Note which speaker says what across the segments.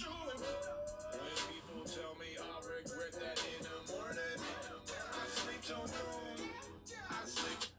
Speaker 1: When people tell me I'll regret that in the morning, I sleep till noon. I sleep.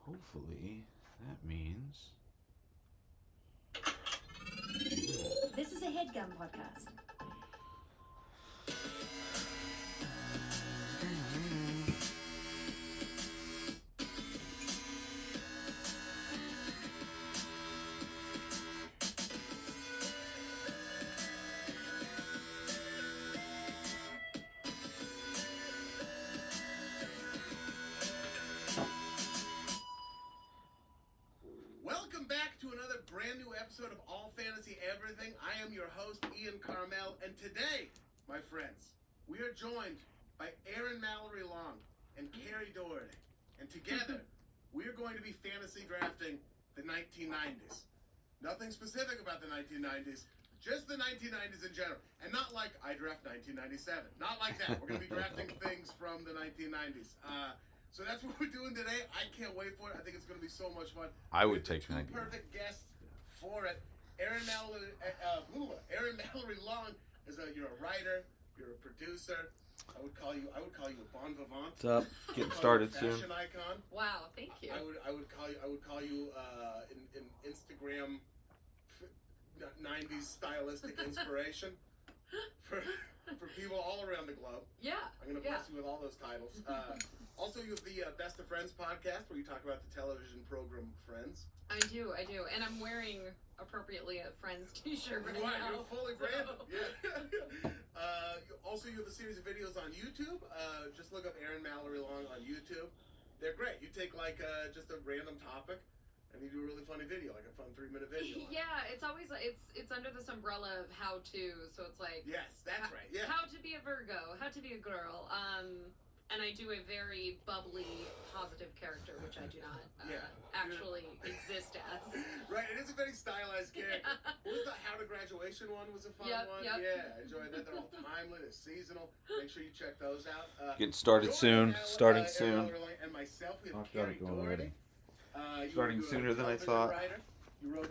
Speaker 2: hopefully that means...
Speaker 3: This is a HeadGum podcast.
Speaker 1: Welcome back to another brand new episode of All Fantasy Everything. I am your host, Ian Carmel, and today, my friends, we are joined by Aaron Mallory Long and Carrie Doherty. And together, we are going to be fantasy drafting the 1990s. Nothing specific about the 1990s, just the 1990s in general. And not like I draft 1997. Not like that. We're going to be drafting things from the 1990s. So that's what we're doing today. I can't wait for it. I think it's going to be so much fun.
Speaker 2: I would take
Speaker 1: two perfect guests for it. Aaron Mallory Long is you're a writer, you're a producer. I would call you a bon vivant.
Speaker 2: What's up? Getting started soon.
Speaker 1: Fashion icon.
Speaker 4: Wow, thank you.
Speaker 1: I would call you an Instagram 90s stylistic inspiration for people all around the globe.
Speaker 4: Yeah.
Speaker 1: I'm going to bless you with all those titles. Also, you have the Best of Friends podcast where you talk about the television program Friends.
Speaker 4: I do. And I'm wearing appropriately a Friends t-shirt right now.
Speaker 1: You're fully branded. Yeah. Also, you have a series of videos on YouTube. Just look up Aaron Mallory Long on YouTube. They're great. You take just a random topic and you do a really funny video, like a fun 3-minute video.
Speaker 4: Yeah, it's always it's under this umbrella of how to. So it's like
Speaker 1: yes, that's right. Yeah.
Speaker 4: How to be a Virgo, how to be a girl. And I do a very bubbly, positive character, which I do not actually exist as.
Speaker 1: Right, it is a very stylized character.
Speaker 4: Yeah.
Speaker 1: What was the How to Graduation one? Was a fun one.
Speaker 4: Yep.
Speaker 1: Yeah, I enjoyed that. They're all timely. They're seasonal. Make sure you check those out.
Speaker 2: Getting started soon. Starting soon.
Speaker 1: And myself, we have
Speaker 2: I've got
Speaker 1: Carrie
Speaker 2: it going
Speaker 1: Doherty.
Speaker 2: already. Starting sooner than I thought.
Speaker 1: Writer. You wrote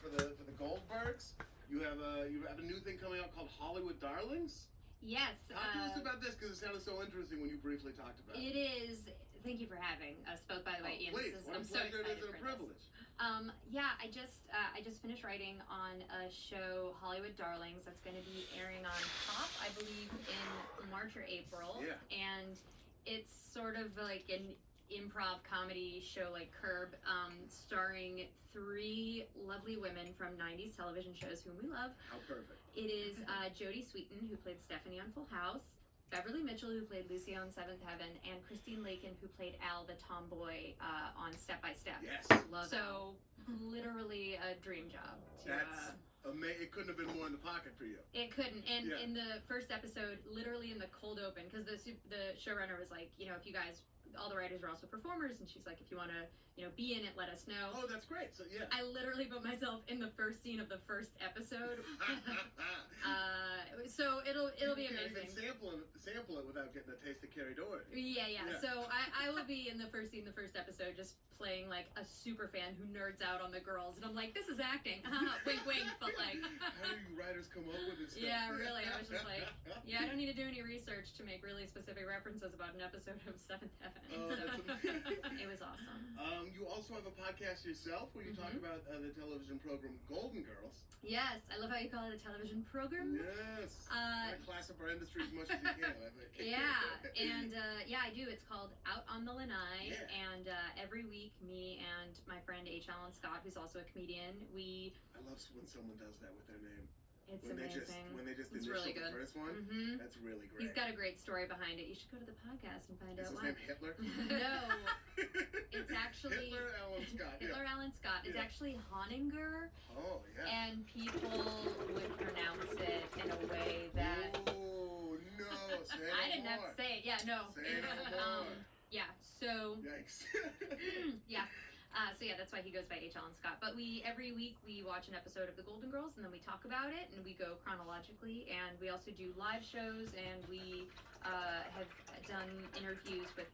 Speaker 1: for the Goldbergs. You have a new thing coming out called Hollywood Darlings.
Speaker 4: Yes.
Speaker 1: Talk to us about this because it sounded so interesting when you briefly talked about it.
Speaker 4: It is. Thank you for having us both, by the way, Ian.
Speaker 1: Please,
Speaker 4: I'm so excited
Speaker 1: it is
Speaker 4: for
Speaker 1: a privilege.
Speaker 4: this. I just finished writing on a show, Hollywood Darlings, that's going to be airing on Pop, I believe, in March or April.
Speaker 1: Yeah.
Speaker 4: And it's sort of like an improv comedy show like Curb, starring 3 lovely women from 90s television shows whom we love.
Speaker 1: How perfect.
Speaker 4: It is Jodie Sweetin, who played Stephanie on Full House, Beverly Mitchell, who played Lucy on Seventh Heaven, and Christine Lakin, who played Al, the tomboy, on Step by Step.
Speaker 1: Yes.
Speaker 4: Love so, literally a dream job.
Speaker 1: That's amazing. It couldn't have been more in the pocket for you.
Speaker 4: It couldn't. And in the first episode, literally in the cold open, because the showrunner was like, if you guys, all the writers are also performers, and she's like, if you want to, be in it, let us know.
Speaker 1: Oh, that's great. So yeah.
Speaker 4: I literally put myself in the first scene of the first episode. So it'll be amazing.
Speaker 1: You can't even sample it without getting a taste of Carrie Doherty.
Speaker 4: Yeah. So I will be in the first scene, the first episode, just playing like a super fan who nerds out on the girls, and I'm like, this is acting. Wink, wink. But like,
Speaker 1: how do you writers come up with this stuff?
Speaker 4: Yeah, really. I was just like, I don't need to do any research to make really specific references about an episode of Seventh Heaven.
Speaker 1: Oh, that's amazing.
Speaker 4: It was awesome.
Speaker 1: You also have a podcast yourself where you talk about the television program Golden Girls.
Speaker 4: Yes, I love how you call it a television program.
Speaker 1: Yes. Class up our industry as much as you can, I think.
Speaker 4: I do. It's called Out on the Lanai, and every week, me and my friend H. Alan Scott, who's also a comedian,
Speaker 1: I love when someone does that with their name.
Speaker 4: It's
Speaker 1: amazing. When they just
Speaker 4: it's
Speaker 1: initial
Speaker 4: really good.
Speaker 1: The first one, that's really great.
Speaker 4: He's got a great story behind it. You should go to the podcast and find out why.
Speaker 1: Is his name Hitler?
Speaker 4: No, it's actually
Speaker 1: Hitler Alan Scott.
Speaker 4: Alan Scott. It's actually Honinger.
Speaker 1: Oh yeah.
Speaker 4: And people would pronounce it in a way that.
Speaker 1: Oh no! Say
Speaker 4: I didn't have to say it. Yeah, no.
Speaker 1: Say no more.
Speaker 4: Yeah. So.
Speaker 1: Yikes.
Speaker 4: Yeah. That's why he goes by H. Alan Scott. But every week we watch an episode of The Golden Girls, and then we talk about it, and we go chronologically, and we also do live shows, and we have done interviews with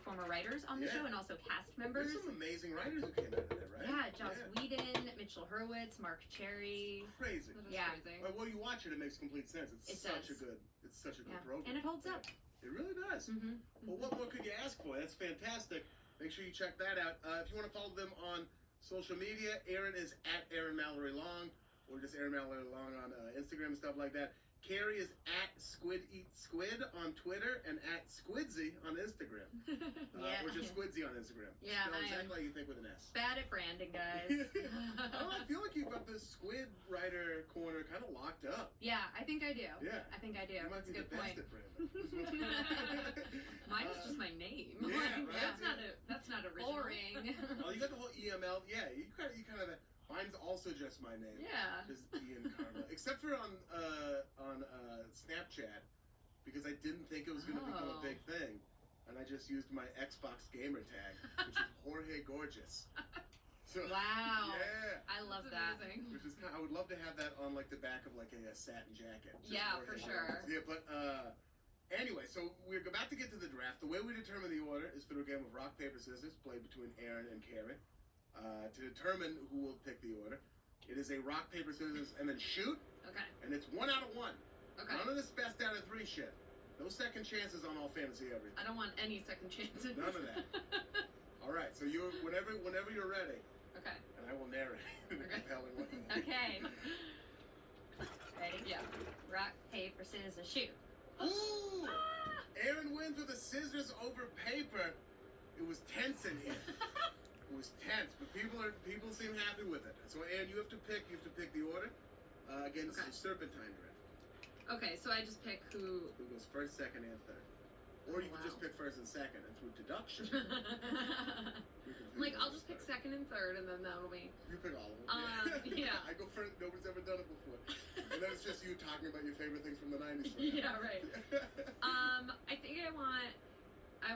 Speaker 4: former writers on the show, and also cast members.
Speaker 1: There's some amazing writers who came out of there, right?
Speaker 4: Yeah, Joss Whedon, Mitchell Hurwitz, Mark Cherry.
Speaker 1: Crazy.
Speaker 4: Yeah.
Speaker 1: Crazy. Well, you watch it, it makes complete sense. It's such a good program.
Speaker 4: And it holds up.
Speaker 1: It really does.
Speaker 4: Mm-hmm.
Speaker 1: Well, what more could you ask for? That's fantastic. Make sure you check that out. If you want to follow them on social media, Aaron is at Aaron Mallory Long, or just Aaron Mallory Long on Instagram and stuff like that. Carrie is at Squid Eats Squid on Twitter and at Squidsy on Instagram.
Speaker 4: Yeah.
Speaker 1: Or just Squidsy on Instagram.
Speaker 4: Yeah,
Speaker 1: Spell
Speaker 4: I am
Speaker 1: exactly how you think with an S.
Speaker 4: bad at branding, guys.
Speaker 1: I feel like you've got the Squid writer corner kind of locked up.
Speaker 4: Yeah, I think I do.
Speaker 1: Yeah.
Speaker 4: I think I do.
Speaker 1: You might
Speaker 4: That's a
Speaker 1: be
Speaker 4: good
Speaker 1: the best
Speaker 4: point.
Speaker 1: at branding.
Speaker 4: Mine is just my name.
Speaker 1: Yeah,
Speaker 4: Like,
Speaker 1: right?
Speaker 4: That's not original. Boring.
Speaker 1: Oh, you got the whole EML. Yeah, you kind of. Mine's also just my name.
Speaker 4: Yeah.
Speaker 1: Just Ian Karma. Except for on Snapchat, because I didn't think it was going to become a big thing, and I just used my Xbox gamer tag, which is Jorge Gorgeous. So,
Speaker 4: Wow.
Speaker 1: Yeah.
Speaker 4: I love
Speaker 5: That's
Speaker 4: that.
Speaker 5: amazing.
Speaker 1: Which is I would love to have that on like the back of like a satin jacket. Just
Speaker 4: Yeah,
Speaker 1: Jorge
Speaker 4: for sure.
Speaker 1: Gorgeous. Yeah, but anyway, so we're about to get to the draft. The way we determine the order is through a game of rock, paper, scissors played between Aaron and Carrie. To determine who will pick the order, it is a rock, paper, scissors, and then shoot,
Speaker 4: Okay.
Speaker 1: and it's 1 out of 1.
Speaker 4: Okay.
Speaker 1: None of this best out of 3 shit. No second chances on All Fantasy Everything.
Speaker 4: I don't want any second chances.
Speaker 1: None of that. All right, so you're whenever you're ready,
Speaker 4: Okay.
Speaker 1: and I will narrate in a
Speaker 4: Okay.
Speaker 1: compelling way.
Speaker 4: Okay. Ready? Yeah. Rock, paper, scissors, shoot.
Speaker 1: Ooh!
Speaker 4: Ah!
Speaker 1: Aaron wins with a scissors over paper. It was tense in here. It was tense, but people seem happy with it. So, Aaron, you have to pick the order. Again, this
Speaker 4: Okay.
Speaker 1: is a serpentine draft.
Speaker 4: Okay, so I just pick who.
Speaker 1: Who goes first, second, and third. Or you
Speaker 4: Wow.
Speaker 1: can just pick first and second, and through deduction.
Speaker 4: Like, I'll just pick second and third, and then that'll be.
Speaker 1: You pick all of them.
Speaker 4: Yeah.
Speaker 1: I go first. Nobody's ever done it before. And then it's just you talking about your favorite things from the 90s.
Speaker 4: Yeah, right. I think I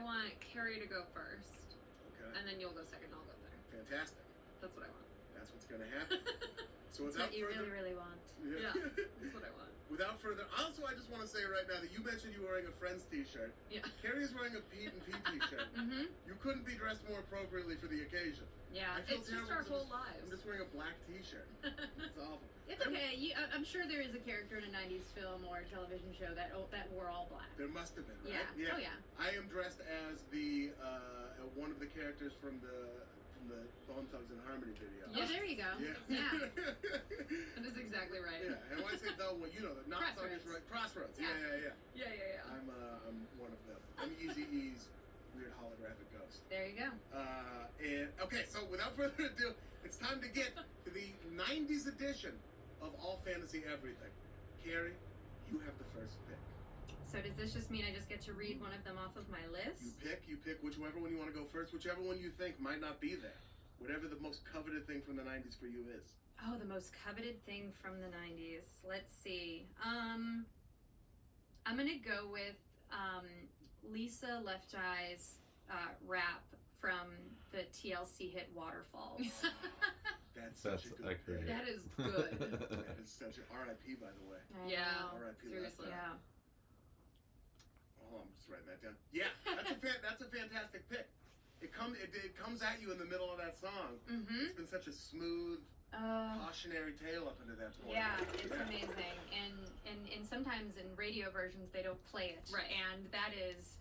Speaker 4: want Carrie to go first,
Speaker 1: Okay.
Speaker 4: and then you'll go second, I'll go third.
Speaker 1: Fantastic.
Speaker 4: That's what I want.
Speaker 1: That's what's going to happen. So
Speaker 4: That's
Speaker 1: without
Speaker 4: what you
Speaker 1: further...
Speaker 4: really want.
Speaker 1: Yeah.
Speaker 4: That's what I want.
Speaker 1: Without further... Also, I just want to say right now that you mentioned you were wearing a Friends t-shirt.
Speaker 4: Yeah.
Speaker 1: Carrie is wearing a Pete and Pete t-shirt.
Speaker 4: Mm-hmm.
Speaker 1: You couldn't be dressed more appropriately for the occasion.
Speaker 4: Yeah,
Speaker 1: I feel
Speaker 4: it's just
Speaker 1: terrible
Speaker 4: our
Speaker 1: 'cause
Speaker 4: whole
Speaker 1: I'm
Speaker 4: lives.
Speaker 1: just wearing a black t-shirt. It's awful.
Speaker 4: It's okay. I'm sure there is a character in a 90s film or television show that wore all black.
Speaker 1: There must have been,
Speaker 4: Yeah.
Speaker 1: right?
Speaker 4: Oh, yeah.
Speaker 1: I am dressed as the one of the characters from the Bone Thugs and Harmony video.
Speaker 4: Oh, there you go.
Speaker 1: Yeah.
Speaker 4: Yeah. That is exactly right.
Speaker 1: Yeah. And when I say the, well, you know, the not Thuggers,
Speaker 4: Crossroads.
Speaker 1: right? Crossroads. Yeah,
Speaker 4: Yeah.
Speaker 1: yeah, yeah.
Speaker 4: Yeah.
Speaker 1: I'm one of them. I'm Eazy-E's weird holographic ghost.
Speaker 4: There you go.
Speaker 1: And okay, so without further ado, it's time to get to the 90s edition of All Fantasy Everything. Carrie, you have the first pick.
Speaker 4: So does this just mean I just get to read one of them off of my list?
Speaker 1: You pick whichever one you want to go first, whichever one you think might not be there. Whatever the most coveted thing from the 90s for you is.
Speaker 4: Oh, the most coveted thing from the 90s. Let's see. I'm gonna go with Lisa Left Eye's rap from the TLC hit Waterfalls.
Speaker 1: That's such a good
Speaker 2: accurate.
Speaker 1: pick.
Speaker 4: That is good.
Speaker 1: That is such a R.I.P. by the way.
Speaker 4: Yeah.
Speaker 1: R.I.P.
Speaker 4: Seriously. Yeah.
Speaker 1: Oh, I'm just writing that down. Yeah, that's a fantastic pick. It comes at you in the middle of that song.
Speaker 4: Mm-hmm.
Speaker 1: It's been such a smooth, cautionary tale up until that point.
Speaker 4: Yeah, it's amazing. And sometimes in radio versions they don't play it.
Speaker 5: Right.
Speaker 4: And that is,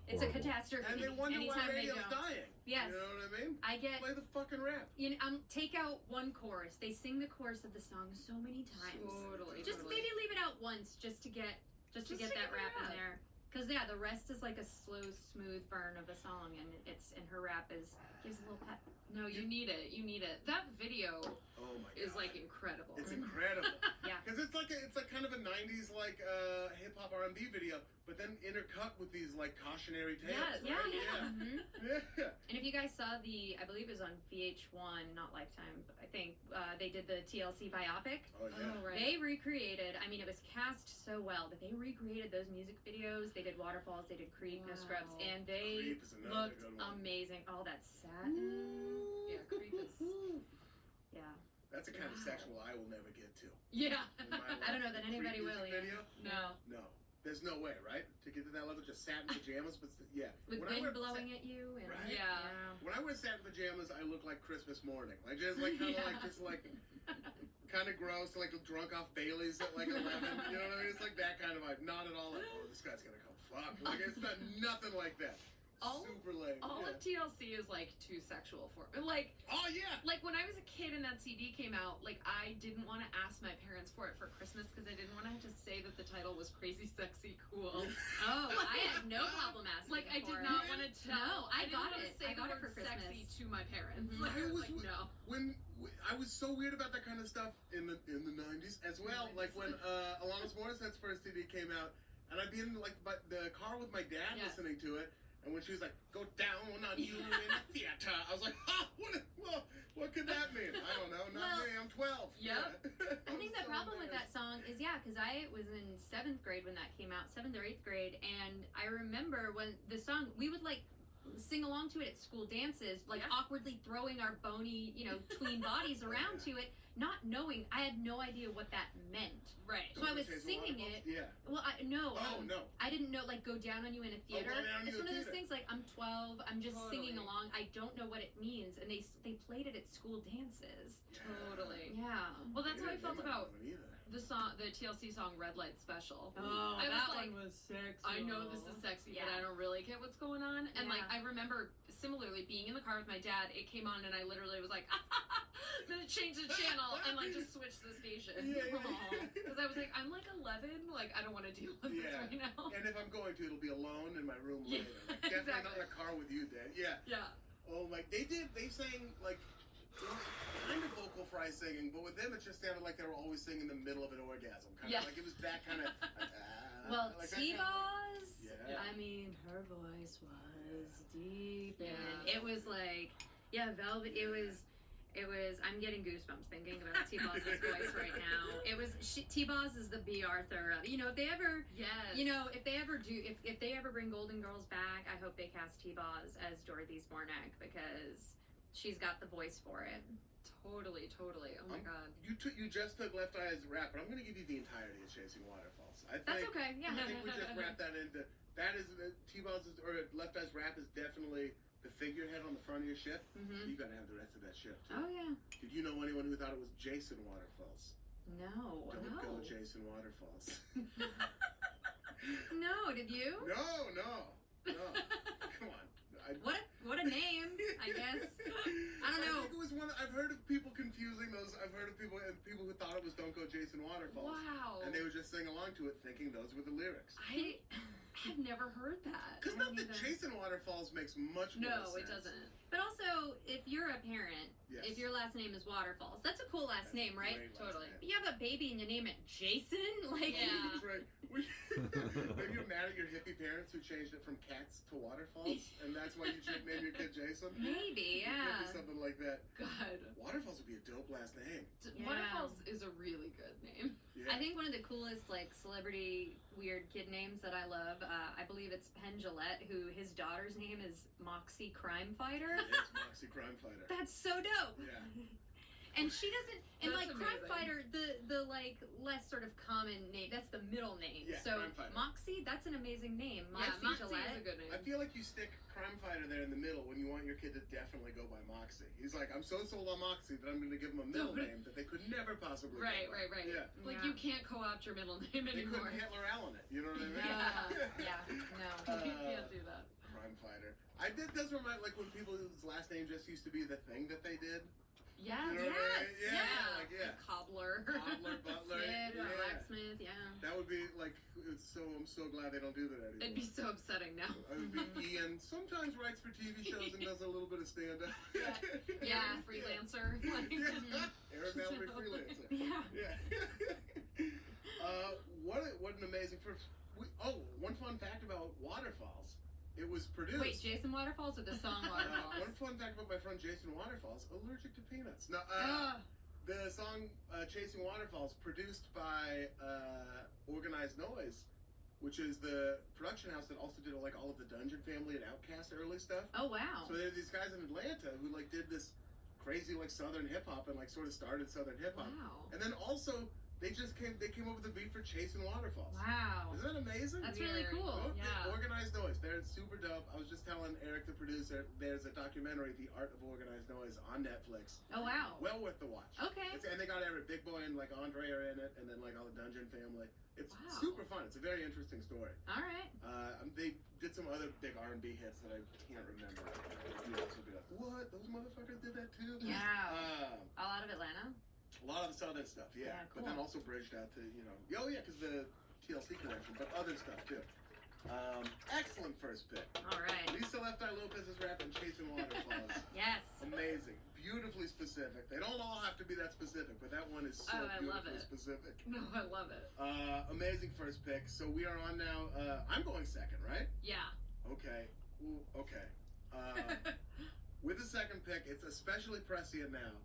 Speaker 4: it's a
Speaker 2: Horrible.
Speaker 4: catastrophe.
Speaker 1: And they wonder why
Speaker 4: anytime they
Speaker 1: radio's
Speaker 4: don't.
Speaker 1: dying.
Speaker 4: Yes.
Speaker 1: You know what I mean?
Speaker 4: I get,
Speaker 1: Play the fucking rap.
Speaker 4: take out one chorus. They sing the chorus of the song so many times.
Speaker 5: Totally.
Speaker 4: Just maybe leave it out once just to get that rap in there. Because yeah, the rest is like a slow, smooth burn of the song, and her rap gives a little pep.
Speaker 5: No, you need it. You need it. That video
Speaker 1: Oh my god.
Speaker 5: is like incredible.
Speaker 1: It's incredible.
Speaker 4: Yeah.
Speaker 1: Because it's like kind of a 90s like hip hop R&B video, but then intercut with these like cautionary tales.
Speaker 5: Yes.
Speaker 4: Yeah,
Speaker 1: right?
Speaker 4: yeah. Mhm.
Speaker 1: Yeah.
Speaker 4: And if you guys saw I believe it was on VH1, not Lifetime, but I think they did the TLC biopic.
Speaker 1: Oh yeah.
Speaker 5: Oh, right.
Speaker 4: They recreated, I mean, it was cast so well, but they recreated those music videos. They did Waterfalls, they did Creep, No Scrubs,
Speaker 5: Wow.
Speaker 4: and they
Speaker 1: Creep is another
Speaker 4: looked
Speaker 1: good one.
Speaker 4: amazing. All that satin.
Speaker 5: Yeah, Creep is.
Speaker 4: Yeah.
Speaker 1: That's a kind of
Speaker 5: Wow.
Speaker 1: sexual I will never get to.
Speaker 5: Yeah.
Speaker 1: In my life.
Speaker 4: I don't know that
Speaker 1: Creep
Speaker 4: anybody
Speaker 1: music
Speaker 4: will, yeah.
Speaker 1: Video?
Speaker 5: No.
Speaker 1: No. There's no way, right? To get to that level, just satin pajamas, but yeah.
Speaker 4: With
Speaker 1: When I
Speaker 4: wind
Speaker 1: wear
Speaker 4: blowing at you. And,
Speaker 1: Right?
Speaker 5: Yeah.
Speaker 1: When I wear satin pajamas, I look like Christmas morning. Like just like kind of
Speaker 5: Yeah.
Speaker 1: like just like kind of gross, like drunk off Bailey's at like 11. You know what I mean? It's like that kind of vibe. Not at all like, oh, this guy's gonna come fuck. Like it's not nothing like that. super lame.
Speaker 5: All
Speaker 1: yeah.
Speaker 5: of TLC is like too sexual for me. Like
Speaker 1: Oh yeah.
Speaker 5: when I was a kid and that CD came out, like I didn't want to ask my parents for it for Christmas because I didn't want to have to say that the title was Crazy Sexy Cool.
Speaker 4: Oh, I had no problem asking.
Speaker 5: Like I
Speaker 4: for
Speaker 5: did
Speaker 4: it.
Speaker 5: not want to tell.
Speaker 4: No, I
Speaker 5: didn't
Speaker 4: got
Speaker 5: wanna
Speaker 4: it.
Speaker 5: Say
Speaker 4: I got
Speaker 5: the
Speaker 4: it for
Speaker 5: word sexy
Speaker 4: Christmas.
Speaker 5: to my parents.
Speaker 4: Mhm.
Speaker 5: Like, I was like,
Speaker 1: w-
Speaker 5: no.
Speaker 1: When I was so weird about that kind of stuff in the 90s as well. Like when Alanis Morissette's first CD came out, and I'd be in like the car with my dad
Speaker 5: Yes.
Speaker 1: listening to it, and when she was like, "Go down on you in the theater," I was like, "Oh, what could that mean? I don't know. Not
Speaker 4: Well,
Speaker 1: me. I'm 12."
Speaker 5: Yep.
Speaker 4: I think the problem with that song is, because I was in 7th grade when that came out, 7th or 8th grade, and I remember when the song, we would like sing along to it at school dances, like
Speaker 5: Yeah.
Speaker 4: awkwardly throwing our bony, tween bodies around to it, not knowing, I had no idea what that meant.
Speaker 5: Right.
Speaker 4: So I was singing it.
Speaker 1: Yeah.
Speaker 4: Well, no.
Speaker 1: Oh no.
Speaker 4: I didn't know, like, Go Down on You in a Theater.
Speaker 1: Go Down on
Speaker 4: It's
Speaker 1: You in
Speaker 4: one
Speaker 1: a
Speaker 4: of those
Speaker 1: Theater.
Speaker 4: things, like, I'm 12, I'm just singing
Speaker 5: Totally.
Speaker 4: along, I don't know what it means, and they played it at school dances.
Speaker 5: Totally.
Speaker 4: Yeah.
Speaker 5: Well, that's how I
Speaker 1: They
Speaker 5: felt
Speaker 1: might
Speaker 5: about
Speaker 1: not know it either.
Speaker 5: the TLC song Red Light Special.
Speaker 4: Oh,
Speaker 5: I was
Speaker 4: that
Speaker 5: like,
Speaker 4: one was sexy.
Speaker 5: I know this is sexy, but
Speaker 4: Yeah.
Speaker 5: I don't really get what's going on. And like,
Speaker 4: Yeah.
Speaker 5: I remember similarly being in the car with my dad. It came on, and I literally was like, then it changed the channel and like just switched the station.
Speaker 1: Yeah.
Speaker 5: Because I was like, I'm like 11. Like, I don't want to deal with this
Speaker 1: Yeah.
Speaker 5: right now.
Speaker 1: And if I'm going to, it'll be alone in my room
Speaker 5: Yeah,
Speaker 1: later. Like, definitely not in
Speaker 5: exactly.
Speaker 1: a car with you, Dad. Yeah.
Speaker 5: Yeah.
Speaker 1: Oh, like they sang like kind of vocal fry singing, but with them it just sounded like they were always singing in the middle of an orgasm. Kind
Speaker 5: Yeah.
Speaker 1: of like it was that kind of.
Speaker 4: Well,
Speaker 1: like that
Speaker 4: T-Boz,
Speaker 1: Yeah.
Speaker 4: I mean, her voice was deep,
Speaker 5: Yeah.
Speaker 4: and it was like, Velvet. It was. I'm getting goosebumps thinking about T-Boz's voice right now. T-Boz is the B. Arthur of. If they ever.
Speaker 5: Yes.
Speaker 4: If they ever bring Golden Girls back, I hope they cast T-Boz as Dorothy Zbornak because she's got the voice for it.
Speaker 5: Totally. Oh my god.
Speaker 1: You just took Left Eye as rap, but I'm going to give you the entirety of Chasing Waterfalls. I
Speaker 4: That's
Speaker 1: think,
Speaker 4: okay. Yeah.
Speaker 1: I think we just wrapped that into. That is T-Boz's or Left Eye's rap is definitely the figurehead on the front of your ship.
Speaker 4: Mhm.
Speaker 1: You got to have the rest of that ship too.
Speaker 4: Oh yeah.
Speaker 1: Did you know anyone who thought it was Jason Waterfalls?
Speaker 4: No.
Speaker 1: Don't go
Speaker 5: No.
Speaker 1: Jason Waterfalls.
Speaker 4: No. Did you?
Speaker 1: No. Come on.
Speaker 4: What a name, I guess. I don't know.
Speaker 1: I think it was one. I've heard of people confusing those. I've heard of people who thought it was "Don't Go Jason Waterfalls,"
Speaker 5: Wow.
Speaker 1: and they would just sing along to it, thinking those were the lyrics.
Speaker 5: I have never heard that.
Speaker 1: Because
Speaker 4: I
Speaker 1: not
Speaker 4: don't
Speaker 1: that
Speaker 4: either.
Speaker 1: Jason Waterfalls makes much more
Speaker 5: No,
Speaker 1: sense.
Speaker 5: it doesn't.
Speaker 4: But also, if you're a parent,
Speaker 1: Yes.
Speaker 4: if your last name is Waterfalls, that's a cool last name, right?
Speaker 1: Great last
Speaker 5: Totally.
Speaker 1: name.
Speaker 4: But you have a baby and you name it Jason? Like,
Speaker 5: Yeah.
Speaker 1: That's right. Maybe you're mad at your hippie parents who changed it from cats to waterfalls, and that's why you should name your kid Jason.
Speaker 4: maybe,
Speaker 1: It could
Speaker 4: yeah.
Speaker 1: be something like that.
Speaker 5: God.
Speaker 1: Waterfalls would be a dope last name.
Speaker 4: Yeah.
Speaker 5: Waterfalls is a really good name.
Speaker 1: Yeah.
Speaker 4: I think one of the coolest, like, celebrity weird kid names that I love, I believe it's Penn Jillette, who his daughter's name is Moxie Crime Fighter.
Speaker 1: It's Moxie Crime Fighter.
Speaker 4: That's so dope.
Speaker 1: Yeah.
Speaker 4: And she doesn't, and
Speaker 5: That's
Speaker 4: like Crime
Speaker 5: amazing.
Speaker 4: Fighter, the like less sort of common name, that's the middle name.
Speaker 1: Yeah,
Speaker 4: So
Speaker 1: Crime Fighter.
Speaker 4: Moxie, that's an amazing name.
Speaker 5: Yeah,
Speaker 4: Moxie
Speaker 5: Moxie
Speaker 4: Gillette.
Speaker 5: is a good name.
Speaker 1: I feel like you stick Crime Fighter there in the middle when you want your kid to definitely go by Moxie. He's like, I'm so sold on Moxie that I'm going to give him a middle
Speaker 5: Don't-
Speaker 1: name that they could never possibly go
Speaker 5: Right.
Speaker 1: by. Yeah.
Speaker 5: Like
Speaker 4: Yeah.
Speaker 5: you can't co-opt your middle name
Speaker 1: They
Speaker 5: anymore.
Speaker 1: couldn't Hitler Allen it. You know what I mean?
Speaker 4: Yeah, no.
Speaker 5: You can't do that.
Speaker 1: Crime Fighter. Does remind like when people's last name just used to be the thing that they did.
Speaker 5: Yes.
Speaker 1: You know what I mean?
Speaker 4: Yes,
Speaker 1: Yeah. Like, yeah.
Speaker 5: Cobbler.
Speaker 1: Toddler, butler.
Speaker 4: Smith,
Speaker 1: Yeah.
Speaker 4: blacksmith, yeah.
Speaker 1: That would be like. I'm so glad they don't do that anymore.
Speaker 5: It'd be so upsetting now.
Speaker 1: I would be Ian. Sometimes writes for TV shows and does a little bit of stand-up.
Speaker 5: Yeah, freelancer. Like,
Speaker 1: Yeah. Aaron Mallory freelancer.
Speaker 4: Yeah.
Speaker 1: Yeah. What an amazing first. One fun fact about Waterfalls. It was produced.
Speaker 4: Wait, Jason Waterfalls or the song
Speaker 1: one
Speaker 4: Waterfalls?
Speaker 1: fun fact about my friend Jason Waterfalls: allergic to peanuts. Now, the song "Chasing Waterfalls" produced by Organized Noise, which is the production house that also did like all of the Dungeon Family and Outkast early stuff.
Speaker 4: Oh, wow.
Speaker 1: So there are these guys in Atlanta who like did this crazy like Southern hip hop and like sort of started Southern hip hop.
Speaker 5: wow.
Speaker 1: And then also They came up with a beat for Chasing Waterfalls.
Speaker 4: Wow.
Speaker 1: Isn't that amazing?
Speaker 4: That's really
Speaker 5: Very
Speaker 4: cool.
Speaker 1: Look,
Speaker 5: Yeah.
Speaker 1: Organized Noise. They're super dope. I was just telling Eric, the producer, there's a documentary, The Art of Organized Noise, on Netflix.
Speaker 4: Oh, wow.
Speaker 1: Well worth the watch.
Speaker 4: Okay.
Speaker 1: And they got every Big Boy and like Andre are in it, and then like all the Dungeon family. It's
Speaker 4: Wow.
Speaker 1: super fun. It's a very interesting story.
Speaker 4: All right.
Speaker 1: They did some other big R&B hits that I can't remember. You also be like, what? Those motherfuckers did that too?
Speaker 4: Yeah. All out of Atlanta?
Speaker 1: A lot of the Southern stuff, yeah.
Speaker 4: Yeah,
Speaker 1: But then
Speaker 4: cool.
Speaker 1: also bridged out to, because the TLC connection, but other stuff too. Excellent first pick.
Speaker 4: All right.
Speaker 1: Lisa Left Eye Lopez's rap and Chasing Waterfalls.
Speaker 4: Yes.
Speaker 1: Amazing. Beautifully specific. They don't all have to be that specific, but that one is so
Speaker 5: I love
Speaker 1: beautifully
Speaker 5: it.
Speaker 1: specific.
Speaker 5: No, I love it.
Speaker 1: Amazing first pick. So we are on now. I'm going second, right?
Speaker 5: Yeah.
Speaker 1: Okay. Ooh, okay. With the second pick, it's especially prescient now.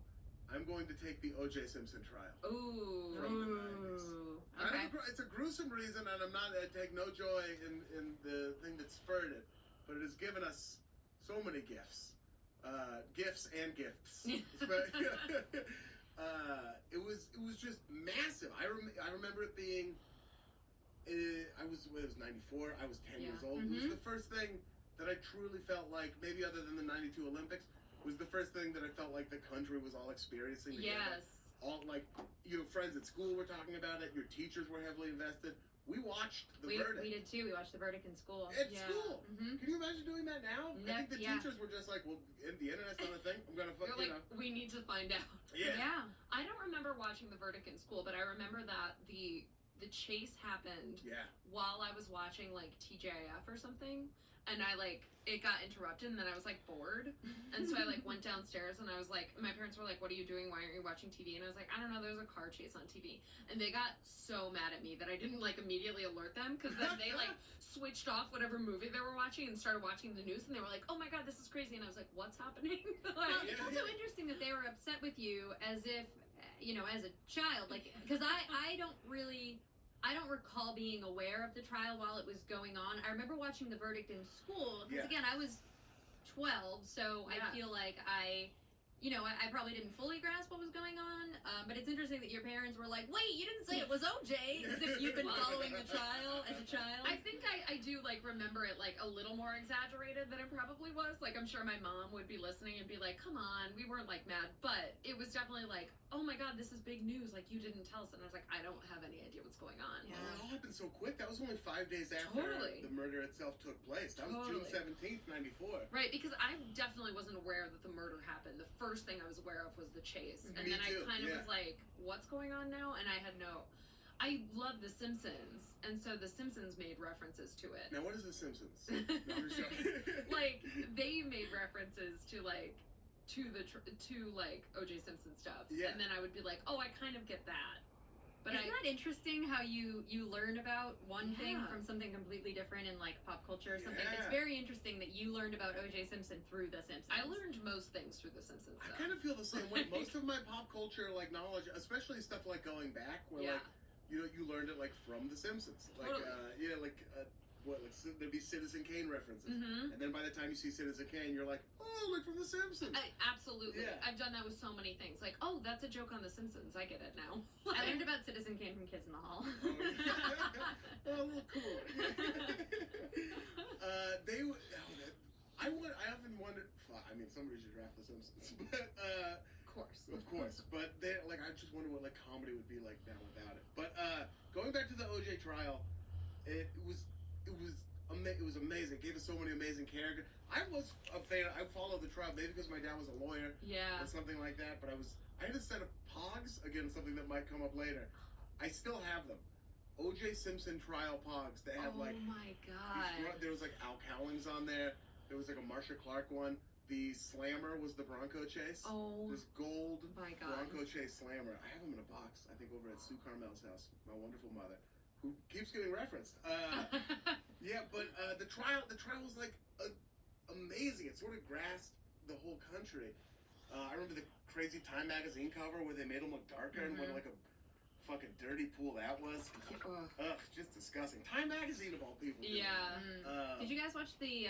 Speaker 1: I'm going to take the O.J. Simpson trial.
Speaker 5: Ooh.
Speaker 1: From the 90s.
Speaker 4: Okay.
Speaker 1: It's a gruesome reason, and I take no joy in the thing that spurred it, but it has given us so many gifts. Gifts and gifts. It was just massive. I remember it being. It was 94. I was 10 years old. It was the first thing that I truly felt like, maybe other than the 92 Olympics, was the first thing that I felt like the country was all experiencing together.
Speaker 5: Yes.
Speaker 1: All like your friends at school were talking about it. Your teachers were heavily invested. We watched the verdict.
Speaker 4: We did too. We watched the verdict in school.
Speaker 1: At
Speaker 5: Yeah.
Speaker 1: school.
Speaker 4: Mm-hmm.
Speaker 1: Can you imagine doing that now? I think the
Speaker 4: Yeah.
Speaker 1: teachers were just like, well, the internet's not a thing. I'm gonna fuck
Speaker 5: You're like, we need to find out.
Speaker 1: Yeah.
Speaker 5: I don't remember watching the verdict in school, but I remember that the chase happened
Speaker 1: Yeah.
Speaker 5: while I was watching like TGIF or something, and it got interrupted, and then I was like bored, and so I like went downstairs, and I was like, my parents were like, what are you doing? Why aren't you watching TV? And I was like, I don't know, there's a car chase on TV, and they got so mad at me that I didn't like immediately alert them, because then they like switched off whatever movie they were watching and started watching the news, and they were like, oh my god, this is crazy, and I was like, what's happening?
Speaker 4: Well, it's also interesting that they were upset with you as if, as a child, like, because I don't recall being aware of the trial while it was going on. I remember watching the verdict in school, because again, I was 12, so I feel like I probably didn't fully grasp what was going on, but it's interesting that your parents were like, wait, you didn't say it was OJ, as if you'd been following the trial as a child.
Speaker 5: I think I do like remember it like a little more exaggerated than it probably was. Like I'm sure my mom would be listening and be like, come on, we weren't like mad, but it was definitely like, oh my god, this is big news, like you didn't tell us. And I was like, I don't have any idea what's going on.
Speaker 1: Well, it all happened so quick. That was only 5 days after the murder itself took place. That was June 17th, 94.
Speaker 5: Right, because I definitely wasn't aware that the murder happened. The first thing I was aware of was the chase. And
Speaker 1: Me
Speaker 5: then
Speaker 1: too,
Speaker 5: I kind of was like, what's going on now? And I love The Simpsons, and so The Simpsons made references to it.
Speaker 1: Now, what is The Simpsons? No, I'm just joking.
Speaker 5: Like, they made references to O.J. Simpson stuff.
Speaker 1: Yeah.
Speaker 5: And then I would be like, oh, I kind of get that. But
Speaker 4: Isn't that interesting how you learn about one thing
Speaker 5: Yeah.
Speaker 4: from something completely different in like pop culture or something?
Speaker 1: Yeah.
Speaker 4: It's very interesting that you learned about O.J. Simpson through The Simpsons.
Speaker 5: I learned most things through The Simpsons
Speaker 1: I
Speaker 5: stuff.
Speaker 1: kind of feel the same way. Most of my pop culture knowledge, especially stuff like going back, where you learned it like from The Simpsons. Like
Speaker 5: Totally.
Speaker 1: there'd be Citizen Kane references,
Speaker 5: Mm-hmm.
Speaker 1: and then by the time you see Citizen Kane, you're like, oh, look from The Simpsons.
Speaker 5: Absolutely.
Speaker 1: Yeah.
Speaker 5: I've done that with so many things. Like, oh, that's a joke on The Simpsons. I get it now.
Speaker 4: I learned about Citizen Kane from Kids in the Hall.
Speaker 1: Oh, well, cool. I often wondered. I mean, somebody should draft The Simpsons, but
Speaker 5: Of course.
Speaker 1: But I just wonder what comedy would be like now without it. But going back to the OJ trial, it was amazing. It gave us so many amazing characters. I was a fan. I followed the trial maybe because my dad was a lawyer
Speaker 5: Yeah.
Speaker 1: or something like that. But I had a set of Pogs, again, something that might come up later. I still have them. OJ Simpson trial Pogs. They have
Speaker 5: Oh my god.
Speaker 1: there was Al Cowlings on there. There was a Marsha Clark one. The Slammer was the Bronco chase.
Speaker 5: Oh
Speaker 1: This gold
Speaker 5: my god.
Speaker 1: Bronco chase Slammer. I have them in a box, I think, over at Sue Carmel's house, my wonderful mother, who keeps getting referenced. Yeah, but the trial was amazing. It sort of grasped the whole country. I remember the crazy Time magazine cover where they made him look darker and what a fucking dirty pool that was. Ugh, just disgusting. Time magazine of all people.
Speaker 5: Yeah.
Speaker 4: Did you guys watch the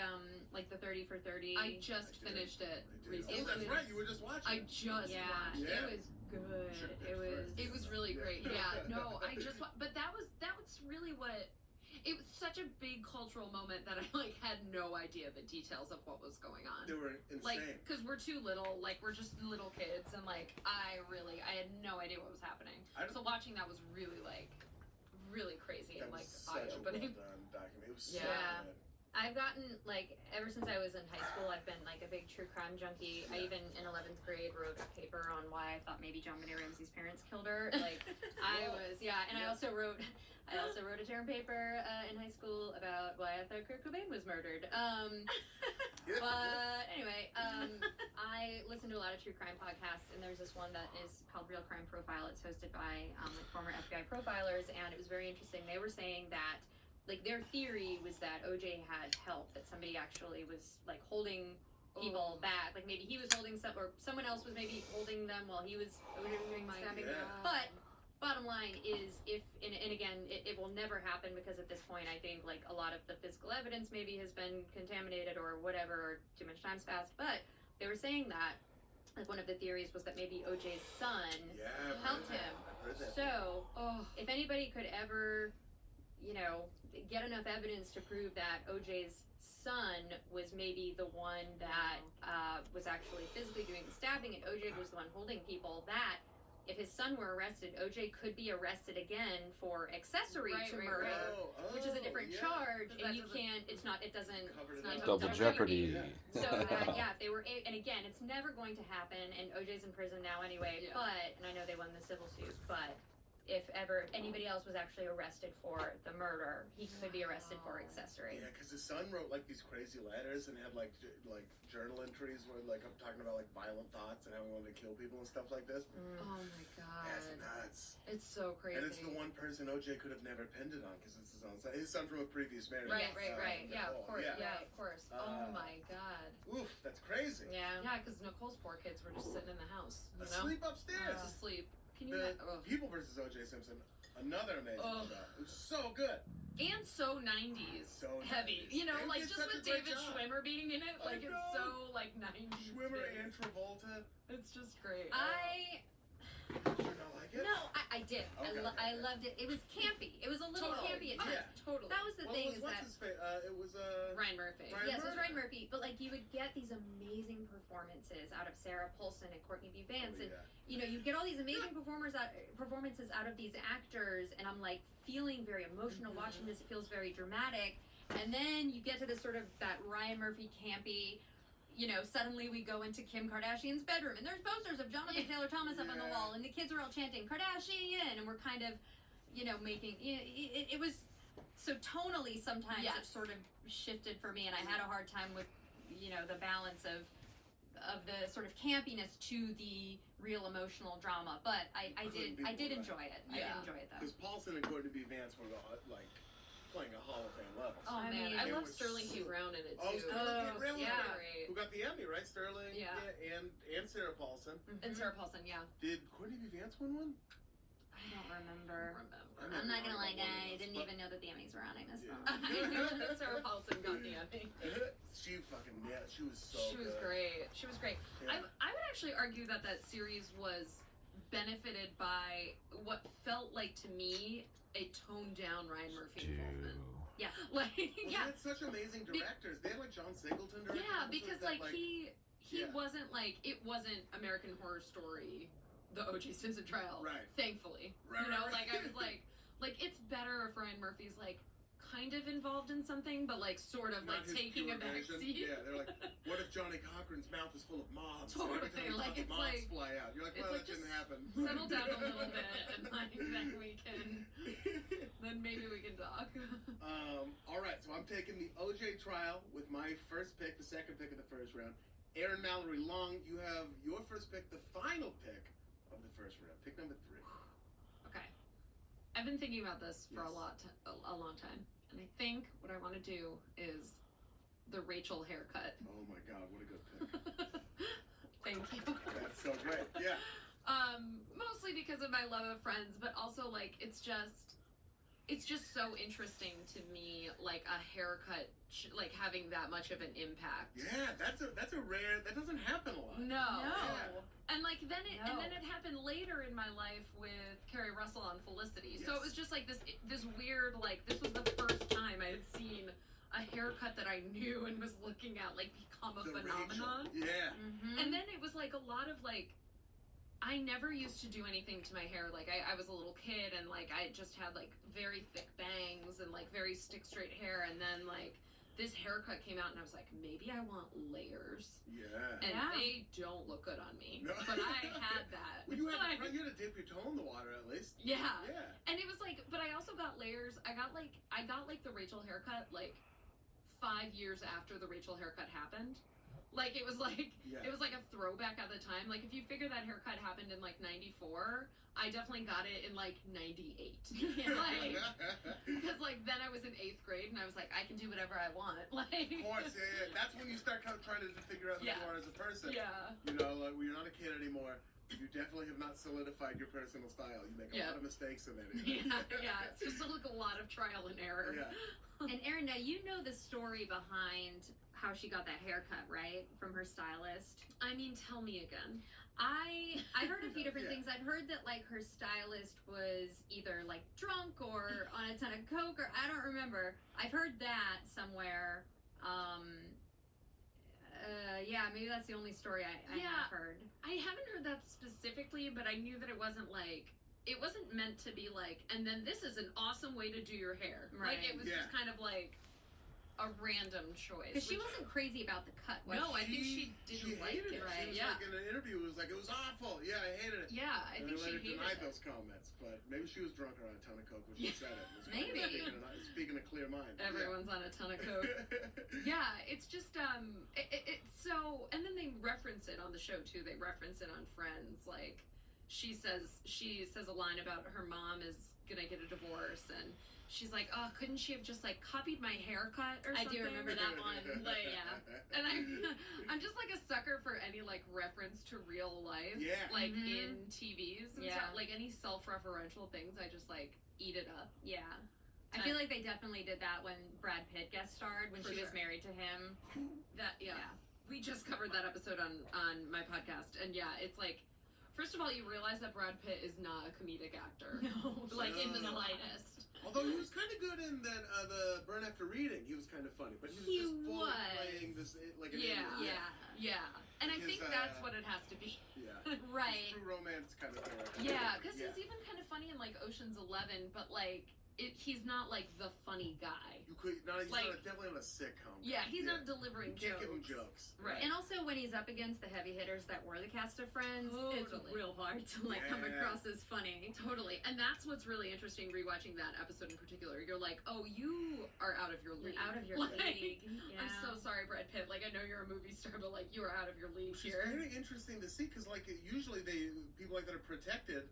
Speaker 4: 30 for 30?
Speaker 5: I just finished it
Speaker 1: Oh,
Speaker 5: recently.
Speaker 1: that's right. You were just watching.
Speaker 5: I just watched
Speaker 1: Yeah.
Speaker 4: It was good.
Speaker 1: Should've
Speaker 4: It
Speaker 1: been
Speaker 4: was.
Speaker 1: first.
Speaker 5: It was really great. Yeah, no, but that was really what. It was such a big cultural moment that I like had no idea the details of what was going on.
Speaker 1: They were insane.
Speaker 5: Like, because we're too little, like we're just little kids, and like I had no idea what was happening. So watching that was really crazy
Speaker 1: that
Speaker 5: and like
Speaker 1: was such
Speaker 5: eye-opening.
Speaker 1: a well done document. It was
Speaker 5: Yeah.
Speaker 1: so good.
Speaker 4: I've gotten, like, ever since I was in high school, I've been, like, a big true crime junkie. I even, in 11th grade, wrote a paper on why I thought maybe John Benet Ramsey's parents killed her. Like, I also wrote a term paper in high school about why I thought Kurt Cobain was murdered. But anyway, I listen to a lot of true crime podcasts, and there's this one that is called Real Crime Profile. It's hosted by like former FBI profilers, and it was very interesting. They were saying that, like, their theory was that OJ had help, that somebody actually was, like, holding people back. Like, maybe he was holding or someone else was maybe holding them while he was doing stabbing.
Speaker 1: God.
Speaker 4: But bottom line is, and again, it will never happen because at this point, I think, like, a lot of the physical evidence maybe has been contaminated or whatever, or too much time's passed. But they were saying that, like, one of the theories was that maybe OJ's son helped him.
Speaker 1: I've heard that.
Speaker 4: So, if anybody could ever, you know, get enough evidence to prove that OJ's son was maybe the one that was actually physically doing the stabbing and OJ was the one holding people, that if his son were arrested, OJ could be arrested again for accessory to murder, which is a different charge, and you can't, it doesn't
Speaker 2: Double jeopardy.
Speaker 4: So that, if they were, and again, it's never going to happen, and OJ's in prison now anyway, but, and I know they won the civil suit, but if ever anybody else was actually arrested for the murder, he could be arrested for accessory.
Speaker 1: Yeah, because his son wrote like these crazy letters and had like journal entries where like I'm talking about like violent thoughts and how he wanted to kill people and stuff like this.
Speaker 5: Oh my god,
Speaker 1: That's nuts.
Speaker 5: It's so crazy.
Speaker 1: And it's the one person OJ could have never pinned it on because it's his own son. His son from a previous marriage.
Speaker 5: Right. Yeah, of course.
Speaker 1: Yeah.
Speaker 5: Yeah, of course. Oh my god.
Speaker 1: Oof, that's crazy.
Speaker 4: Yeah.
Speaker 5: Yeah, because Nicole's poor kids were just sitting in the house. You know?
Speaker 1: Asleep upstairs.
Speaker 5: Just asleep. Can you
Speaker 1: The
Speaker 5: imagine?
Speaker 1: People versus OJ Simpson, another amazing show. It was so good.
Speaker 5: And so 90s
Speaker 1: So
Speaker 5: heavy.
Speaker 1: 90s.
Speaker 5: You know,
Speaker 1: And
Speaker 5: like
Speaker 1: did
Speaker 5: just
Speaker 1: such
Speaker 5: with
Speaker 1: a great
Speaker 5: David
Speaker 1: job.
Speaker 5: Schwimmer being in it.
Speaker 1: I
Speaker 5: Like it's
Speaker 1: know.
Speaker 5: so like 90s.
Speaker 1: Schwimmer
Speaker 5: kids.
Speaker 1: and Travolta.
Speaker 5: It's just great.
Speaker 1: Did you not like it?
Speaker 4: No, I did.
Speaker 1: Okay,
Speaker 4: I
Speaker 1: okay.
Speaker 4: loved it. It was campy. It was a little campy at times.
Speaker 5: Totally.
Speaker 4: That was the thing, is
Speaker 1: what's
Speaker 4: that
Speaker 1: his face? It was
Speaker 5: Ryan Murphy.
Speaker 1: Ryan
Speaker 4: yes, it was
Speaker 1: Murphy.
Speaker 4: Ryan Murphy, but like you would get these amazing performances out of Sarah Paulson and Courtney B. Vance, and you know, you get all these amazing performances out of these actors, and I'm like feeling very emotional watching this. It feels very dramatic, and then you get to this sort of that Ryan Murphy campy. You know, suddenly we go into Kim Kardashian's bedroom, and there's posters of Jonathan Taylor Thomas up on the wall, and the kids are all chanting Kardashian, and we're kind of, you know, making it was so tonally sometimes it sort of shifted for me, and I had a hard time with, you know, the balance of the sort of campiness to the real emotional drama, but I did enjoy it. I did enjoy it though.
Speaker 1: Because Paulson and Courtney B. Vance were like playing a Hall of Fame level.
Speaker 5: Oh
Speaker 4: I
Speaker 5: man,
Speaker 4: mean,
Speaker 5: I
Speaker 1: it
Speaker 5: love
Speaker 1: was
Speaker 5: Sterling K.
Speaker 1: so-
Speaker 5: Brown in it too.
Speaker 1: Oh, Sterling K. Brown.
Speaker 5: yeah.
Speaker 1: Who got the Emmy, right? Sterling.
Speaker 5: Yeah.
Speaker 1: And Sarah Paulson.
Speaker 5: And Sarah Paulson, yeah.
Speaker 1: Did Courtney B. Vance win one?
Speaker 4: I don't remember.
Speaker 1: I
Speaker 4: I'm not gonna
Speaker 1: remember
Speaker 4: lie,
Speaker 1: one of
Speaker 4: I
Speaker 1: those,
Speaker 4: didn't
Speaker 1: but-
Speaker 4: even know that the Emmys were on. I missed them.
Speaker 5: I knew that Sarah Paulson got the Emmy.
Speaker 1: She fucking she was so
Speaker 5: She was
Speaker 1: good.
Speaker 5: great. She was great.
Speaker 1: Yeah.
Speaker 5: I would actually argue that series was benefited by what felt like to me a toned down Ryan Murphy involvement.
Speaker 4: Yeah.
Speaker 5: Like
Speaker 1: Well,
Speaker 5: yeah.
Speaker 1: They had such amazing directors. They had like John Singleton directing.
Speaker 5: Yeah, because
Speaker 1: that,
Speaker 5: like he
Speaker 1: yeah.
Speaker 5: wasn't like it wasn't American Horror Story, the O.J. Simpson trial.
Speaker 1: Right.
Speaker 5: Thankfully,
Speaker 1: Right,
Speaker 5: you know,
Speaker 1: right, right.
Speaker 5: like I was like it's better if Ryan Murphy's like kind of involved in something, but like sort of
Speaker 1: Not
Speaker 5: like
Speaker 1: his
Speaker 5: taking a
Speaker 1: pure
Speaker 5: back
Speaker 1: version.
Speaker 5: seat.
Speaker 1: Yeah, they're like, what if Johnny Cochran's mouth is full of moths?
Speaker 5: Totally,
Speaker 1: And every time he
Speaker 5: like,
Speaker 1: talks,
Speaker 5: it's
Speaker 1: moths
Speaker 5: like-
Speaker 1: fly out. You're like,
Speaker 5: it's
Speaker 1: well,
Speaker 5: like,
Speaker 1: that didn't
Speaker 5: just
Speaker 1: happen.
Speaker 5: Settle down a little bit, and like then we can, then maybe we can talk.
Speaker 1: All right, so I'm taking the OJ trial with my first pick, the second pick of the first round. Aaron Mallory Long, you have your first pick, the final pick of the first round. Pick number 3.
Speaker 5: Okay, I've been thinking about this for
Speaker 1: Yes.
Speaker 5: a long time, and I think what I want to do is the Rachel haircut.
Speaker 1: Oh my God, what a good pick.
Speaker 5: Thank you.
Speaker 1: That's so great. Yeah.
Speaker 5: Mostly because of my love of Friends, but also like it's just so interesting to me, like a haircut, like having that much of an impact.
Speaker 1: Yeah, that's a rare, that doesn't happen a lot.
Speaker 5: No.
Speaker 1: Yeah.
Speaker 5: And like then it happened later in my life with Carrie Russell on Felicity. So it was just like this weird, like, this was the first time I had seen a haircut that I knew and was looking at like become a phenomenon.
Speaker 1: Rachel. Yeah.
Speaker 4: Mm-hmm.
Speaker 5: And then it was like a lot of like, I never used to do anything to my hair. Like I was a little kid and like I just had like very thick bangs and like very stick straight hair, and then like this haircut came out and I was like, maybe I want layers.
Speaker 1: Yeah.
Speaker 5: And they don't look good on me.
Speaker 1: No.
Speaker 5: But I had that.
Speaker 1: Well, you had to dip your toe in the water at least.
Speaker 5: Yeah.
Speaker 1: Yeah.
Speaker 5: And it was like, but I also got layers. I got like the Rachel haircut like 5 years after the Rachel haircut happened. Like it was like it was like a throwback at the time. Like if you figure that haircut happened in like 94, I definitely got it in like 98. Like, because like then I was in 8th grade and I was like, I can do whatever I want. Like,
Speaker 1: of course, yeah. That's when you start trying to figure out who you are as a person.
Speaker 5: Yeah.
Speaker 1: You know, like when you're not a kid anymore, you definitely have not solidified your personal style. You make a lot of mistakes in it.
Speaker 5: Yeah. It's just like a lot of trial and error.
Speaker 1: Yeah.
Speaker 4: And Erin, now you know the story behind how she got that haircut, right? From her stylist.
Speaker 5: I mean, tell me again.
Speaker 4: I've heard a few different things. I've heard that like her stylist was either like drunk or on a ton of coke, or I don't remember. I've heard that somewhere. Yeah, maybe that's the only story I have heard.
Speaker 5: I haven't heard that specifically, but I knew that it wasn't like, it wasn't meant to be like, and then this is an awesome way to do your hair.
Speaker 4: Right.
Speaker 5: Like it was just kind of like a random choice.
Speaker 4: Because she wasn't crazy about the cut.
Speaker 5: No, I think she didn't like it.
Speaker 1: Right? She was like in an interview, it was like, it was awful. Yeah, I hated it.
Speaker 5: Yeah, I think she hated
Speaker 1: denied
Speaker 5: it.
Speaker 1: those comments, but maybe she was drunk or on a ton of coke when she said it.
Speaker 4: Maybe.
Speaker 1: Speaking a clear mind.
Speaker 5: Everyone's on a ton of coke. Yeah, it's just it's so, and then they reference it on the show too. They reference it on Friends. Like she says a line about her mom is gonna get a divorce, and she's like, oh, couldn't she have just like copied my haircut or something?
Speaker 4: I do remember that one.
Speaker 5: Like, yeah. And I'm just like a sucker for any like reference to real life.
Speaker 1: Yeah.
Speaker 5: Like in TVs and stuff.
Speaker 4: Yeah.
Speaker 5: Like any self-referential things, I just like eat it up.
Speaker 4: Yeah. I feel like they definitely did that when Brad Pitt guest starred when she was married to him.
Speaker 5: Yeah. We just covered that episode on my podcast, and yeah, it's like, first of all, you realize that Brad Pitt is not a comedic actor.
Speaker 4: No.
Speaker 5: Like in the slightest.
Speaker 1: Although he was kind of good in that the Burn After Reading, he was kind of funny, but he was just fully playing this like an idiot.
Speaker 5: Yeah. And I think that's what it has to be.
Speaker 1: Yeah.
Speaker 4: Right.
Speaker 1: True romance kind of character.
Speaker 5: Yeah, because he's even kind of funny in like Ocean's 11, but like he's not like the funny guy.
Speaker 1: He's definitely not a sitcom.
Speaker 5: Yeah, he's not delivering
Speaker 1: you can't
Speaker 5: jokes.
Speaker 1: give him jokes.
Speaker 5: Right.
Speaker 4: And also when he's up against the heavy hitters that were the cast of Friends, it's real hard to like come across as funny.
Speaker 5: Totally. And that's what's really interesting rewatching that episode in particular. You're like, oh, you are out of your league.
Speaker 4: You're out of your
Speaker 5: like,
Speaker 4: league. Yeah.
Speaker 5: I'm so sorry, Brad Pitt. Like, I know you're a movie star, but like, you are out of your league
Speaker 1: Which
Speaker 5: here.
Speaker 1: is very interesting to see, because like usually people like that are protected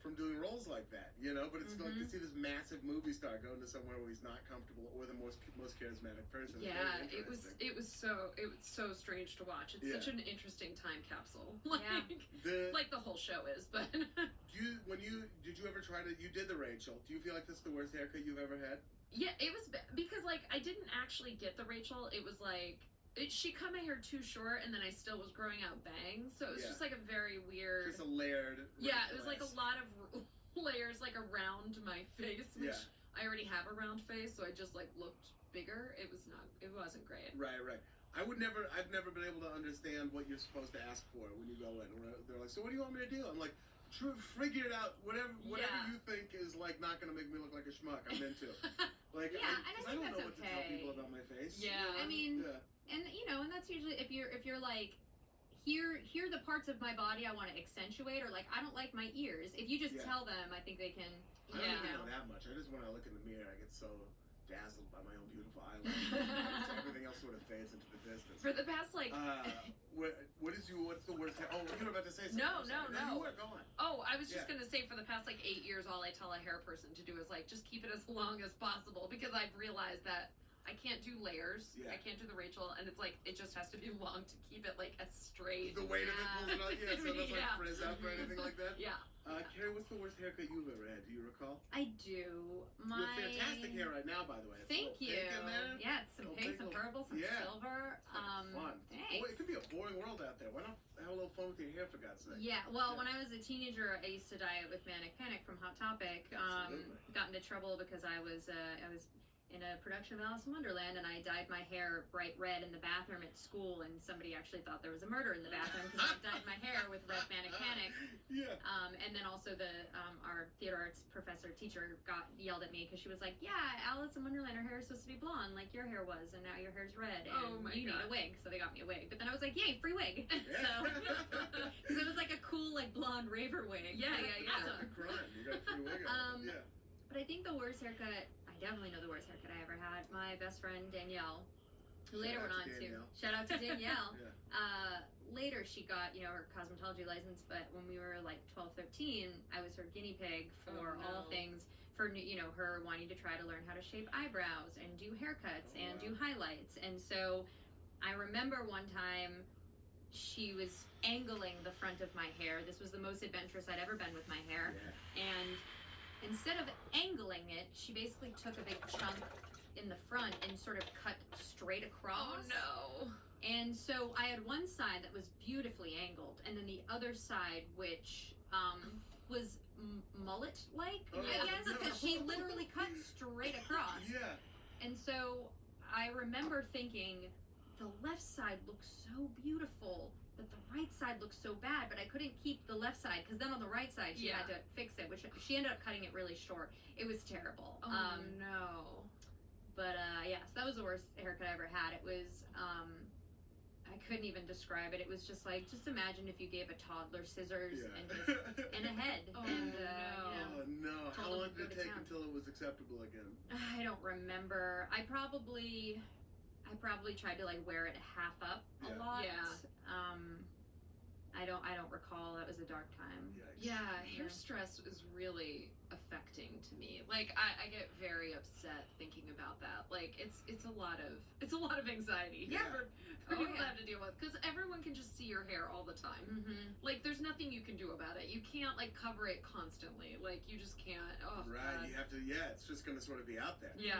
Speaker 1: from doing roles like that, you know. But it's like to see this massive movie star go into somewhere where he's not comfortable or the most charismatic person.
Speaker 5: Yeah, it was so strange to watch. It's such an interesting time capsule. Like the whole show is. But
Speaker 1: did you ever try to? You did the Rachel. Do you feel like this is the worst haircut you've ever had?
Speaker 5: Yeah, it was because like I didn't actually get the Rachel. It was like she cut my hair too short, and then I still was growing out bangs, so it was just like a very weird.
Speaker 1: Just a layered.
Speaker 5: Yeah, it was like a lot of layers like around my face, which I already have a round face, so I just like looked bigger. It wasn't great.
Speaker 1: Right. I've never been able to understand what you're supposed to ask for when you go in. They're like, so what do you want me to do? I'm like, figure it out. Whatever you think is like not going to make me look like a schmuck, I'm into. Like, I don't know what to tell people about my face.
Speaker 5: Yeah,
Speaker 4: I mean, and and that's usually if you're like, here are the parts of my body I want to accentuate, or like I don't like my ears. If you just tell them, I think they can.
Speaker 1: I don't even know that much. I just when I look in the mirror, I get so dazzled by my own beautiful eyelashes. Everything else sort of fades into the distance.
Speaker 5: For the past like.
Speaker 1: What's the worst? Oh, you were about to say something.
Speaker 5: No.
Speaker 1: You were going.
Speaker 5: Oh, I was just gonna say for the past like 8 years, all I tell a hair person to do is like just keep it as long as possible, because I've realized that I can't do layers. I can't do the Rachel, and it's like it just has to be long to keep it like as straight.
Speaker 1: The weight of it pulls it out. Yeah, so it doesn't like frizz up or anything like that.
Speaker 5: Yeah.
Speaker 1: Carrie, what's the worst haircut you've ever had? Do you recall?
Speaker 4: I do.
Speaker 1: You have fantastic hair right now, by the way. It's
Speaker 4: Thank you.
Speaker 1: Pink in there.
Speaker 4: Yeah, it's some pink, some purple, some silver.
Speaker 1: Fun.
Speaker 4: Thanks.
Speaker 1: Boy, it could be a boring world out there. Why not have a little fun with your hair, for God's sake.
Speaker 4: Yeah, well,
Speaker 1: Yeah.
Speaker 4: when I was a teenager, I used to dye it with Manic Panic from Hot Topic.
Speaker 1: Absolutely.
Speaker 4: Got into trouble because I was in a production of Alice in Wonderland, and I dyed my hair bright red in the bathroom at school, and somebody actually thought there was a murder in the bathroom because I dyed my hair with red Manic Panic.
Speaker 1: Yeah.
Speaker 4: And then also our theater arts teacher yelled at me because she was like, "Yeah, Alice in Wonderland, her hair is supposed to be blonde like your hair was, and now your hair's red, and
Speaker 5: Oh my
Speaker 4: you need
Speaker 5: God.
Speaker 4: a wig." So they got me a wig. But then I was like, "Yay, free wig!" So because it was like a cool like blonde raver wig.
Speaker 5: Yeah,
Speaker 4: Like,
Speaker 5: yeah, yeah.
Speaker 1: That's
Speaker 4: Awesome.
Speaker 1: a crime. You got a free wig on. Yeah.
Speaker 4: But I think the worst haircut, I definitely know the worst haircut I ever had. My best friend Danielle, who later
Speaker 1: Shout
Speaker 4: went
Speaker 1: out
Speaker 4: on
Speaker 1: to
Speaker 4: to
Speaker 1: Danielle.
Speaker 4: shout out to Danielle.
Speaker 1: Yeah.
Speaker 4: Later she got her cosmetology license, but when we were like 12, 13, I was her guinea pig for
Speaker 5: Oh, no.
Speaker 4: all things for her wanting to try to learn how to shape eyebrows and do haircuts
Speaker 1: Oh,
Speaker 4: and
Speaker 1: wow.
Speaker 4: do highlights. And so I remember one time she was angling the front of my hair. This was the most adventurous I'd ever been with my hair.
Speaker 1: Yeah.
Speaker 4: And instead of angling it, she basically took a big chunk in the front and sort of cut straight across.
Speaker 5: Oh no.
Speaker 4: And so I had one side that was beautifully angled, and then the other side, which was mullet-like,
Speaker 1: Oh,
Speaker 4: I guess,
Speaker 1: no.
Speaker 4: because she literally cut straight across.
Speaker 1: Yeah.
Speaker 4: And so I remember thinking, the left side looks so beautiful, but the right side looks so bad, but I couldn't keep the left side, because then on the right side she had to fix it, which she ended up cutting it really short. It was terrible.
Speaker 5: Oh no.
Speaker 4: But yeah, so that was the worst haircut I ever had. It was, I couldn't even describe it. It was just like, just imagine if you gave a toddler scissors
Speaker 1: Yeah.
Speaker 4: and a head.
Speaker 5: Oh,
Speaker 4: and,
Speaker 5: no.
Speaker 1: Oh no! How
Speaker 4: Told
Speaker 1: long
Speaker 4: him to
Speaker 1: did it
Speaker 4: go to
Speaker 1: take
Speaker 4: town.
Speaker 1: until it was acceptable again?
Speaker 4: I don't remember. I probably tried to like wear it half up a
Speaker 1: Yeah.
Speaker 4: lot.
Speaker 5: Yeah.
Speaker 4: I don't recall. That was a dark time.
Speaker 1: Yikes.
Speaker 5: Yeah, hair stress is really affecting to me. Like I get very upset thinking about that. Like it's a lot of anxiety
Speaker 1: Yeah.
Speaker 5: for
Speaker 4: Oh,
Speaker 5: people to
Speaker 4: yeah.
Speaker 5: have to deal with, because everyone can just see your hair all the time.
Speaker 4: Mm-hmm.
Speaker 5: Like there's nothing you can do about it. You can't like cover it constantly. Like you just can't. Oh
Speaker 1: Right.
Speaker 5: God.
Speaker 1: You have to. Yeah. It's just gonna sort of be out there.
Speaker 5: Yeah.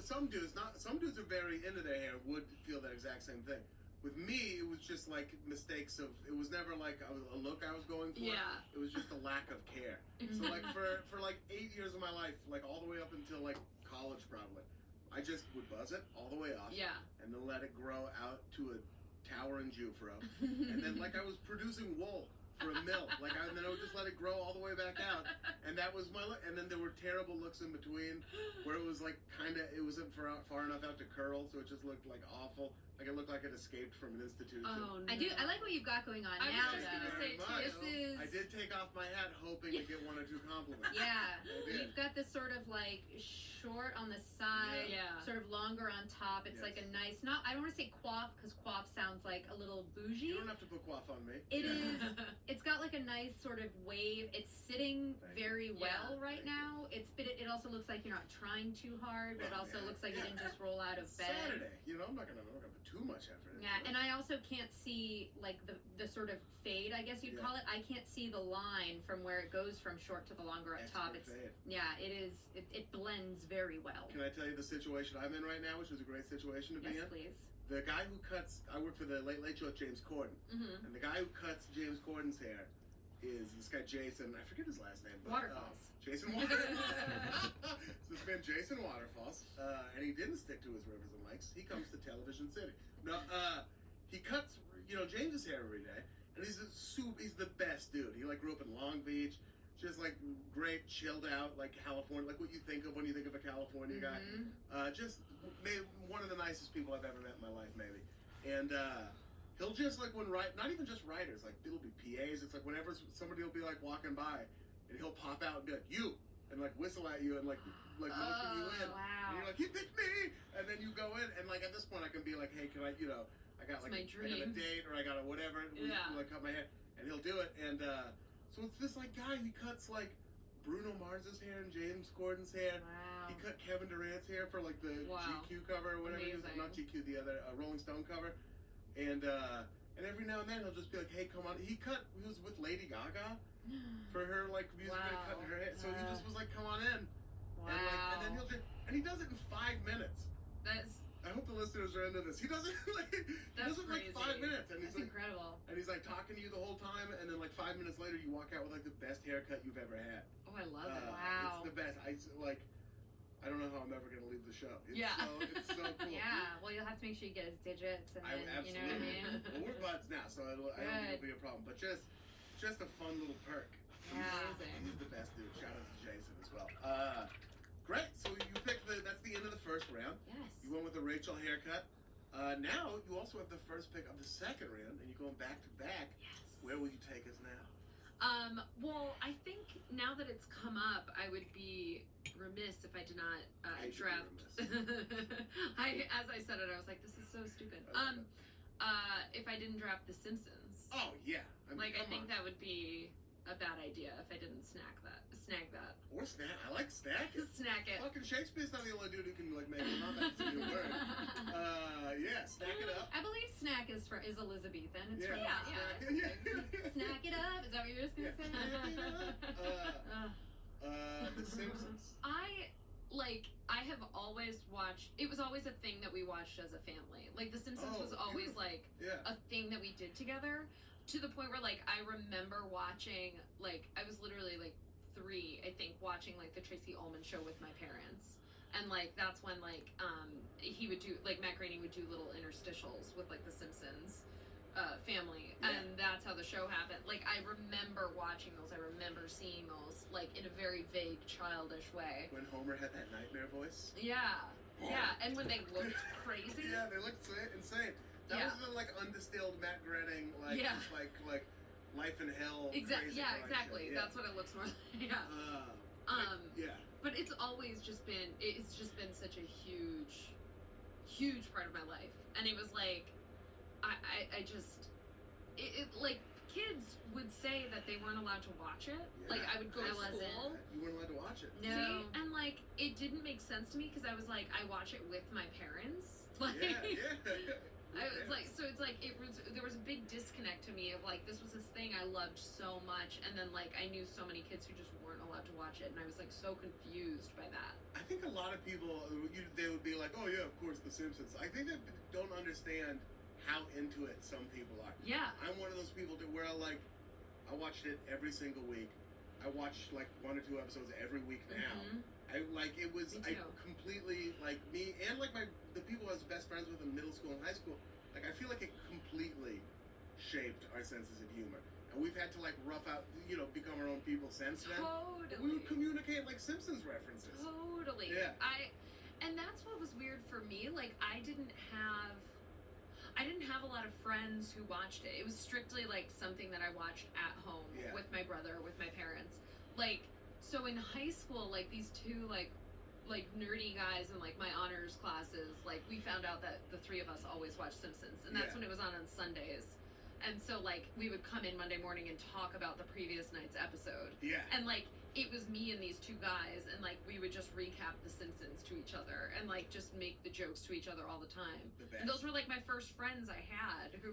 Speaker 1: Some dudes. Some dudes are very into their hair. Would feel that exact same thing. With me, it was just like mistakes of. It was never like a look I was going for.
Speaker 5: Yeah.
Speaker 1: It was just a lack of care. So like for like 8 years of my life, like all the way up until like college probably, I just would buzz it all the way off.
Speaker 5: Yeah.
Speaker 1: And then let it grow out to a towering Jufro. And then like I was producing wool for a mill. And then I would just let it grow all the way back out. And that was my look. And then there were terrible looks in between where it was like it wasn't far enough out to curl, so it just looked like awful. Like it looked like it escaped from an institution.
Speaker 5: Oh no.
Speaker 4: I like what you've got going on
Speaker 5: I was
Speaker 4: now.
Speaker 5: just
Speaker 4: though.
Speaker 5: gonna say,
Speaker 1: Very much.
Speaker 4: This is
Speaker 1: I did take off my hat hoping to get one or two compliments.
Speaker 4: Yeah,
Speaker 1: I did.
Speaker 4: you've got this sort of like short on the side,
Speaker 5: Yeah.
Speaker 4: sort of longer on top. It's like a nice, I don't want to say coif, because coif sounds like a little bougie.
Speaker 1: You don't have to put coif on me.
Speaker 4: It
Speaker 1: Yeah.
Speaker 4: is. It's got like a nice sort of wave. It's sitting
Speaker 1: Thank
Speaker 4: very
Speaker 1: you.
Speaker 4: well
Speaker 5: Yeah.
Speaker 4: right now. It also looks like you're not trying too hard, but it
Speaker 1: Well,
Speaker 4: also
Speaker 1: yeah.
Speaker 4: looks like you
Speaker 1: Yeah.
Speaker 4: didn't just roll out of
Speaker 1: It's
Speaker 4: bed.
Speaker 1: Saturday. I'm not gonna put too much effort into
Speaker 4: Yeah,
Speaker 1: it.
Speaker 4: and I also can't see like the sort of fade, I guess you'd
Speaker 1: Yeah.
Speaker 4: call it. I can't see the line from where it goes from short to the longer up top.
Speaker 1: Expert fade.
Speaker 4: It is. It blends very well.
Speaker 1: Can I tell you the situation I'm in right now, which is a great situation to be
Speaker 4: Yes,
Speaker 1: in?
Speaker 4: please.
Speaker 1: The guy who cuts, I work for the Late Late Show with James Corden,
Speaker 4: Mm-hmm.
Speaker 1: and the guy who cuts James Corden's hair is this guy Jason. I forget his last name. But,
Speaker 4: Waterfalls.
Speaker 1: Jason Waterfalls. So this man Jason Waterfalls, and he didn't stick to his rivers and lakes. He comes to Television City. No, he cuts James's hair every day, and he's the best dude. He like grew up in Long Beach, just like great, chilled out, like California, like what you think of when you think of a California guy.
Speaker 4: Mm-hmm.
Speaker 1: Just one of the nicest people I've ever met in my life, maybe. And he'll just like not even just writers, like it'll be PAs. It's like whenever somebody will be like walking by, and he'll pop out and be like, "You," and like whistle at you and like motion you in. And
Speaker 4: Wow.
Speaker 1: you're like, "He picked me," and then you go in, and like at this point I can be like, "Hey, can I I got
Speaker 5: It's
Speaker 1: like
Speaker 5: my
Speaker 1: I got a
Speaker 5: dream.
Speaker 1: date or I got a whatever, and we
Speaker 5: Yeah.
Speaker 1: like cut my hair," and he'll do it. And so it's this like guy, he cuts like Bruno Mars's hair and James Corden's hair.
Speaker 4: Wow.
Speaker 1: He cut Kevin Durant's hair for like the
Speaker 5: Wow.
Speaker 1: GQ cover or whatever it is.
Speaker 5: Amazing.
Speaker 1: Not GQ, the other Rolling Stone cover. And every now and then he'll just be like, "Hey, come on." He was with Lady Gaga for her like music video,
Speaker 4: Wow.
Speaker 1: cutting her hair. So he
Speaker 4: Wow.
Speaker 1: just was like, "Come on in."
Speaker 4: Wow.
Speaker 1: And then he does it in 5 minutes.
Speaker 5: That's
Speaker 1: I hope the listeners are into this. He does it like
Speaker 5: That's
Speaker 1: like
Speaker 5: crazy.
Speaker 1: 5 minutes, and he's
Speaker 4: That's
Speaker 1: like,
Speaker 4: incredible.
Speaker 1: And he's like talking to you the whole time, and then like 5 minutes later, you walk out with like the best haircut you've ever had.
Speaker 5: Oh, I love it.
Speaker 4: Wow.
Speaker 1: It's the best. I don't know how I'm ever gonna leave the show. It's
Speaker 5: Yeah.
Speaker 1: it's so cool.
Speaker 4: Yeah, well, you'll have to make sure you get his digits, and then, you know what I mean?
Speaker 1: Well, we're buds now, so I don't think it'll be a problem. But just a fun little perk.
Speaker 4: Yeah.
Speaker 5: Amazing.
Speaker 1: He's the best dude. Shout out to Jason as well. Great. So you picked that's the end of the first round.
Speaker 4: Yes.
Speaker 1: You went with the Rachel haircut. Now you also have the first pick of the second round, and you're going back to back.
Speaker 4: Yes.
Speaker 1: Where will you take us now?
Speaker 5: Well, I think now that it's come up, I would be remiss if I did not
Speaker 1: I should be
Speaker 5: draft. As I said it, I was like, this is so stupid. If I didn't draft The Simpsons,
Speaker 1: Oh yeah. I mean,
Speaker 5: I
Speaker 1: come
Speaker 5: think
Speaker 1: on.
Speaker 5: that would be a bad idea if I didn't snag that.
Speaker 1: Or snack. I like snack it.
Speaker 5: Snack it.
Speaker 1: Fucking Shakespeare's not the only dude who can like make a comeback. It's a new word. Yeah, snack it up.
Speaker 4: I believe snack is Elizabethan. It's
Speaker 1: Yeah.
Speaker 4: from, Snack it up. Is that what you're just gonna say?
Speaker 1: Snack it up. The Simpsons.
Speaker 5: I have always watched. It was always a thing that we watched as a family. Like The Simpsons
Speaker 1: Oh,
Speaker 5: was always
Speaker 1: beautiful.
Speaker 5: like
Speaker 1: Yeah.
Speaker 5: a thing that we did together. To the point where I remember watching I was literally 3, I think, watching the Tracy Ullman show with my parents. And that's when he would do Matt Groening would do little interstitials with The Simpsons family,
Speaker 1: Yeah.
Speaker 5: and that's how the show happened. I remember watching those. I remember seeing those in a very vague, childish way.
Speaker 1: When Homer had that nightmare voice.
Speaker 5: Yeah, yeah, and when they looked crazy.
Speaker 1: Yeah, they looked insane. That
Speaker 5: Yeah.
Speaker 1: was the undistilled Matt Groening
Speaker 5: Yeah.
Speaker 1: just like Life in Hell.
Speaker 5: Exactly.
Speaker 1: crazy
Speaker 5: Yeah,
Speaker 1: crying
Speaker 5: exactly.
Speaker 1: shit. Yeah.
Speaker 5: That's what it looks more like. Yeah.
Speaker 1: Yeah.
Speaker 5: But it's always just been such a huge part of my life. And it was I just kids would say that they weren't allowed to watch it.
Speaker 1: Yeah.
Speaker 5: I would go
Speaker 4: I
Speaker 5: to
Speaker 4: wasn't.
Speaker 5: school.
Speaker 1: You weren't allowed to watch it.
Speaker 4: No.
Speaker 5: See, and it didn't make sense to me because I was I watch it with my parents.
Speaker 1: Yeah.
Speaker 5: I was there was a big disconnect to me of this was this thing I loved so much, and then I knew so many kids who just weren't allowed to watch it, and I was so confused by that.
Speaker 1: I think a lot of people, they would be like, oh yeah, of course, The Simpsons. I think they don't understand how into it some people are.
Speaker 5: Yeah.
Speaker 1: I'm one of those people where I watched it every single week. I watched 1 or 2 episodes every week now.
Speaker 5: Mhm.
Speaker 1: It was,
Speaker 5: Me
Speaker 1: I
Speaker 5: too.
Speaker 1: completely, me and the people I was best friends with in middle school and high school, I feel like it completely shaped our senses of humor. And we've had to rough out, become our own people since then.
Speaker 5: Totally.
Speaker 1: We would communicate Simpsons references.
Speaker 5: Totally.
Speaker 1: Yeah.
Speaker 5: And that's what was weird for me. I didn't have a lot of friends who watched it. It was strictly something that I watched at home
Speaker 1: Yeah.
Speaker 5: with my brother, with my parents. So in high school, these two nerdy guys in my honors classes, we found out that the 3 of us always watched Simpsons, and that's
Speaker 1: Yeah.
Speaker 5: when it was on Sundays. And so we would come in Monday morning and talk about the previous night's episode.
Speaker 1: Yeah.
Speaker 5: And it was me and these 2 guys, and we would just recap The Simpsons to each other, and just make the jokes to each other all the time.
Speaker 1: The best.
Speaker 5: And those were my first friends I had who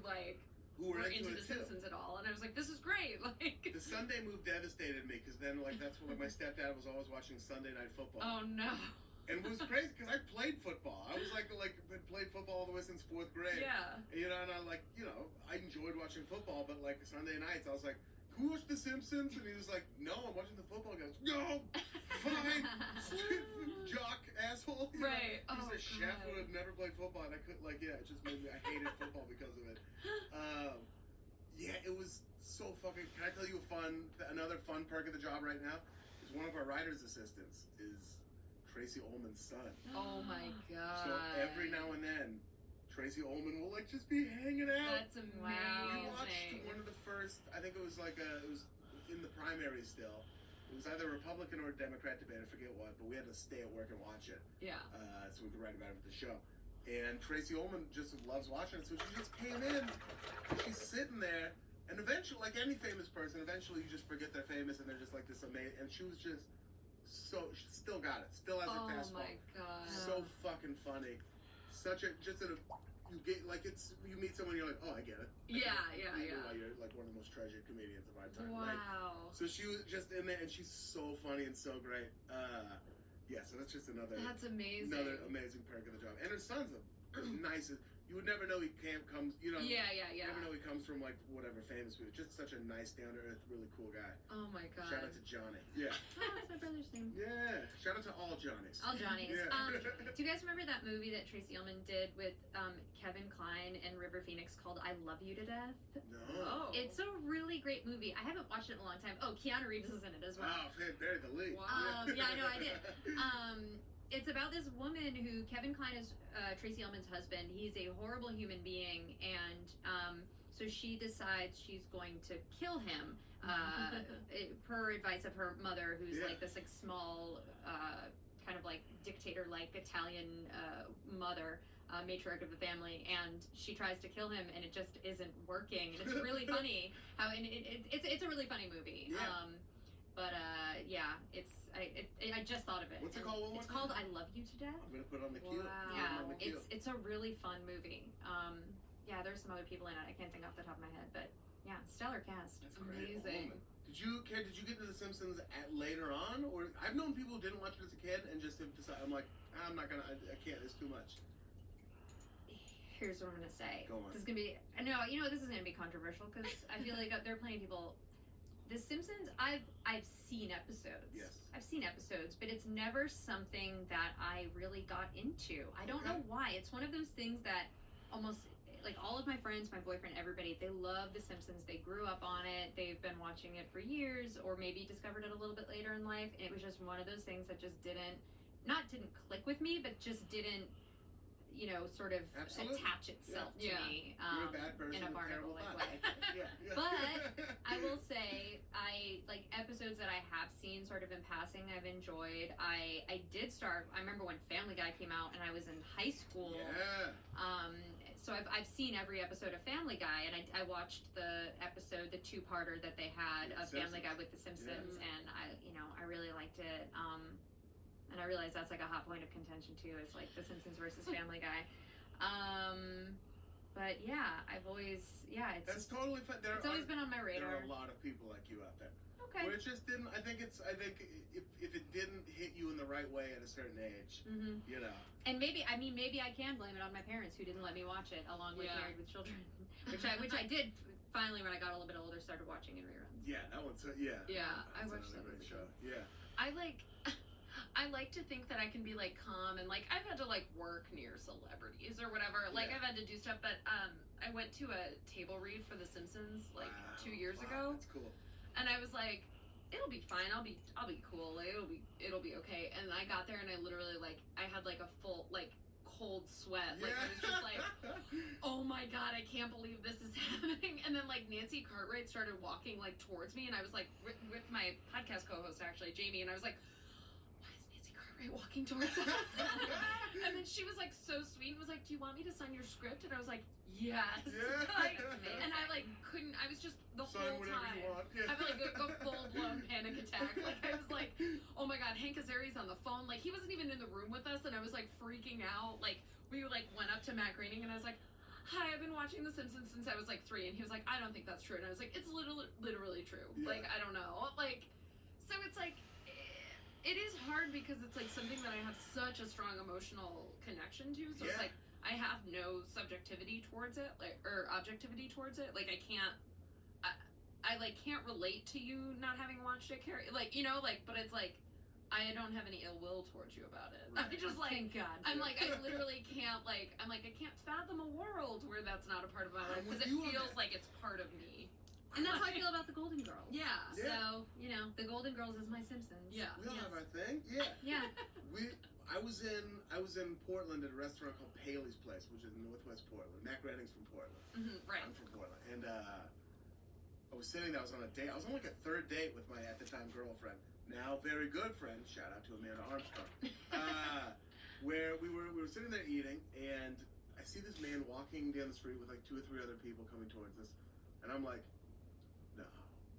Speaker 1: Who were
Speaker 5: into
Speaker 1: into
Speaker 5: The
Speaker 1: it too.
Speaker 5: Simpsons at all, and I was like, this is great.
Speaker 1: The Sunday move devastated me because then that's when my stepdad was always watching Sunday Night Football.
Speaker 5: Oh no.
Speaker 1: And it was crazy because I played football. I was had played football all the way since 4th grade.
Speaker 5: Yeah.
Speaker 1: And I enjoyed watching football, but Sunday nights I was like, can we watch The Simpsons? And he was like, no, I'm watching the football. He goes, no, fine, jock asshole.
Speaker 5: Right.
Speaker 1: He's
Speaker 5: Oh,
Speaker 1: a chef
Speaker 5: God.
Speaker 1: who had never played football, and I couldn't it just made me. I hated football because of it. Yeah, it was so fucking. Can I tell you another fun perk of the job right now? Is one of our writer's assistants is Tracy Ullman's son.
Speaker 5: Oh my god.
Speaker 1: So every now and then, Tracy Ullman will just be hanging out.
Speaker 5: That's
Speaker 1: We
Speaker 5: amazing.
Speaker 1: watched one of the first. I think it was it was in the primary still. It was either Republican or Democrat debate. I forget what, but we had to stay at work and watch it
Speaker 5: Yeah.
Speaker 1: so we could write about it for the show. And Tracy Ullman just loves watching it, so she just came in. And she's sitting there, and eventually, like any famous person, eventually you just forget they're famous, and they're just this amazing. And she was just she still got it. Still has her
Speaker 5: Oh
Speaker 1: fastball.
Speaker 5: my god.
Speaker 1: So fucking funny. Such a you get you meet someone, you're like, oh, I get it.
Speaker 5: Yeah,
Speaker 1: Even
Speaker 5: yeah.
Speaker 1: while you're one of the most treasured comedians of our time.
Speaker 5: Wow.
Speaker 1: So she was just in there, and she's so funny and so great. Yeah, so that's just another
Speaker 5: That's amazing.
Speaker 1: amazing perk of the job. And her son's the nicest. you would never know he comes, you know.
Speaker 5: Yeah.
Speaker 1: You never know he comes from like whatever famous people. Just such a nice, down to earth, really cool guy.
Speaker 5: Oh my god.
Speaker 1: Shout out to Johnny. Yeah.
Speaker 4: Oh, that's my brother's name.
Speaker 1: Yeah. Shout out to all Johnnies.
Speaker 4: All Johnnies.
Speaker 1: Yeah.
Speaker 4: Do you guys remember that movie that Tracy Ullman did with Kevin Kline and River Phoenix called I Love You to Death?
Speaker 1: No.
Speaker 5: Oh.
Speaker 4: It's a really great movie. I haven't watched it in a long time. Oh, Keanu Reeves is in it as well.
Speaker 1: Wow, they're the lead.
Speaker 5: Wow.
Speaker 4: Yeah, I know, I did. It's about this woman who, Kevin Kline is Tracy Ullman's husband. He's a horrible human being, and so she decides she's going to kill him, per advice of her mother, who's like this like small, kind of like dictator-like Italian mother. Matriarch of the family, and she tries to kill him, and it just isn't working. And it's really funny how, and it's a really funny movie.
Speaker 1: Yeah.
Speaker 4: I just thought of it.
Speaker 1: What's it called?
Speaker 4: It's called I Love You to Death.
Speaker 1: I'm gonna put it on the queue.
Speaker 5: Wow.
Speaker 4: Yeah, it's a really fun movie. There's some other people in it. I can't think off the top of my head, but yeah, stellar cast.
Speaker 1: That's great.
Speaker 5: Amazing.
Speaker 1: Did you get into The Simpsons later on, or I've known people who didn't watch it as a kid and just have decided, I'm like, I'm not gonna, I can't. It's too much.
Speaker 4: Here's what I'm gonna say.
Speaker 1: Go on.
Speaker 4: This is gonna be this is gonna be controversial because I feel like there are plenty of people. The Simpsons, I've seen episodes.
Speaker 1: Yes.
Speaker 4: I've seen episodes, but it's never something that I really got into. I don't know why. It's one of those things that almost like all of my friends, my boyfriend, everybody, they love The Simpsons. They grew up on it. They've been watching it for years, or maybe discovered it a little bit later in life. And it was just one of those things that just didn't click with me, but just didn't, sort of attach itself to me
Speaker 1: You're a bad person
Speaker 4: in a
Speaker 1: with terrible
Speaker 4: Barnacle-like
Speaker 1: thoughts.
Speaker 4: way. But I will say, I like episodes that I have seen sort of in passing, I've enjoyed. I did start, I remember when Family Guy came out and I was in high school.
Speaker 1: Yeah.
Speaker 4: So I've seen every episode of Family Guy, and I watched the episode, the two-parter that they had of Family Guy with The Simpsons, and I really liked it. And I realize that's like a hot point of contention too, is like The Simpsons versus Family Guy. But yeah, I've always,
Speaker 1: That's totally fun.
Speaker 4: It's always been on my
Speaker 1: There
Speaker 4: radar.
Speaker 1: are a lot of people like you out there.
Speaker 4: Okay.
Speaker 1: Where it just didn't. I think if it didn't hit you in the right way at a certain age,
Speaker 4: And maybe I can blame it on my parents who didn't let me watch it, along with Married with Children, which I did finally when I got a little bit older, started watching in reruns.
Speaker 1: Yeah, that one's
Speaker 5: Yeah, I
Speaker 1: that's
Speaker 5: watched that
Speaker 1: another great
Speaker 5: as a
Speaker 1: show.
Speaker 5: kid.
Speaker 1: Yeah.
Speaker 5: I like to think that I can be like calm, and like I've had to like work near celebrities or whatever. Like I've had to do stuff, but I went to a table read for The Simpsons like 2 years ago.
Speaker 1: That's cool.
Speaker 5: And I was like, it'll be fine. I'll be cool. Like, it'll be okay. And I got there and I literally I had like a full like cold sweat. Like I was just like, oh my god, I can't believe this is happening. And then like Nancy Cartwright started walking like towards me, and I was like with my podcast co-host actually, Jamie, and I was like, why is Nancy Cartwright walking towards us? And then she was like so sweet and was like, do you want me to sign your script? And I was like, yes.
Speaker 1: Yeah.
Speaker 5: Like, and I like couldn't. I was just the
Speaker 1: Sign
Speaker 5: whole
Speaker 1: whatever
Speaker 5: time.
Speaker 1: you want. Yeah.
Speaker 5: I feel like a full-blown panic attack. Like, I was like, oh my god, Hank Azaria's on the phone. Like, he wasn't even in the room with us, and I was, like, freaking out. Like, we, like, went up to Matt Groening, and I was like, hi, I've been watching The Simpsons since I was, like, 3. And he was like, I don't think that's true. And I was like, it's literally true.
Speaker 1: Yeah.
Speaker 5: Like, I don't know. Like, so it's, like, it is hard because it's, like, something that I have such a strong emotional connection to. So it's, like, I have no subjectivity towards it, like, or objectivity towards it. Like, I can't, I like can't relate to you not having watched it, Carrie. Like, like, but it's like I don't have any ill will towards you about it.
Speaker 1: Right.
Speaker 5: I just like,
Speaker 4: Thank God.
Speaker 5: I'm like, I literally can't like, I can't fathom a world where that's not a part of my life because it feels like it's part of me.
Speaker 4: And that's how I feel about the Golden Girls.
Speaker 5: Yeah.
Speaker 4: So, the Golden Girls is my Simpsons.
Speaker 5: Yeah.
Speaker 1: We all have our thing. Yeah.
Speaker 4: Yeah.
Speaker 1: I was in Portland at a restaurant called Paley's Place, which is in Northwest Portland. Matt Groening's from Portland.
Speaker 5: Right.
Speaker 1: I'm from Portland, and I was sitting there. I was on a date. I was on like a third date with my at the time girlfriend, now very good friend. Shout out to Amanda Armstrong. Where we were sitting there eating, and I see this man walking down the street with like 2 or 3 other people coming towards us, and I'm like, no,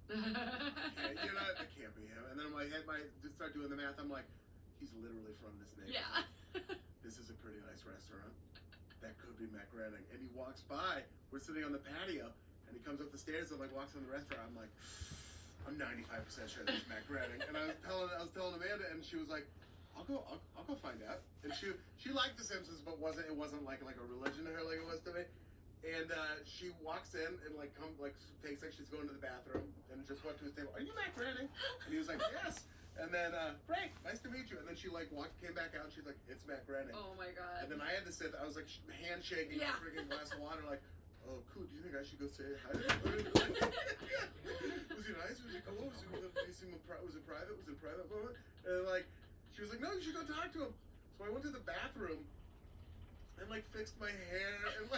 Speaker 1: that can't be him. And then I start doing the math. I'm like, he's literally from this neighborhood.
Speaker 5: Yeah.
Speaker 1: This is a pretty nice restaurant. That could be Matt Groening. And he walks by. We're sitting on the patio, and he comes up the stairs and like walks in the restaurant. I'm like, I'm 95% sure that's Matt Groening. And I was telling Amanda, and she was like, I'll go find out. And she liked The Simpsons, but it wasn't like a religion to her like it was to me. And she walks in and fakes like she's going to the bathroom and just went to his table. Are you Matt Groening? And he was like, yes. And then great, nice to meet you. And then she came back out. And she's like, it's Matt Groening.
Speaker 5: Oh my god.
Speaker 1: And then I had to sit. I was like handshaking,
Speaker 5: Yeah.
Speaker 1: drinking a glass of water, like. Oh, cool. Do you think I should go say hi to him? Was he nice? Was he cool? Was it private? Was it a private moment? And she was like, no, you should go talk to him. So I went to the bathroom and fixed my hair and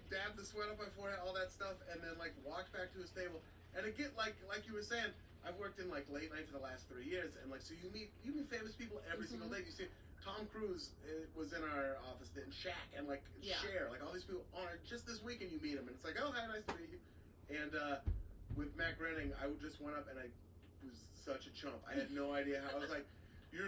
Speaker 1: dabbed the sweat off my forehead, all that stuff, and then walked back to his table. And again, like you were saying, I've worked in late night for the last 3 years, and so you meet famous people every single day. You see. Tom Cruise was in our office, and Shaq, and Cher, all these people on it. Just this weekend, you meet him, and it's like, oh, hi, nice to meet you. And with Matt Groening, I just went up, and I was such a chump. I had no idea how. I was like, your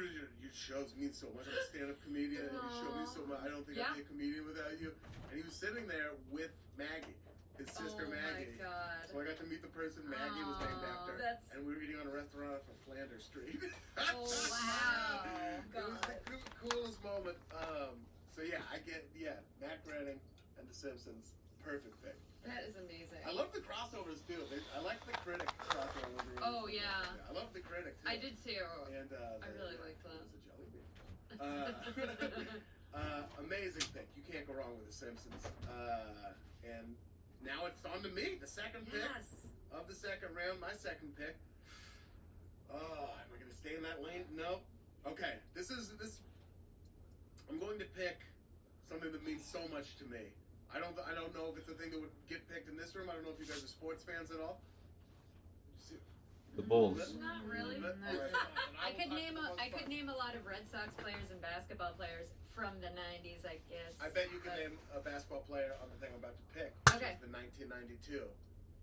Speaker 1: shows mean so much. I'm a stand-up comedian, and you show me so much. I don't think I'd be a comedian without you. And he was sitting there with Maggie, his sister Maggie.
Speaker 5: Oh my god.
Speaker 1: So I got to meet the person Maggie was named after, and we were eating on a restaurant off of Flanders Street.
Speaker 5: Oh wow.
Speaker 1: It was the coolest moment. So yeah, Matt Groening and The Simpsons, perfect thing.
Speaker 5: That is amazing.
Speaker 1: I love the crossovers too. I like the Critic crossover.
Speaker 5: Oh yeah.
Speaker 1: I love the Critic too.
Speaker 5: I did too.
Speaker 1: And
Speaker 5: I really liked that.
Speaker 1: It was a jelly bean. Amazing pick. You can't go wrong with The Simpsons. And now it's on to me, the second pick of the second round. My second pick. Oh, am I going to stay in that lane? No. Okay, this. I'm going to pick something that means so much to me. I don't know if it's a thing that would get picked in this room. I don't know if you guys are sports fans at all.
Speaker 2: The Bulls.
Speaker 5: Not really.
Speaker 1: All right, fine.
Speaker 4: I could
Speaker 1: will
Speaker 4: name a lot of Red Sox players and basketball players from the 90s, I guess.
Speaker 1: I bet you can name a basketball player on the thing I'm about to pick.
Speaker 4: Okay.
Speaker 1: The 1992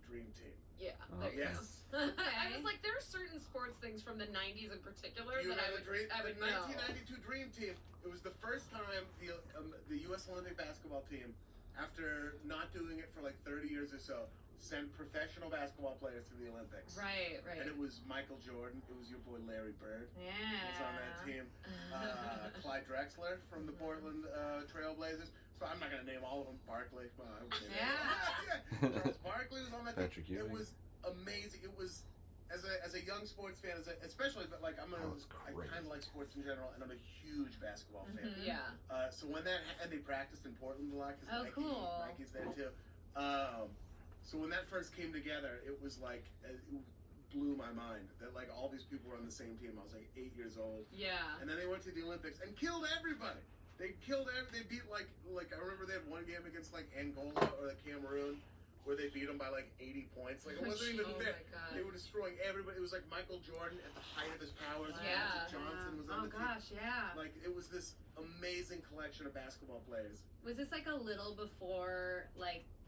Speaker 1: Dream Team.
Speaker 5: Yeah.
Speaker 2: Oh,
Speaker 5: There you
Speaker 1: Yes.
Speaker 5: go. I was like, there are certain sports things from the 90s in particular
Speaker 1: You
Speaker 5: that I
Speaker 1: know
Speaker 5: would
Speaker 1: the
Speaker 5: know.
Speaker 1: 1992 Dream Team. It was the first time the U.S. Olympic basketball team, after not doing it for 30 years or so, sent professional basketball players to the Olympics.
Speaker 5: Right.
Speaker 1: And it was Michael Jordan. It was your boy Larry Bird.
Speaker 4: Yeah.
Speaker 1: Was on that team. Clyde Drexler from the Portland Trailblazers. So I'm not going to name all of them. Barkley. Well, I would name Charles Barkley was on that
Speaker 2: Patrick
Speaker 1: team. It
Speaker 2: Ewing.
Speaker 1: was amazing. It was as a young sports fan, especially, but I kind of like sports in general, and I'm a huge basketball fan.
Speaker 5: Yeah.
Speaker 1: So when and they practiced in Portland a lot because
Speaker 4: cool.
Speaker 1: Nike's there too. So when that first came together, it was it blew my mind that all these people were on the same team. I was 8 years old.
Speaker 5: Yeah.
Speaker 1: And then they went to the Olympics and killed everybody. They beat I remember they had one game against Angola or Cameroon where they beat them by 80 points. It wasn't even fair.
Speaker 5: My God.
Speaker 1: They were destroying everybody. It was Michael Jordan at the height of his powers.
Speaker 5: Yeah.
Speaker 1: Magic Johnson was on the team.
Speaker 4: Oh gosh, yeah.
Speaker 1: It was this amazing collection of basketball players.
Speaker 4: Was this a little before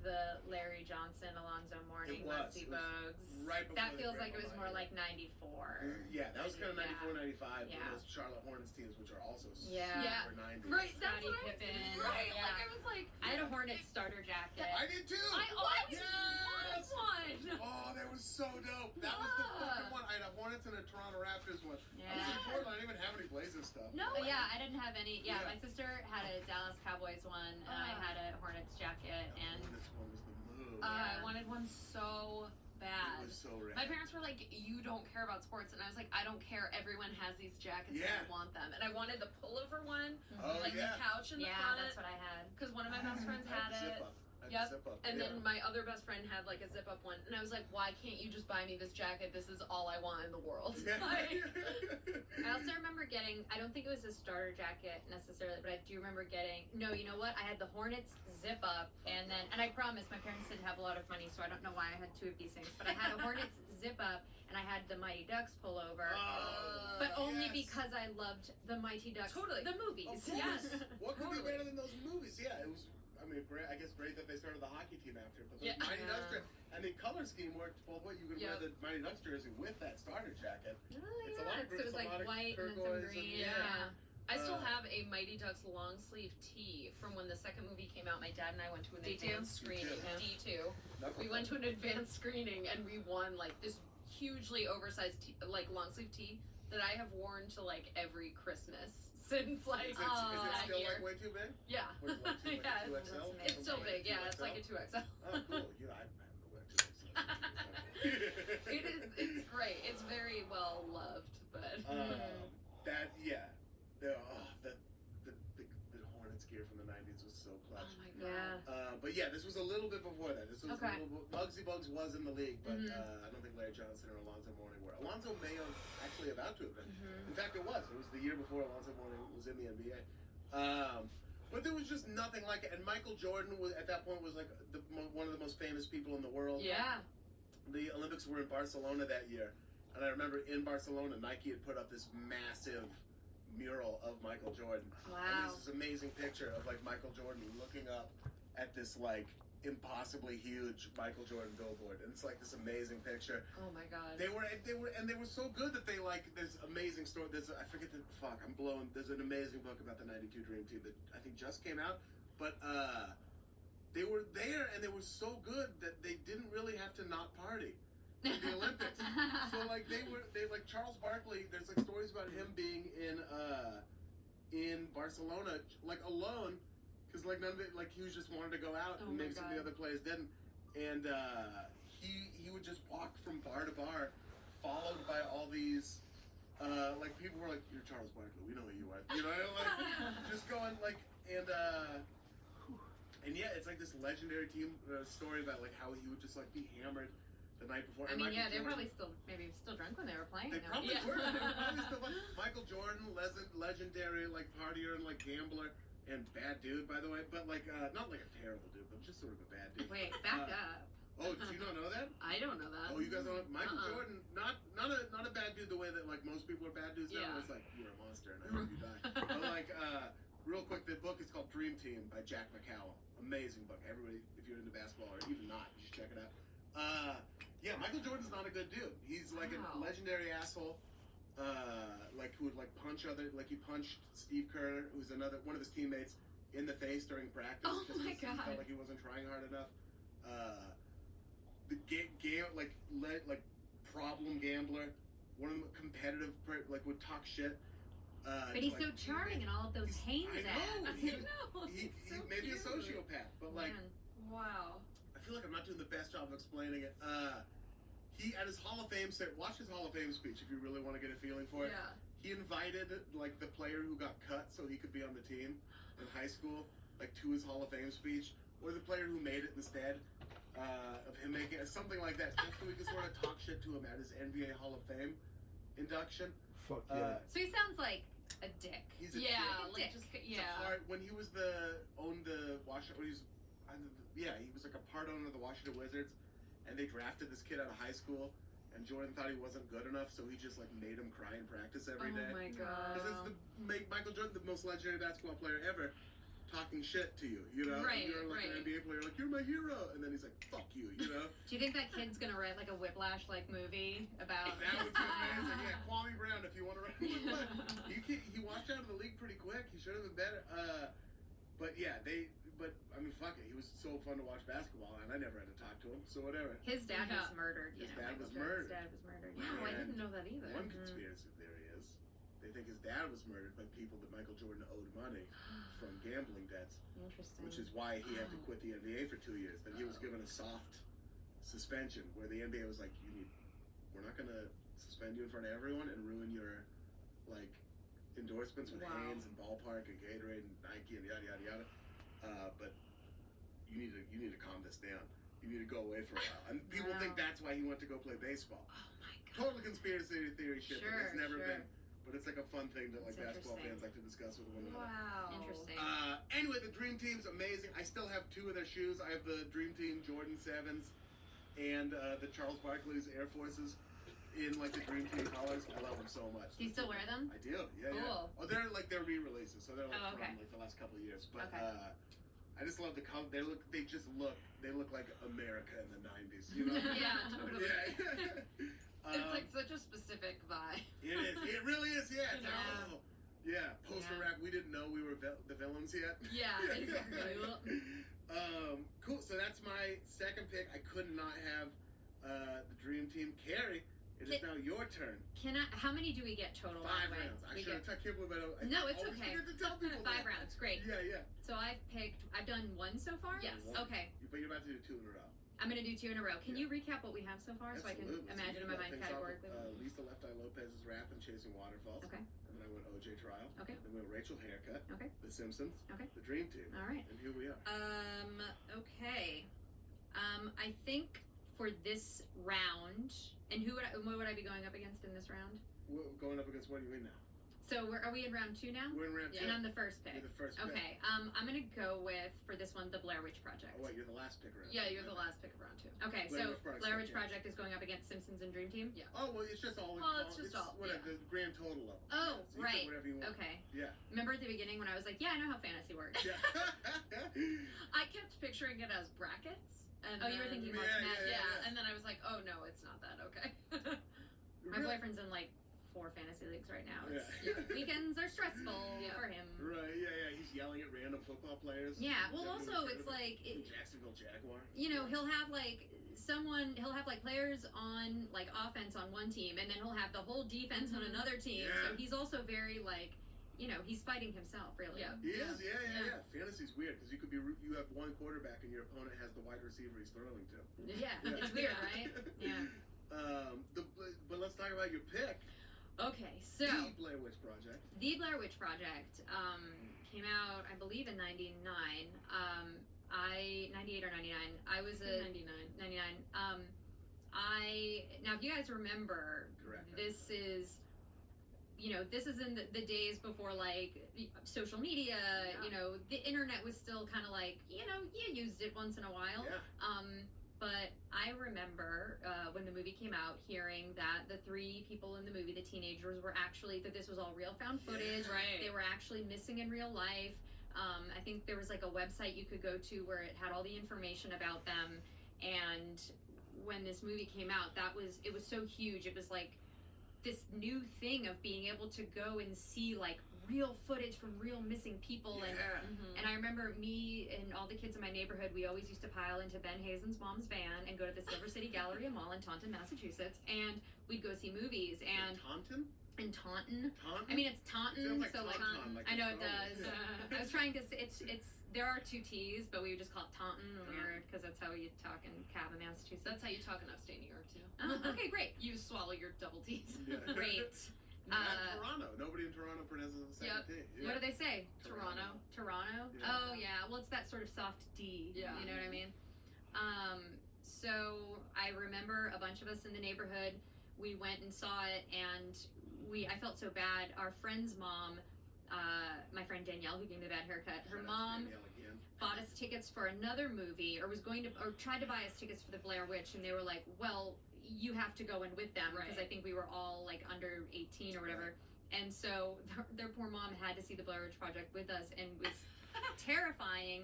Speaker 4: the Larry Johnson, Alonzo Mourning,
Speaker 1: It was.
Speaker 4: Muggsy
Speaker 1: It was
Speaker 4: Bogues?
Speaker 1: right before
Speaker 4: That
Speaker 1: they
Speaker 4: feels
Speaker 1: came
Speaker 4: like it was
Speaker 1: on
Speaker 4: more
Speaker 1: my
Speaker 4: 94.
Speaker 1: Yeah, that was kind of 94, 95.
Speaker 4: Yeah.
Speaker 1: Those Charlotte Hornets teams, which are also
Speaker 4: Yeah.
Speaker 1: super 90s.
Speaker 5: Right. That's
Speaker 4: Scottie
Speaker 5: what I was
Speaker 4: Pippen.
Speaker 5: Right.
Speaker 4: Yeah.
Speaker 5: I was like,
Speaker 4: I had a Hornets starter jacket.
Speaker 1: I did too!
Speaker 5: I always
Speaker 1: Yes!
Speaker 5: wanted one.
Speaker 1: Oh, that was so dope. That was the fucking one. I had a Hornets and a Toronto Raptors one. I was in
Speaker 4: Yeah.
Speaker 1: Portland. I didn't even have any Blazers stuff.
Speaker 5: No.
Speaker 4: Oh, yeah, I didn't have any. Yeah,
Speaker 1: Yeah.
Speaker 4: my sister had a Dallas Cowboys one, and I had a Hornets jacket,
Speaker 1: The
Speaker 4: and
Speaker 1: Hornets one was the move.
Speaker 5: I wanted one so bad.
Speaker 1: It was so rad.
Speaker 5: My parents were like, you don't care about sports. And I was like, I don't care. Everyone has these jackets and
Speaker 1: Yeah.
Speaker 5: I want them. And I wanted the pullover one,
Speaker 1: Oh,
Speaker 5: like
Speaker 1: yeah.
Speaker 5: the couch in the
Speaker 4: yeah,
Speaker 5: front.
Speaker 4: that's what I had.
Speaker 5: Because one of my best friends
Speaker 1: I
Speaker 5: had
Speaker 1: Zip
Speaker 5: it.
Speaker 1: up. I had
Speaker 5: Yep.
Speaker 1: Zip up.
Speaker 5: And
Speaker 1: yeah.
Speaker 5: then my other best friend had like a zip up one. And I was like, why can't you just buy me this jacket? This is all I want in the world.
Speaker 1: Yeah.
Speaker 4: I also remember getting, I don't think it was a starter jacket necessarily, but I do remember getting, no, you know what? I had the Hornets zip up, and I promise my parents didn't have a lot of money, so I don't know why I had two of these things, but I had a Hornets zip up, and I had the Mighty Ducks pullover.
Speaker 1: Oh,
Speaker 4: But only
Speaker 1: yes.
Speaker 4: because I loved the Mighty Ducks,
Speaker 5: Totally.
Speaker 4: the movies.
Speaker 1: Of course.
Speaker 5: Yes.
Speaker 1: What could be
Speaker 5: Totally.
Speaker 1: better than those movies? Yeah, it was. I mean, great. I guess great that they started the hockey team after. But the
Speaker 5: Yeah.
Speaker 1: Mighty
Speaker 4: Yeah.
Speaker 1: Ducks, and the color scheme worked both ways. You could wear
Speaker 5: Yep.
Speaker 1: the Mighty Ducks jersey with that starter jacket.
Speaker 4: Oh,
Speaker 1: It's a
Speaker 4: yeah,
Speaker 1: lot of
Speaker 4: so it was
Speaker 1: it's a
Speaker 4: like
Speaker 1: lot of
Speaker 4: white and then some
Speaker 1: turquoise and-
Speaker 4: green.
Speaker 1: yeah.
Speaker 5: I still
Speaker 1: Uh,
Speaker 5: have a Mighty Ducks long sleeve tee from when the second movie came out. My dad and I went to an
Speaker 4: D2?
Speaker 5: advanced screening.
Speaker 1: D2.
Speaker 5: D2. We went to an advanced screening and we won like this hugely oversized tee, like long sleeve tee that I have worn to like every Christmas since like
Speaker 1: Is it
Speaker 5: that
Speaker 1: still
Speaker 5: year.
Speaker 1: like way too big?
Speaker 5: Yeah.
Speaker 1: What is it, like,
Speaker 5: Yeah,
Speaker 1: two XL?
Speaker 5: it's still big. Yeah, it's like a 2XL.
Speaker 1: Oh, cool. You know, I happen to wear 2XL.
Speaker 5: It is. It's great. It's very well loved, but
Speaker 1: That, yeah. The Hornets gear from the 90s was so
Speaker 5: oh
Speaker 1: clutch.
Speaker 5: my god.
Speaker 1: But yeah, this was a little bit before that. This was
Speaker 4: Okay.
Speaker 1: Muggsy Bogues was in the league, but
Speaker 4: Mhm.
Speaker 1: I don't think Larry Johnson or Alonzo Mourning were. Alonzo may have actually about to have been.
Speaker 4: Mhm.
Speaker 1: In fact, it was. It was the year before Alonzo Mourning was in the NBA. But there was just nothing like it. And Michael Jordan was at that point was like one of the most famous people in the world.
Speaker 5: Yeah.
Speaker 1: The Olympics were in Barcelona that year, and I remember in Barcelona, Nike had put up this massive mural of Michael Jordan. And
Speaker 4: Wow.
Speaker 1: there's this amazing picture of like Michael Jordan looking up at this like impossibly huge Michael Jordan billboard, and it's like this amazing picture.
Speaker 5: Oh my god.
Speaker 1: They were so good that they like there's amazing story. I forget the fuck. I'm blown. There's an amazing book about the '92 Dream Team that I think just came out, but they were there and they were so good that they didn't really have to not party in the Olympics. So like they like Charles Barkley. There's like stories about him being in Barcelona like alone. Because like none of it, like he was just wanted to go out,
Speaker 5: Oh
Speaker 1: and
Speaker 5: my
Speaker 1: maybe some of the
Speaker 5: God.
Speaker 1: other players didn't. And he would just walk from bar to bar, followed by all these like people were like, "You're Charles Barkley, we know who you are," you know, like just going like and yeah, it's like this legendary team story about like how he would just like be hammered the night before.
Speaker 4: I
Speaker 1: And
Speaker 4: mean, yeah,
Speaker 1: Michael
Speaker 4: they're probably
Speaker 1: Jordan-
Speaker 4: still drunk when they were playing.
Speaker 1: They
Speaker 4: though.
Speaker 1: probably
Speaker 5: Yeah.
Speaker 1: were. They were probably still fun. Michael Jordan, legendary like partier and like gambler. And bad dude, by the way, but like not like a terrible dude, but just sort of a bad dude.
Speaker 4: Wait, back up.
Speaker 1: Oh, did you not know that?
Speaker 5: I don't know that.
Speaker 1: Oh, you guys don't know Michael
Speaker 5: Uh-uh.
Speaker 1: Jordan? Not a bad dude the way that like most people are bad dudes now.
Speaker 5: Yeah.
Speaker 1: It's like you're a monster and I hope you die. But like real quick, the book is called Dream Team by Jack McCallum. Amazing book. Everybody, if you're into basketball or even not, you should check it out. Yeah, Michael Jordan's not a good dude. He's like a
Speaker 5: Wow.
Speaker 1: legendary asshole. Like who would like punch other like he punched Steve Kerr, who's one of his teammates, in the face during practice.
Speaker 5: Oh
Speaker 1: just
Speaker 5: my
Speaker 1: 'cause He
Speaker 5: God.
Speaker 1: felt like he wasn't trying hard enough. The like problem gambler, one of them competitive like would talk shit.
Speaker 4: But
Speaker 1: to,
Speaker 4: he's
Speaker 1: like,
Speaker 4: so charming in all of those
Speaker 1: he's-
Speaker 4: Hanes
Speaker 1: I know.
Speaker 4: ads.
Speaker 1: He-
Speaker 5: know.
Speaker 1: He's
Speaker 5: so
Speaker 1: maybe a
Speaker 5: cute.
Speaker 1: sociopath, but like
Speaker 4: Man.
Speaker 5: Wow.
Speaker 1: I feel like I'm not doing the best job of explaining it. He at his Hall of Fame watch his Hall of Fame speech if you really want to get a feeling for it.
Speaker 5: Yeah.
Speaker 1: He invited like the player who got cut so he could be on the team in high school, like to his Hall of Fame speech, or the player who made it instead of him making it, something like that, just so we could sort of talk shit to him at his NBA Hall of Fame induction.
Speaker 2: Fuck yeah.
Speaker 4: So he sounds like a dick.
Speaker 1: He's a
Speaker 5: Yeah,
Speaker 1: dick.
Speaker 5: like
Speaker 4: Dick.
Speaker 5: just
Speaker 1: It's
Speaker 5: yeah.
Speaker 1: a hard, when he was owned the Washington, he was like a part owner of the Washington Wizards, and they drafted this kid out of high school, and Jordan thought he wasn't good enough, so he just like made him cry in practice every day.
Speaker 5: Oh my god.
Speaker 1: Because it's Michael Jordan, the most legendary basketball player ever, talking shit to you, you know?
Speaker 5: Right,
Speaker 1: You're like
Speaker 5: right.
Speaker 1: an NBA player, like, you're my hero, and then he's like, fuck you, you know?
Speaker 4: Do you think that kid's gonna write like a Whiplash like movie about?
Speaker 1: That would be amazing. Yeah, Kwame Brown, if you want to write he walked out of the league pretty quick. He should have been better. But yeah, I mean, fuck it. He was so fun to watch basketball, and I never had to talk to him, so whatever.
Speaker 4: His dad
Speaker 5: Yeah.
Speaker 4: was murdered. You
Speaker 1: His
Speaker 4: know,
Speaker 1: dad
Speaker 4: Michael
Speaker 1: was
Speaker 4: Jordan's
Speaker 1: murdered.
Speaker 4: Dad was murdered.
Speaker 5: Wow,
Speaker 4: Yeah.
Speaker 5: I didn't know that either.
Speaker 1: One conspiracy theory is they think his dad was murdered by people that Michael Jordan owed money from gambling debts,
Speaker 4: Interesting.
Speaker 1: which is why he had to quit the NBA for 2 years. Then he was given a soft suspension where the NBA was like, we're not gonna suspend you in front of everyone and ruin your like endorsements with
Speaker 5: Wow.
Speaker 1: Hanes and Ballpark and Gatorade and Nike and yada yada yada. But you need to calm this down. You need to go away for a while. And people think
Speaker 4: Wow.
Speaker 1: that's why he went to go play baseball.
Speaker 5: Oh my god.
Speaker 1: Total conspiracy theory shit that has
Speaker 4: Sure,
Speaker 1: never
Speaker 4: sure.
Speaker 1: been. But it's like a fun thing that like
Speaker 4: It's
Speaker 1: basketball
Speaker 4: interesting.
Speaker 1: fans like to discuss with one another.
Speaker 5: Wow.
Speaker 4: Interesting.
Speaker 1: Anyway, the Dream Team's amazing. I still have 2 of their shoes. I have the Dream Team Jordan 7s and the Charles Barkley's Air Forces in like the Dream Team colors. I love them so much.
Speaker 4: Do you still wear them?
Speaker 1: I do. Yeah,
Speaker 4: Cool.
Speaker 1: yeah. Oh, they're re-releases, so they're like
Speaker 4: Oh, okay.
Speaker 1: from like the last couple of years. But
Speaker 4: Okay.
Speaker 1: I just love the color. They look like America in the 90s. You know?
Speaker 5: Yeah, totally.
Speaker 1: Yeah.
Speaker 5: It's like such a specific vibe.
Speaker 1: It is. It really is. Yeah. It's like,
Speaker 4: Yeah.
Speaker 1: oh, yeah. Post-Iraq, we didn't know we were the villains yet.
Speaker 5: Yeah, exactly.
Speaker 1: Cool. So that's my second pick. I could not have the Dream Team. Carrie, It is now your turn.
Speaker 4: Can I? How many do we get total?
Speaker 1: 5
Speaker 4: by the way?
Speaker 1: rounds. I
Speaker 4: We
Speaker 1: should have
Speaker 4: get-
Speaker 1: told people about it.
Speaker 4: No, it's
Speaker 1: I always
Speaker 4: okay.
Speaker 1: forget to tell people
Speaker 4: 5
Speaker 1: that.
Speaker 4: rounds. Great.
Speaker 1: Yeah.
Speaker 4: So I've done 1 so far.
Speaker 5: Yes.
Speaker 4: Okay.
Speaker 1: But you're about to do 2 in a row.
Speaker 4: I'm gonna do 2 in a row. Can
Speaker 1: Yeah.
Speaker 4: you recap what we have so far, so I can
Speaker 1: Absolutely.
Speaker 4: imagine in my mind categorically?
Speaker 1: Lisa Left Eye Lopez's Rap and Chasing Waterfalls.
Speaker 4: Okay.
Speaker 1: And then I went OJ Trial.
Speaker 4: Okay.
Speaker 1: Then we went Rachel Haircut.
Speaker 4: Okay.
Speaker 1: The Simpsons.
Speaker 4: Okay.
Speaker 1: The Dream Team.
Speaker 4: All right.
Speaker 1: And here we are.
Speaker 4: Okay. I think for this round, and what would I be going up against in this round?
Speaker 1: We're going up against what are you in now?
Speaker 4: So are we in round 2 now?
Speaker 1: We're in round 2.
Speaker 4: And I'm the first pick.
Speaker 1: You're the first pick.
Speaker 4: Okay. I'm gonna go with, for this one, the Blair Witch Project.
Speaker 1: Oh wait, you're the last picker.
Speaker 5: Yeah, you're the last pick of round 2.
Speaker 4: Okay,
Speaker 1: Blair
Speaker 4: so
Speaker 1: Witch Project's
Speaker 4: Blair
Speaker 1: like
Speaker 4: Witch
Speaker 1: yours.
Speaker 4: Project is going up against Simpsons and Dream Team?
Speaker 5: Yeah.
Speaker 1: Oh well, it's just all.
Speaker 5: Well, it's just all,
Speaker 1: whatever the grand total of. It.
Speaker 4: Oh,
Speaker 1: So you pick
Speaker 4: right.
Speaker 1: Whatever you want.
Speaker 4: Okay.
Speaker 1: Yeah.
Speaker 4: Remember at the beginning when I was like, yeah, I know how fantasy works.
Speaker 1: Yeah.
Speaker 5: I kept picturing it as brackets. And
Speaker 4: Oh, you were
Speaker 5: then-
Speaker 4: thinking
Speaker 1: Yeah,
Speaker 4: March Madness.
Speaker 5: Yeah, and then I was like, oh no, it's not that. Okay.
Speaker 4: My boyfriend's in like 4 fantasy leagues right now. It's,
Speaker 1: Yeah.
Speaker 4: Weekends are stressful
Speaker 5: Yeah.
Speaker 4: for him.
Speaker 1: Right. Yeah. He's yelling at random football players.
Speaker 4: Yeah, well,
Speaker 1: Definitely
Speaker 4: also,
Speaker 1: kind
Speaker 4: it's
Speaker 1: of a-
Speaker 4: like,
Speaker 1: the Jacksonville Jaguar.
Speaker 4: he'll have like players on like offense on one team, and then he'll have the whole defense on
Speaker 5: Mhm.
Speaker 4: another team.
Speaker 1: Yeah.
Speaker 4: So he's also very like, he's fighting himself really.
Speaker 5: Yeah.
Speaker 1: He is. Yeah.
Speaker 4: Yeah.
Speaker 1: Fantasy's weird because you have one quarterback and your opponent has the wide receiver he's throwing to.
Speaker 4: Yeah,
Speaker 1: Yeah.
Speaker 4: it's weird,
Speaker 5: Yeah.
Speaker 4: right? Yeah.
Speaker 1: But let's talk about your pick.
Speaker 4: Okay, so
Speaker 1: The Blair Witch Project.
Speaker 4: The Blair Witch Project came out, I believe, in '99. 98 or 99. I was a
Speaker 5: 99.
Speaker 4: 99. Now if you guys remember,
Speaker 1: Correct.
Speaker 4: this is in the days before like social media.
Speaker 5: Yeah.
Speaker 4: The internet was still kind of like you used it once in a while.
Speaker 1: Yeah.
Speaker 4: But I remember when the movie came out, hearing that the 3 people in the movie, the teenagers, were actually that this was all real found footage.
Speaker 1: Yeah.
Speaker 5: Right.
Speaker 4: They were actually missing in real life. I think there was like a website you could go to where it had all the information about them. And when this movie came out, it was so huge. It was like this new thing of being able to go and see like real footage from real missing people.
Speaker 1: Yeah.
Speaker 4: And I remember me and all the kids in my neighborhood, we always used to pile into Ben Hazen's mom's van and go to the Silver City Galleria Mall in Taunton, Massachusetts, and we'd go see movies. And
Speaker 1: Taunton?
Speaker 4: in Taunton,
Speaker 1: Taunton?
Speaker 4: I mean it's Taunton,
Speaker 1: Sounds like
Speaker 4: so like
Speaker 1: Tauntaun, like
Speaker 4: I know
Speaker 1: the
Speaker 4: it does.
Speaker 1: song.
Speaker 4: I was trying to say it's there are 2 T's, but we would just call it Taunton when we were because that's how you talk in Cabot, Massachusetts.
Speaker 5: That's how you talk in upstate New York too.
Speaker 4: Oh, okay, great,
Speaker 5: You swallow your double T's.
Speaker 1: Yeah.
Speaker 4: great.
Speaker 1: And Toronto. Nobody in Toronto pronounces the second
Speaker 5: Yep.
Speaker 1: T. Yeah.
Speaker 4: What do they say?
Speaker 5: Toronto.
Speaker 4: Toronto?
Speaker 1: Yeah.
Speaker 4: Oh yeah. Well, it's that sort of soft D.
Speaker 5: Yeah.
Speaker 4: You know what I mean? So I remember a bunch of us in the neighborhood. We went and saw it, and I felt so bad. Our friend's mom, my friend Danielle, who gave me the bad haircut, her
Speaker 1: Shout out to
Speaker 4: mom
Speaker 1: Danielle again.
Speaker 4: bought us tickets for another movie, or tried to buy us tickets for the Blair Witch, and they were like, "Well, you have to go in with them," because
Speaker 5: Right.
Speaker 4: I think we were all like under 18 or whatever. And so their poor mom had to see the Blair Witch Project with us, and it was terrifying.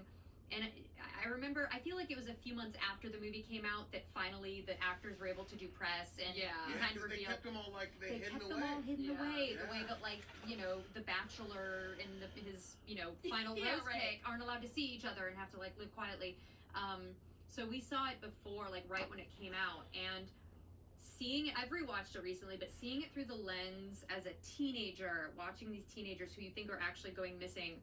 Speaker 4: And I remember, I feel like it was a few months after the movie came out that finally the actors were able to do press and
Speaker 5: Yeah.
Speaker 1: Yeah,
Speaker 4: kind of
Speaker 1: 'cause they
Speaker 4: reveal.
Speaker 1: kept them all like
Speaker 4: They
Speaker 1: hidden
Speaker 4: kept
Speaker 1: away.
Speaker 4: them all hidden
Speaker 5: Yeah.
Speaker 4: away, the way
Speaker 1: Yeah.
Speaker 4: that like The Bachelor and his final
Speaker 5: Yeah,
Speaker 4: rose
Speaker 5: right.
Speaker 4: pick aren't allowed to see each other and have to like live quietly. So we saw it before, like right when it came out, and seeing it, I've rewatched it recently, but seeing it through the lens as a teenager, watching these teenagers who you think are actually going missing,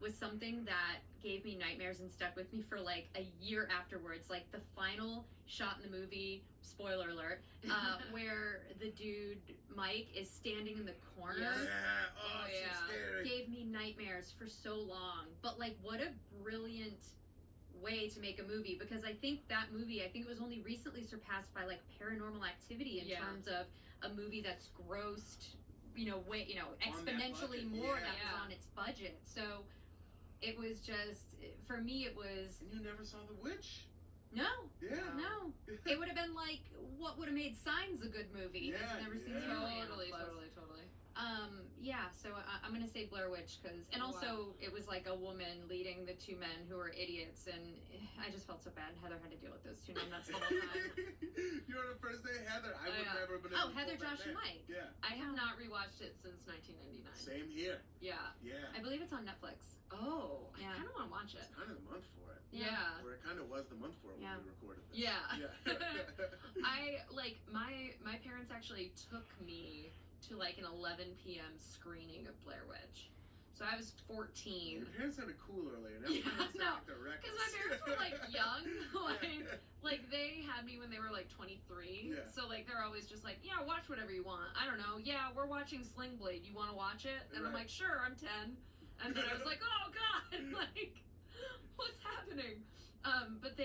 Speaker 4: was something that gave me nightmares and stuck with me for like a year afterwards. Like the final shot in the movie, spoiler alert, where the dude Mike is standing in the corner,
Speaker 1: Yeah. Oh,
Speaker 5: Oh,
Speaker 1: it's
Speaker 5: yeah.
Speaker 1: so scary.
Speaker 4: gave me nightmares for so long. But like, what a brilliant way to make a movie, because I think that movie, it was only recently surpassed by like Paranormal Activity in
Speaker 5: Yeah.
Speaker 4: terms of a movie that's grossed exponentially
Speaker 1: budget,
Speaker 4: more
Speaker 1: yeah.
Speaker 4: that
Speaker 5: Yeah.
Speaker 4: was on its budget. So it was just, for me, it was
Speaker 1: And you never saw The Witch?
Speaker 4: no.
Speaker 1: Yeah.
Speaker 4: It would have been like what would have made Signs a good movie.
Speaker 1: Yeah,
Speaker 4: I've never seen
Speaker 1: yeah.
Speaker 4: the other way.
Speaker 5: Totally.
Speaker 4: Yeah, so I'm gonna say Blair Witch, and also it was like a woman leading the 2 men who were idiots, and I just felt so bad. Heather had to deal with those 2 numbnuts the whole time.
Speaker 1: You're on a First Day, Heather. I would
Speaker 5: yeah.
Speaker 1: never have been able to
Speaker 4: Heather,
Speaker 1: pull that
Speaker 4: Josh, and
Speaker 1: name.
Speaker 4: Mike.
Speaker 1: Yeah.
Speaker 5: I have not rewatched it since 1999.
Speaker 1: Same here.
Speaker 5: Yeah.
Speaker 1: Yeah.
Speaker 4: I believe it's on Netflix.
Speaker 5: Oh, I
Speaker 4: Yeah.
Speaker 5: kind of want to watch it.
Speaker 1: It's kind of the month for it.
Speaker 5: Yeah.
Speaker 1: Or it kind of was the month for it
Speaker 4: Yeah.
Speaker 1: when we recorded this.
Speaker 5: Yeah.
Speaker 1: Yeah.
Speaker 5: I like my parents actually took me to like an 11 p.m. screening of Blair Witch. So I was 14.
Speaker 1: Your parents sounded cool earlier. Now
Speaker 5: Yeah,
Speaker 1: parents
Speaker 5: no,
Speaker 1: sound like they're reckless.
Speaker 5: Because my parents were like young, like they had me when they were like 23.
Speaker 1: Yeah.
Speaker 5: So like they're always just like, yeah, watch whatever you want. I don't know. Yeah, we're watching Sling Blade. You want to watch it? And I'm
Speaker 1: Right.
Speaker 5: like, sure. I'm 10. And then I was like, oh god, like what's happening? But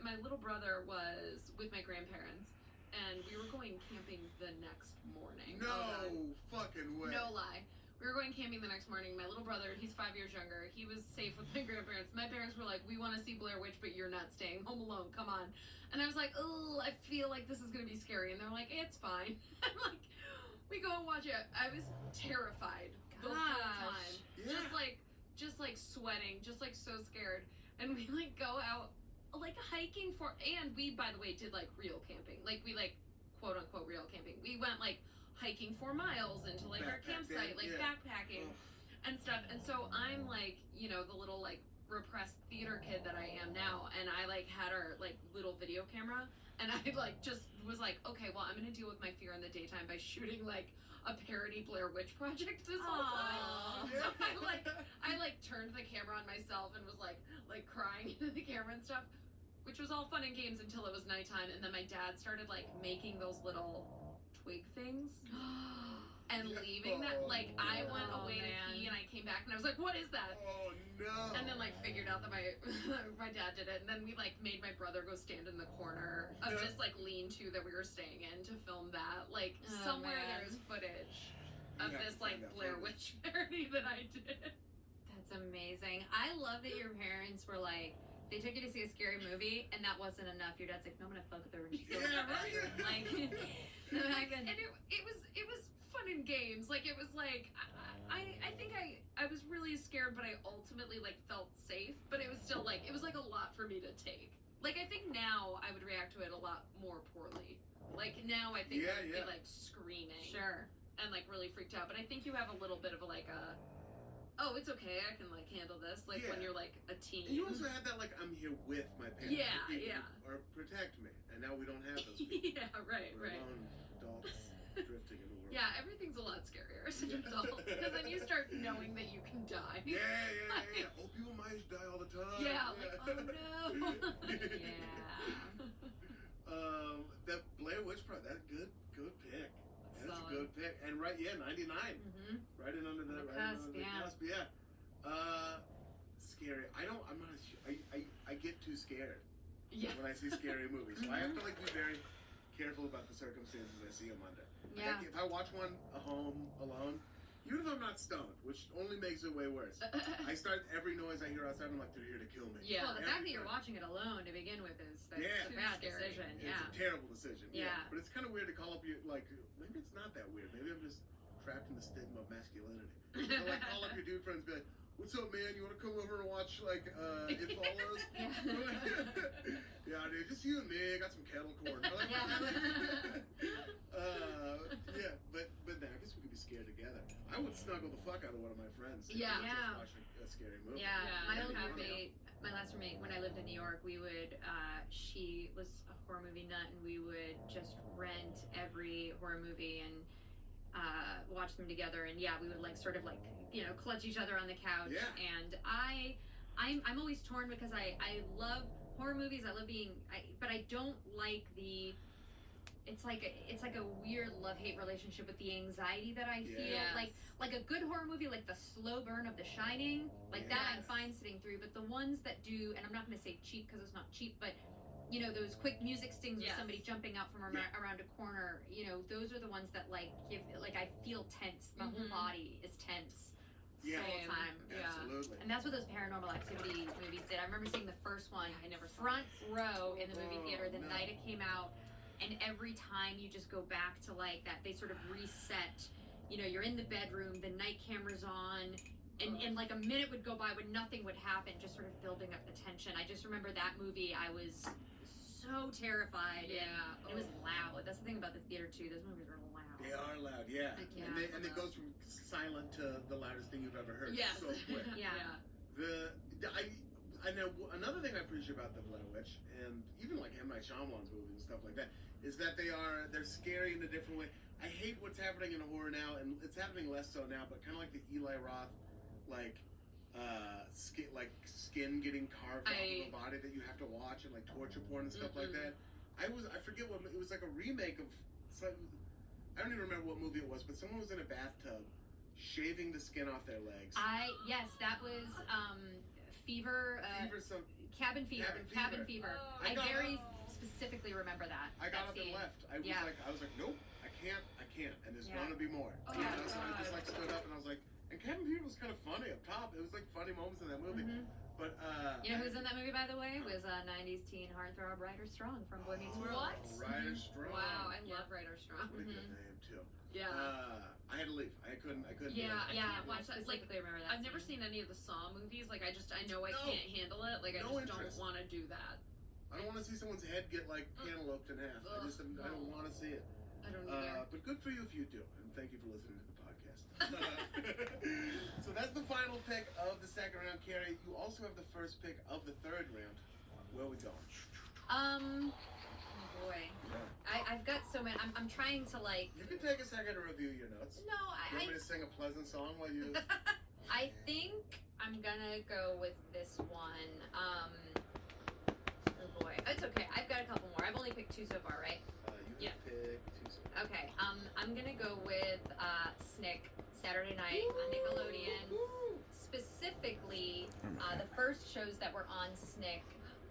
Speaker 5: my little brother was with my grandparents, and we were going camping the next morning.
Speaker 1: No
Speaker 5: Oh,
Speaker 1: fucking way.
Speaker 5: God. No lie. We were going camping the next morning. My little brother, he's 5 years younger. He was safe with my grandparents. My parents were like, we want to see Blair Witch, but you're not staying home alone. Come on. And I was like, oh, I feel like this is going to be scary. And they're like, it's fine. I'm like, we go and watch it. I was terrified the whole time.
Speaker 1: Yeah.
Speaker 5: Just like sweating, just like so scared. And we like go out like hiking and we, by the way, did like real camping. Like we like quote unquote real camping. We went like hiking 4 miles into like our campsite, like backpacking and stuff. And so I'm like, you know, the little like repressed theater kid that I am now, and I like had our like little video camera, and I like just was like, okay, well, I'm gonna deal with my fear in the daytime by shooting like a parody Blair Witch Project this whole time. So I like turned the camera on myself and was like crying into the camera and stuff, which was all fun and games until it was nighttime, and then my dad started like making those little twig things and leaving that. Like I went away to pee and I came back and I was like, what is that?
Speaker 1: Oh no.
Speaker 5: And then like figured out that my dad did it, and then we like made my brother go stand in the corner of this like lean-to that we were staying in to film that. Like somewhere there is footage of this like Blair Witch parody that I did.
Speaker 4: That's amazing. I love that your parents were like, they took you to see a scary movie, and that wasn't enough. Your dad's like, no, I'm gonna fuck with her. And she's going like,
Speaker 5: and it was fun and games. Like it was like I think I was really scared, but I ultimately like felt safe. But it was still like it was like a lot for me to take. Like I think now I would react to it a lot more poorly. Like now I think I would be like screaming, and like really freaked out. But I think you have a little bit of a oh, it's okay, I can like handle this. Like when you're like a teen.
Speaker 1: And you also had that like I'm here with my parents.
Speaker 5: Yeah.
Speaker 1: Or protect me, and now we don't have those.
Speaker 5: Yeah, right.
Speaker 1: We're alone adults drifting in the world.
Speaker 5: Yeah, everyth's a lot scarier as an adult because then you start knowing that you can die.
Speaker 1: Yeah. Oh, people my age die all the time.
Speaker 5: Yeah, like oh no.
Speaker 1: That Blair Witch Project, that good pick. That's a good pick. And 99.
Speaker 4: Mm-hmm.
Speaker 1: Right in under the
Speaker 4: cusp,
Speaker 1: yeah. Scary. I'm not. I get too scared when I see scary movies. So I have to like be very careful about the circumstances I see them under.
Speaker 4: Yeah.
Speaker 1: Like, if I watch one at home alone, even if I'm not stoned, which only makes it way worse, I start every noise I hear outside. I'm like, they're here to kill me.
Speaker 5: Yeah.
Speaker 4: Well, the fact that you're watching it alone to begin with is a bad decision.
Speaker 1: It's a terrible decision.
Speaker 4: Yeah.
Speaker 1: But it's kind of weird to call up your like. Maybe it's not that weird. Maybe I'm just trapped in the stigma of masculinity. So like call up your dude friends, and be like, "What's up, man? You want to come over and watch like It Follows?" Yeah, dude, just you and me. I got some kettle corn. But then I guess we could be scared together. I would snuggle the fuck out of one of my friends. If
Speaker 5: Yeah.
Speaker 1: we were just watching a scary movie.
Speaker 4: Yeah, my
Speaker 5: Yeah,
Speaker 4: old
Speaker 5: yeah.
Speaker 4: roommate, my last roommate, when I lived in New York, we would, she was a horror movie nut, and we would just rent every horror movie and watch them together. And yeah, we would like sort of like, you know, clutch each other on the couch.
Speaker 1: Yeah.
Speaker 4: And I'm always torn because I love horror movies. I love but I don't like it's like a weird love-hate relationship with the anxiety that I feel.
Speaker 5: Yes.
Speaker 4: Like a good horror movie, like the slow burn of The Shining, like that I'm fine sitting through. But the ones that do, and I'm not going to say cheap because it's not cheap, but you know, those quick music stings with somebody jumping out from around a corner, you know, those are the ones that like give, like I feel tense. My whole body is tense the whole time.
Speaker 1: Absolutely.
Speaker 4: And that's what those Paranormal Activity movies did. I remember seeing the first one,
Speaker 5: I never saw
Speaker 4: front row in the movie theater the
Speaker 1: no.
Speaker 4: night it came out. And every time you just go back to like that, they sort of reset. You know, you're in the bedroom, the night camera's on, and like a minute would go by when nothing would happen, just sort of building up the tension. I just remember that movie. I was so so terrified.
Speaker 5: Yeah.
Speaker 4: And it was loud. That's the thing about the theater too. Those movies are loud.
Speaker 1: They are loud, yeah.
Speaker 5: I can't
Speaker 1: And it goes from silent to the loudest thing you've ever heard.
Speaker 5: Yes.
Speaker 1: So quick.
Speaker 4: Yeah.
Speaker 1: I know another thing I appreciate about the Blair Witch, and even like M. Night Shyamalan's movies and stuff like that, is that they're scary in a different way. I hate what's happening in horror now, and it's happening less so now, but kind of like the Eli Roth, skin getting carved out of the body that you have to watch, and like torture porn and stuff like that. I forget what it was, like a remake of some, I don't even remember what movie it was, but someone was in a bathtub shaving the skin off their legs.
Speaker 4: Yes, that was Fever. Cabin Fever.
Speaker 1: Cabin Fever.
Speaker 4: Oh,
Speaker 1: I
Speaker 4: very specifically remember that.
Speaker 1: I got up and left. I was like, nope, I can't, and there's gonna be more.
Speaker 4: Oh,
Speaker 1: So I just like stood up and I was like, and Cabin Fever was kind of funny up top. It was like funny moments in that movie. But
Speaker 4: you know who's in that movie, by the way? Was 90s teen heartthrob Ryder Strong from Boy Meets World.
Speaker 5: What?
Speaker 1: Ryder Strong.
Speaker 5: Wow, I love Ryder Strong.
Speaker 1: What a good name too.
Speaker 5: Yeah.
Speaker 1: I had to leave. I couldn't.
Speaker 5: Yeah, I can't
Speaker 4: I
Speaker 5: watch that. Like,
Speaker 4: specifically remember that.
Speaker 5: I've never seen any of the Saw movies. Like, I know I can't handle it. Like, I
Speaker 1: No
Speaker 5: just
Speaker 1: interest.
Speaker 5: don't want to do that.
Speaker 1: I don't want to see someone's head get like cantalouped in half. I don't want to see it.
Speaker 5: I don't either.
Speaker 1: But good for you if you do, and thank you for listening to the podcast. So that's the final pick of the second round, Carrie. You also have the first pick of the third round. Where are we going?
Speaker 4: Oh boy. I've got so many. I'm trying to like.
Speaker 1: You can take a second to review your notes.
Speaker 4: No,
Speaker 1: You want me to sing a pleasant song while you?
Speaker 4: I think I'm gonna go with this one. Oh boy, it's okay. I've got a couple more. I've only picked two so far, right?
Speaker 1: You can pick two songs.
Speaker 4: Okay. I'm gonna go with Snick Saturday Night on Nickelodeon. Specifically, the first shows that were on Snick,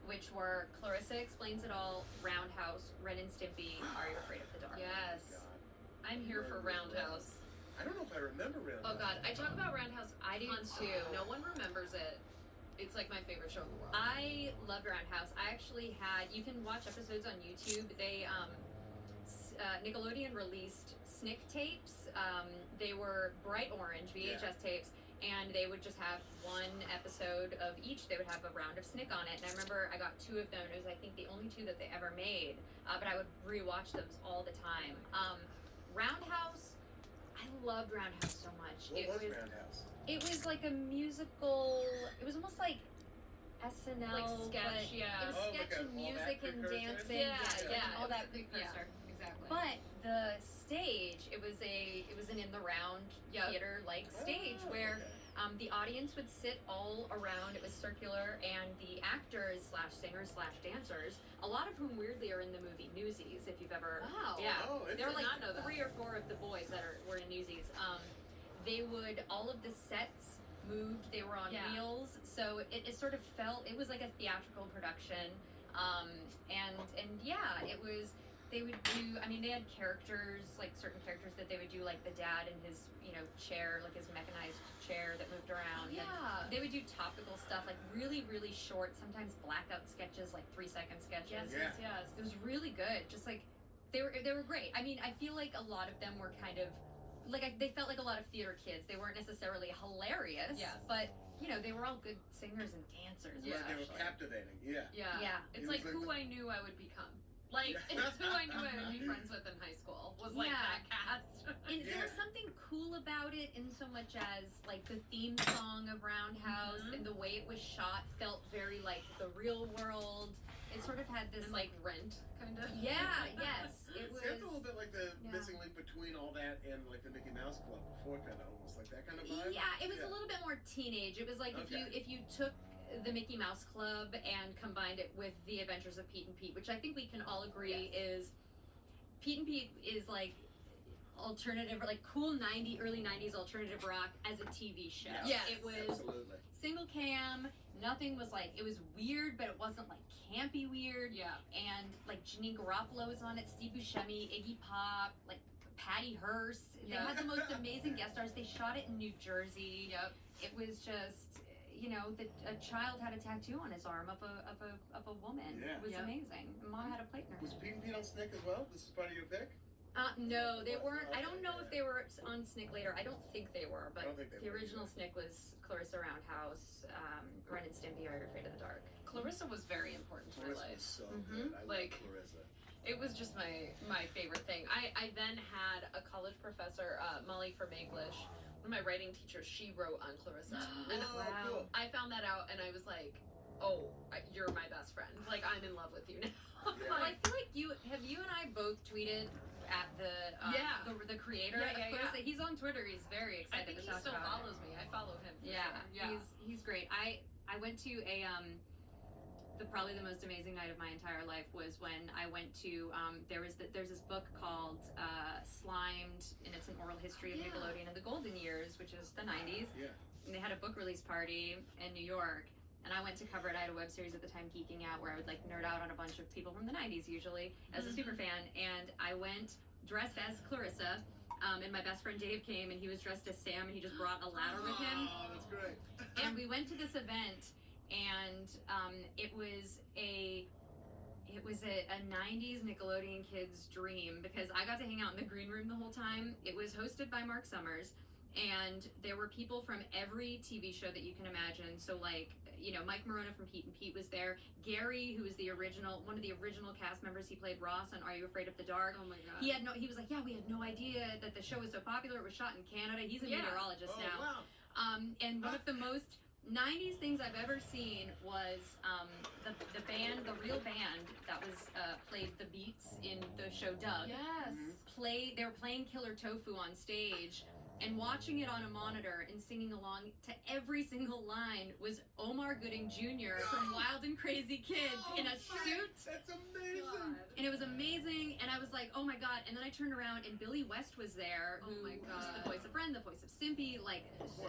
Speaker 4: which were Clarissa Explains It All, Roundhouse, Ren and Stimpy, Are You Afraid of the Dark?
Speaker 5: Yes.
Speaker 1: God.
Speaker 5: I'm here for Roundhouse.
Speaker 1: I don't know if I remember Roundhouse.
Speaker 5: Oh God, I talk about Roundhouse.
Speaker 4: I do
Speaker 5: tons.
Speaker 4: too.
Speaker 5: No one remembers it. It's like my favorite show in the world.
Speaker 4: I loved Roundhouse. I actually had, you can watch episodes on YouTube. They, Nickelodeon released Snick tapes. They were bright orange VHS tapes, and they would just have one episode of each. They would have a round of Snick on it, and I remember I got two of them. It was, I think, the only two that they ever made, but I would rewatch them all the time. Roundhouse, I loved Roundhouse so much.
Speaker 1: What was Roundhouse?
Speaker 4: It was like a musical. It was almost like SNL,
Speaker 5: Like sketch,
Speaker 4: but
Speaker 5: yeah.
Speaker 4: It was
Speaker 1: Oh,
Speaker 4: sketch
Speaker 1: like
Speaker 4: and
Speaker 1: all that
Speaker 4: music and
Speaker 1: precursor?
Speaker 4: dancing,
Speaker 5: Yeah,
Speaker 4: all
Speaker 5: it was
Speaker 4: that
Speaker 5: the precursor. Exactly.
Speaker 4: But the stage, it was an in the round theater like stage where the audience would sit all around. It was circular, and the actors slash singers slash dancers, a lot of whom weirdly are in the movie Newsies. If you've ever,
Speaker 5: Wow.
Speaker 4: yeah,
Speaker 1: Oh,
Speaker 4: there were like
Speaker 5: not know that.
Speaker 4: 3 or 4 of the boys that were in Newsies. They would, all of the sets moved. They were on wheels, so it sort of felt, it was like a theatrical production. And yeah, it was. They would do, I mean, they had characters, like certain characters that they would do, like the dad in his, chair, like his mechanized chair that moved around.
Speaker 5: Yeah.
Speaker 4: And they would do topical stuff, like really, really short, sometimes blackout sketches, like 3-second sketches.
Speaker 5: Yes.
Speaker 4: It was really good. Just like, they were great. I mean, I feel like a lot of them were kind of, like, they felt like a lot of theater kids. They weren't necessarily hilarious, but, they were all good singers and dancers.
Speaker 1: They were captivating. Yeah.
Speaker 4: Yeah.
Speaker 5: It's
Speaker 1: It
Speaker 5: like
Speaker 1: was
Speaker 5: who
Speaker 1: like
Speaker 5: I knew I would become. Like, it's who I knew I would be friends with in high school. Was like that cast.
Speaker 4: And there was something cool about it in so much as, like, the theme song of Roundhouse and the way it was shot felt very, like, the real world. It sort of had this,
Speaker 5: And like Rent, kind of.
Speaker 4: Yeah, yes. It was.
Speaker 1: It's a little bit like the missing link between all that and like the Mickey Mouse Club before, kind of almost like that kind of vibe.
Speaker 4: Yeah, it was a little bit more teenage. It was like if you took the Mickey Mouse Club and combined it with the Adventures of Pete and Pete, which I think we can all agree is Pete and Pete is like alternative, like cool early 90s alternative rock as a TV show.
Speaker 5: Yes.
Speaker 4: It was
Speaker 1: Absolutely.
Speaker 4: single cam. Nothing was like, it was weird, but it wasn't like campy weird.
Speaker 5: Yeah.
Speaker 4: And like Janine Garofalo was on it, Steve Buscemi, Iggy Pop, like Patty Hearst. They had the most amazing guest stars. They shot it in New Jersey.
Speaker 5: Yep.
Speaker 4: It was just, a child had a tattoo on his arm of a woman.
Speaker 1: Yeah.
Speaker 4: It was amazing. Mom had a plate in her
Speaker 1: Was
Speaker 4: hand.
Speaker 1: Pete and Pete on Snick as well? This is part of your pick?
Speaker 4: No, they weren't. I don't know if they were on Snick later. I don't think they were, but
Speaker 1: I don't think they
Speaker 4: the
Speaker 1: were
Speaker 4: original
Speaker 1: either.
Speaker 4: Snick was Clarissa Roundhouse, Ren and Stimpy, Are You Afraid of the Dark?
Speaker 5: Clarissa was very important to my
Speaker 1: Clarissa
Speaker 5: life.
Speaker 1: was so
Speaker 4: Mhm.
Speaker 1: good. I
Speaker 5: Like-
Speaker 1: love Clarissa.
Speaker 5: It was just my favorite thing. I then had a college professor, Molly from English, one of my writing teachers, she wrote on Clarissa. And
Speaker 1: Oh,
Speaker 4: Wow.
Speaker 1: cool.
Speaker 5: I found that out and I was like, oh, you're my best friend. Like, I'm in love with you now.
Speaker 1: Yeah.
Speaker 4: Well, I feel like you and I both tweeted at the creator
Speaker 5: Yeah,
Speaker 4: of
Speaker 5: yeah,
Speaker 4: Clarissa.
Speaker 5: yeah.
Speaker 4: He's on Twitter. He's very
Speaker 5: I
Speaker 4: excited
Speaker 5: think
Speaker 4: to
Speaker 5: he
Speaker 4: talk
Speaker 5: still
Speaker 4: about
Speaker 5: follows me. I follow him. For
Speaker 4: it. Yeah,
Speaker 5: sure. Yeah.
Speaker 4: he's great. I went to probably the most amazing night of my entire life was when I went to there's this book called Slimed, and it's an oral history of
Speaker 5: Yeah.
Speaker 4: Nickelodeon in the golden years, which is the 90s.
Speaker 1: Yeah.
Speaker 4: And they had a book release party in New York, and I went to cover it. I had a web series at the time, Geeking Out, where I would like nerd out on a bunch of people from the 90s usually as a super fan, and I went dressed as Clarissa. And my best friend Dave came, and he was dressed as Sam, and he just brought a ladder with him.
Speaker 1: Oh, that's great.
Speaker 4: And we went to this event, and it was a 90s Nickelodeon kid's dream, because I got to hang out in the green room the whole time. It was hosted by Mark Summers, and there were people from every TV show that you can imagine. So like, you know, Mike Morona from Pete and Pete was there. Gary, who was one of the original cast members, he played Ross on Are You Afraid of the Dark.
Speaker 5: Oh my god.
Speaker 4: He was like, yeah, we had no idea that the show was so popular. It was shot in Canada. He's a
Speaker 5: Yeah.
Speaker 4: meteorologist
Speaker 1: Oh,
Speaker 4: now.
Speaker 1: wow.
Speaker 4: And one of the most 90s things I've ever seen was the band, the real band that was played the beats in the show Doug.
Speaker 5: Yes.
Speaker 4: They were playing Killer Tofu on stage, and watching it on a monitor and singing along to every single line was Omar Gooding Jr. from Wild and Crazy Kids in a suit.
Speaker 1: That's amazing.
Speaker 5: God.
Speaker 4: And it was amazing, and I was like, oh my god. And then I turned around, and Billy West was there,
Speaker 5: Oh
Speaker 4: who
Speaker 5: my
Speaker 4: was
Speaker 5: God.
Speaker 4: the voice of Ren, the voice of Stimpy, like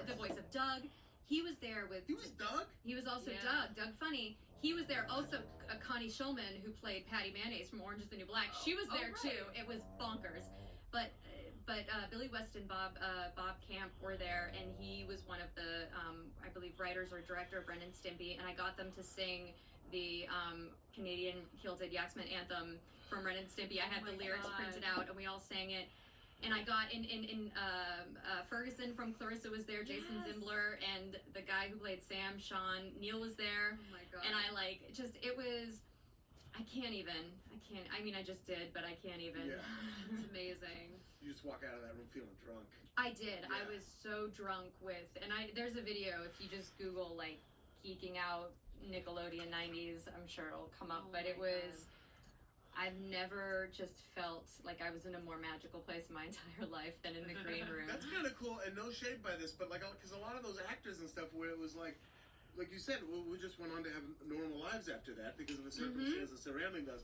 Speaker 4: the voice of Doug. He was there with.
Speaker 1: He was Doug?
Speaker 4: He was also
Speaker 5: Yeah.
Speaker 4: Doug Funny. He was there also. Connie Shulman, who played Patty Mayonnaise from Orange Is the New Black, she was
Speaker 5: Oh,
Speaker 4: there
Speaker 5: right.
Speaker 4: too. It was bonkers. But Billy West and Bob Camp were there, and he was one of the I believe writers or director of Ren and Stimpy, and I got them to sing the Canadian Kilted Yaxman anthem from Ren and Stimpy. I had
Speaker 5: Oh
Speaker 4: the
Speaker 5: my
Speaker 4: lyrics
Speaker 5: God.
Speaker 4: printed out, and we all sang it. And I got in Ferguson from Clarissa was there, Jason
Speaker 5: Yes.
Speaker 4: Zimbler, and the guy who played Sam, Sean Neal, was there.
Speaker 5: Oh my god.
Speaker 4: And I it was, I mean, I just did, but I can't even.
Speaker 1: Yeah.
Speaker 5: It's amazing.
Speaker 1: You just walk out of that room feeling drunk.
Speaker 4: I did. I
Speaker 1: Yeah.
Speaker 4: was so drunk there's a video, if you just Google, like, geeking out Nickelodeon 90s, I'm sure it'll come up,
Speaker 5: Oh
Speaker 4: but
Speaker 5: my
Speaker 4: it was, I've never just felt like I was in a more magical place in my entire life than in the green room.
Speaker 1: That's kind of cool, and no shade by this, but like, because a lot of those actors and stuff, where it was like you said, we just went on to have normal lives after that because of the circumstances surrounding us.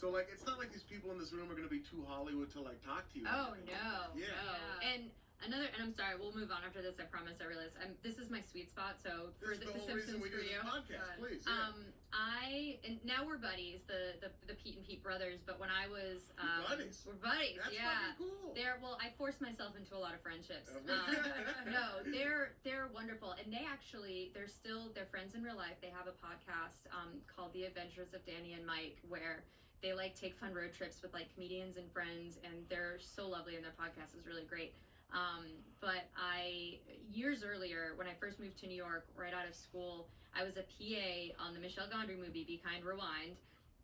Speaker 1: So like, it's not like these people in this room are going to be too Hollywood to like talk to you.
Speaker 4: Oh
Speaker 1: or anything.
Speaker 4: no,
Speaker 1: Yeah.
Speaker 4: no.
Speaker 5: Yeah.
Speaker 4: And I'm sorry, we'll move on after this, I promise. I realize this is my sweet spot, so for
Speaker 1: This is
Speaker 4: the
Speaker 1: the whole reason
Speaker 4: Simpsons
Speaker 1: we
Speaker 4: for
Speaker 1: do
Speaker 4: you.
Speaker 1: this podcast,
Speaker 5: Good.
Speaker 1: please. Yeah.
Speaker 4: And now we're buddies, the Pete and Pete brothers, but when I was
Speaker 1: You're buddies?
Speaker 4: we're buddies,
Speaker 1: That's
Speaker 4: yeah.
Speaker 1: fucking cool.
Speaker 4: I forced myself into a lot of friendships.
Speaker 1: Okay.
Speaker 4: No, they're wonderful, and they're friends in real life. They have a podcast called The Adventures of Danny and Mike, where they like take fun road trips with like comedians and friends, and they're so lovely, and their podcast is really great. But years earlier, when I first moved to New York, right out of school, I was a PA on the Michel Gondry movie Be Kind, Rewind,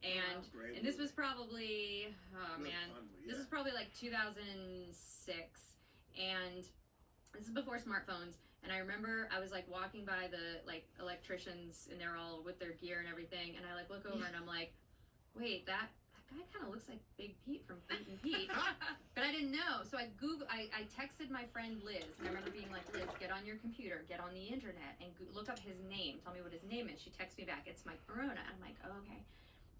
Speaker 4: and
Speaker 1: Great
Speaker 4: this
Speaker 1: movie.
Speaker 4: was probably
Speaker 1: Really fun movie,
Speaker 4: this
Speaker 1: yeah.
Speaker 4: is probably like 2006, and this is before smartphones. And I remember I was like walking by the like electricians, and they're all with their gear and everything, and I like look over and I'm like, wait, that guy kind of looks like Big Pete from Pete and Pete. But I didn't know, so I texted my friend Liz, and I remember being like, Liz, get on your computer, get on the internet, and look up his name. Tell me what his name is. She texts me back, it's Mike Morona. And I'm like, oh, okay.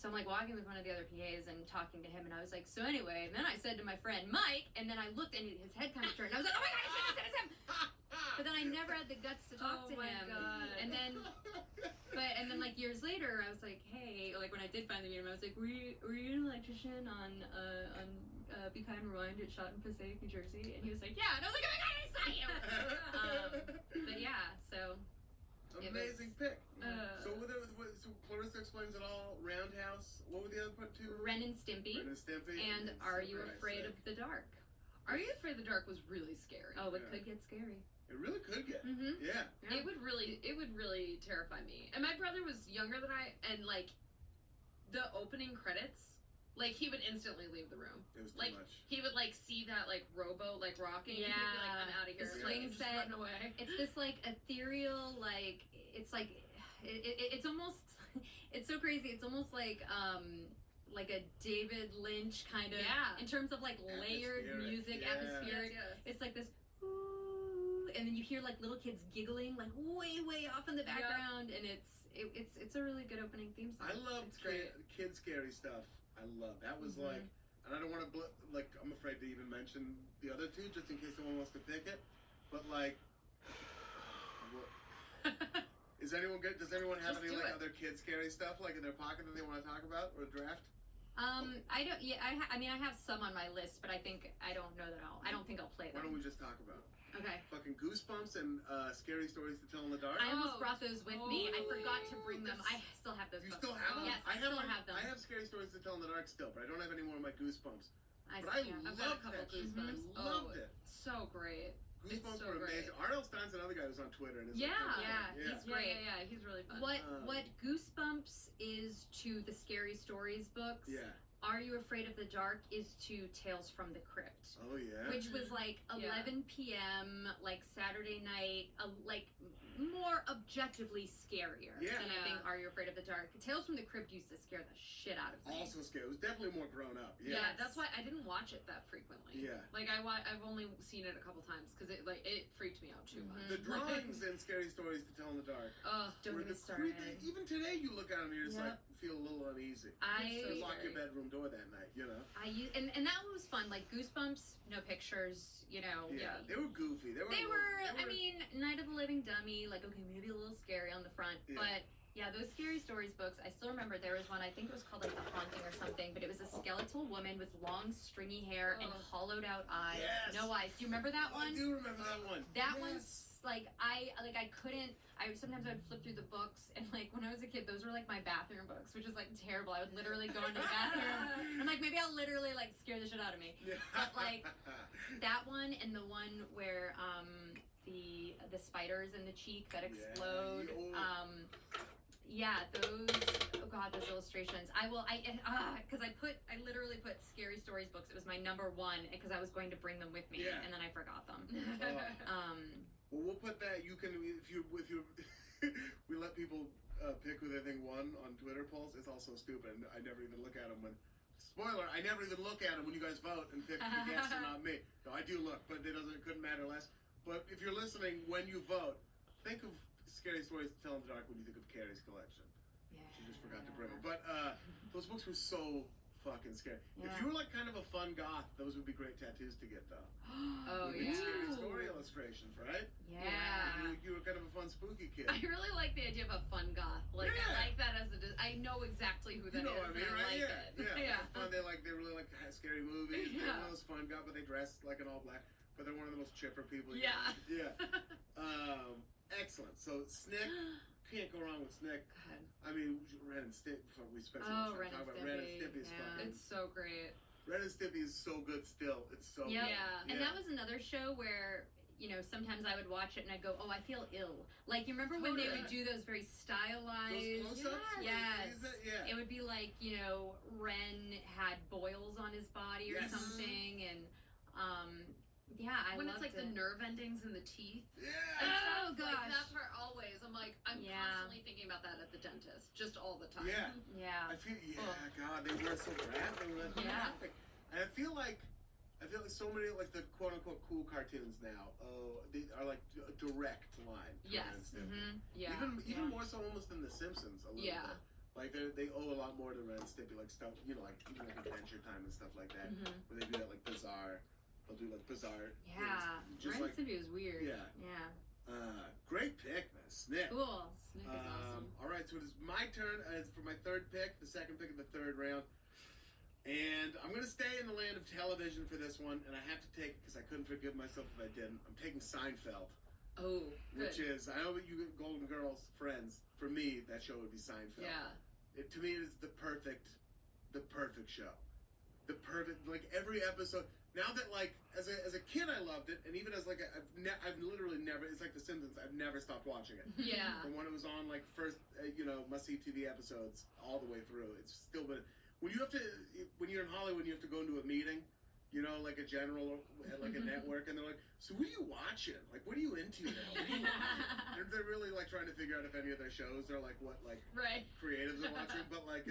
Speaker 4: So I'm like walking with one of the other PAs and talking to him, and I was like, so anyway, and then I said to my friend Mike, and then I looked, and his head kind of turned, and I was like, oh my god, it's him. But then I never had the guts to talk to
Speaker 5: Oh my
Speaker 4: him.
Speaker 5: God.
Speaker 4: And then like years later, I was like, hey, like when I did finally meet him, I was like, were you an electrician on Be Kind, Rewind? It's shot in Passaic, New Jersey. And he was like, yeah. And I was like, oh my god, I saw you. But yeah, so
Speaker 1: Amazing pick.
Speaker 5: Uh,
Speaker 1: So Clarissa explains it all. Roundhouse. What were the other two?
Speaker 4: Ren and Stimpy.
Speaker 1: Ren and Stimpy.
Speaker 4: And Are You
Speaker 1: Super
Speaker 4: Afraid
Speaker 1: Sick.
Speaker 4: of the Dark?
Speaker 5: Are You Afraid of the Dark was really scary.
Speaker 4: Oh, it
Speaker 1: Yeah.
Speaker 4: could get scary.
Speaker 1: It really could get.
Speaker 4: Mm-hmm.
Speaker 1: Yeah.
Speaker 5: It would really terrify me. And my brother was younger than I, and like the opening credits, like he would instantly leave the room.
Speaker 1: It was too
Speaker 5: Like
Speaker 1: much.
Speaker 5: he would like see that like rowboat like rocking, and he'd be like, "I'm out of here."
Speaker 4: The
Speaker 5: and,
Speaker 4: swing
Speaker 5: like, just
Speaker 4: set.
Speaker 5: run away.
Speaker 4: It's this like ethereal, like it's like it's almost it's so crazy. It's almost like a David Lynch kind of
Speaker 5: Yeah.
Speaker 4: in terms of like layered
Speaker 1: Atmospheric,
Speaker 4: music,
Speaker 1: yeah.
Speaker 4: atmospheric.
Speaker 5: Yes.
Speaker 4: It's like this. Ooh, and then you hear like little kids giggling like way off in the
Speaker 5: Yep.
Speaker 4: background, and it's a really good opening theme song.
Speaker 1: I love
Speaker 5: It's great.
Speaker 1: kid scary stuff. I love that was
Speaker 4: Mhm.
Speaker 1: like, and I don't want to I'm afraid to even mention the other two just in case someone wants to pick it. But like, is anyone good? Does anyone have
Speaker 5: Just
Speaker 1: any
Speaker 5: do
Speaker 1: like
Speaker 5: it.
Speaker 1: other kid scary stuff like in their pocket that they want to talk about or draft?
Speaker 4: I don't. Yeah, I mean, I have some on my list, but I don't know that I don't think I'll play
Speaker 1: Why don't
Speaker 4: them.
Speaker 1: we just talk about it?
Speaker 4: Okay.
Speaker 1: Fucking Goosebumps and Scary Stories to Tell in the Dark?
Speaker 4: I almost
Speaker 5: Oh,
Speaker 4: brought those with me. I forgot to bring them.
Speaker 1: That's-
Speaker 4: I still have those.
Speaker 1: You
Speaker 4: books.
Speaker 1: still have them?
Speaker 4: Yes, I still
Speaker 1: one-
Speaker 4: have them.
Speaker 1: I have Scary Stories to Tell in the Dark still, but I don't have any more of my Goosebumps.
Speaker 4: I,
Speaker 1: But I
Speaker 4: yeah.
Speaker 5: I've got a
Speaker 1: loved
Speaker 5: couple
Speaker 1: that shit.
Speaker 5: Goosebumps.
Speaker 1: I loved
Speaker 5: Oh,
Speaker 1: it.
Speaker 5: So great. It's
Speaker 1: Goosebumps
Speaker 5: so
Speaker 1: were
Speaker 5: great.
Speaker 1: amazing. R.L. Stein's another guy who's on Twitter. And is
Speaker 5: Yeah.
Speaker 4: Yeah,
Speaker 1: yeah.
Speaker 4: he's great.
Speaker 5: Yeah, he's really fun.
Speaker 4: What Goosebumps is to the Scary Stories books,
Speaker 1: Yeah.
Speaker 4: Are You Afraid of the Dark is to Tales from the Crypt,
Speaker 1: Oh, yeah.
Speaker 4: which was like
Speaker 5: Yeah.
Speaker 4: 11 p.m. like Saturday night, like more objectively scarier
Speaker 1: Yeah.
Speaker 4: than I
Speaker 5: Yeah.
Speaker 4: think Are You Afraid of the Dark. Tales from the Crypt used to scare the shit out of me.
Speaker 1: Also scary. It was definitely more grown up.
Speaker 5: Yeah,
Speaker 1: Yeah.
Speaker 5: that's why I didn't watch it that frequently.
Speaker 1: Yeah.
Speaker 5: Like I've only seen it a couple times because it freaked me out too much.
Speaker 1: The drawings in Scary Stories to Tell in the Dark.
Speaker 5: Ugh.
Speaker 4: Don't
Speaker 1: were
Speaker 4: get me
Speaker 1: the
Speaker 4: started.
Speaker 1: creepy. Even today, you look at them, you're just
Speaker 4: Yep.
Speaker 1: like feel a little uneasy.
Speaker 4: I
Speaker 5: So
Speaker 1: Lock your
Speaker 5: scary.
Speaker 1: bedroom door that night, you know.
Speaker 4: and that one was fun. Like Goosebumps, no pictures, you know.
Speaker 1: Yeah.
Speaker 5: Yeah.
Speaker 1: They were goofy. They
Speaker 4: They were, I mean, Night of the Living Dummy, like, okay, maybe a little scary on the front,
Speaker 1: Yeah.
Speaker 4: but yeah, those Scary Stories books, I still remember there was one, I think it was called, like, The Haunting or something, but it was a skeletal woman with long, stringy hair and
Speaker 5: Ugh.
Speaker 4: hollowed out eyes.
Speaker 1: Yes.
Speaker 4: No eyes. Do you remember that
Speaker 1: I
Speaker 4: one?
Speaker 1: do remember that one.
Speaker 4: That
Speaker 1: Yes.
Speaker 4: one's, like, I couldn't, sometimes I'd flip through the books, and, like, when I was a kid, those were, like, my bathroom books, which is, like, terrible. I would literally go into the bathroom, and I'm like, maybe I'll literally, like, scare the shit out of me.
Speaker 1: Yeah.
Speaker 4: But, like, that one and the one where the spiders in the cheek that explode.
Speaker 1: Yeah.
Speaker 4: Yeah, those. Oh God, those illustrations. Because I literally put Scary Stories books. It was my number one because I was going to bring them with me,
Speaker 1: Yeah.
Speaker 4: and then I forgot them.
Speaker 1: Well, we'll put that. You can if you we let people pick who they think won on Twitter polls. It's all so stupid. And I never even look at them when. Spoiler: I never even look at them when you guys vote and pick the guests and not me. No, I do look, but it couldn't matter less. But if you're listening when you vote, think of Scary Stories to Tell in the Dark when you think of Carrie's collection.
Speaker 4: Yeah.
Speaker 1: She just forgot to bring them. But those books were so fucking scary. If
Speaker 4: Yeah.
Speaker 1: you were like kind of a fun goth, those would be great tattoos to get though.
Speaker 5: Oh,
Speaker 1: Would be
Speaker 5: yeah.
Speaker 1: Scary Story illustrations, right?
Speaker 4: Yeah.
Speaker 1: You were kind of a fun spooky kid.
Speaker 5: I really like the idea of a fun goth. Like
Speaker 1: Yeah.
Speaker 5: I like that as I know exactly who that
Speaker 1: You know
Speaker 5: is,
Speaker 1: what I mean,
Speaker 5: and
Speaker 1: right?
Speaker 5: I like
Speaker 1: Yeah,
Speaker 5: it.
Speaker 1: yeah. Fun. They really like scary movies. They're
Speaker 5: Yeah.
Speaker 1: one of those fun guys, but they dress like an all black. But they're one of the most chipper people. you
Speaker 5: Yeah.
Speaker 1: know. Yeah. Excellent. So Snick, can't go wrong with Snick.
Speaker 5: God,
Speaker 1: I mean, Ren and Stimpy. We spent so
Speaker 4: Oh,
Speaker 1: much
Speaker 4: Ren
Speaker 1: time
Speaker 4: and
Speaker 1: talking about Ren and
Speaker 4: Stimpy,
Speaker 1: Stimpy. Is
Speaker 4: yeah.
Speaker 1: fucking.
Speaker 5: it's so great.
Speaker 1: Ren and Stimpy is so good still. It's so
Speaker 4: Yep.
Speaker 1: good.
Speaker 5: Yeah.
Speaker 4: And that was another show where, you know, sometimes I would watch it and I'd go, oh, I feel ill. Like, you remember when they would do those very stylized...
Speaker 1: Those close-ups?
Speaker 4: Yes.
Speaker 1: Yeah.
Speaker 4: It would be like, you know, Ren had boils on his body or
Speaker 1: Yes.
Speaker 4: something, and, yeah, I
Speaker 5: when
Speaker 4: loved
Speaker 5: it's like
Speaker 4: it.
Speaker 5: the nerve endings in the teeth.
Speaker 1: Yeah.
Speaker 4: Oh,
Speaker 5: Like
Speaker 4: gosh.
Speaker 5: that part always. I'm
Speaker 4: Yeah.
Speaker 5: constantly thinking about that at the dentist, just all the time.
Speaker 1: Yeah.
Speaker 4: Yeah.
Speaker 1: I feel
Speaker 5: Oh.
Speaker 1: God, they were so graphic. They were
Speaker 4: Yeah.
Speaker 1: graphic. And I feel like so many like the quote unquote cool cartoons now. They are like a direct line. to
Speaker 5: Yes.
Speaker 1: Ren and Stimpy.
Speaker 4: Mm-hmm.
Speaker 5: Yeah.
Speaker 1: Even
Speaker 4: Yeah.
Speaker 1: more so almost than The Simpsons. A little
Speaker 5: Yeah.
Speaker 1: bit. Like they owe a lot more to Ren and Stimpy, like stuff, you know, like even like Adventure Time and stuff like that,
Speaker 4: Mm-hmm.
Speaker 1: where they do that like bizarre. They'll do like bizarre.
Speaker 4: Yeah.
Speaker 1: things, just
Speaker 4: Ren
Speaker 1: like
Speaker 4: and Stimpy was weird.
Speaker 1: Yeah.
Speaker 4: Yeah.
Speaker 1: Great pick, man. Snick.
Speaker 4: Cool.
Speaker 5: Snick is awesome.
Speaker 1: All right, so it is my turn for my third pick, the second pick of the third round. And I'm going to stay in the land of television for this one, and I have to take it because I couldn't forgive myself if I didn't. I'm taking Seinfeld.
Speaker 5: Oh, good.
Speaker 1: which is, I know you Golden Girls friends. For me, that show would be Seinfeld.
Speaker 5: Yeah.
Speaker 1: To me, it is the perfect show. The perfect, like every episode. Now that like as a kid I loved it, and even as like I've literally never. It's like The Simpsons. I've never stopped watching it.
Speaker 5: Yeah.
Speaker 1: From when it was on, like first must see TV episodes all the way through. It's still been when you're in Hollywood, you have to go into a meeting. Like a general at like a network, and they're like, "So what are you watching? Like, what are you into now?" They're really like trying to figure out if any of their shows are like what like
Speaker 5: Right.
Speaker 1: creatives are watching. But like,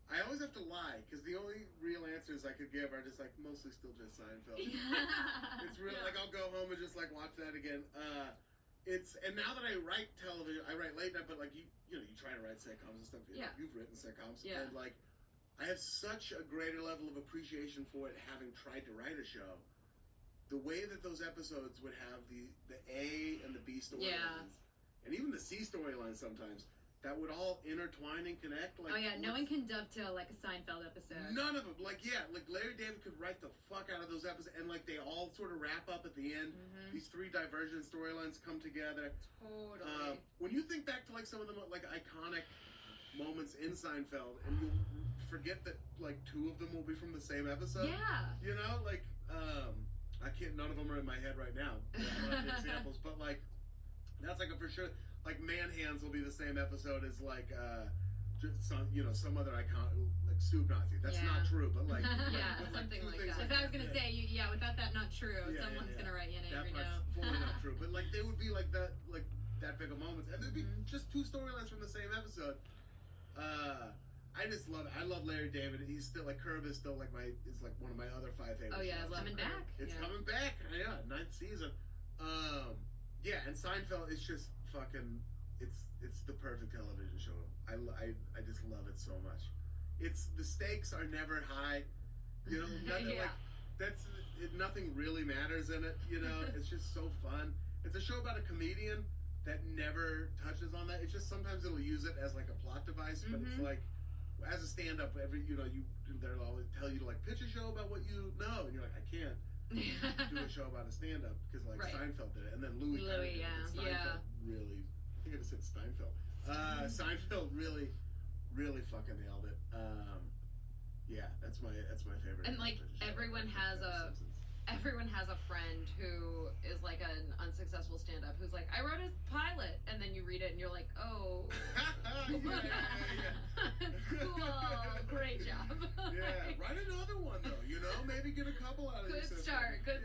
Speaker 1: I always have to lie because the only real answers I could give are just like mostly still just Seinfeld. It's really like I'll go home and just like watch that again. And now that I write television, I write late night, but like you try to write sitcoms and stuff. You've written sitcoms, and like. I have such a greater level of appreciation for it having tried to write a show. The way that those episodes would have the A and the B storylines, and even the C storylines sometimes, that would all intertwine and connect. Like,
Speaker 4: no one can dovetail like a Seinfeld episode.
Speaker 1: None of them. Like Larry David could write the fuck out of those episodes, and like they all sort of wrap up at the end.
Speaker 4: Mm-hmm.
Speaker 1: These three divergent storylines come together.
Speaker 5: Totally.
Speaker 1: When you think back to like some of the like iconic moments in Seinfeld, and you forget that like two of them will be from the same episode.
Speaker 4: Yeah.
Speaker 1: Like I can't. None of them are in my head right now. I don't have the examples, but like that's like a for sure. Like Man Hands will be the same episode as like just some other icon like Soup Nazi. That's not true, but like
Speaker 5: something like
Speaker 1: things
Speaker 5: that.
Speaker 4: If I was gonna say without that not true, someone's gonna write you an
Speaker 1: that
Speaker 4: angry
Speaker 1: part's
Speaker 4: note.
Speaker 1: fully not true, but like they would be like that big of moments, and there'd be just two storylines from the same episode. I just love it. I love Larry David. He's still like Curb is still like one of my other 5 favorites.
Speaker 4: Oh yeah,
Speaker 1: shows.
Speaker 4: it's coming back.
Speaker 1: It's coming back. Yeah, 9th season. And Seinfeld is just fucking. It's the perfect television show. I just love it so much. The stakes are never high. Nothing nothing really matters in it. It's just so fun. It's a show about a comedian that never touches on that. It's just sometimes it'll use it as like a plot device, but it's like as a stand-up, they'll always tell you to like pitch a show about what you know, and you're like, I can't do a show about a stand-up because like Seinfeld did it, and then Louis Steinfeld really. I think I just said Steinfeld. Seinfeld really fucking nailed it. That's my favorite.
Speaker 5: And like everyone has a friend who is like an unsuccessful stand-up who's like, I wrote a pilot, and then you read it and you're like, oh, cool, great job.
Speaker 1: Write another one though. Maybe get a couple out of
Speaker 5: Good
Speaker 1: these.
Speaker 5: start, because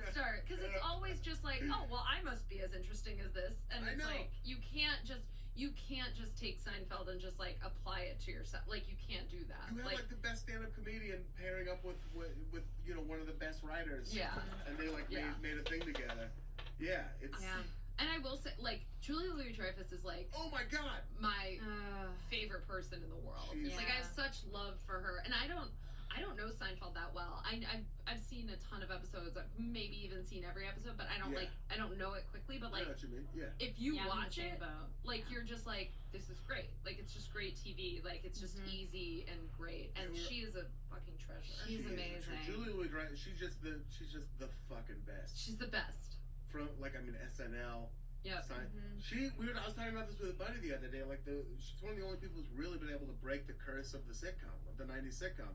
Speaker 5: it's always just like, oh well, I must be as interesting as this, and it's like you can't just take Seinfeld and just like apply it to yourself. Like you can't do that.
Speaker 1: You have like the best stand-up comedian pairing up with one of the best writers.
Speaker 5: Yeah.
Speaker 1: And they like made a thing together. Yeah, it's.
Speaker 5: Yeah. And I will say, like, Julia Louis-Dreyfus is like,
Speaker 1: oh my god,
Speaker 5: my favorite person in the world. Like I have such love for her, and I don't know Seinfeld that well. I've seen a ton of episodes. I've maybe even seen every episode, but I don't know it quickly. But like,
Speaker 1: I know what you mean.
Speaker 5: if you watch it, like you're just like, this is great. Like it's just great TV. Like it's just easy and great. And she is a fucking treasure.
Speaker 4: She's amazing.
Speaker 1: Julia Louis-Dreyfus, she's just the fucking best.
Speaker 5: She's the best.
Speaker 1: From SNL.
Speaker 5: Yeah.
Speaker 1: I was talking about this with a buddy the other day. Like she's one of the only people who's really been able to break the curse of the sitcom, of the '90s sitcom.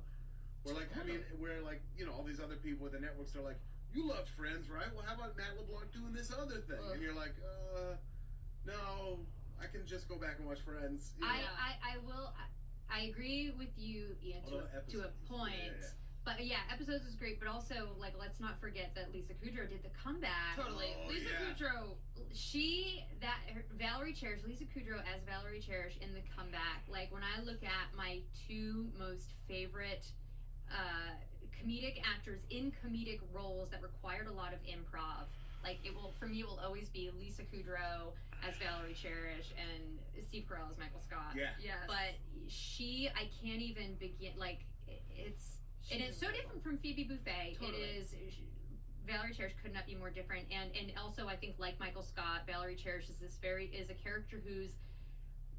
Speaker 1: Where like all these other people with the networks are like, you loved Friends, right? Well, how about Matt LeBlanc doing this other thing? And you're like, no, I can just go back and watch Friends.
Speaker 4: I agree with you, Ian, to a point. But episodes is great, but also like let's not forget that Lisa Kudrow did the comeback.
Speaker 5: Totally, Lisa Kudrow.
Speaker 4: Valerie Cherish, Lisa Kudrow as Valerie Cherish in the comeback. Like when I look at my two most favorite comedic actors in comedic roles that required a lot of improv, like it will always be Lisa Kudrow as Valerie Cherish and Steve Carell as Michael Scott.
Speaker 5: Yes.
Speaker 4: But I can't even begin. Like it's so different from Phoebe Buffay.
Speaker 5: Totally.
Speaker 4: It is. Valerie Cherish could not be more different, and also I think like Michael Scott, Valerie Cherish is a character who's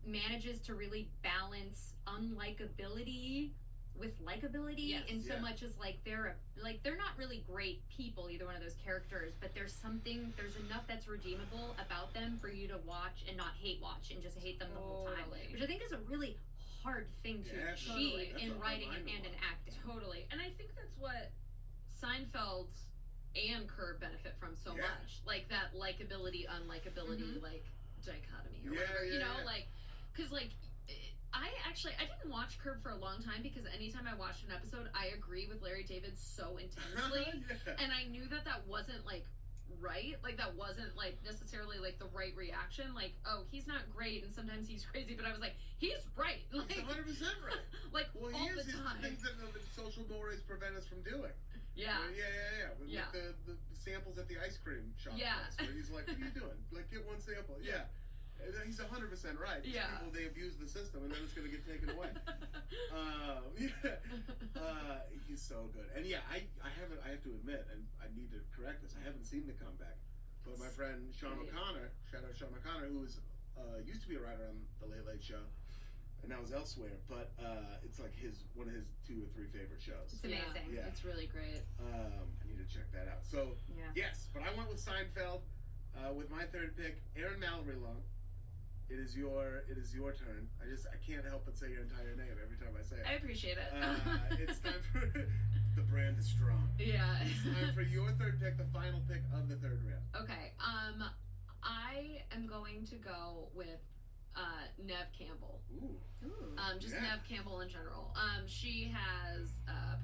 Speaker 4: manages to really balance unlikability with likability
Speaker 5: Yes.
Speaker 4: in so
Speaker 1: Yeah.
Speaker 4: much as like they're not really great people, either one of those characters, but there's enough that's redeemable about them for you to watch and not hate watch and just hate them the whole time,
Speaker 5: Totally.
Speaker 4: which I think is a really hard thing to
Speaker 1: Yeah,
Speaker 4: achieve
Speaker 5: totally.
Speaker 1: That's
Speaker 4: in
Speaker 1: a hard
Speaker 4: writing
Speaker 1: line
Speaker 4: and
Speaker 1: to
Speaker 4: in
Speaker 1: walk.
Speaker 4: acting.
Speaker 5: Totally. And I think that's what Seinfeld and Curb benefit from so
Speaker 1: Yeah.
Speaker 5: much. Like that likability, unlikability, like dichotomy or
Speaker 1: Yeah,
Speaker 5: whatever.
Speaker 1: yeah,
Speaker 5: You know,
Speaker 1: yeah.
Speaker 5: like, because like, I didn't watch Curb for a long time because anytime I watched an episode, I agree with Larry David so intensely.
Speaker 1: Yeah.
Speaker 5: And I knew that wasn't like right, like that wasn't like necessarily like the right reaction. Like, oh, he's not great, and sometimes he's crazy, but I was like, he's right, like
Speaker 1: He's 100% right.
Speaker 5: like
Speaker 1: Well,
Speaker 5: all
Speaker 1: here's
Speaker 5: the time.
Speaker 1: things that the social mores prevent us from doing.
Speaker 5: Yeah,
Speaker 1: Yeah. With
Speaker 5: Yeah.
Speaker 1: the samples at the ice cream shop.
Speaker 5: Yeah.
Speaker 1: Place, where he's like, what are you doing? Like, get one sample. Yeah. And then he's 100% right. These
Speaker 5: Yeah.
Speaker 1: people, they abuse the system, and then it's going to get taken away. He's so good. And yeah, I have to admit, and I need to correct this, I haven't seen The Comeback. But my friend Sean
Speaker 5: Right.
Speaker 1: O'Connor, shout out Sean O'Connor, who was used to be a writer on The Late Late Show, and now is elsewhere. But it's like one of his 2 or 3 favorite shows.
Speaker 4: It's amazing.
Speaker 1: Yeah.
Speaker 5: It's really great.
Speaker 1: I need to check that out. So
Speaker 4: Yeah.
Speaker 1: yes, but I went with Seinfeld with my third pick, Aaron Mallory Long. It is your turn. I can't help but say your entire name every time I say
Speaker 5: I
Speaker 1: it.
Speaker 5: appreciate it.
Speaker 1: It's time for the brand is strong.
Speaker 5: Yeah.
Speaker 1: It's time for your third pick, the final pick of the third round.
Speaker 5: Okay. I am going to go with Neve Campbell.
Speaker 1: Ooh.
Speaker 5: Just
Speaker 1: Yeah.
Speaker 5: Neve Campbell in general. She has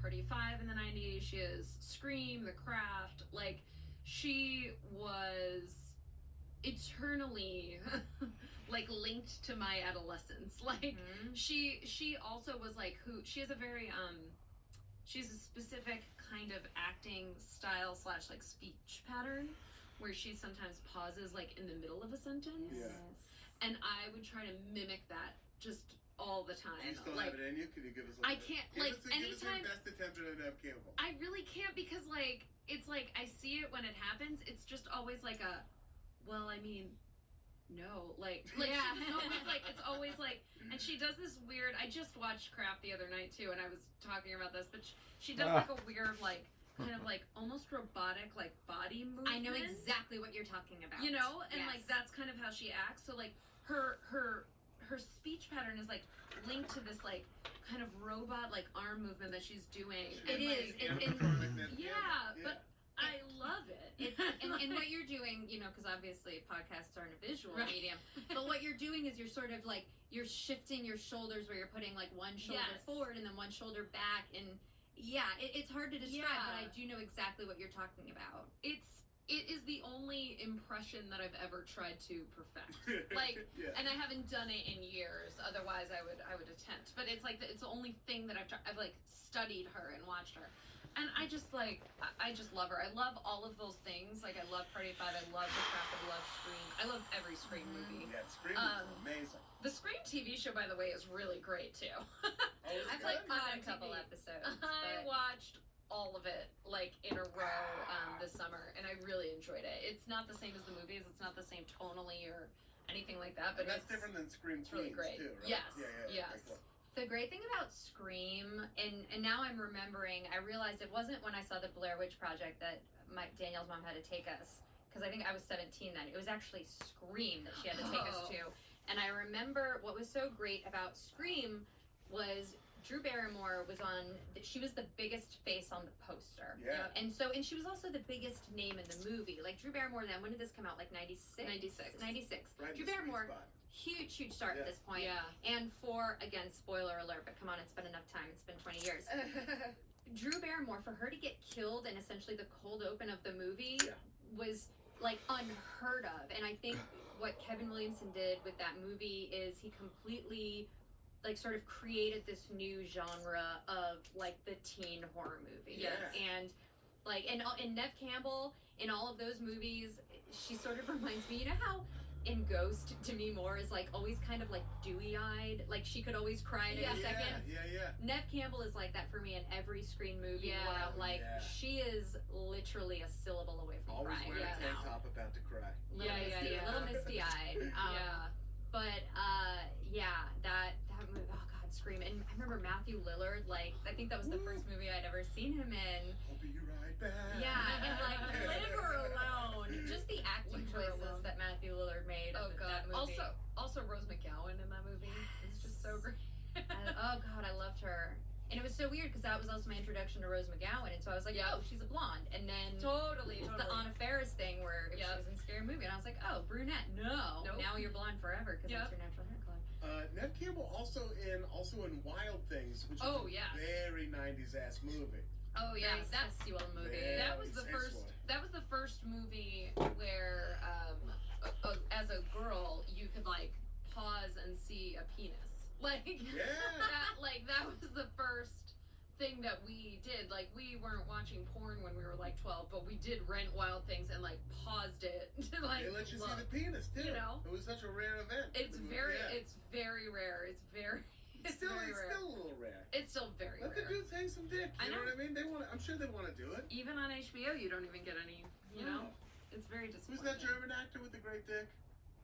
Speaker 5: Party 5 in the 90s. She has Scream, The Craft. Like, she was eternally like linked to my adolescence. Like, she also was like she has a very she's a specific kind of acting style / like speech pattern where she sometimes pauses like in the middle of a sentence.
Speaker 1: Yeah.
Speaker 5: And I would try to mimic that just all the time.
Speaker 1: Do you still
Speaker 5: like,
Speaker 1: have it in you? Can you give us a
Speaker 5: I
Speaker 1: little
Speaker 5: can't,
Speaker 1: bit?
Speaker 5: like,
Speaker 1: Give us
Speaker 5: anytime-
Speaker 1: your best attempt at Neve Campbell.
Speaker 5: I really can't because like it's like I see it when it happens. It's just always like well, I mean, no, like
Speaker 4: Yeah.
Speaker 5: she's always like it's always like, and she does this weird. I just watched Craft the other night too, and I was talking about this, but she does like a weird like kind of like almost robotic like body movement.
Speaker 4: I know exactly what you're talking about.
Speaker 5: You know, and
Speaker 4: Yes.
Speaker 5: like that's kind of how she acts. So like her speech pattern is like linked to this like kind of robot like arm movement that she's doing.
Speaker 4: It
Speaker 5: And,
Speaker 4: is.
Speaker 5: like,
Speaker 1: Animatronic Neve
Speaker 5: yeah,
Speaker 1: Campbell.
Speaker 5: but I love it.
Speaker 4: It's, and what you're doing, you know, because obviously podcasts aren't a visual
Speaker 5: Right.
Speaker 4: medium, but what you're doing is you're sort of like, you're shifting your shoulders where you're putting like one shoulder
Speaker 5: Yes.
Speaker 4: forward and then one shoulder back. And yeah, it's hard to describe,
Speaker 5: Yeah.
Speaker 4: but I do know exactly what you're talking about.
Speaker 5: It is the only impression that I've ever tried to perfect. Like,
Speaker 1: yeah.
Speaker 5: and I haven't done it in years. Otherwise, I would attempt. But it's like it's the only thing that I've like studied her and watched her, and I just like I just love her. I love all of those things. Like I love Party 5. I love The Craft. I love Scream. I love every Scream movie.
Speaker 1: Yeah, Scream is amazing.
Speaker 5: The Scream TV show, by the way, is really great too.
Speaker 1: Oh, it's
Speaker 4: I've
Speaker 1: good?
Speaker 4: like caught
Speaker 5: on
Speaker 4: a couple
Speaker 5: TV.
Speaker 4: episodes.
Speaker 5: I
Speaker 4: but-
Speaker 5: watched all of it like in a row this summer, and I really enjoyed it. It's not the same as the movies. It's not the same tonally or anything like that. But
Speaker 1: that's
Speaker 5: it's
Speaker 1: different than Scream
Speaker 5: it's really
Speaker 1: Queens,
Speaker 5: great.
Speaker 1: too, right?
Speaker 5: Yes,
Speaker 1: Yeah.
Speaker 5: yes.
Speaker 1: Okay, cool.
Speaker 4: The great thing about Scream, and now I'm remembering, I realized it wasn't when I saw the Blair Witch Project that Danielle's mom had to take us, because I think I was 17 then. It was actually Scream that she had to take us
Speaker 5: Oh.
Speaker 4: to. And I remember what was so great about Scream was Drew Barrymore she was the biggest face on the poster.
Speaker 1: Yeah.
Speaker 4: And she was also the biggest name in the movie. Like Drew Barrymore then, when did this come out? Like 96?
Speaker 5: 96.
Speaker 4: 96.
Speaker 1: Right in
Speaker 4: Drew
Speaker 1: the sweet
Speaker 4: Barrymore,
Speaker 1: spot.
Speaker 4: huge start
Speaker 1: Yeah.
Speaker 4: at this point.
Speaker 5: Yeah.
Speaker 4: And for, again, spoiler alert, but come on, it's been enough time. It's been 20 years. Drew Barrymore, for her to get killed in essentially the cold open of the movie
Speaker 1: Yeah.
Speaker 4: was like unheard of. And I think what Kevin Williamson did with that movie is he completely like sort of created this new genre of like the teen horror movie.
Speaker 5: Yes.
Speaker 4: And like and Neve Campbell in all of those movies, she sort of reminds me, you know how in Ghost to me more is like always kind of like dewy-eyed, like she could always cry in a second.
Speaker 1: Yeah.
Speaker 4: Neve Campbell is like that for me in every Scream movie.
Speaker 5: Yeah.
Speaker 4: Where like
Speaker 1: Yeah.
Speaker 4: she is literally a syllable away from
Speaker 1: Always
Speaker 4: crying.
Speaker 1: wearing
Speaker 5: yeah.
Speaker 1: a tank top about to cry.
Speaker 4: Little
Speaker 5: Yeah,
Speaker 4: misty,
Speaker 5: yeah.
Speaker 4: a little misty-eyed.
Speaker 5: Yeah.
Speaker 4: But that movie. Oh God, Scream! And I remember remember Matthew Lillard, like, I think that was the first movie I'd ever seen him in.
Speaker 1: I'll be right back.
Speaker 4: Yeah, and like, Live Her Alone. Just the acting
Speaker 5: Leave Her
Speaker 4: choices
Speaker 5: Alone.
Speaker 4: that Matthew Lillard made
Speaker 5: Oh
Speaker 4: in
Speaker 5: god.
Speaker 4: that movie.
Speaker 5: Also Rose McGowan in that movie. It's just so great.
Speaker 4: Oh god, I loved her. And it was so weird because that was also my introduction to Rose McGowan, and so I was like,
Speaker 5: Yeah.
Speaker 4: oh, she's a blonde. And then
Speaker 5: Totally.
Speaker 4: it's the Anna Faris thing where if she
Speaker 5: Yep.
Speaker 4: was in Scary Movie, and I was like, oh, brunette. No,
Speaker 5: Nope.
Speaker 4: now you're blonde forever because
Speaker 5: Yep.
Speaker 4: that's your natural hair color.
Speaker 1: Nev Campbell also in Wild Things, which
Speaker 5: Oh,
Speaker 1: is a
Speaker 5: yes.
Speaker 1: very 90s ass movie.
Speaker 5: Oh yeah,
Speaker 4: Very
Speaker 5: that
Speaker 4: sexual movie.
Speaker 1: Yeah.
Speaker 5: that was the
Speaker 1: Very
Speaker 5: first.
Speaker 1: sexual.
Speaker 5: That was the first movie where, as a girl, you could like pause and see a penis. Like
Speaker 1: Yeah.
Speaker 5: that was the first thing that we did. Like we weren't watching porn when we were like 12, but we did rent Wild Things and like paused it to like
Speaker 1: They let you see
Speaker 5: look.
Speaker 1: the penis too.
Speaker 5: You know?
Speaker 1: It was such a rare event.
Speaker 5: It's
Speaker 1: Yeah.
Speaker 5: very rare. It's
Speaker 1: still,
Speaker 5: very
Speaker 1: it's
Speaker 5: rare.
Speaker 1: still a little rare.
Speaker 5: It's still very
Speaker 1: Let the
Speaker 5: rare.
Speaker 1: dudes hang some dick.
Speaker 5: I
Speaker 1: You know
Speaker 5: know.
Speaker 1: what I mean? I'm sure they want to do it.
Speaker 5: Even on HBO, you don't even get any. You know, it's very
Speaker 1: Who's
Speaker 5: disappointing.
Speaker 1: that German actor with the great dick?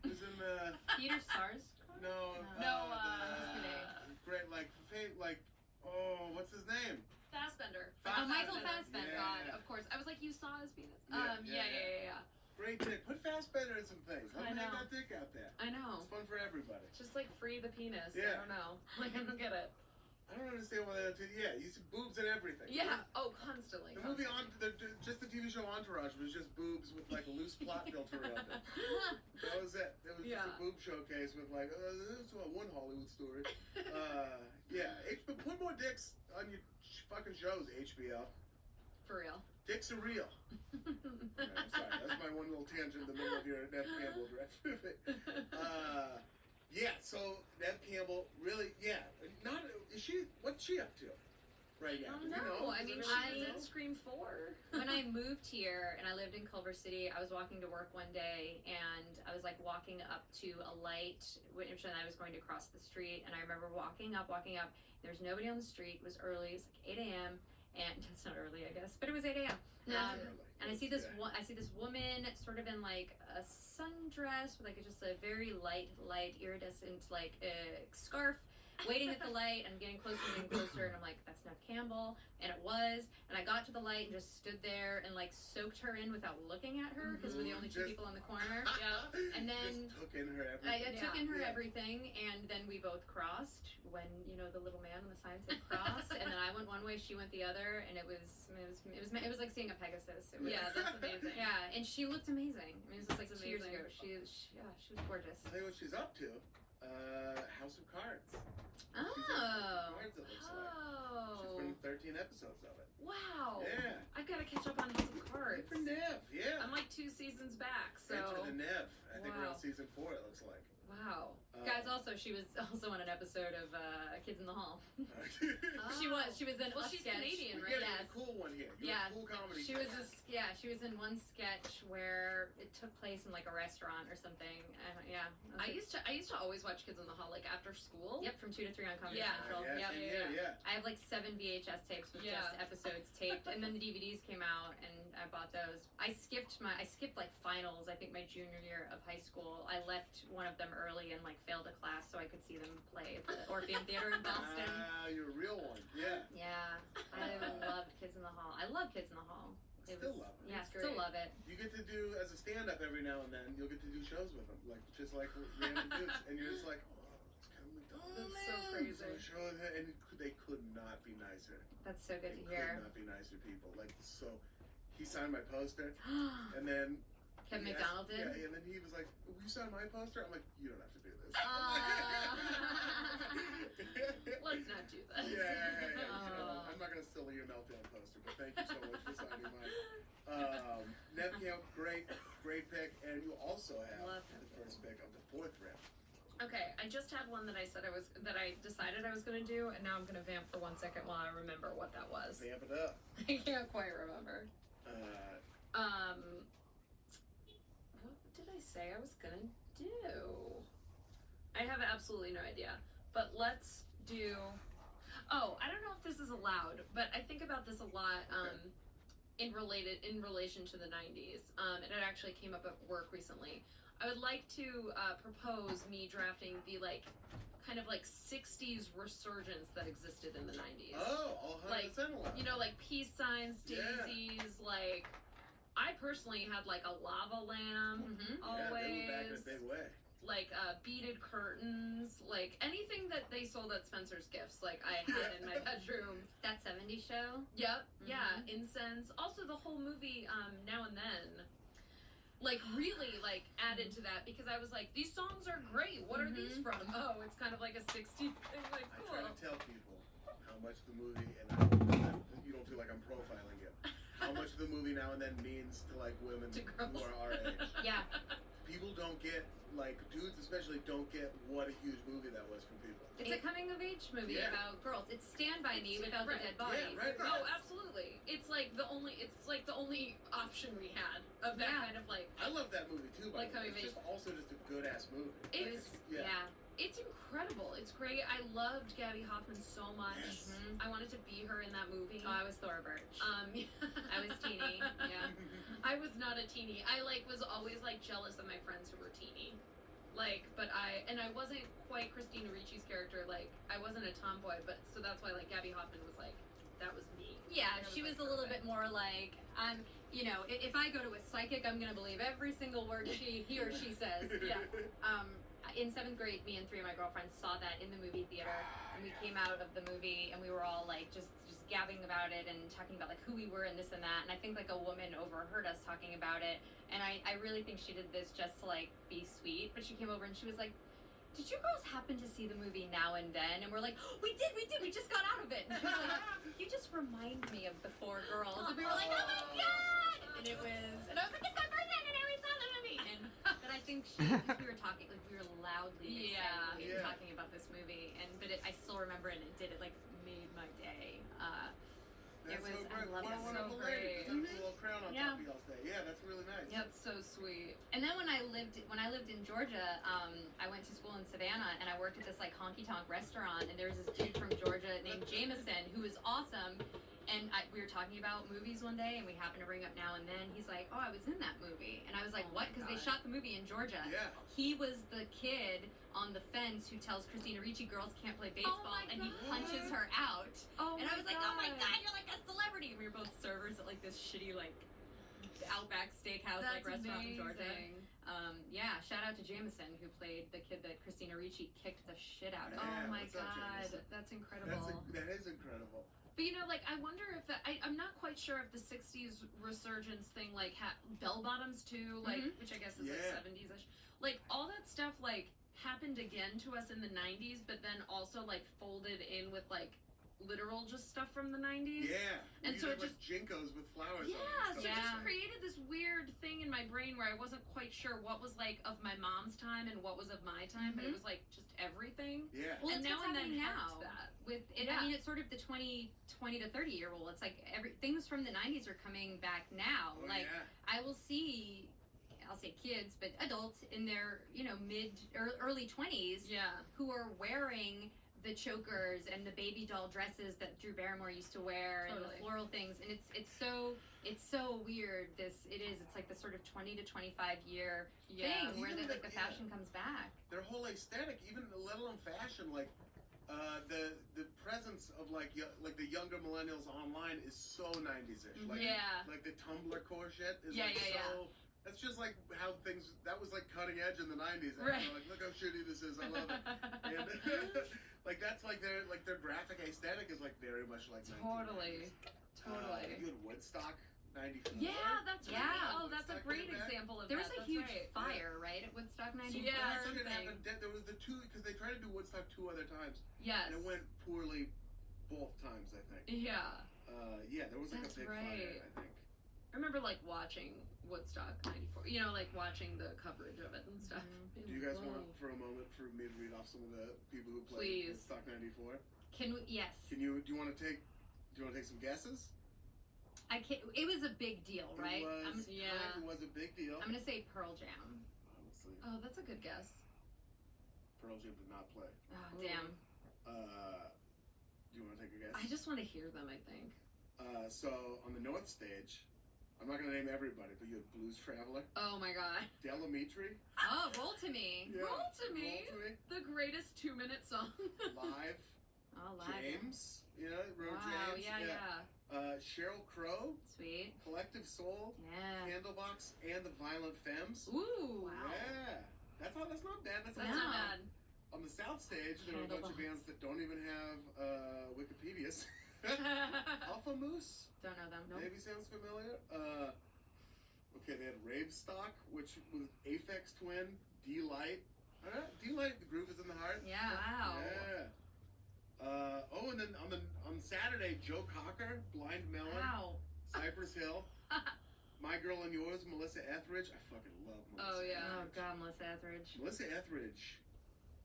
Speaker 1: Who's in the
Speaker 4: Peter Sarsgaard?
Speaker 1: no?
Speaker 5: No,
Speaker 4: I'm just kidding.
Speaker 1: Great, oh, what's his name?
Speaker 5: Fassbender.
Speaker 4: Oh, Michael
Speaker 5: Fassbender.
Speaker 4: Fassbender.
Speaker 5: God, of course. I was like, you saw his penis.
Speaker 1: Yeah,
Speaker 5: Yeah.
Speaker 1: Great dick. Put Fassbender in some things. Let
Speaker 5: I
Speaker 1: him hang
Speaker 5: know.
Speaker 1: that dick out there.
Speaker 5: I know.
Speaker 1: It's fun for everybody.
Speaker 5: Just like free the penis.
Speaker 1: Yeah.
Speaker 5: I don't know. Like I don't get it.
Speaker 1: I don't understand why they don't do. Yeah, you see boobs and everything.
Speaker 5: Yeah. Oh, constantly.
Speaker 1: The movie just the TV show Entourage was just boobs with like a loose plot filter around it. That was it. It was just
Speaker 5: Yeah.
Speaker 1: a boob showcase with like, this is one Hollywood story. Yeah, but put more dicks on your fucking shows, HBO.
Speaker 5: For real.
Speaker 1: Dicks are real. Alright, I'm sorry, that's my one little tangent in the middle of your Nev Campbell direct. Yeah, so Nev Campbell really, what's she up to right now?
Speaker 5: I don't
Speaker 1: Do we
Speaker 5: know. I
Speaker 1: Does
Speaker 5: mean,
Speaker 1: anybody
Speaker 5: she was
Speaker 1: know?
Speaker 5: in Scream 4.
Speaker 4: When I moved here and I lived in Culver City, I was walking to work one day and I was like walking up to a light, which I was going to cross the street, and I remember walking up. There's nobody on the street. It was early. It was like 8 a.m. and it's not early, I guess, but it was 8 a.m. And I see this woman sort of in like a sundress with like just a very light iridescent like scarf, waiting at the light. I'm getting closer and I'm like, that's Nev Campbell, and it was. And I got to the light and just stood there and like soaked her in without looking at her because we're the only two
Speaker 1: Just-
Speaker 4: people in the corner.
Speaker 5: Yeah.
Speaker 4: And then
Speaker 1: just took in her everything.
Speaker 4: I took in her
Speaker 1: Yeah.
Speaker 4: everything, and then we both crossed when the little man on the sign said cross, and then I went one way, she went the other, and it was like seeing a Pegasus. It was,
Speaker 5: Yeah, that's amazing.
Speaker 4: yeah, and she looked amazing. I mean, it was just like
Speaker 5: That's
Speaker 4: 2 years
Speaker 5: amazing.
Speaker 4: ago. She was gorgeous.
Speaker 1: I'll tell you what she's up to. House of Cards.
Speaker 4: Oh,
Speaker 1: Cards, it looks like. She's
Speaker 5: Oh.
Speaker 1: been in 13 episodes of it.
Speaker 5: Wow.
Speaker 1: Yeah.
Speaker 5: I've got to catch up on House of Cards.
Speaker 1: Good for Nev, yeah.
Speaker 5: I'm like 2 seasons back, so.
Speaker 1: Enter the Nev. I think we're
Speaker 5: Wow.
Speaker 1: on season 4, it looks like.
Speaker 5: Wow.
Speaker 4: guys! Also, she was also on an episode of Kids in the Hall. She
Speaker 5: Oh.
Speaker 4: was in
Speaker 5: Well,
Speaker 4: a
Speaker 5: she's
Speaker 4: sketch.
Speaker 5: Canadian,
Speaker 1: We're
Speaker 5: right?
Speaker 1: getting
Speaker 4: Yes.
Speaker 1: a cool one here. You're
Speaker 4: Yeah.
Speaker 1: a cool comedy.
Speaker 4: She was
Speaker 1: star.
Speaker 4: she was in one sketch where it took place in like a restaurant or something. Yeah.
Speaker 5: I used to always watch Kids in the Hall like after school.
Speaker 4: Yep, from 2 to 3 on Comedy
Speaker 5: Yeah.
Speaker 4: Central.
Speaker 1: Yeah,
Speaker 4: Yep.
Speaker 1: yeah.
Speaker 4: I have like 7 VHS tapes with
Speaker 5: Yeah.
Speaker 4: just episodes taped, and then the DVDs came out, and I bought those. I skipped like finals. I think my junior year of high school. I left one of them early and like failed a class so I could see them play at the Orpheum Theater in Boston.
Speaker 1: You're a real one. Yeah.
Speaker 4: Yeah, I loved Kids in the Hall. I love Kids in the Hall.
Speaker 1: Still love it.
Speaker 4: Yeah,
Speaker 5: It's
Speaker 4: still
Speaker 5: great.
Speaker 4: love it.
Speaker 1: You get to do, as a stand-up every now and then, you'll get to do shows with them. Like, just like random dudes. And you're just like, oh, it's Kevin McDonald.
Speaker 5: That's so crazy.
Speaker 1: So I showed her, and they could not be nicer.
Speaker 4: That's so good
Speaker 1: They
Speaker 4: to hear.
Speaker 1: could not be nicer people. Like, so, he signed my poster, and then...
Speaker 4: Kevin
Speaker 1: he asked-
Speaker 4: McDonald did?
Speaker 1: Yeah, and then he was like, will you sign my poster? I'm like, you don't have to do this.
Speaker 5: Let's not do that.
Speaker 1: Yeah.
Speaker 4: Oh.
Speaker 1: I'm not going to steal your meltdown poster, but thank you so much for signing mine. Nev Campbell, great pick, and you also have
Speaker 4: Love
Speaker 1: the
Speaker 4: Nev
Speaker 1: first pick of the 4th round.
Speaker 5: Okay, I just had one that I decided I was gonna do, and now I'm gonna vamp for 1 second while I remember what that was.
Speaker 1: Vamp it up.
Speaker 5: I can't quite remember. What did I say I was gonna do? I have absolutely no idea. But let's do. Oh, I don't know if this is allowed, but I think about this a lot. In relation to the 90s, and it actually came up at work recently. I would like to propose me drafting the kind of like 60s resurgence that existed in the 90s.
Speaker 1: Oh, 100% alive.
Speaker 5: You know, like peace signs,
Speaker 1: Yeah.
Speaker 5: daisies, like I personally had like a lava lamp
Speaker 1: Yeah,
Speaker 5: always.
Speaker 1: they were back in a big way.
Speaker 5: Like beaded curtains, like anything that they sold at Spencer's Gifts, like I had in my bedroom.
Speaker 4: That 70s show.
Speaker 5: Yep, yeah, incense. Also, the whole movie, Now and Then, like really like added to that because I was like, these songs are great. What are these from? Oh, it's kind of like a 60s thing. Like,
Speaker 1: I
Speaker 5: cool.
Speaker 1: try to tell people how much the movie, and you don't feel like I'm profiling you, how much the movie Now and Then means to like women
Speaker 5: To girls.
Speaker 1: who are our age.
Speaker 4: Yeah.
Speaker 1: People don't get, like dudes especially, don't get what a huge movie that was for people.
Speaker 4: It's a coming of age movie
Speaker 1: Yeah.
Speaker 4: about girls. It's Stand By Me without
Speaker 5: right.
Speaker 4: the dead bodies.
Speaker 1: Yeah, right.
Speaker 5: Oh, absolutely. It's like the only option we had of that
Speaker 4: Yeah.
Speaker 5: kind of like.
Speaker 1: I love that movie too, by
Speaker 5: Like
Speaker 1: the way.
Speaker 5: coming of
Speaker 1: It's just also just a good ass movie.
Speaker 5: It's
Speaker 1: Yeah.
Speaker 5: it's incredible. It's great. I loved Gabby Hoffman so much.
Speaker 1: Yes.
Speaker 5: I wanted to be her in that movie.
Speaker 4: Oh, I was Thora Birch. I was teeny. Yeah.
Speaker 5: I was not a teenie. I like was always like jealous of my friends who were teeny. Like, but I wasn't quite Christina Ricci's character. Like, I wasn't a tomboy, but so that's why like Gabby Hoffman was like, that was me.
Speaker 4: Yeah,
Speaker 5: That
Speaker 4: she was
Speaker 5: like,
Speaker 4: a little bit
Speaker 5: perfect.
Speaker 4: more like, you know, if I go to a psychic, I'm going to believe every single word he or she says.
Speaker 5: Yeah.
Speaker 4: In 7th grade, me and 3 of my girlfriends saw that in the movie theater, and we came out of the movie, and we were all like just gabbing about it and talking about like who we were and this and that. And I think like a woman overheard us talking about it, and I really think she did this just to like be sweet. But she came over and she was like, "Did you girls happen to see the movie Now and Then?" And we're like, "Oh, we did, we just got out of it." And she was like, "You just remind me of the 4 girls." And we were like, "Oh my god!" And I was like, "It's my birthday and we saw the movie." And but I think we were talking, like we were loudly excitedly
Speaker 1: Yeah.
Speaker 4: talking about this movie, but I still remember it. And it like made my day.
Speaker 1: That's
Speaker 4: was-
Speaker 1: so
Speaker 4: I
Speaker 1: great.
Speaker 4: love
Speaker 1: What
Speaker 4: it.
Speaker 1: a wonderful
Speaker 5: So
Speaker 1: lady.
Speaker 5: great.
Speaker 1: Just have a little crown on
Speaker 4: Yeah.
Speaker 1: top of y'all's day. Yeah, that's really nice.
Speaker 5: That's so sweet.
Speaker 4: And then when I lived in Georgia, I went to school in Savannah, and I worked at this like honky tonk restaurant, and there was this dude from Georgia named Jameson who was awesome. And we were talking about movies one day, and we happened to bring up Now and Then. He's like, "Oh, I was in that movie," and I was like,
Speaker 5: Oh
Speaker 4: "What?"
Speaker 5: my
Speaker 4: Because they
Speaker 5: God.
Speaker 4: shot the movie in Georgia.
Speaker 1: Yeah.
Speaker 4: He was the kid on the fence who tells Christina Ricci girls can't play baseball,
Speaker 5: my
Speaker 4: and he
Speaker 5: God.
Speaker 4: punches her out.
Speaker 5: Oh
Speaker 4: And I was like, "Oh my god, you're like a celebrity!" And we were both servers at like this shitty like Outback Steakhouse
Speaker 5: That's
Speaker 4: like restaurant in Georgia.
Speaker 5: amazing.
Speaker 4: Yeah, shout out to Jameson who played the kid that Christina Ricci kicked the shit out of.
Speaker 1: Yeah,
Speaker 5: Oh my
Speaker 1: what's up,
Speaker 5: god,
Speaker 1: Jameson?
Speaker 5: that's incredible.
Speaker 1: That is incredible.
Speaker 5: But you know, like I wonder if I'm not quite sure if the '60s resurgence thing, like bell bottoms too, like which I guess is like
Speaker 1: Yeah.
Speaker 5: '70s-ish, like all that stuff, like happened again to us in the '90s, but then also like folded in with like literal just stuff from the '90s.
Speaker 1: Yeah.
Speaker 5: And
Speaker 1: We
Speaker 5: so
Speaker 1: had,
Speaker 5: it
Speaker 1: like,
Speaker 5: just-
Speaker 1: Jinkos with flowers
Speaker 5: Yeah,
Speaker 1: on
Speaker 5: so
Speaker 1: them.
Speaker 5: it just created this weird thing in my brain where I wasn't quite sure what was like of my mom's time and what was of my time, but it was like just everything.
Speaker 1: Yeah.
Speaker 4: Well,
Speaker 5: and
Speaker 4: it's
Speaker 5: now
Speaker 4: what's
Speaker 5: and then
Speaker 4: happening
Speaker 5: helped
Speaker 4: now.
Speaker 5: that.
Speaker 4: With it,
Speaker 5: Yeah.
Speaker 4: I mean, it's sort of the 20 to 30 year rule. It's like things from the 90s are coming back now.
Speaker 1: Oh,
Speaker 4: like
Speaker 1: yeah.
Speaker 4: I will see, I'll say kids, but adults in their mid or early 20s
Speaker 5: Yeah.
Speaker 4: who are wearing the chokers and the baby doll dresses that Drew Barrymore used to wear and
Speaker 5: Totally.
Speaker 4: the floral things, and it's so weird. It's like the sort of 20 to 25 year
Speaker 5: Yeah.
Speaker 4: thing where
Speaker 1: Even
Speaker 4: the
Speaker 1: yeah.
Speaker 4: fashion comes back.
Speaker 1: Their whole aesthetic, even let alone fashion, like the presence of like the younger millennials online is so 90s-ish. Like,
Speaker 5: Yeah.
Speaker 1: like the Tumblr core shit is
Speaker 5: Yeah,
Speaker 1: like
Speaker 5: yeah,
Speaker 1: so. That's just like how things. That was like cutting edge in the 90s.
Speaker 5: Right.
Speaker 1: Like, look how shitty this is. I love it. And like that's like their graphic aesthetic is like very much like
Speaker 5: Totally.
Speaker 1: 1990s.
Speaker 5: Totally.
Speaker 1: You had Woodstock '94.
Speaker 5: Yeah, that's
Speaker 4: Yeah.
Speaker 5: right. Oh, that's a
Speaker 1: Woodstock
Speaker 5: great
Speaker 1: came back.
Speaker 5: example of
Speaker 4: There was
Speaker 5: that.
Speaker 4: a huge
Speaker 5: That's right.
Speaker 4: fire, right, at Woodstock 94?
Speaker 5: Yeah.
Speaker 1: I think it
Speaker 5: thing.
Speaker 1: happened. There was the two because they tried to do Woodstock 2 other times,
Speaker 5: Yes.
Speaker 1: and it went poorly both times. I think.
Speaker 5: Yeah.
Speaker 1: Yeah, there was like
Speaker 5: That's
Speaker 1: a big
Speaker 5: right.
Speaker 1: fire. I think.
Speaker 5: I remember like watching Woodstock '94. You know, like watching the coverage of it and stuff.
Speaker 1: Do you guys
Speaker 5: Whoa.
Speaker 1: want for a moment for me to read off some of the people who played
Speaker 5: Please.
Speaker 1: Woodstock '94?
Speaker 4: Can we? Yes.
Speaker 1: Do you want to take some guesses?
Speaker 4: I can. It was a big deal, right?
Speaker 1: It was a big deal.
Speaker 4: I'm gonna say Pearl Jam.
Speaker 1: Honestly,
Speaker 5: Oh, that's a good guess.
Speaker 1: Pearl Jam did not play.
Speaker 4: Oh, damn.
Speaker 1: Do you want to take a guess?
Speaker 5: I just want to hear them. I think.
Speaker 1: So on the North Stage, I'm not gonna name everybody, but you had Blues Traveler,
Speaker 5: Oh my god.
Speaker 1: Delamitri,
Speaker 4: Oh, Roll to Me.
Speaker 1: yeah,
Speaker 5: Roll to Me.
Speaker 1: Roll to Me,
Speaker 5: The greatest 2-minute song.
Speaker 1: Live,
Speaker 4: Oh, live.
Speaker 1: James, yeah, wrote
Speaker 4: Wow,
Speaker 1: James,
Speaker 4: yeah.
Speaker 1: Cheryl Crow,
Speaker 4: Sweet.
Speaker 1: Collective Soul,
Speaker 4: Yeah.
Speaker 1: Candlebox, and the Violent Femmes.
Speaker 5: Ooh.
Speaker 4: Wow.
Speaker 1: Yeah, that's not bad. That's
Speaker 5: That's
Speaker 1: not
Speaker 5: not
Speaker 4: No.
Speaker 5: bad.
Speaker 1: On the South Stage, there were a bunch of
Speaker 4: Candlebox.
Speaker 1: bands that don't even have Wikipedias. Alpha Moose,
Speaker 4: Don't know them. Nope.
Speaker 1: maybe sounds familiar. Okay, they had Rave Stock, which was Aphex Twin, D-Light. D-Light, The Groove is in the Heart.
Speaker 4: Yeah.
Speaker 5: Wow.
Speaker 1: Yeah. And then on Saturday, Joe Cocker, Blind Melon,
Speaker 4: Wow.
Speaker 1: Cypress Hill, My Girl and Yours, Melissa Etheridge. I fucking love Melissa.
Speaker 5: Oh, yeah.
Speaker 4: Oh, God, Melissa Etheridge.
Speaker 1: Melissa Etheridge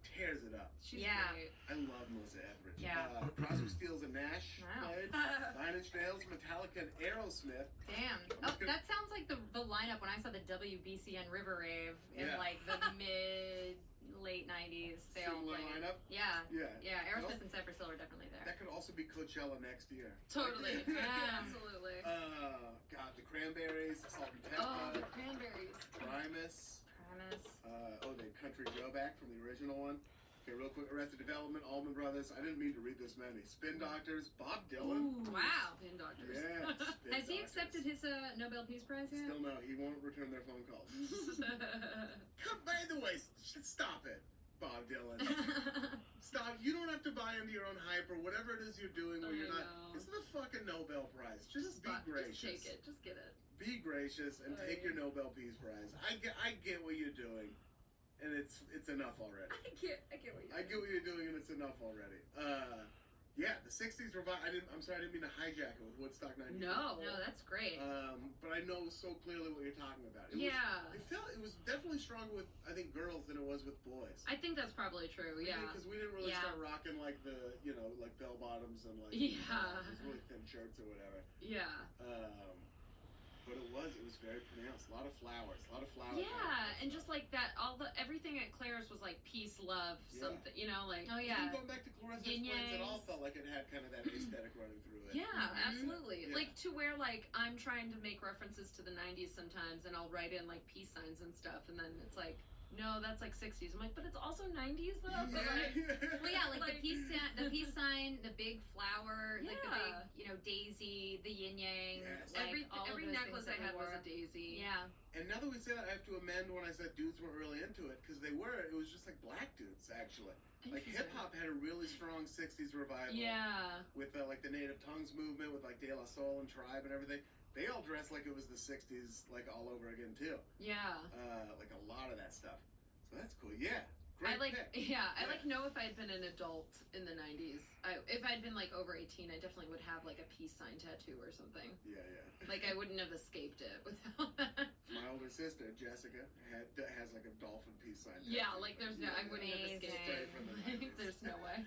Speaker 1: tears it up.
Speaker 5: She's
Speaker 4: Yeah.
Speaker 5: great.
Speaker 1: I love Melissa Etheridge.
Speaker 4: Yeah.
Speaker 1: Crosby, Stills and Nash
Speaker 4: Wow.
Speaker 1: played. Nine Inch Nails, Metallica, and Aerosmith.
Speaker 4: Damn.
Speaker 1: I'm
Speaker 4: Oh,
Speaker 1: just gonna-
Speaker 4: that sounds like the lineup when I saw the WBCN River Rave in
Speaker 1: Yeah.
Speaker 4: like the late 90s. They all
Speaker 1: Similar
Speaker 4: played.
Speaker 1: lineup.
Speaker 4: Yeah.
Speaker 1: Yeah.
Speaker 4: Yeah,
Speaker 1: And
Speaker 4: Aerosmith
Speaker 1: also-
Speaker 4: and Cypress Hill are definitely there.
Speaker 1: That could also be Coachella next year.
Speaker 5: Totally.
Speaker 4: Yeah.
Speaker 5: Absolutely.
Speaker 1: God, the Cranberries, Salt and
Speaker 5: Oh, the
Speaker 1: Pepper,
Speaker 5: Cranberries.
Speaker 1: Primus.
Speaker 4: Primus.
Speaker 1: The Country Joe back from the original one. Okay, real quick, Arrested Development, Allman Brothers. I didn't mean to read this many. Spin Doctors, Bob Dylan.
Speaker 5: Ooh,
Speaker 4: Wow.
Speaker 5: Spin Doctors.
Speaker 1: Yeah. Spin
Speaker 4: Has he
Speaker 1: Doctors.
Speaker 4: accepted his Nobel Peace Prize yet?
Speaker 1: Still no, he won't return their phone calls. By the way, stop it, Bob Dylan. Stop. You don't have to buy into your own hype or whatever it is you're doing where
Speaker 5: I
Speaker 1: you're not.
Speaker 5: know.
Speaker 1: It's the fucking Nobel Prize. Just be gracious.
Speaker 5: Just take it. Just get it.
Speaker 1: Be gracious and
Speaker 5: Oh,
Speaker 1: take
Speaker 5: yeah.
Speaker 1: your Nobel Peace Prize. I get what you're doing, and it's enough already.
Speaker 5: I get what you're
Speaker 1: I get what you're doing, and it's enough already. Yeah, the '60s revival. I'm sorry, I didn't mean to hijack it with Woodstock '93.
Speaker 5: No.
Speaker 4: No, that's great.
Speaker 1: But I know so clearly what you're talking about.
Speaker 5: Yeah.
Speaker 1: It was definitely stronger with, I think, girls than it was with boys.
Speaker 5: I think that's probably true. Yeah.
Speaker 1: Because we didn't really
Speaker 4: Yeah.
Speaker 1: start rocking like the, like bell bottoms and like
Speaker 5: Yeah.
Speaker 1: these really thin shirts or whatever.
Speaker 5: Yeah.
Speaker 1: But it was very pronounced. A lot of flowers.
Speaker 5: Yeah, and just like that, everything at Claire's was like peace, love,
Speaker 1: Yeah.
Speaker 5: something. You know, like
Speaker 4: Oh,
Speaker 1: Even
Speaker 4: yeah.
Speaker 1: going back to Clarissa's
Speaker 5: Yin
Speaker 1: Twins, it all
Speaker 5: yangs.
Speaker 1: felt like it had kind of that aesthetic running through it.
Speaker 5: Yeah,
Speaker 4: Mhm.
Speaker 5: absolutely.
Speaker 1: Yeah.
Speaker 5: Like to where like I'm trying to make references to the 90s sometimes, and I'll write in like peace signs and stuff, and then it's like, no, that's like 60s. I'm like, but it's also 90s though. But like,
Speaker 4: Well, yeah, like,
Speaker 5: Like-
Speaker 4: the peace sign, the big flower, like the
Speaker 5: Yeah.
Speaker 4: big, daisy, the yin yang.
Speaker 1: Yes.
Speaker 4: Like, all of
Speaker 5: every
Speaker 4: those
Speaker 5: necklace
Speaker 4: things
Speaker 5: I
Speaker 4: that
Speaker 5: had
Speaker 4: we
Speaker 5: was a
Speaker 4: wore.
Speaker 5: daisy.
Speaker 4: Yeah.
Speaker 1: And now that we say that, I have to amend when I said dudes weren't really into it, because it was just like black dudes, actually. Like
Speaker 5: Interesting.
Speaker 1: hip hop had a really strong '60s revival.
Speaker 5: Yeah.
Speaker 1: With like the Native Tongues movement, with like De La Soul and Tribe and everything. They all dressed like it was the '60s, like all over again too.
Speaker 5: Yeah.
Speaker 1: Like a lot of that stuff. So that's cool. Yeah, great
Speaker 5: I like,
Speaker 1: pick.
Speaker 5: I like know if I'd been an adult in the 90s. If I'd been like over 18, I definitely would have like a peace sign tattoo or something.
Speaker 1: Yeah.
Speaker 5: Like I wouldn't have escaped it without that.
Speaker 1: My older sister Jessica has like a dolphin peace sign.
Speaker 5: Yeah,
Speaker 1: tattoo.
Speaker 5: like there's no, I wouldn't have escaped
Speaker 4: Amazing.
Speaker 5: it.
Speaker 1: Straight from the 90s.
Speaker 5: There's no way.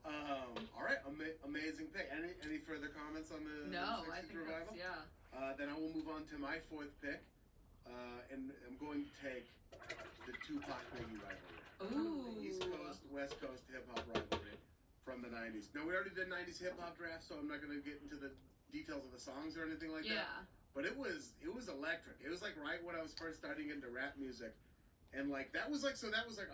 Speaker 1: All right, amazing pick. Any further comments on the
Speaker 5: No,
Speaker 1: 60s
Speaker 5: I think
Speaker 1: revival?
Speaker 5: that's, yeah.
Speaker 1: Then I will move on to my fourth pick, and I'm going to take the Tupac Biggie rivalry.
Speaker 5: Ooh.
Speaker 1: The East Coast, West Coast hip hop rivalry from the '90s. Now we already did '90s hip hop draft, so I'm not going to get into the details of the songs or anything like that.
Speaker 5: Yeah.
Speaker 1: But it was electric. It was like right when I was first starting into rap music, and like I'm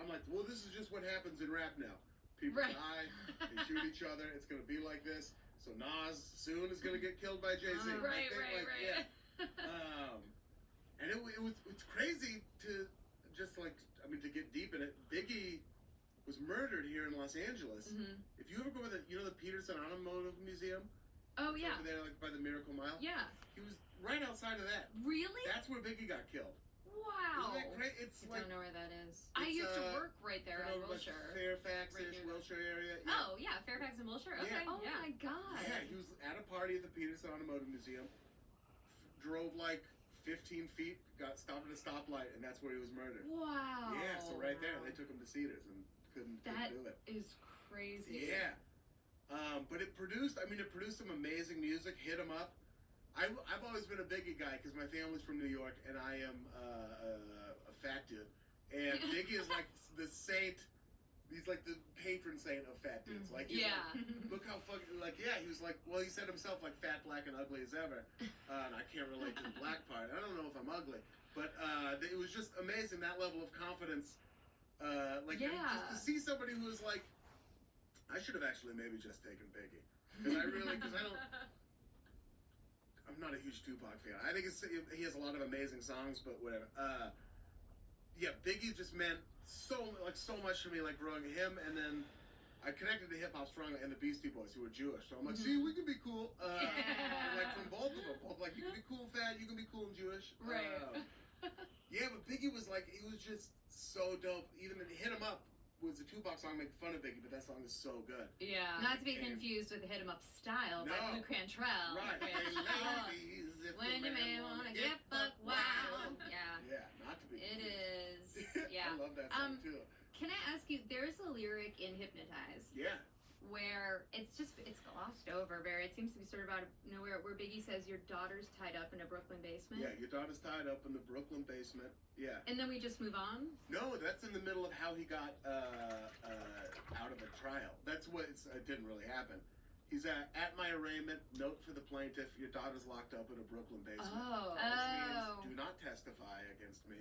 Speaker 1: like, well, this is just what happens in rap now. People
Speaker 5: Right.
Speaker 1: die, they shoot each other. It's gonna be like this. So Nas soon is gonna get killed by Jay-Z.
Speaker 5: Right,
Speaker 1: Yeah. And it's crazy to just like, to get deep in it. Biggie was murdered here in Los Angeles.
Speaker 5: Mhm.
Speaker 1: If you ever go to the Peterson Automotive Museum,
Speaker 5: Oh yeah.
Speaker 1: over there like by the Miracle Mile,
Speaker 5: Yeah.
Speaker 1: he was right outside of that.
Speaker 5: Really?
Speaker 1: That's where Biggie got killed.
Speaker 5: Wow.
Speaker 1: Isn't that great? It's
Speaker 4: I
Speaker 1: like
Speaker 4: don't know where that is.
Speaker 5: I
Speaker 1: It's,
Speaker 5: used to work right there
Speaker 1: you
Speaker 5: in
Speaker 1: know, like
Speaker 5: Wilshire.
Speaker 1: Fairfax-ish,
Speaker 5: Right near
Speaker 1: Wilshire area. Yeah.
Speaker 4: Oh, yeah, Fairfax and Wilshire? Okay,
Speaker 1: Yeah.
Speaker 5: Oh
Speaker 4: yeah.
Speaker 5: my god.
Speaker 1: Yeah, he was at a party at the Peterson Automotive Museum, drove like 15 feet, got stopped at a stoplight, and that's where he was murdered.
Speaker 5: Wow.
Speaker 1: Yeah, so right there, they took him to Cedars and couldn't
Speaker 5: That
Speaker 1: do it.
Speaker 5: is crazy.
Speaker 1: Yeah. But it produced some amazing music, hit 'em up. I've always been a Biggie guy because my family's from New York and I am a fat dude. And Biggie is like the saint he's like the patron saint of fat dudes. Like, he's
Speaker 5: Yeah.
Speaker 1: like, look how fucking, like, yeah, he was like, well, he said himself, like, fat, black, and ugly as ever. And I can't relate to the black part. I don't know if I'm ugly. But it was just amazing, that level of confidence. Like,
Speaker 5: Yeah.
Speaker 1: just to see somebody who was like, I should have actually maybe just taken Biggie. Because I'm not a huge Tupac fan. I think he has a lot of amazing songs, but whatever. Yeah, Biggie just meant so much to me, like growing him, and then I connected to hip hop strongly and the Beastie Boys, who were Jewish. So I'm like, see, we can be cool. Like from both of them, both like you can be cool and fat, you can be cool and Jewish.
Speaker 5: Right.
Speaker 1: Yeah, but Biggie was like, he was just so dope. Even Hit 'Em Up was a Tupac song making fun of Biggie, but that song is so good.
Speaker 5: Yeah.
Speaker 4: Not to be confused with the Hit 'Em Up Style by
Speaker 1: No.
Speaker 4: Lou Cantrell.
Speaker 1: Right.
Speaker 4: which-
Speaker 1: Ladies, if
Speaker 4: When
Speaker 1: the
Speaker 4: you may
Speaker 1: man
Speaker 4: wanna
Speaker 1: wanna
Speaker 4: get buck wild. Yeah.
Speaker 1: Yeah, not to be
Speaker 4: It
Speaker 1: confused.
Speaker 4: is. Yeah.
Speaker 1: I love that song too.
Speaker 4: Can I ask you, there's a lyric in Hypnotize
Speaker 1: Yeah.
Speaker 4: where it's glossed over very, it seems to be sort of out of nowhere, where Biggie says your daughter's tied up in a Brooklyn basement.
Speaker 1: Yeah, your daughter's tied up in the Brooklyn basement. Yeah.
Speaker 4: And then we just move on?
Speaker 1: No, that's in the middle of how he got out of a trial. That's what it didn't really happen. He's at my arraignment, note for the plaintiff, your daughter's locked up in a Brooklyn basement.
Speaker 5: Oh.
Speaker 1: Which
Speaker 4: Oh.
Speaker 1: means do not testify against me,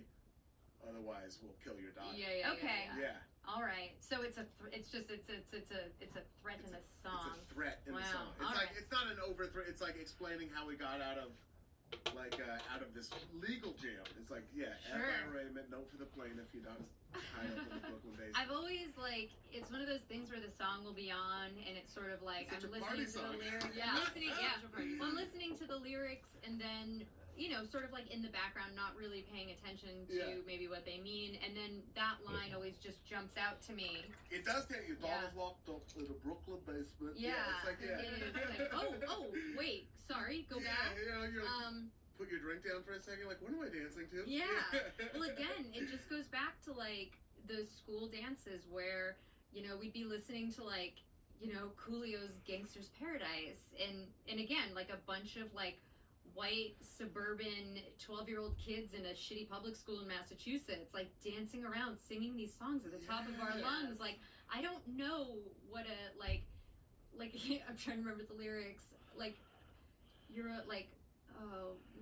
Speaker 1: otherwise we'll kill your daughter.
Speaker 5: Yeah.
Speaker 4: Okay.
Speaker 1: Yeah.
Speaker 4: All right. So it's a threat in the song.
Speaker 1: It's a threat in the
Speaker 4: Wow.
Speaker 1: song. It's
Speaker 4: All
Speaker 1: like
Speaker 4: right.
Speaker 1: it's not an over threat. It's like explaining how we got out of this legal jail. It's like, yeah, at
Speaker 4: Sure.
Speaker 1: my arraignment, note for the plaintiff, your daughter's tied up in the Brooklyn basement.
Speaker 4: I've always it's one of those things where the song will be on and it's sort of like
Speaker 1: It's such
Speaker 4: I'm
Speaker 1: a party
Speaker 4: listening to the
Speaker 1: song.
Speaker 4: lyrics.
Speaker 5: Yeah.
Speaker 4: Well, I'm listening to the lyrics and then sort of like in the background, not really paying attention to
Speaker 1: Yeah.
Speaker 4: maybe what they mean, and then that line always just jumps out to me.
Speaker 1: It does take your
Speaker 4: Yeah.
Speaker 1: daughter's locked up in the Brooklyn basement.
Speaker 4: Yeah,
Speaker 1: It's like, yeah.
Speaker 4: it is like, oh, wait, sorry, go
Speaker 1: Yeah,
Speaker 4: back.
Speaker 1: you're like,
Speaker 4: Um,
Speaker 1: put your drink down for a second. Like, what am I dancing to?
Speaker 4: Yeah. Well, again, it just goes back to like the school dances where we'd be listening to like Coolio's Gangster's Paradise, and again like a bunch of like white suburban 12-year-old kids in a shitty public school in Massachusetts like dancing around singing these songs at the top of our
Speaker 1: Yes.
Speaker 4: lungs. Like I don't know what a like I'm trying to remember the lyrics. Like you're a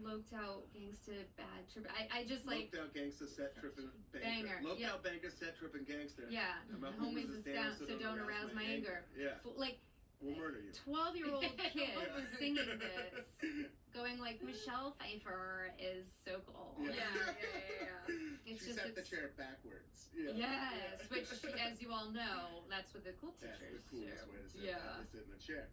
Speaker 4: loped out gangsta bad trip. I just like
Speaker 1: Loped out gangster set tripping
Speaker 4: Banger,
Speaker 1: Loped
Speaker 4: yeah.
Speaker 1: out banker set tripping gangster.
Speaker 4: yeah.
Speaker 1: And my
Speaker 4: Homies is down, so don't arouse my anger.
Speaker 1: Yeah,
Speaker 4: Like
Speaker 1: we'll murder you.
Speaker 4: 12-year-old kids singing this, going like Michelle Pfeiffer is so cool.
Speaker 1: Yeah.
Speaker 4: It's
Speaker 1: she
Speaker 4: just
Speaker 1: set the
Speaker 4: it's,
Speaker 1: chair backwards. Yeah.
Speaker 4: yes, which as you all know, that's what the cool
Speaker 1: That's
Speaker 4: teachers
Speaker 1: the coolest
Speaker 4: do.
Speaker 1: way to sit.
Speaker 5: Yeah.
Speaker 1: Down, is sit in a chair.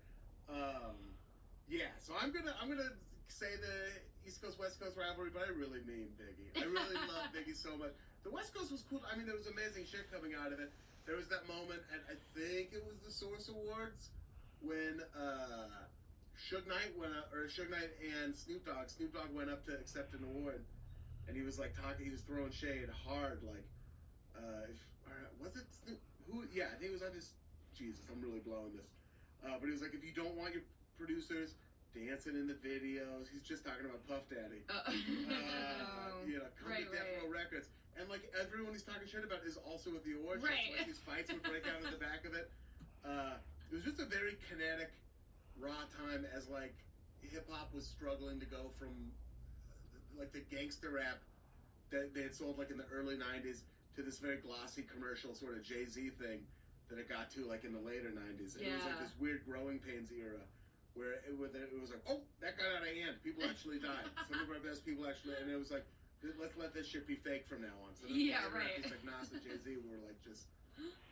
Speaker 1: Yeah. So I'm gonna say the East Coast West Coast rivalry, but I really mean Biggie. I really love Biggie so much. The West Coast was cool. I mean, there was amazing shit coming out of it. There was that moment at I think it was the Source Awards when Suge Knight and Snoop Dogg went up to accept an award, and he was like talking. He was throwing shade hard, like was it Snoop? Who? Yeah, I think it was on his. Jesus, I'm really blowing this. But he was like, if you don't want your producers dancing in the videos, he's just talking about Puff Daddy. Come
Speaker 5: Right,
Speaker 1: to Death Row Records. And like everyone he's talking shit about is also with the award shows.
Speaker 5: Right.
Speaker 1: Like these fights would break out in the back of it. It was just a very kinetic, raw time as like hip hop was struggling to go from like the gangster rap that they had sold like in the early '90s to this very glossy commercial sort of Jay-Z thing that it got to like in the later '90s. And it was like
Speaker 5: Yeah.
Speaker 1: this weird growing pains era where it was like, oh, that got out of hand. People actually died. Some of our best people actually, and it was like, let's let this shit be fake from now on. So then
Speaker 5: Yeah,
Speaker 1: later,
Speaker 5: right.
Speaker 1: It's like Nas and Jay-Z were like just,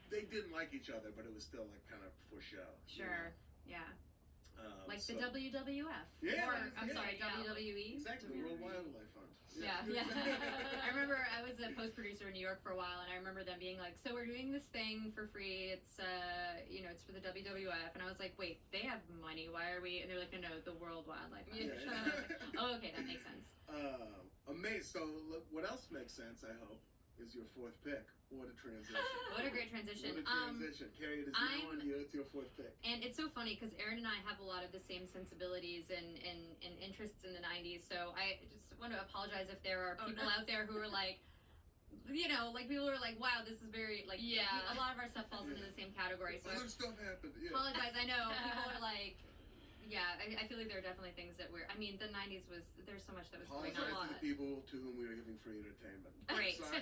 Speaker 1: they didn't like each other, but it was still like kind of for show. you
Speaker 4: Sure,
Speaker 1: know?
Speaker 4: yeah. Like
Speaker 1: So-
Speaker 4: the WWF.
Speaker 1: Yeah,
Speaker 4: Or, I'm
Speaker 1: yeah.
Speaker 4: sorry,
Speaker 5: Yeah.
Speaker 4: WWE.
Speaker 1: Exactly, World Wildlife Fund.
Speaker 4: Yeah. I remember I was a post producer in New York for a while, and I remember them being like, "So we're doing this thing for free. It's it's for the WWF." And I was like, "Wait, they have money. Why are we?" And they're like, "No, the World Wildlife Fund."
Speaker 1: Yeah.
Speaker 4: And I was like, "Oh, okay, that makes sense."
Speaker 1: Amazing. So, look, what else makes sense, I hope, is your fourth pick. What a transition.
Speaker 4: What a great transition.
Speaker 1: What a transition. Carrie, it is now
Speaker 4: I'm-
Speaker 1: on you. It's your fourth pick.
Speaker 4: And it's so funny because Aaron and I have a lot of the same sensibilities and interests in the 90s. So I just want to apologize if there are
Speaker 5: Oh,
Speaker 4: people
Speaker 5: no.
Speaker 4: out there who are like, you know, like people are like, wow, this is very like
Speaker 5: Yeah.
Speaker 4: a lot of our stuff falls into the same category. So I
Speaker 1: Other stuff happened. Yeah.
Speaker 4: apologize. I know people are like, yeah, I feel like there are definitely things that we're. I mean, the '90s was there's so much that was going
Speaker 1: Apologize
Speaker 4: on.
Speaker 1: to the people to whom we are giving free entertainment.
Speaker 4: Great.
Speaker 1: Sorry.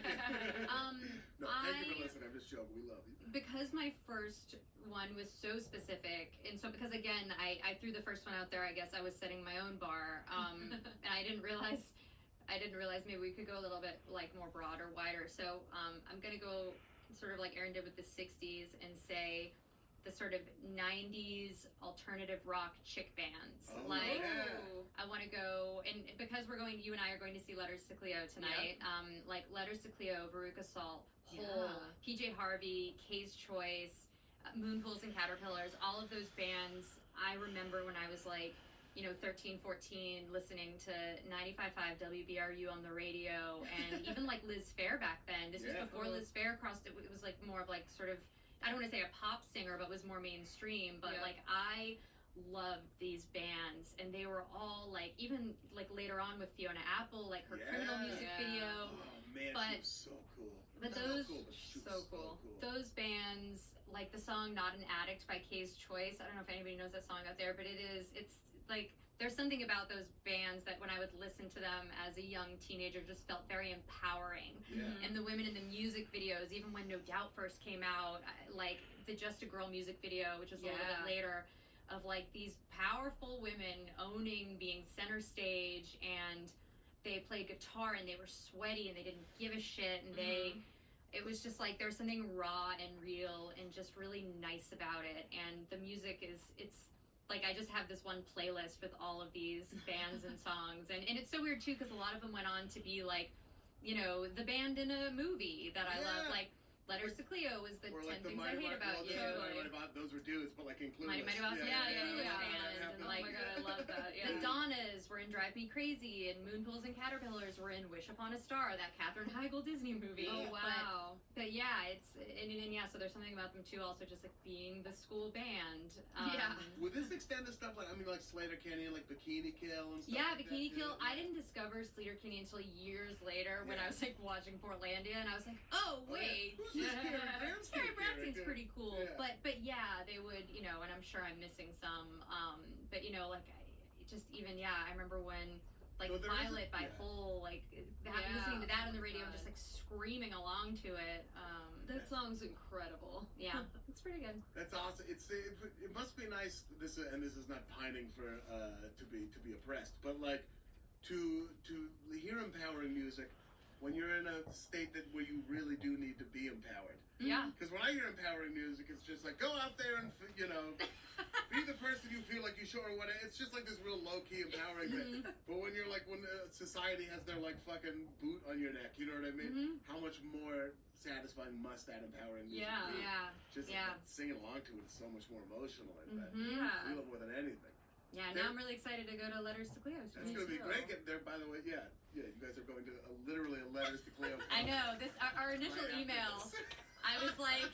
Speaker 1: No, thank you for
Speaker 4: I-
Speaker 1: listening. I'm just joking. We love you.
Speaker 4: Because my first one was so specific, and so because again I threw the first one out there, I guess I was setting my own bar, and I didn't realize maybe we could go a little bit like more broad or wider. So I'm gonna go sort of like Aaron did with the '60s and say the sort of '90s alternative rock chick bands.
Speaker 1: Oh,
Speaker 4: Like
Speaker 1: yeah.
Speaker 4: I want to go, and because you and I are going to see Letters to Cleo tonight, like Letters to Cleo, Veruca Salt, Hole, PJ Harvey, Kay's Choice, Moonpools and Caterpillars, all of those bands. I remember when I was like, 13, 14, listening to 95.5 WBRU on the radio, and even like Liz Phair back then. This was before Liz Phair crossed it. It was like more of like sort of, I don't want to say a pop singer, but was more mainstream. But like I loved these bands, and they were all like, even like later on with Fiona Apple, like her Criminal music video.
Speaker 1: Oh man,
Speaker 4: But-
Speaker 1: she was so cool.
Speaker 4: But
Speaker 1: Not
Speaker 4: those,
Speaker 1: cool, but she was
Speaker 4: so cool. Those bands, like the song Not an Addict by Kay's Choice, I don't know if anybody knows that song out there, but it's like, there's something about those bands that when I would listen to them as a young teenager just felt very empowering.
Speaker 1: Yeah.
Speaker 4: And the women in the music videos, even when No Doubt first came out, like the Just a Girl music video, which was a little bit later, of like these powerful women owning being center stage, and they played guitar and they were sweaty and they didn't give a shit, and it was just like there's something raw and real and just really nice about it. And the music it's like I just have this one playlist with all of these bands and songs, and it's so weird too because a lot of them went on to be like, the band in a movie that I love, like Letters to Cleo was the
Speaker 1: Or
Speaker 4: 10
Speaker 1: like the
Speaker 4: Things I Hate About You.
Speaker 1: Those were dudes, but like in Clueless.
Speaker 4: Mighty Mouse,
Speaker 5: Clueless
Speaker 4: band,
Speaker 5: Oh
Speaker 4: and
Speaker 5: my
Speaker 4: like
Speaker 5: god, I love that.
Speaker 4: the Donnas were in Drive Me Crazy, and Moonpools and Caterpillars were in Wish Upon a Star, that Katherine Heigl Disney movie.
Speaker 5: Oh wow.
Speaker 4: But yeah, it's and yeah, so there's something about them too, also just like being the school band.
Speaker 1: Would this extend to stuff like like Slater Kenny and like Bikini Kill and stuff?
Speaker 4: Yeah,
Speaker 1: like
Speaker 4: Bikini
Speaker 1: that,
Speaker 4: Kill.
Speaker 1: too?
Speaker 4: I didn't discover Sleater Kinney until years later when I was like watching Portlandia, and I was like, oh wait,
Speaker 1: Who's this
Speaker 4: Carrie Brownstein's pretty cool.
Speaker 1: Yeah.
Speaker 4: But yeah, they would, and I'm sure I'm missing some. But like just even I remember when like
Speaker 1: So there is
Speaker 4: Violet by Hole, like listening to that on the radio and just like screaming along to it.
Speaker 5: That song's incredible.
Speaker 4: Yeah, it's pretty good.
Speaker 1: That's awesome. It must be nice. This is not pining for to be oppressed, but like to hear empowering music when you're in a state where you really do need to be empowered.
Speaker 4: Yeah.
Speaker 1: Because when I hear empowering music, it's just like go out there and be the person you feel like you should or whatever. It's just like this real low key empowering thing. But when you're like when society has their like fucking boot on your neck, you know what I mean? How much more satisfying must that empowering music be?
Speaker 4: Yeah.
Speaker 1: Just singing along to it is so much more emotional. I bet.
Speaker 5: Yeah.
Speaker 1: Feel it more than anything.
Speaker 4: Yeah, now I'm really excited to go to Letters to Cleo.
Speaker 1: That's going to be great. Getting there, by the way. Yeah, you guys are going to literally a Letters to Cleo.
Speaker 4: I know this. Our initial
Speaker 1: Right after
Speaker 4: email.
Speaker 1: this.
Speaker 4: I was like,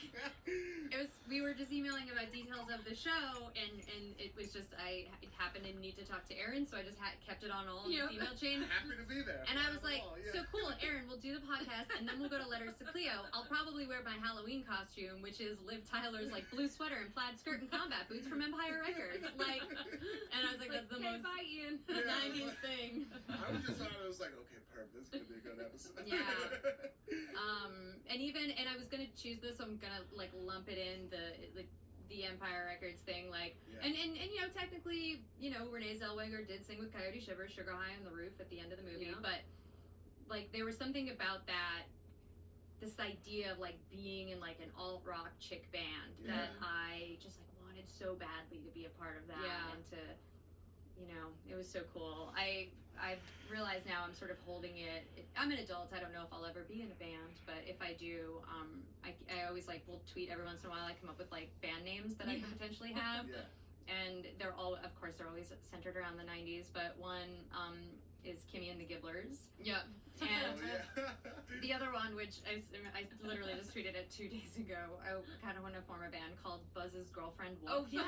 Speaker 4: we were just emailing about details of the show, and it was just I happened to need to talk to Aaron, so I just kept it on all of the email chain.
Speaker 1: Happy to be there.
Speaker 4: And I was like,
Speaker 1: yeah.
Speaker 4: so cool, Aaron, we'll do the podcast, and then we'll go to Letters to Cleo. I'll probably wear my Halloween costume, which is Liv Tyler's like blue sweater and plaid skirt and combat boots from Empire Records. Like, and I was like, that's the most
Speaker 5: bye, Ian.
Speaker 4: 90s thing.
Speaker 1: I was just thought I was like, okay, perfect. This is gonna be a good episode.
Speaker 4: Yeah. And I was gonna choose this, so I'm gonna like lump it in the Empire Records thing, like, and technically, Renee Zellweger did sing with Coyote Shivers, Sugar High on the Roof at the end of the movie, but like there was something about this idea of like being in like an alt rock chick band that I just like wanted so badly to be a part of that, and to, it was so cool. I've realized now I'm sort of holding it. I'm an adult. I don't know if I'll ever be in a band, but if I do, I always like will tweet every once in a while. I come up with like band names that I could potentially have. and they're all, of course, they're always centered around the 90s, but one is Kimmy and the Gibblers.
Speaker 5: Yep.
Speaker 4: And
Speaker 1: Oh, yeah.
Speaker 4: the other one, which I literally just tweeted it 2 days ago, I kind of want to form a band called Buzz's Girlfriend Wolf.
Speaker 5: Oh, yeah.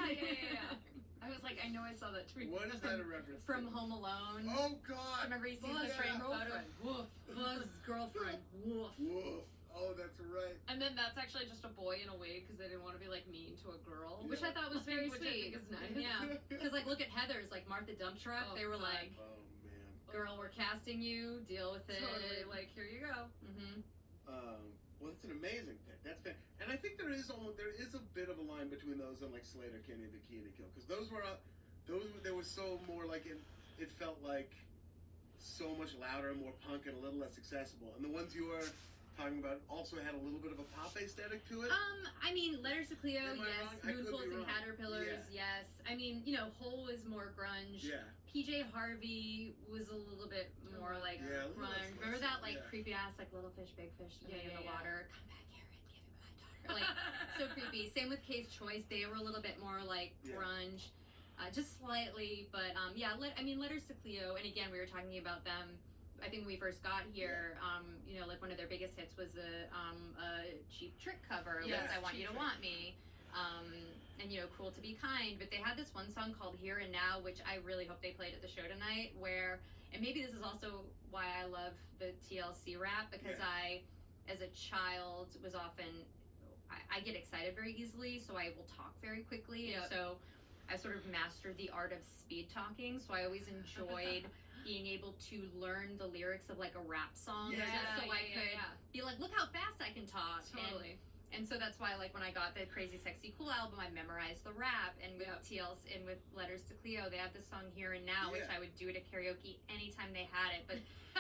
Speaker 5: I was like, I know I saw that tweet.
Speaker 1: What is that a reference
Speaker 4: From
Speaker 1: to?
Speaker 4: Home Alone.
Speaker 1: Oh, God.
Speaker 4: Remember he sees
Speaker 5: Buzz
Speaker 4: the frame photo?
Speaker 5: girlfriend. Woof.
Speaker 4: Buzz's Girlfriend Wolf.
Speaker 1: Woof. Oh, that's right.
Speaker 5: And then that's actually just a boy in a wig because they didn't want to be like mean to a girl.
Speaker 4: Which I thought was very
Speaker 5: Which I
Speaker 4: sweet.
Speaker 5: think is nice.
Speaker 4: Yeah. Because, like, look at Heather's, like, Martha Dump Truck.
Speaker 5: Oh,
Speaker 4: they were
Speaker 5: God.
Speaker 4: like,
Speaker 1: Oh, man.
Speaker 4: girl, we're casting you. Deal with it.
Speaker 5: Totally, like, here you go.
Speaker 4: Mm-hmm.
Speaker 1: Well, it's an amazing pick. That's fan. And I think there is a bit of a line between those and like Slater, Kenny, Bikini Kill, because they were so more like it felt like so much louder and more punk and a little less accessible. And the ones you were talking about also had a little bit of a pop aesthetic to it.
Speaker 4: I mean, Letters to Cleo,
Speaker 1: Am I
Speaker 4: yes.
Speaker 1: wrong? I could be
Speaker 4: Moonpools and
Speaker 1: wrong.
Speaker 4: Caterpillars, yes. I mean, you know, Hole is more grunge.
Speaker 1: Yeah.
Speaker 4: PJ Harvey was a little bit more like
Speaker 1: Yeah, a little
Speaker 4: grunge.
Speaker 1: less-
Speaker 4: Remember that like
Speaker 1: yeah.
Speaker 4: creepy ass like little fish, big fish swimming in the
Speaker 5: Yeah.
Speaker 4: water? Come back here and give me my daughter. Like so creepy. Same with Case Choice. They were a little bit more like
Speaker 1: Yeah.
Speaker 4: grunge, just slightly. But yeah, Letters to Cleo. And again, we were talking about them. I think when we first got here, you know, like one of their biggest hits was a Cheap Trick cover.
Speaker 1: Yes,
Speaker 4: Yes, I Want
Speaker 1: Cheap
Speaker 4: You to
Speaker 1: Trick.
Speaker 4: Want Me. And you know, Cruel to Be Kind, but they had this one song called Here and Now, which I really hope they played at the show tonight, where, and maybe this is also why I love the TLC rap, because
Speaker 1: Yeah.
Speaker 4: I, as a child, was often, I get excited very easily, so I will talk very quickly, and
Speaker 5: Yep.
Speaker 4: so I sort of mastered the art of speed talking, so I always enjoyed being able to learn the lyrics of like a rap song,
Speaker 1: Yeah.
Speaker 4: just so I could be like, look how fast I can talk.
Speaker 5: Totally.
Speaker 4: And so that's why, like, when I got the Crazy Sexy Cool album, I memorized the rap. And with
Speaker 5: Yep.
Speaker 4: TLC and with Letters to Cleo, they have this song Here and Now, which
Speaker 1: Yeah.
Speaker 4: I would do at a karaoke anytime they had it. But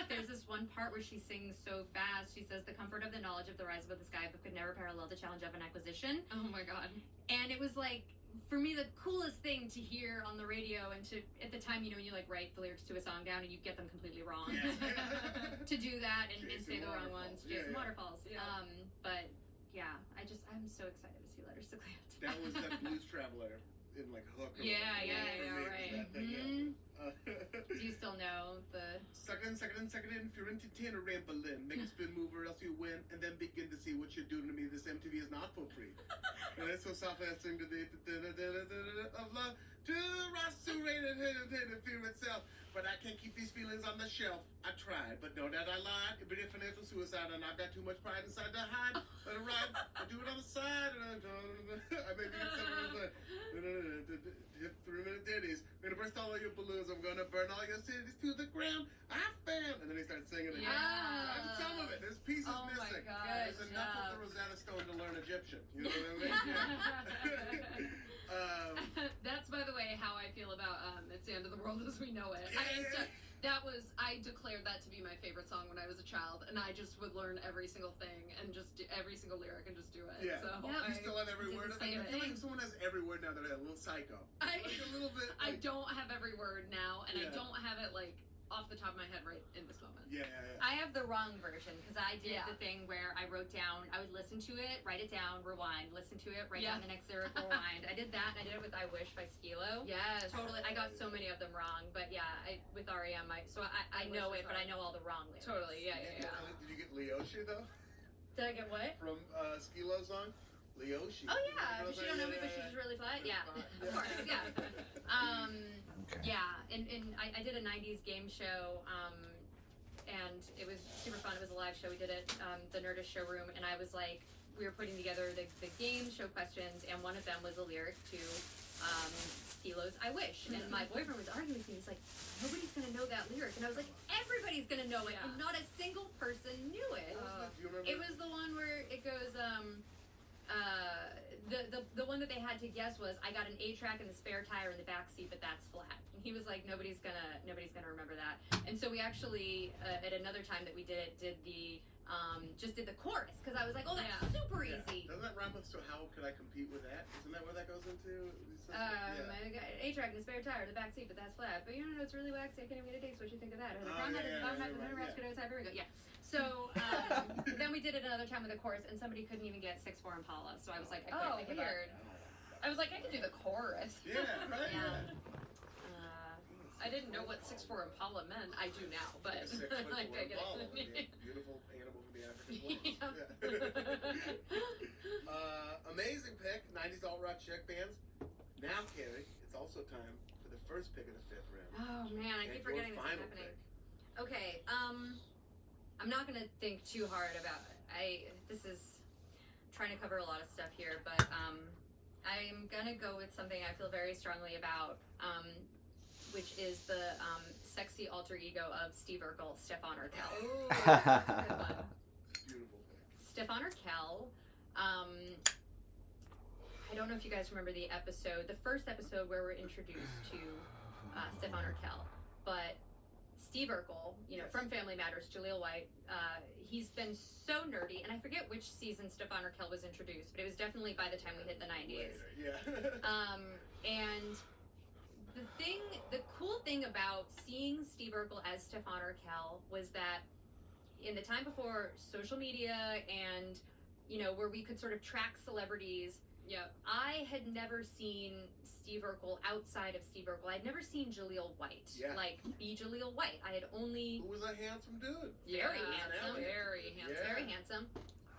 Speaker 4: there's this one part where she sings so fast. She says, the comfort of the knowledge of the rise above the sky, but could never parallel the challenge of an acquisition.
Speaker 5: Oh my god.
Speaker 4: And it was like, for me, the coolest thing to hear on the radio, and to, at the time, you know, when you like write the lyrics to a song down and you get them completely wrong.
Speaker 1: Yes.
Speaker 4: To do that and
Speaker 1: Jason
Speaker 4: say the wrong
Speaker 1: Waterfalls.
Speaker 4: ones.
Speaker 1: Yeah,
Speaker 4: Jason
Speaker 1: yeah.
Speaker 4: Waterfalls.
Speaker 5: Yeah.
Speaker 4: But yeah, I'm so excited to see Letters to Cleo tonight.
Speaker 1: That was that Blues Traveler in like Hook. Or
Speaker 5: Yeah,
Speaker 1: whatever.
Speaker 5: yeah,
Speaker 1: For
Speaker 5: yeah,
Speaker 1: me, it was
Speaker 5: right.
Speaker 1: that thing, yeah.
Speaker 4: Mhm. Do you still know the?
Speaker 1: Second, if you're entertainer Ramblin', make a spin move or else you win, and then begin to see what you're doing to me. This MTV is not for free. And it's so soft I sing to the of love to rassurate and fear itself. But I can't keep these feelings on the shelf. I tried, but know that I lied. It'd be a financial suicide, and I've got too much pride inside to hide. Let it ride. I do it on the side, and I may be something. 3-minute ditties. I'm gonna burst all of your balloons. I'm gonna burn all your cities to the ground. I found. And then he starts singing again.
Speaker 5: Yeah.
Speaker 1: Some of it. There's pieces
Speaker 5: Oh my
Speaker 1: missing.
Speaker 5: God.
Speaker 1: There's
Speaker 4: Good
Speaker 1: enough of
Speaker 4: job.
Speaker 1: the Rosetta Stone to learn Egyptian. You know what I mean?
Speaker 5: That's, by the way, how I feel about It's the End of the World as We Know It. I declared that to be my favorite song when I was a child, and I just would learn every single thing and just do every single lyric and just do it.
Speaker 1: Yeah.
Speaker 5: So
Speaker 4: Yeah.
Speaker 1: You still have every
Speaker 4: did
Speaker 1: word.
Speaker 4: the
Speaker 1: I
Speaker 4: same
Speaker 1: feel like
Speaker 4: thing.
Speaker 1: if someone has every word now, they're a little psycho.
Speaker 5: I-
Speaker 1: Like a little bit.
Speaker 5: I
Speaker 1: Like,
Speaker 5: don't have every word now, and
Speaker 1: Yeah.
Speaker 5: I don't have it like off the top of my head right in this moment.
Speaker 1: yeah.
Speaker 4: I have the wrong version because I did
Speaker 5: Yeah.
Speaker 4: the thing where I wrote down. I would listen to it, write it down, rewind, listen to it, write
Speaker 5: Yeah.
Speaker 4: down the next lyric, rewind. I did that. And I did it with I Wish by Skilo.
Speaker 5: Yes.
Speaker 4: Totally, I got so many of them wrong, but yeah, with REM, I know
Speaker 5: Wish
Speaker 4: it,
Speaker 5: was
Speaker 4: but I
Speaker 5: hard.
Speaker 4: know all the wrong lyrics.
Speaker 5: Totally. Yeah.
Speaker 1: Did you get Leoshi though?
Speaker 4: Did I get what?
Speaker 1: From Skilo's song? Leoshi.
Speaker 4: Oh yeah,
Speaker 1: You know
Speaker 4: she don't know me, but
Speaker 1: yeah.
Speaker 4: she's really fly. Yeah,
Speaker 1: Yeah.
Speaker 4: of course. Yeah.
Speaker 2: Okay.
Speaker 4: Yeah, and I did a '90s game show, and it was super fun. It was a live show. We did it the Nerdist showroom, and I was like, we were putting together the game show questions, and one of them was a lyric to Skilo's "I Wish," and my boyfriend was arguing with me. He's like, nobody's gonna know that lyric, and I was like, everybody's gonna know it, and not a single person knew it.
Speaker 1: Do you remember?
Speaker 4: It was the one where it goes, the one that they had to guess was, I got an 8-track and the spare tire in the back seat, but that's flat. And he was like, nobody's gonna remember that. And so we actually, at another time that we did it, did the chorus, because I was like, oh, that's super
Speaker 1: Yeah.
Speaker 4: easy.
Speaker 1: Doesn't that rhyme with "So how could I compete with that"? Isn't that where that goes into?
Speaker 4: I got an 8-track and a spare tire in the back seat, but that's flat. But you know, it's really waxy. I can't even get a taste. What you think of that? Or the brown
Speaker 1: yeah,
Speaker 4: brown
Speaker 1: yeah,
Speaker 4: with
Speaker 1: right,
Speaker 4: the
Speaker 1: yeah.
Speaker 4: rascal outside. Here we go. Yeah. So then we did it another time with the chorus, and somebody couldn't even get 6'4" Impala. So I was like, I couldn't think of
Speaker 5: weird. I was like, I could do the chorus.
Speaker 1: Yeah, right.
Speaker 4: Yeah.
Speaker 5: I didn't know what 6'4" Impala meant. I do now, but
Speaker 1: A 6 foot
Speaker 5: like, I get
Speaker 1: Impala,
Speaker 5: it.
Speaker 1: beautiful animal from the African swamps.
Speaker 5: Yeah.
Speaker 1: Amazing pick, 90s alt rock chick bands. Now, Carrie, it's also time for the first pick of the 5th round.
Speaker 4: Oh man, I
Speaker 1: And
Speaker 4: keep
Speaker 1: your
Speaker 4: forgetting this is
Speaker 1: final
Speaker 4: happening.
Speaker 1: pick.
Speaker 4: Okay, I'm not gonna think too hard about it. This is trying to cover a lot of stuff here, but I'm gonna go with something I feel very strongly about, which is the sexy alter ego of Steve Urkel, Stefan Urkel.
Speaker 5: Ooh, that's a good one.
Speaker 1: Beautiful pick.
Speaker 4: Stefan Urkel. I don't know if you guys remember the first episode where we're introduced to Stefan Urkel, but Steve Urkel,
Speaker 1: Yes.
Speaker 4: from Family Matters, Jaleel White, he's been so nerdy, and I forget which season Stefan Urkel was introduced, but it was definitely by the time we hit the 90s.
Speaker 1: Later, yeah.
Speaker 4: And the cool thing about seeing Steve Urkel as Stefan Urkel was that in the time before social media and, where we could sort of track celebrities,
Speaker 5: Yep.
Speaker 4: I had never seen Steve Urkel outside of Steve Urkel. I'd never seen Jaleel White,
Speaker 1: Yeah.
Speaker 4: be Jaleel White. I had only
Speaker 1: Who was a handsome dude?
Speaker 4: Very
Speaker 5: Yeah,
Speaker 4: handsome.
Speaker 5: Very handsome.
Speaker 1: Yeah.
Speaker 4: very handsome,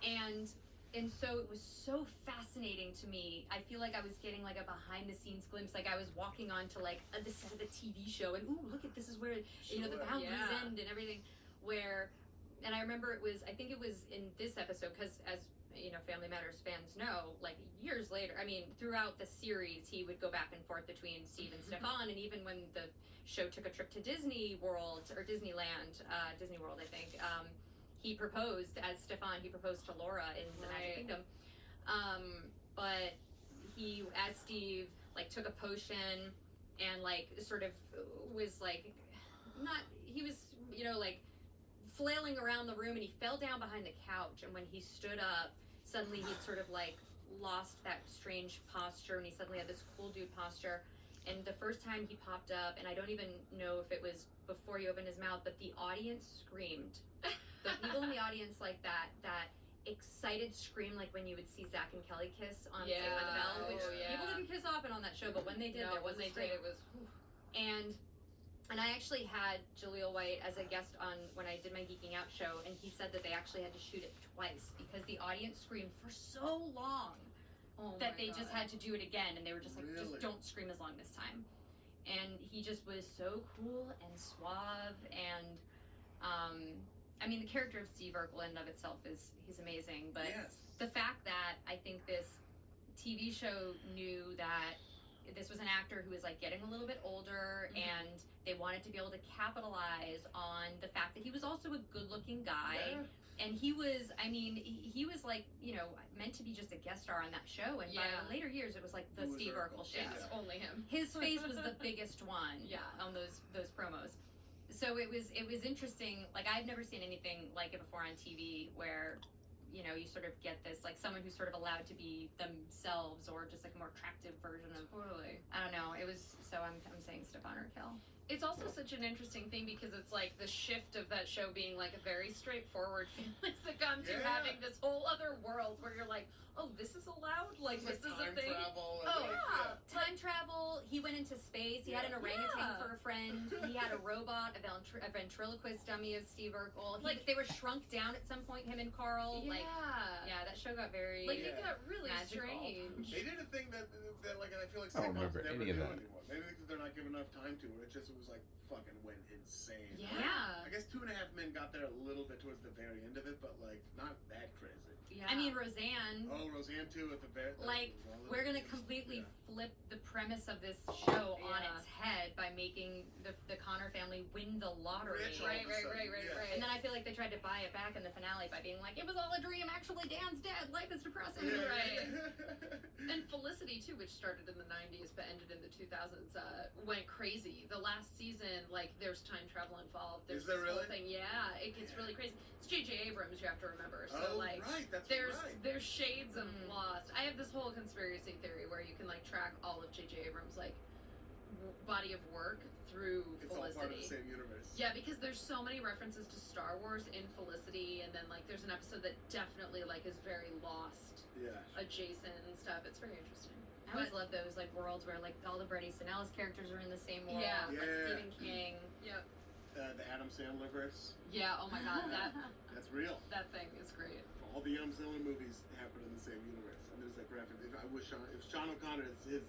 Speaker 4: and so it was so fascinating to me. I feel like I was getting like a behind the scenes glimpse, like I was walking onto like the set of a TV show, and ooh, look at this is where the
Speaker 1: Sure.
Speaker 4: boundaries
Speaker 5: Yeah.
Speaker 4: end and everything. And I remember I think it was in this episode because as Family Matters fans know, like years later, throughout the series, he would go back and forth between Steve and Stefan, and even when the show took a trip to Disney World or Disneyland, Disney World, I think, he proposed as Stefan. He proposed to Laura in the Magic Kingdom, but he, as Steve, like took a potion and like sort of was like not. He was like flailing around the room, and he fell down behind the couch, and when he stood up, suddenly he'd sort of like lost that strange posture, and he suddenly had this cool dude posture. And the first time he popped up, and I don't even know if it was before he opened his mouth, but the audience screamed. The people in the audience, like that excited scream, like when you would see Zach and Kelly kiss on Saved by the Bell, which people didn't kiss often on that show, but when they did, there was a scream.
Speaker 5: It was.
Speaker 4: And I actually had Jaleel White as a guest on when I did my Geeking Out show, and he said that they actually had to shoot it twice because the audience screamed for so long that they just had to do it again, and they were just like,
Speaker 1: Really?
Speaker 4: just don't scream as long this time. And he just was so cool and suave, and the character of Steve Urkel in and of itself he's amazing, but
Speaker 1: Yes.
Speaker 4: the fact that I think this TV show knew that this was an actor who was like getting a little bit older, and they wanted to be able to capitalize on the fact that he was also a good-looking guy.
Speaker 1: Yeah.
Speaker 4: And he was, he was like, meant to be just a guest star on that show. And by the later years, it was like the
Speaker 1: Who was
Speaker 4: Steve
Speaker 1: Urkel?
Speaker 4: Urkel show.
Speaker 5: It's only him.
Speaker 4: His face was the biggest one
Speaker 5: Yeah.
Speaker 4: on those promos. So it was interesting. Like, I've never seen anything like it before on TV where, you sort of get this, like someone who's sort of allowed to be themselves, or just like a more attractive version of,
Speaker 5: Totally.
Speaker 4: I don't know. It was, so I'm saying Stefan Urkel.
Speaker 5: It's also such an interesting thing because it's like the shift of that show being like a very straightforward family sitcom to
Speaker 1: Yeah.
Speaker 5: having this whole other world where you're like, oh, this is allowed? Like,
Speaker 1: It's
Speaker 5: this is
Speaker 1: time
Speaker 5: a thing?
Speaker 1: travel and
Speaker 5: Oh,
Speaker 1: like,
Speaker 5: yeah.
Speaker 4: Time travel. He went into space. He had an orangutan
Speaker 5: Yeah.
Speaker 4: for a friend. He had a robot, a ventriloquist dummy of Steve Urkel.
Speaker 5: Like-
Speaker 4: They were shrunk down at some point, him and Carl.
Speaker 5: Yeah.
Speaker 4: Like, yeah, that show got very.
Speaker 5: Like,
Speaker 1: Yeah.
Speaker 5: it got really
Speaker 4: Magical.
Speaker 5: strange.
Speaker 1: They did a thing that like I feel like
Speaker 6: I don't
Speaker 1: sitcoms
Speaker 6: remember
Speaker 1: never
Speaker 6: any
Speaker 1: do
Speaker 6: of that.
Speaker 1: anymore. Maybe because they're not giving enough time to it. It was like fucking went insane.
Speaker 5: Yeah.
Speaker 1: I guess 2.5 Men got there a little bit towards the very end of it, but like not that crazy.
Speaker 5: Yeah.
Speaker 4: I mean, Roseanne.
Speaker 1: Oh, Roseanne too at the very.
Speaker 4: Like,
Speaker 1: was all
Speaker 4: we're
Speaker 1: it
Speaker 4: gonna
Speaker 1: was.
Speaker 4: completely
Speaker 1: Yeah.
Speaker 4: flip the premise of this show on
Speaker 5: Yeah.
Speaker 4: its head by making the Connor family win the lottery.
Speaker 1: Rich all of a
Speaker 5: Right,
Speaker 1: sudden,
Speaker 5: right.
Speaker 1: yeah.
Speaker 4: And then I feel like they tried to buy it back in the finale by being like, it was all a dream. Actually, Dan's dead. Life is depressing.
Speaker 1: Yeah.
Speaker 5: Right. And Felicity, too, which started in the 90s but ended in the 2000s, went crazy. The last season, like, there's time travel involved. There's
Speaker 1: Is there
Speaker 5: this whole
Speaker 1: really?
Speaker 5: thing. Yeah, it gets really crazy. It's J.J. Abrams, you have to remember. So,
Speaker 1: Oh,
Speaker 5: like,
Speaker 1: right, that's
Speaker 5: there's
Speaker 1: right.
Speaker 5: shades of
Speaker 4: Mm.
Speaker 5: Lost. I have this whole conspiracy theory where you can, like, track all of J.J. Abrams, like, body of work through
Speaker 1: It's all part of the
Speaker 5: Felicity.
Speaker 1: same universe.
Speaker 5: Yeah, because there's so many references to Star Wars in Felicity, and then like there's an episode that definitely like is very Lost
Speaker 1: Yeah.
Speaker 5: adjacent and stuff. It's very interesting.
Speaker 4: I always love those like worlds where like all the Bret Easton Ellis characters are in the same world.
Speaker 5: Yeah.
Speaker 4: Like
Speaker 1: Yeah.
Speaker 4: Stephen King.
Speaker 5: Yep.
Speaker 1: The Adam Sandler verse.
Speaker 5: Yeah. Oh my God,
Speaker 1: That's real.
Speaker 5: that thing is great.
Speaker 1: All the Adam Sandler movies happen in the same universe, and there's like graphic. I wish if Sean O'Connor is his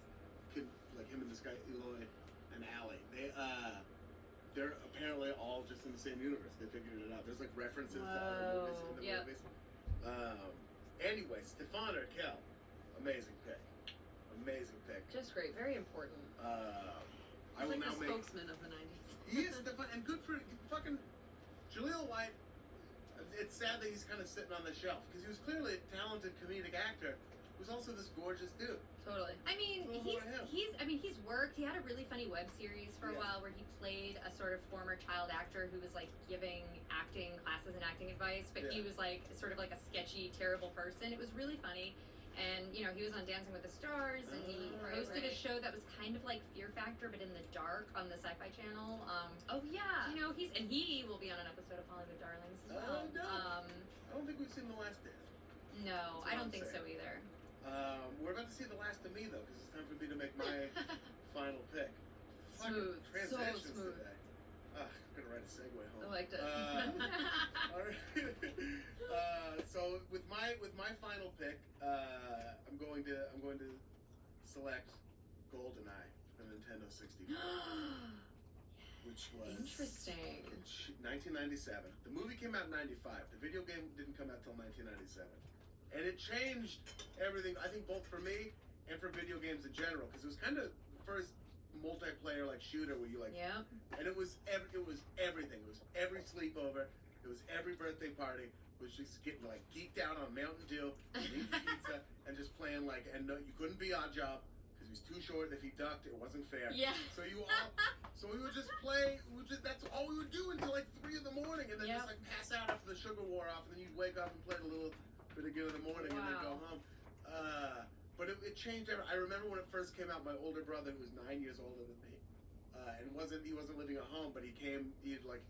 Speaker 1: kid, like him and this guy Eloy and Allie, they're apparently all just in the same universe. They figured it out. There's like references to other movies in the
Speaker 4: Yep.
Speaker 1: movies. Anyway, Stefan or Kel, amazing pick. Amazing pick.
Speaker 5: Just great. Very important.
Speaker 1: I will
Speaker 5: He's like
Speaker 1: now
Speaker 5: the
Speaker 1: make.
Speaker 5: spokesman of the 90s.
Speaker 1: He is Stefan, and good for fucking Jaleel White. It's sad that he's kind of sitting on the shelf because he was clearly a talented comedic actor. Who's also this gorgeous dude.
Speaker 5: Totally.
Speaker 4: I mean,
Speaker 1: Well, what about him?
Speaker 4: he's worked. He had a really funny web series for a
Speaker 1: Yeah.
Speaker 4: while where he played a sort of former child actor who was like giving acting classes and acting advice, but he
Speaker 1: Yeah.
Speaker 4: was like sort of like a sketchy, terrible person. It was really funny. And, you know, he was on Dancing with the Stars, and he
Speaker 1: Oh,
Speaker 4: hosted a
Speaker 5: right.
Speaker 4: show that was kind of like Fear Factor, but in the dark on the Sci-Fi Channel.
Speaker 5: Oh yeah.
Speaker 4: You know, he will be on an episode of Hollywood Darlings as well.
Speaker 1: Oh, no. I don't think we've seen The Last Dance.
Speaker 4: No,
Speaker 1: That's what
Speaker 4: I don't
Speaker 1: I'm
Speaker 4: think so
Speaker 1: saying.
Speaker 4: either.
Speaker 1: We're about to see The Last of Me, though, because it's time for me to make my final pick. Fucking
Speaker 5: Smooth. So
Speaker 1: transitions
Speaker 5: smooth.
Speaker 1: today. I'm going to write a segue home.
Speaker 5: I liked it.
Speaker 1: All right. So with my final pick, I'm going to select GoldenEye for the Nintendo 64, which was
Speaker 5: Interesting.
Speaker 1: 1997. The movie came out in 95. The video game didn't come out till 1997, and it changed everything. I think both for me and for video games in general, because it was kind of the first multiplayer like shooter where you like.
Speaker 4: Yep.
Speaker 1: And it was everything. It was every sleepover. It was every birthday party. It was just getting like geeked out on Mountain Dew, and eating pizza, and just playing like. And no, you couldn't be Odd Job because he was too short. And if he ducked, it wasn't fair.
Speaker 4: Yeah.
Speaker 1: So we would just play. That's all we would do until like 3 in the morning, and then
Speaker 4: Yep.
Speaker 1: just like pass out after the sugar wore off, and then you'd wake up and play a little bit again in the morning, and then go
Speaker 4: Wow.
Speaker 1: home. But it changed. I remember when it first came out. My older brother, who was 9 years older than me, and he wasn't living at home, but he'd like,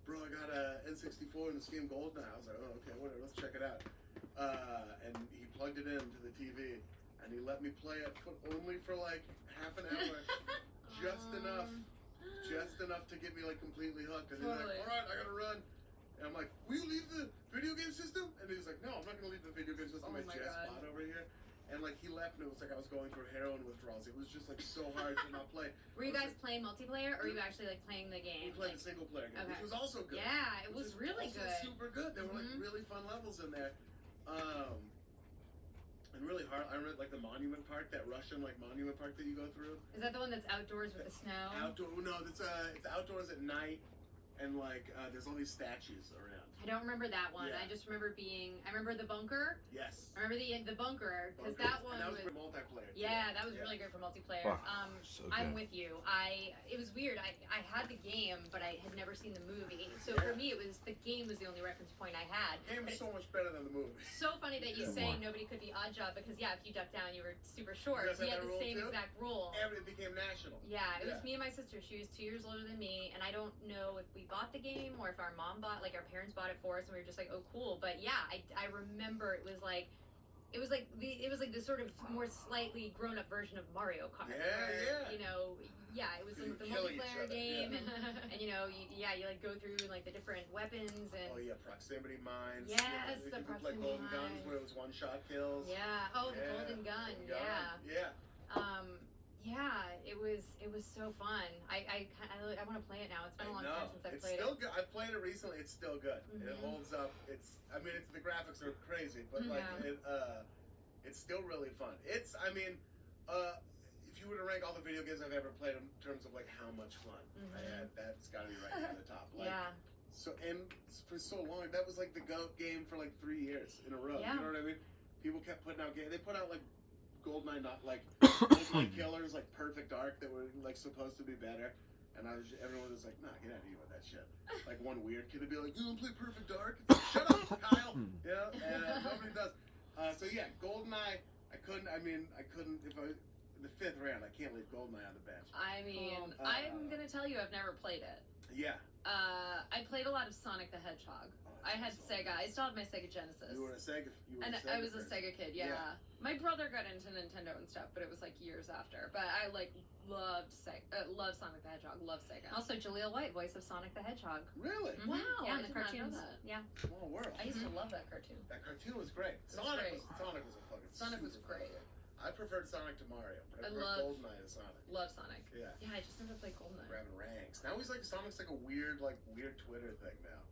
Speaker 1: bro, I got a N64 and this game GoldenEye. I was like, oh, okay, whatever, let's check it out. And he plugged it into the TV, and he let me play it only for like half an hour, just enough to get me like completely hooked. And he's
Speaker 5: Totally.
Speaker 1: like, all right, I gotta run. And I'm like, will you leave the video game system? And he was like, no, I'm not gonna leave the video game system.
Speaker 5: Oh
Speaker 1: It's
Speaker 5: my
Speaker 1: just
Speaker 5: God.
Speaker 1: spot over here. And like he left, and it was like I was going through heroin withdrawals. It was just like so hard to not play.
Speaker 4: Were you guys playing multiplayer, or were you actually like playing the
Speaker 1: We
Speaker 4: game?
Speaker 1: played a
Speaker 4: Like,
Speaker 1: single player game,
Speaker 4: Okay.
Speaker 1: which was also good.
Speaker 4: yeah, it
Speaker 1: Which
Speaker 4: was really
Speaker 1: also
Speaker 4: good.
Speaker 1: Super good. There were like
Speaker 4: Mhm.
Speaker 1: really fun levels in there, and really hard. I remember like the monument park, that Russian like monument park that you go through.
Speaker 4: Is that the one that's outdoors with the snow?
Speaker 1: Outdoor? No, it's outdoors at night, and like there's all these statues around.
Speaker 4: I don't remember that one.
Speaker 1: Yeah.
Speaker 4: I just remember I remember the bunker.
Speaker 1: Yes.
Speaker 4: I remember the bunker because
Speaker 1: Bunkers.
Speaker 4: that one
Speaker 1: And that
Speaker 4: was.
Speaker 1: was multiplayer. too.
Speaker 4: Yeah, that was
Speaker 1: Yeah.
Speaker 4: really good for multiplayer.
Speaker 6: Wow, so
Speaker 4: I'm
Speaker 6: good.
Speaker 4: with you. It was weird. I had the game, but I had never seen the movie. So
Speaker 1: Yeah.
Speaker 4: for me, the game was the only reference point I had.
Speaker 1: The game
Speaker 4: But
Speaker 1: is so much better than the movie.
Speaker 4: it's so funny that you
Speaker 1: Yeah.
Speaker 4: saying nobody could be Odd Job because if you ducked down, you were super short.
Speaker 1: You guys
Speaker 4: We
Speaker 1: had
Speaker 4: had
Speaker 1: that
Speaker 4: the
Speaker 1: rule
Speaker 4: same
Speaker 1: too?
Speaker 4: exact rule.
Speaker 1: It became national.
Speaker 4: Yeah, it was
Speaker 1: Yeah.
Speaker 4: me and my sister. She was 2 years older than me, and I don't know if we bought the game or if our mom bought, like our parents bought it for us, and we were just like, oh, cool. But yeah, I remember it was like the sort of more slightly grown up version of Mario Kart.
Speaker 1: Yeah,
Speaker 4: where,
Speaker 1: yeah.
Speaker 4: You know, it was
Speaker 1: You
Speaker 4: the
Speaker 1: kill each
Speaker 4: multiplayer
Speaker 1: other,
Speaker 4: game,
Speaker 1: yeah.
Speaker 4: and you know, you like go through like the different weapons and.
Speaker 1: Oh yeah, proximity mines.
Speaker 4: Yes,
Speaker 1: you
Speaker 4: the
Speaker 1: could play
Speaker 4: proximity
Speaker 1: golden guns
Speaker 4: mines.
Speaker 1: where it was one shot kills.
Speaker 4: Yeah. Oh, the
Speaker 1: Yeah.
Speaker 4: golden gun.
Speaker 1: Yeah.
Speaker 4: Yeah, it was so fun. I want to play it now. It's been a long time since I've
Speaker 1: It's
Speaker 4: played
Speaker 1: still
Speaker 4: it.
Speaker 1: good. I played it recently. It's still good. It
Speaker 4: Mhm.
Speaker 1: holds up. The graphics are crazy, but like
Speaker 4: Yeah.
Speaker 1: it's still really fun. If you were to rank all the video games I've ever played in terms of like how much fun I
Speaker 4: Mhm.
Speaker 1: had, that's got to be right near the top. Like,
Speaker 4: Yeah.
Speaker 1: So and for so long, that was like the GOAT game for like 3 years in a row.
Speaker 4: Yeah.
Speaker 1: You know what I mean? People kept putting out games. They put out like GoldenEye, not like GoldenEye Killers, like Perfect Dark, that were like supposed to be better. And everyone was like, nah, get out of here with that shit. Like one weird kid would be like, you don't play Perfect Dark? It's like, shut up, Kyle. You know, and nobody does. So yeah, GoldenEye. I couldn't. If I in the 5th round, I can't leave GoldenEye on the bench.
Speaker 5: I mean,
Speaker 1: Oh.
Speaker 5: I'm gonna tell you, I've never played it.
Speaker 1: Yeah.
Speaker 5: I played a lot of Sonic the Hedgehog. I had Sega. I still have my Sega Genesis.
Speaker 1: You were a Sega.
Speaker 5: I was a
Speaker 1: person.
Speaker 5: Sega kid. Yeah. My brother got into Nintendo and stuff, but it was like years after. But I like loved Sonic the Hedgehog. Love Sega.
Speaker 4: Also, Jaleel White, voice of Sonic the Hedgehog.
Speaker 1: Really?
Speaker 4: Mhm.
Speaker 5: Wow.
Speaker 4: Yeah,
Speaker 5: I
Speaker 4: in the
Speaker 5: did not know
Speaker 4: cartoons.
Speaker 5: that.
Speaker 4: Yeah.
Speaker 1: Small world.
Speaker 5: I used to love that cartoon.
Speaker 1: That cartoon was great.
Speaker 5: was
Speaker 1: Sonic
Speaker 5: great.
Speaker 1: was a fucking.
Speaker 5: Sonic was
Speaker 1: super
Speaker 5: great.
Speaker 1: fun. I preferred Sonic to Mario. But I
Speaker 5: I
Speaker 1: preferred
Speaker 5: love-
Speaker 1: GoldenEye to Sonic.
Speaker 5: Love Sonic.
Speaker 1: Yeah.
Speaker 5: Yeah, I just never played GoldenEye.
Speaker 1: Grabbing ranks. Now he's like Sonic's like a weird Twitter thing now.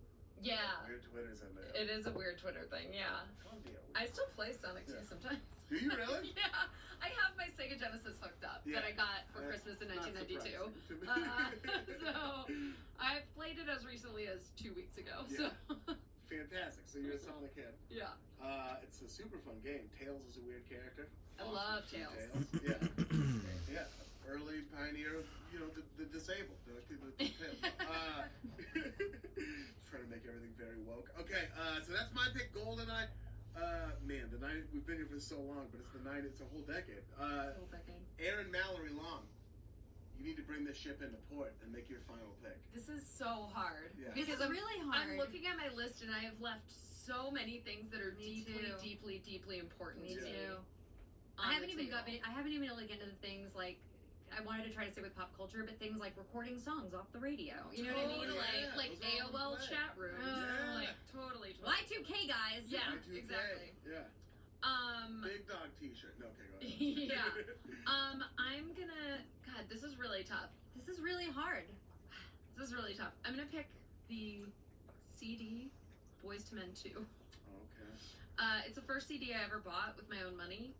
Speaker 5: Yeah.
Speaker 1: Weird Twitters in there.
Speaker 5: It is a weird Twitter thing. Yeah.
Speaker 1: Can't be a
Speaker 5: I still play Sonic 2
Speaker 1: Yeah.
Speaker 5: sometimes.
Speaker 1: Do you really?
Speaker 5: Yeah. I have my Sega Genesis hooked up that I got for
Speaker 1: That's
Speaker 5: Christmas in
Speaker 1: not
Speaker 5: 1992.
Speaker 1: surprising to me.
Speaker 5: So I've played it as recently as 2 weeks ago. So
Speaker 1: Fantastic. So you're a Sonic head.
Speaker 5: yeah.
Speaker 1: It's a super fun game. Tails is a weird character.
Speaker 5: I love
Speaker 1: Awesome.
Speaker 5: Tails.
Speaker 1: Yeah. Yeah. Early pioneer of, the disabled. The trying to make everything very woke. Okay, so that's my pick, GoldenEye. Man, the 90, we've been here for so long, but it's the 90, it's a whole decade.
Speaker 5: Whole decade.
Speaker 1: Aaron Mallory Long, you need to bring this ship into port and make your final pick.
Speaker 5: This is so hard.
Speaker 1: Yeah.
Speaker 4: This is really hard.
Speaker 5: I'm looking at my list and I have left so many things that are
Speaker 4: Me
Speaker 5: deeply,
Speaker 4: too.
Speaker 5: deeply, deeply important
Speaker 4: Me
Speaker 5: to me.
Speaker 4: too.
Speaker 5: on
Speaker 4: I haven't
Speaker 5: the
Speaker 4: even
Speaker 5: table.
Speaker 4: gotten. I haven't even like into the things like. I wanted to try to stay with pop culture, but things like recording songs off the radio. You know what I mean?
Speaker 1: Oh,
Speaker 5: Like,
Speaker 1: yeah,
Speaker 5: like
Speaker 1: those are all in
Speaker 5: AOL
Speaker 1: play.
Speaker 5: chat rooms.
Speaker 1: Yeah.
Speaker 5: Like totally.
Speaker 4: Y2K guys.
Speaker 5: Yeah.
Speaker 1: Y2K.
Speaker 5: exactly.
Speaker 1: Yeah. Big dog T-shirt. No, okay, go ahead.
Speaker 5: Yeah. I'm gonna. God, this is really tough.
Speaker 4: This is really hard.
Speaker 5: This is really tough. I'm gonna pick the CD Boys to Men 2.
Speaker 1: Okay.
Speaker 5: It's the first CD I ever bought with my own money.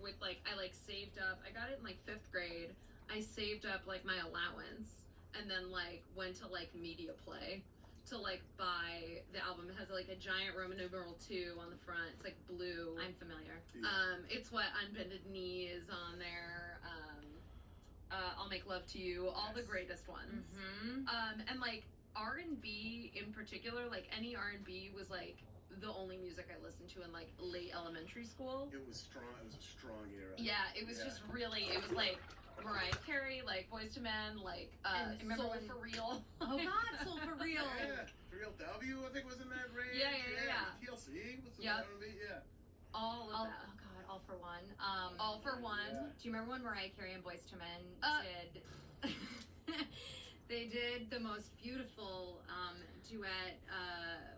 Speaker 5: With I saved up. I got it in like 5th grade. I saved up like my allowance, and then like went to like Media Play to like buy the album. It has like a giant Roman numeral 2 on the front. It's like blue.
Speaker 4: I'm familiar.
Speaker 1: Yeah.
Speaker 5: It's what Unbended Knee is on there. I'll Make Love to You. All the
Speaker 1: Yes.
Speaker 5: greatest ones.
Speaker 4: Mm-hmm.
Speaker 5: And like R&B in particular, like any R&B was like the only music I listened to in like late elementary school.
Speaker 1: It was strong. It was a strong era.
Speaker 5: Yeah, it was just really, it was like Mariah Carey, like Boyz II Men, like
Speaker 4: And remember
Speaker 5: Soul
Speaker 4: when-
Speaker 5: for Real.
Speaker 4: Oh God, Soul for Real.
Speaker 1: Yeah. Real W, I think, was in that range.
Speaker 5: Yeah.
Speaker 1: TLC was in
Speaker 5: Yep.
Speaker 1: that. Yeah.
Speaker 5: All of
Speaker 4: Oh
Speaker 5: that.
Speaker 4: God, All for One.
Speaker 5: All for One.
Speaker 1: Yeah.
Speaker 4: Do you remember when Mariah Carey and Boyz II Men did? They did the most beautiful duet,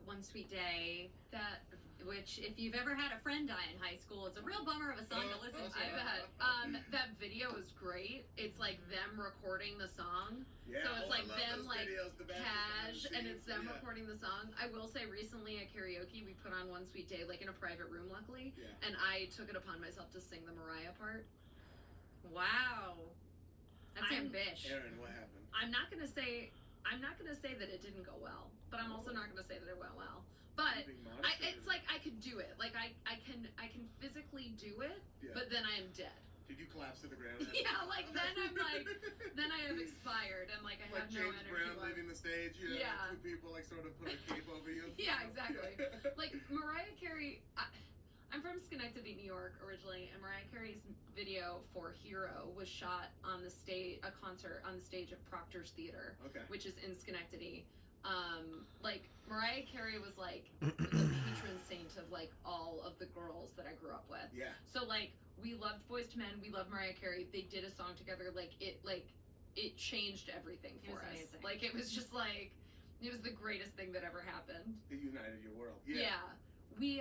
Speaker 4: "One Sweet Day."
Speaker 5: That
Speaker 4: Which, if you've ever had a friend die in high school, it's a real bummer of a song to listen to.
Speaker 5: I bet. That video is great. It's like them recording the song.
Speaker 1: Yeah.
Speaker 5: So it's
Speaker 1: I
Speaker 5: like
Speaker 1: love
Speaker 5: them,
Speaker 1: those
Speaker 5: like,
Speaker 1: videos, the back
Speaker 5: Cash,
Speaker 1: behind the
Speaker 5: and it's
Speaker 1: scenes.
Speaker 5: them
Speaker 1: Yeah.
Speaker 5: recording the song. I will say recently at karaoke we put on One Sweet Day, like in a private room luckily,
Speaker 1: Yeah.
Speaker 5: and I took it upon myself to sing the Mariah part.
Speaker 4: Wow, that's
Speaker 5: I'm-
Speaker 4: ambitious.
Speaker 1: Aaron, what happened?
Speaker 5: I'm not gonna say that it didn't go well, but I'm also not gonna say that it went well. But
Speaker 1: Being modest,
Speaker 5: it's like I could do it. Like I can physically do it,
Speaker 1: Yeah.
Speaker 5: but then I am dead.
Speaker 1: Did you collapse to the ground?
Speaker 5: Yeah, like then I'm like, then I have expired and like I
Speaker 1: Like
Speaker 5: have no
Speaker 1: James
Speaker 5: energy
Speaker 1: Brown
Speaker 5: left.
Speaker 1: leaving the stage,
Speaker 5: Yeah.
Speaker 1: two people like sort of put a cape over you.
Speaker 5: Yeah, exactly. Like Mariah Carey, I'm from Schenectady, New York originally, and Mariah Carey's video for Hero was shot on the stage, a concert on the stage of Proctor's Theater,
Speaker 1: Okay.
Speaker 5: which is in Schenectady. Like Mariah Carey was like the patron saint of like all of the girls that I grew up with.
Speaker 1: Yeah.
Speaker 5: So like we loved Boyz II Men, we loved Mariah Carey. They did a song together. Like it changed everything
Speaker 4: It
Speaker 5: for
Speaker 4: was
Speaker 5: us.
Speaker 4: amazing.
Speaker 5: Like it was just like it was the greatest thing that ever happened.
Speaker 1: It united your world.
Speaker 5: Yeah. We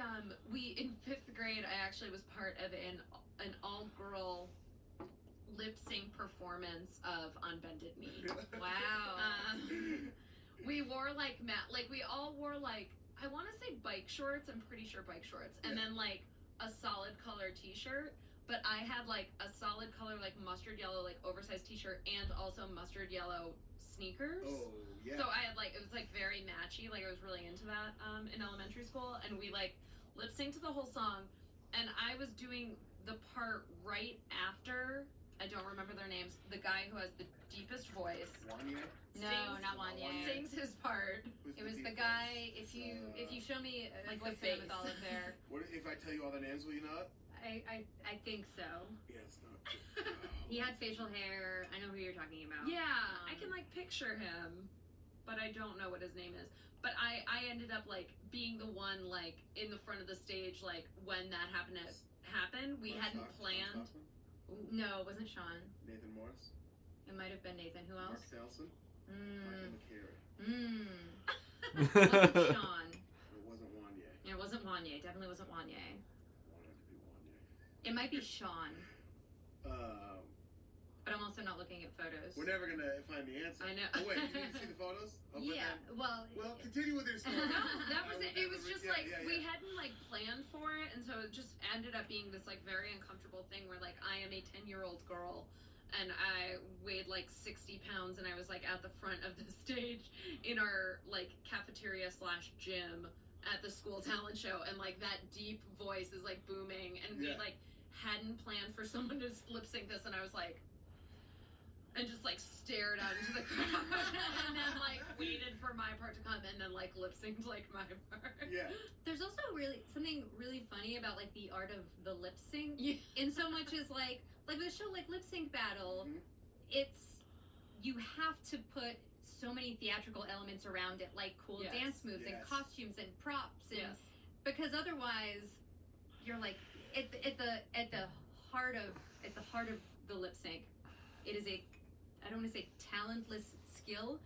Speaker 5: in 5th grade I actually was part of an all-girl lip sync performance of Unbended Knee.
Speaker 4: Wow.
Speaker 5: We wore like we all wore like I want to say bike shorts. I'm pretty sure bike shorts, and
Speaker 1: Yeah.
Speaker 5: then like a solid color T-shirt. But I had like a solid color like mustard yellow like oversized T-shirt and also mustard yellow sneakers.
Speaker 1: Oh, yeah.
Speaker 5: So I had like it was like very matchy. Like I was really into that in elementary school, and we like lip synced to the whole song, and I was doing the part right after. I don't remember their names. The guy who has the deepest voice
Speaker 1: Wanye?
Speaker 4: No,
Speaker 5: sings-
Speaker 4: not Wanye.
Speaker 5: sings his part.
Speaker 1: Who's
Speaker 4: It was the
Speaker 1: deep
Speaker 4: guy.
Speaker 1: voice?
Speaker 4: If you show me
Speaker 5: Like
Speaker 4: like
Speaker 5: the
Speaker 4: the with
Speaker 5: bass.
Speaker 4: all of their,
Speaker 1: What if I tell you all the names? Will you know it?
Speaker 4: I think so.
Speaker 1: Yeah, it's not.
Speaker 4: He had facial hair. I know who you're talking about.
Speaker 5: Yeah, I can like picture him, but I don't know what his name is. But I ended up like being the one like in the front of the stage like when that happened. We hadn't planned.
Speaker 4: No, it wasn't Sean.
Speaker 1: Nathan Morris.
Speaker 4: It might have been Nathan. Who
Speaker 1: Mark
Speaker 4: else?
Speaker 1: Nelson. Michael McCary.
Speaker 4: Wasn't Sean.
Speaker 1: It wasn't Wanye.
Speaker 4: It wasn't Wanye. Definitely wasn't Wanye.
Speaker 1: Wanted to be Wanye.
Speaker 4: It might be Sean.
Speaker 1: Um,
Speaker 4: But I'm also not looking at photos.
Speaker 1: We're never gonna find the answer.
Speaker 5: I know.
Speaker 1: Oh wait, you need to see the photos? Oh, but
Speaker 4: Yeah.
Speaker 1: then-
Speaker 4: Well.
Speaker 1: Well, continue with your story.
Speaker 5: No, that was
Speaker 1: I
Speaker 5: it.
Speaker 1: will
Speaker 5: It was
Speaker 1: never-
Speaker 5: just
Speaker 1: yeah,
Speaker 5: like
Speaker 1: yeah,
Speaker 5: we
Speaker 1: yeah.
Speaker 5: hadn't like planned for it, and so it just ended up being this like very uncomfortable thing where like I am a 10-year-old girl, and I weighed like 60 pounds, and I was like at the front of the stage in our like cafeteria / gym at the school talent show, and like that deep voice is like booming, and we
Speaker 1: Yeah.
Speaker 5: like hadn't planned for someone to lip sync this, and I was like. And just like stared out into the crowd, and then like waited for my part to come, and then like lip synced like my part.
Speaker 1: Yeah.
Speaker 4: There's also something really funny about like the art of the lip sync.
Speaker 5: Yeah.
Speaker 4: In so much as like the show like Lip Sync Battle,
Speaker 1: Mhm.
Speaker 4: it's you have to put so many theatrical elements around it, like cool
Speaker 5: Yes.
Speaker 4: dance moves and
Speaker 1: Yes.
Speaker 4: costumes and props, and
Speaker 5: Yes.
Speaker 4: because otherwise you're like at the heart of the lip sync, it is a, I don't want to say talentless skill,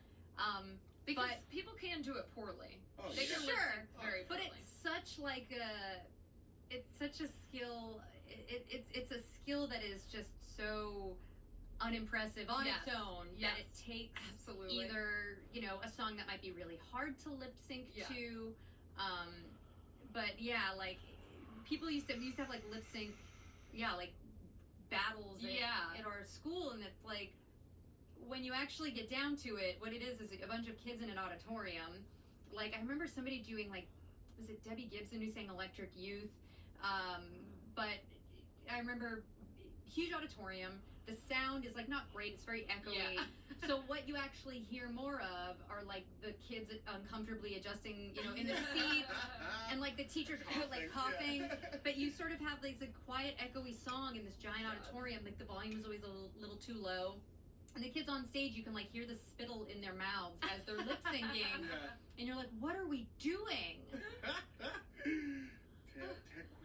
Speaker 5: Because
Speaker 4: but
Speaker 5: people can do it poorly.
Speaker 1: Oh,
Speaker 5: They
Speaker 1: yeah.
Speaker 5: can
Speaker 4: Sure.
Speaker 5: lip sync very
Speaker 4: but
Speaker 5: poorly.
Speaker 4: it's such like it's such a skill. It's a skill that is just so unimpressive on
Speaker 5: Yes.
Speaker 4: its own
Speaker 5: Yes.
Speaker 4: that it takes
Speaker 5: Absolutely.
Speaker 4: either a song that might be really hard to lip sync
Speaker 5: Yeah.
Speaker 4: to, but yeah, like we used to have like lip sync, like battles at our school, and it's like when you actually get down to it, what it is a bunch of kids in an auditorium. Like I remember somebody doing like, was it Debbie Gibson who sang Electric Youth? But I remember huge auditorium. The sound is like not great. It's very echoey.
Speaker 5: Yeah.
Speaker 4: So what you actually hear more of are like the kids uncomfortably adjusting, in the seats, and like the teachers are like coughing.
Speaker 1: Yeah.
Speaker 4: But you sort of have this like quiet, echoey song in this giant auditorium. Like the volume is always a little too low. And the kids on stage, you can like hear the spittle in their mouths as they're lip syncing,
Speaker 1: Yeah.
Speaker 4: and you're like, "What are we doing?"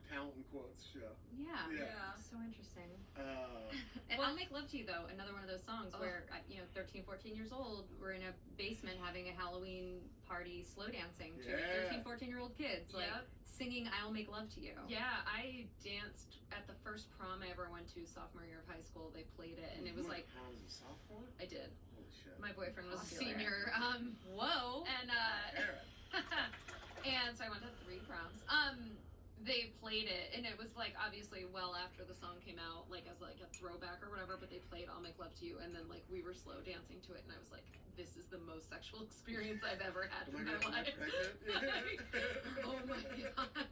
Speaker 1: Talent in quotes show.
Speaker 4: Yeah,
Speaker 5: Yeah.
Speaker 4: so interesting. And
Speaker 5: Well-
Speaker 4: I'll Make Love to You though, another one of those songs where 13, 14 years old, we're in a basement having a Halloween party, slow dancing to
Speaker 1: Yeah.
Speaker 4: 13, 14-year-old kids, like
Speaker 5: Yep.
Speaker 4: singing "I'll Make Love to You."
Speaker 5: Yeah, I danced at the first prom I ever went to, sophomore year of high school. They played it, and it was
Speaker 1: You
Speaker 5: like,
Speaker 1: went to prom as a sophomore?
Speaker 5: I did.
Speaker 1: Holy shit.
Speaker 5: My boyfriend was a
Speaker 4: Popular.
Speaker 5: senior.
Speaker 4: Whoa.
Speaker 5: And
Speaker 1: Era.
Speaker 5: and so I went to 3 proms. They played it, and it was like obviously well after the song came out, like as like a throwback or whatever. But they played "I'll Make Love to You," and then like we were slow dancing to it, and I was like, "This is the most sexual experience I've ever had
Speaker 1: Am
Speaker 5: in
Speaker 1: I
Speaker 5: my
Speaker 1: gonna
Speaker 5: life."
Speaker 1: get pregnant?
Speaker 5: Oh my god!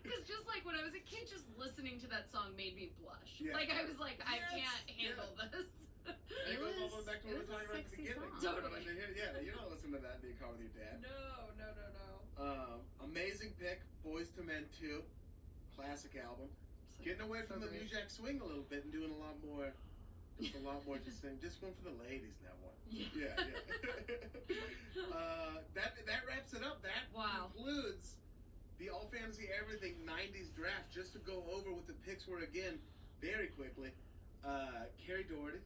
Speaker 5: Because just like when I was a kid, just listening to that song made me blush.
Speaker 1: Yeah.
Speaker 5: Like I was like, I
Speaker 1: Yes,
Speaker 5: can't handle this.
Speaker 1: It goes all the way back to what we were talking about at the
Speaker 4: sexy
Speaker 1: beginning.
Speaker 4: song.
Speaker 5: Totally.
Speaker 1: Yeah, you're not listening to that in your car with your dad.
Speaker 5: No.
Speaker 1: Amazing pick, Boys to Men 2, classic album. Getting away from the New Jack Swing a little bit and doing a lot more just saying, just one for the ladies now one.
Speaker 5: Yeah.
Speaker 1: That wraps it up. That
Speaker 5: Wow.
Speaker 1: concludes the All Fantasy Everything 90s draft. Just to go over what the picks were again very quickly. Carrie Doherty,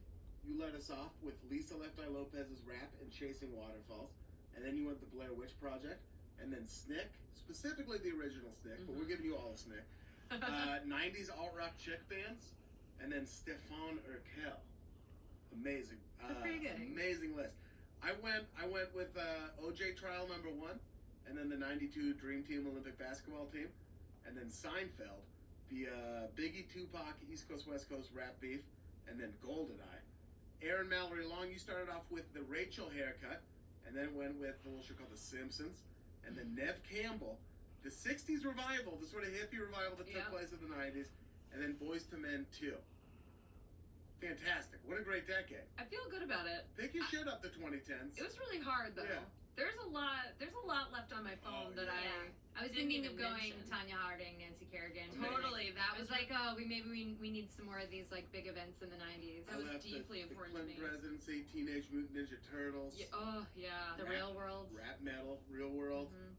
Speaker 1: you let us off with Lisa Left Eye Lopez's rap and Chasing Waterfalls. And then you went the Blair Witch Project. And then Snick, specifically the original Snick, but we're giving you all a Snick. 90s alt-rock chick bands. And then Stefan Urkel. Amazing.
Speaker 4: That's pretty good.
Speaker 1: Amazing list. I went with OJ Trial #1, and then the 92 Dream Team Olympic basketball team, and then Seinfeld, the Biggie Tupac East Coast West Coast rap beef, and then GoldenEye. Aaron Mallory Long, you started off with the Rachel haircut, and then went with a little show called The Simpsons, and then Nev Campbell, the 60s revival, the sort of hippie revival that took
Speaker 5: Yeah.
Speaker 1: place in the 90s, and then Boys to Men 2. Fantastic. What a great decade.
Speaker 5: I feel good about it.
Speaker 1: Pick your shit up the 2010s.
Speaker 5: It was really hard though.
Speaker 1: Yeah.
Speaker 5: There's a lot left on my phone
Speaker 1: Oh,
Speaker 5: that
Speaker 1: yeah.
Speaker 4: I was
Speaker 5: Didn't
Speaker 4: thinking
Speaker 5: even
Speaker 4: of going
Speaker 5: mention.
Speaker 4: Tanya Harding, Nancy Kerrigan.
Speaker 5: Totally, that
Speaker 4: I was
Speaker 5: was
Speaker 4: like, oh, we need some more of these like big events in the 90s.
Speaker 5: That was
Speaker 1: I left
Speaker 5: deeply
Speaker 1: the
Speaker 5: important to
Speaker 1: Clinton
Speaker 5: me.
Speaker 1: presidency, Teenage Mutant Ninja Turtles,
Speaker 5: Yeah, oh yeah.
Speaker 4: The Real World.
Speaker 1: rap metal, Real World,
Speaker 4: Mhm.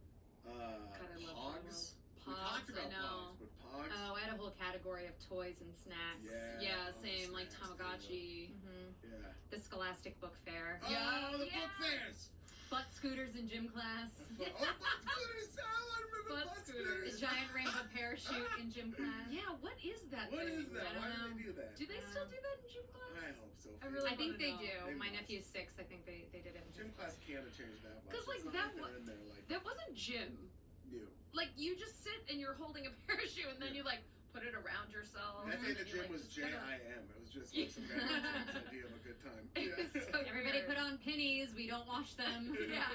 Speaker 5: God, I love
Speaker 1: Pogs. We
Speaker 5: Pogs,
Speaker 1: talked about
Speaker 5: I know.
Speaker 1: Pogs, but Pogs.
Speaker 4: Oh, I had a whole category of toys and snacks.
Speaker 1: Yeah.
Speaker 5: Yeah, same. Like
Speaker 1: snacks,
Speaker 5: Tamagotchi.
Speaker 4: hmm
Speaker 1: Yeah.
Speaker 4: The Scholastic Book Fair.
Speaker 1: Oh,
Speaker 5: Yeah,
Speaker 1: the
Speaker 5: yeah.
Speaker 1: book fairs.
Speaker 4: Butt scooters in gym class.
Speaker 1: Oh, butt scooters. Oh, I remember
Speaker 5: Butt
Speaker 1: butt
Speaker 5: scooters.
Speaker 4: The
Speaker 1: scooters.
Speaker 4: giant rainbow parachute in gym class.
Speaker 5: Yeah, what is that
Speaker 1: What
Speaker 5: thing?
Speaker 1: is that?
Speaker 4: I don't
Speaker 1: Why
Speaker 4: know.
Speaker 1: do they do that?
Speaker 5: Do they still do that in gym class?
Speaker 1: I hope so.
Speaker 5: I really
Speaker 4: I think
Speaker 5: wanna
Speaker 4: they
Speaker 5: know.
Speaker 4: do.
Speaker 1: They
Speaker 4: My
Speaker 1: must.
Speaker 4: nephew's 6. I think they did it in
Speaker 1: Gym class can't have changed that much.
Speaker 5: 'Cause, like,
Speaker 1: It's
Speaker 5: that
Speaker 1: not
Speaker 5: wa-
Speaker 1: they're in there like
Speaker 5: That wasn't gym.
Speaker 1: new.
Speaker 5: Like, you just sit and you're holding a parachute and then
Speaker 1: Yeah.
Speaker 5: you, like, put it around yourself.
Speaker 1: I think the
Speaker 5: and you,
Speaker 1: gym
Speaker 5: like,
Speaker 1: was
Speaker 5: just kinda-
Speaker 1: JIM. It was just like some guy Jim's idea of a good time.
Speaker 5: It was so
Speaker 4: Everybody
Speaker 5: weird.
Speaker 4: put on pennies. We don't wash them.
Speaker 5: Yeah.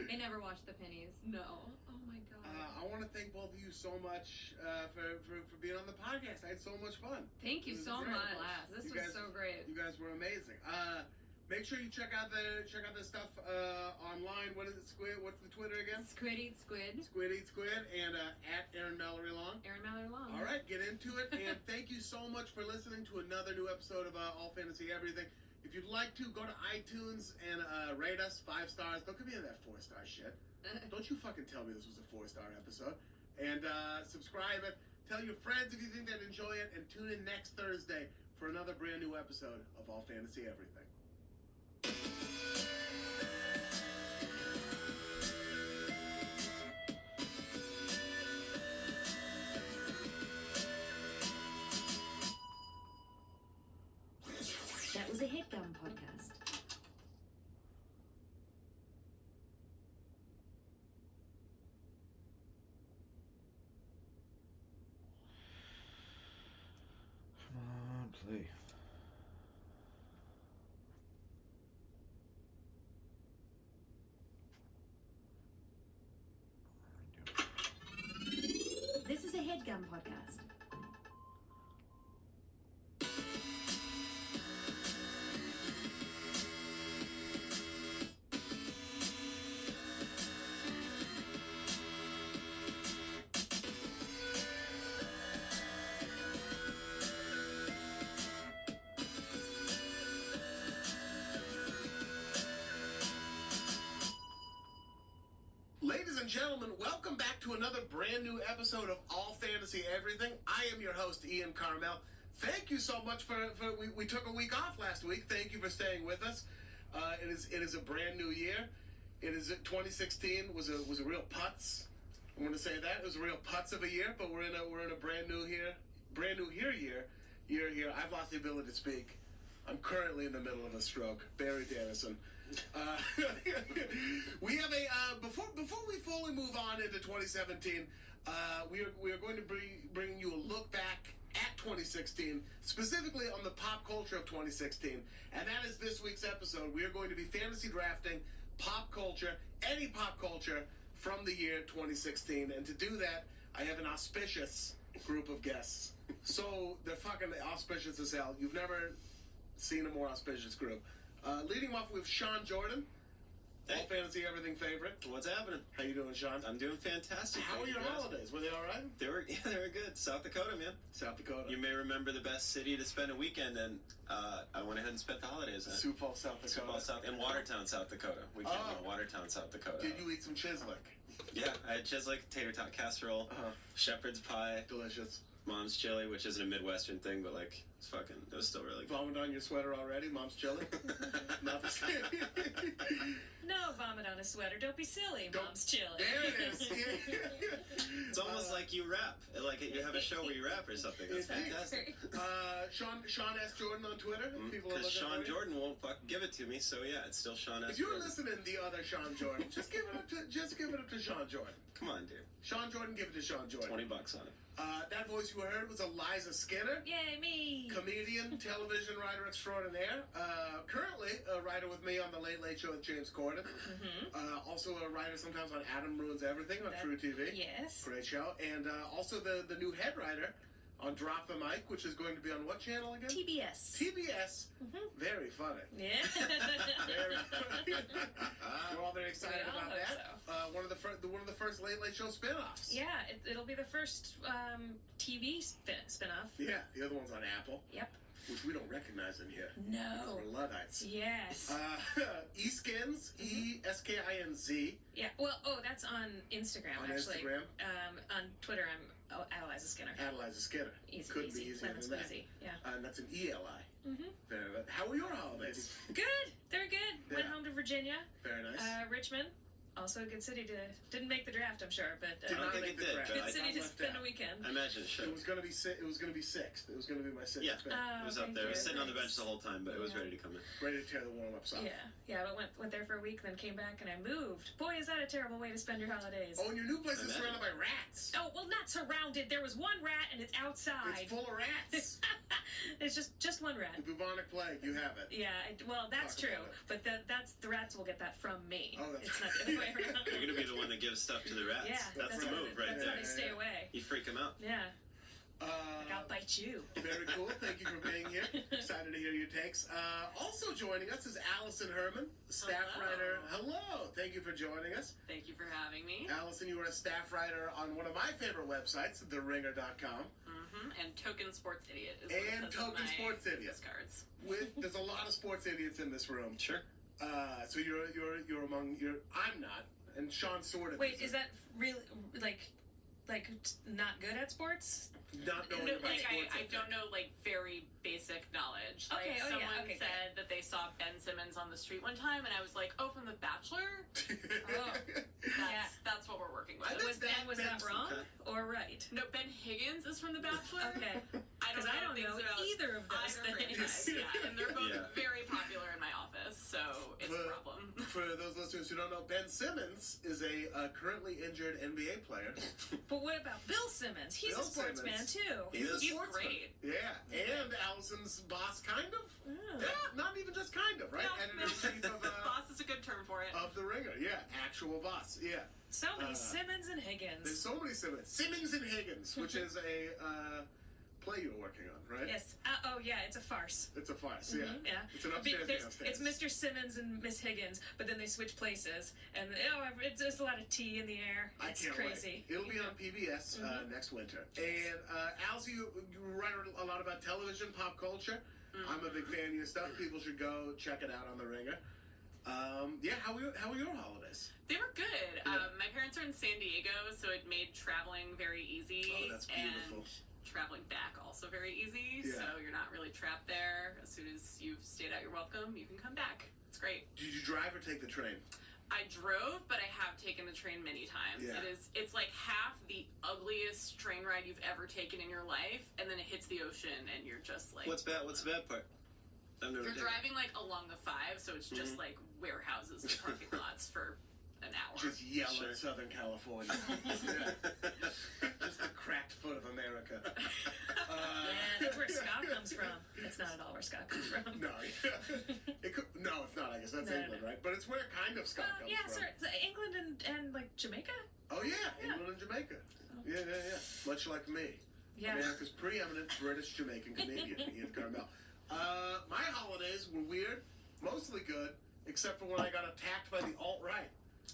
Speaker 4: They never wash the pennies.
Speaker 5: No. Oh my god.
Speaker 1: I want to thank both of you so much for being on the podcast. I had so much fun.
Speaker 5: Thank you
Speaker 1: It was
Speaker 5: so
Speaker 1: great.
Speaker 5: much.
Speaker 4: Blast.
Speaker 5: This
Speaker 1: You
Speaker 5: was
Speaker 1: guys-
Speaker 5: so great.
Speaker 1: You guys were amazing. Make sure you check out the stuff online. What is it? Squid? What's the Twitter again?
Speaker 4: Squid eat squid.
Speaker 1: Squid Eat Squid and at Aaron Mallory Long.
Speaker 5: Aaron Mallard Long.
Speaker 1: All right, get into it, and thank you so much for listening to another new episode of All Fantasy Everything. If you'd like to, go to iTunes and rate us 5 stars. Don't give me that 4-star shit. Don't you fucking tell me this was a 4-star episode. And subscribe it. Tell your friends if you think they'd enjoy it, and tune in next Thursday for another brand new episode of All Fantasy Everything.
Speaker 3: That was a headgum podcast.
Speaker 6: Come on, play.
Speaker 3: This is a headgum podcast.
Speaker 1: Ladies and gentlemen, welcome back to another brand new episode of All Fantasy Everything. I am your host, Ian Carmel. Thank you so much for we took a week off last week. Thank you for staying with us. It is a brand new year. It is 2016 was a real putz. I'm going to say that it was a real putz of a year, but we're in a brand new year. I've lost the ability to speak. I'm currently in the middle of a stroke. Barry Dennison. We have a before we fully move on into 2017. We are going to bring you a look back at 2016, specifically on the pop culture of 2016, and that is this week's episode. We are going to be fantasy drafting pop culture, any pop culture from the year 2016, and to do that, I have an auspicious group of guests. So they're fucking auspicious as hell. You've never seen a more auspicious group. Leading off with Sean Jordan, All Fantasy Everything favorite.
Speaker 7: What's happening?
Speaker 1: How you doing, Sean?
Speaker 7: I'm doing fantastic.
Speaker 1: How were
Speaker 7: Thank
Speaker 1: your
Speaker 7: you for asking.
Speaker 1: holidays? Were they all right?
Speaker 7: They were good. South Dakota, man.
Speaker 1: South Dakota.
Speaker 7: You may remember the best city to spend a weekend in. I went ahead and spent the holidays in.
Speaker 1: Sioux Falls, South
Speaker 7: Sioux
Speaker 1: Dakota.
Speaker 7: Falls, South, in Watertown, South Dakota. We came
Speaker 1: Oh.
Speaker 7: to Watertown, South Dakota.
Speaker 1: Did you eat some chislick?
Speaker 7: Yeah, I had chislick, tater tot casserole, shepherd's pie,
Speaker 1: Delicious.
Speaker 7: mom's chili, which isn't a Midwestern thing, but like it was still really good.
Speaker 1: Vomit on your sweater already? Mom's chili? Not the same.
Speaker 8: No, vomit on a sweater. Don't be silly.
Speaker 1: Don't-
Speaker 8: Mom's chilly.
Speaker 1: There it is.
Speaker 7: It's almost like you rap, like you have a show where you rap or something. That's
Speaker 1: Indeed.
Speaker 7: fantastic.
Speaker 1: Sean S. Jordan on Twitter. People are
Speaker 7: Because
Speaker 1: looking
Speaker 7: Sean
Speaker 1: for you.
Speaker 7: Jordan won't give it to me, so yeah, it's still Sean S.
Speaker 1: If you're
Speaker 7: Jordan.
Speaker 1: listening, the other Sean Jordan, just give it up to Sean Jordan.
Speaker 7: Come on, dude.
Speaker 1: Sean Jordan, give it to Sean Jordan.
Speaker 7: $20 on it.
Speaker 1: That voice you heard was Eliza Skinner,
Speaker 8: Yay, me.
Speaker 1: comedian, television writer extraordinaire. Currently a writer with me on the Late Late Show with James Corden. Also a writer sometimes on Adam Ruins Everything on True TV.
Speaker 8: Yes.
Speaker 1: Great show. And also the new head writer on Drop the Mic, which is going to be on what channel again?
Speaker 8: TBS.
Speaker 1: TBS. Very funny.
Speaker 8: Yeah.
Speaker 1: Very funny. We're all very excited
Speaker 8: We all
Speaker 1: about
Speaker 8: hope
Speaker 1: that. One of the one of the first Late Late Show spinoffs.
Speaker 8: Yeah, it'll be the first TV spinoff.
Speaker 1: Yeah, the other one's on Apple.
Speaker 8: Yep.
Speaker 1: Which we don't recognize in here.
Speaker 8: No.
Speaker 1: We're Luddites.
Speaker 8: Yes.
Speaker 1: Eskins, Eskinz.
Speaker 8: Yeah. Well, that's on Instagram,
Speaker 1: On
Speaker 8: actually.
Speaker 1: Instagram?
Speaker 8: On Twitter, I'm Adeliza Skinner.
Speaker 1: Adeliza Skinner.
Speaker 8: Easy,
Speaker 1: Couldn't
Speaker 8: easy.
Speaker 1: be easier
Speaker 8: Lemon
Speaker 1: than that.
Speaker 8: squeezy. Yeah.
Speaker 1: And that's an ELI.
Speaker 8: Mm-hmm.
Speaker 1: Very good. How were your holidays?
Speaker 8: Good. They're good. Went
Speaker 1: Yeah.
Speaker 8: home to Virginia.
Speaker 1: Very nice.
Speaker 8: Richmond. Also a good city to... Didn't make the draft, I'm sure, but...
Speaker 1: Did
Speaker 7: I
Speaker 1: not
Speaker 7: don't
Speaker 1: make
Speaker 7: think it
Speaker 1: the
Speaker 7: did,
Speaker 1: draft.
Speaker 7: but
Speaker 8: good city to
Speaker 1: Left
Speaker 8: spend
Speaker 1: out.
Speaker 8: a weekend.
Speaker 7: I imagine it should.
Speaker 1: It was gonna be It was gonna be sixth. It was gonna be my sixth.
Speaker 7: Yeah.
Speaker 1: pick.
Speaker 7: It was up
Speaker 8: thank
Speaker 7: there. It was
Speaker 8: you.
Speaker 7: sitting on the bench
Speaker 8: Thanks.
Speaker 7: the whole time, but it was
Speaker 8: Yeah.
Speaker 7: ready to come in.
Speaker 1: Ready to tear the warm-ups off.
Speaker 8: Yeah, but went there for a week, then came back and I moved. Boy, is that a terrible way to spend your holidays.
Speaker 1: Oh, and your new place is
Speaker 7: I
Speaker 1: surrounded by rats.
Speaker 8: Oh, well, not surrounded. There was one rat and it's outside.
Speaker 1: It's full of rats.
Speaker 8: It's just one rat.
Speaker 1: The bubonic plague. You have it.
Speaker 8: Yeah, well, that's
Speaker 1: Talk
Speaker 8: true.
Speaker 1: about it.
Speaker 8: But the rats will get that from me.
Speaker 1: Oh, that's
Speaker 8: it's not the other way around.
Speaker 7: You're gonna be the one that gives stuff to the rats.
Speaker 8: Yeah,
Speaker 7: that's the
Speaker 8: why-
Speaker 7: move right
Speaker 8: that's
Speaker 7: there.
Speaker 8: why they stay away.
Speaker 7: You freak them out.
Speaker 8: Yeah, like I'll
Speaker 1: Uh,
Speaker 8: bite you.
Speaker 1: very cool. Thank you for being here. Excited to hear your takes. Also joining us is Allison Herman, staff
Speaker 9: Hello.
Speaker 1: writer. Hello. Thank you for joining us.
Speaker 9: Thank you for having me.
Speaker 1: Allison, you are a staff writer on one of my favorite websites, TheRinger.com.
Speaker 9: And Token Sports Idiot is
Speaker 1: And
Speaker 9: what it says on
Speaker 1: Token
Speaker 9: my
Speaker 1: Sports Idiot.
Speaker 9: business cards.
Speaker 1: There's a lot of sports idiots in this room.
Speaker 7: Sure.
Speaker 1: So you're among I'm not, and Sean sort of.
Speaker 8: Wait, is that really like not good at sports?
Speaker 1: not knowing
Speaker 9: No,
Speaker 1: about
Speaker 9: like
Speaker 1: sports?
Speaker 9: I don't know like very basic knowledge.
Speaker 8: Okay,
Speaker 9: Like
Speaker 8: oh, yeah,
Speaker 9: someone
Speaker 8: okay,
Speaker 9: said that they saw Ben Simmons on the street one time, and I was like, oh, from The Bachelor.
Speaker 8: Oh.
Speaker 9: That's what we're working
Speaker 1: I
Speaker 9: with.
Speaker 1: think
Speaker 8: Was that wrong
Speaker 7: Okay.
Speaker 8: or right?
Speaker 9: No, Ben Higgins is from The Bachelor.
Speaker 8: Okay,
Speaker 9: I
Speaker 8: because I don't
Speaker 9: things
Speaker 8: know
Speaker 9: about
Speaker 8: either of those
Speaker 9: either
Speaker 8: things.
Speaker 9: franchise. Yeah, and they're both
Speaker 7: Yeah.
Speaker 9: very popular in my office, so it's a problem.
Speaker 1: For those listeners who don't know, Ben Simmons is a currently injured NBA player.
Speaker 8: But what about Bill Simmons? He's
Speaker 1: Bill
Speaker 8: a sports man
Speaker 1: Simmons.
Speaker 8: too.
Speaker 1: He's a
Speaker 9: He's
Speaker 1: sportsman.
Speaker 9: great.
Speaker 1: Yeah, and Allison's boss, kind of.
Speaker 8: Oh.
Speaker 1: Yeah, not even just kind of, right?
Speaker 9: No,
Speaker 1: Editor-in-chief of,
Speaker 9: Boss is a good term for it.
Speaker 1: of The Ringer. Yeah, actual boss. Yeah.
Speaker 8: So many
Speaker 1: Uh,
Speaker 8: Simmons and
Speaker 1: There's
Speaker 8: Higgins.
Speaker 1: so many Simmons and Higgins, which is a play you're working on, right?
Speaker 8: Yes. Oh yeah, it's a farce.
Speaker 1: It's a farce. Yeah.
Speaker 8: Mhm, yeah.
Speaker 1: It's an upstairs
Speaker 8: There's-
Speaker 1: downstairs.
Speaker 8: It's Mr. Simmons and Miss Higgins, but then they switch places, and it's just a lot of tea in the air.
Speaker 1: I
Speaker 8: It's
Speaker 1: can't
Speaker 8: crazy.
Speaker 1: wait. It'll be on PBS next winter. And Alcy, you write a lot about television, pop culture. I'm a big fan of your stuff. People should go check it out on The Ringer. Yeah, how were your holidays?
Speaker 9: They were good.
Speaker 1: Yeah.
Speaker 9: My parents are in San Diego, so it made traveling very easy.
Speaker 1: Oh, that's beautiful.
Speaker 9: And traveling back also very easy.
Speaker 1: Yeah.
Speaker 9: So you're not really trapped there. As soon as you've stayed out your welcome, you can come back. It's great.
Speaker 1: Did you drive or take the train?
Speaker 9: I drove, but I have taken the train many times.
Speaker 1: Yeah.
Speaker 9: It's like half the ugliest train ride you've ever taken in your life, and then it hits the ocean, and you're just like.
Speaker 7: What's bad? What's the bad part? I've never
Speaker 9: You're
Speaker 7: taken it.
Speaker 9: driving like along the 5, so it's just like warehouses and parking lots for an hour.
Speaker 1: Just yell
Speaker 7: Sure.
Speaker 1: at Southern California. Yeah. Just the cracked foot of America.
Speaker 8: Yeah, that's where Scott comes from. It's not at all where Scott comes from.
Speaker 1: No, no, it's not. I guess that's
Speaker 8: No,
Speaker 1: England, right? But it's where kind of Scott comes
Speaker 8: Yeah,
Speaker 1: from.
Speaker 8: sorry. So England and like Jamaica.
Speaker 1: Oh yeah,
Speaker 8: Yeah.
Speaker 1: England and Jamaica. Yeah. Much like me,
Speaker 8: Yeah.
Speaker 1: America's preeminent British Jamaican comedian, Ian Carmel. My holidays were weird, mostly good, except for when I got attacked by the alt-right.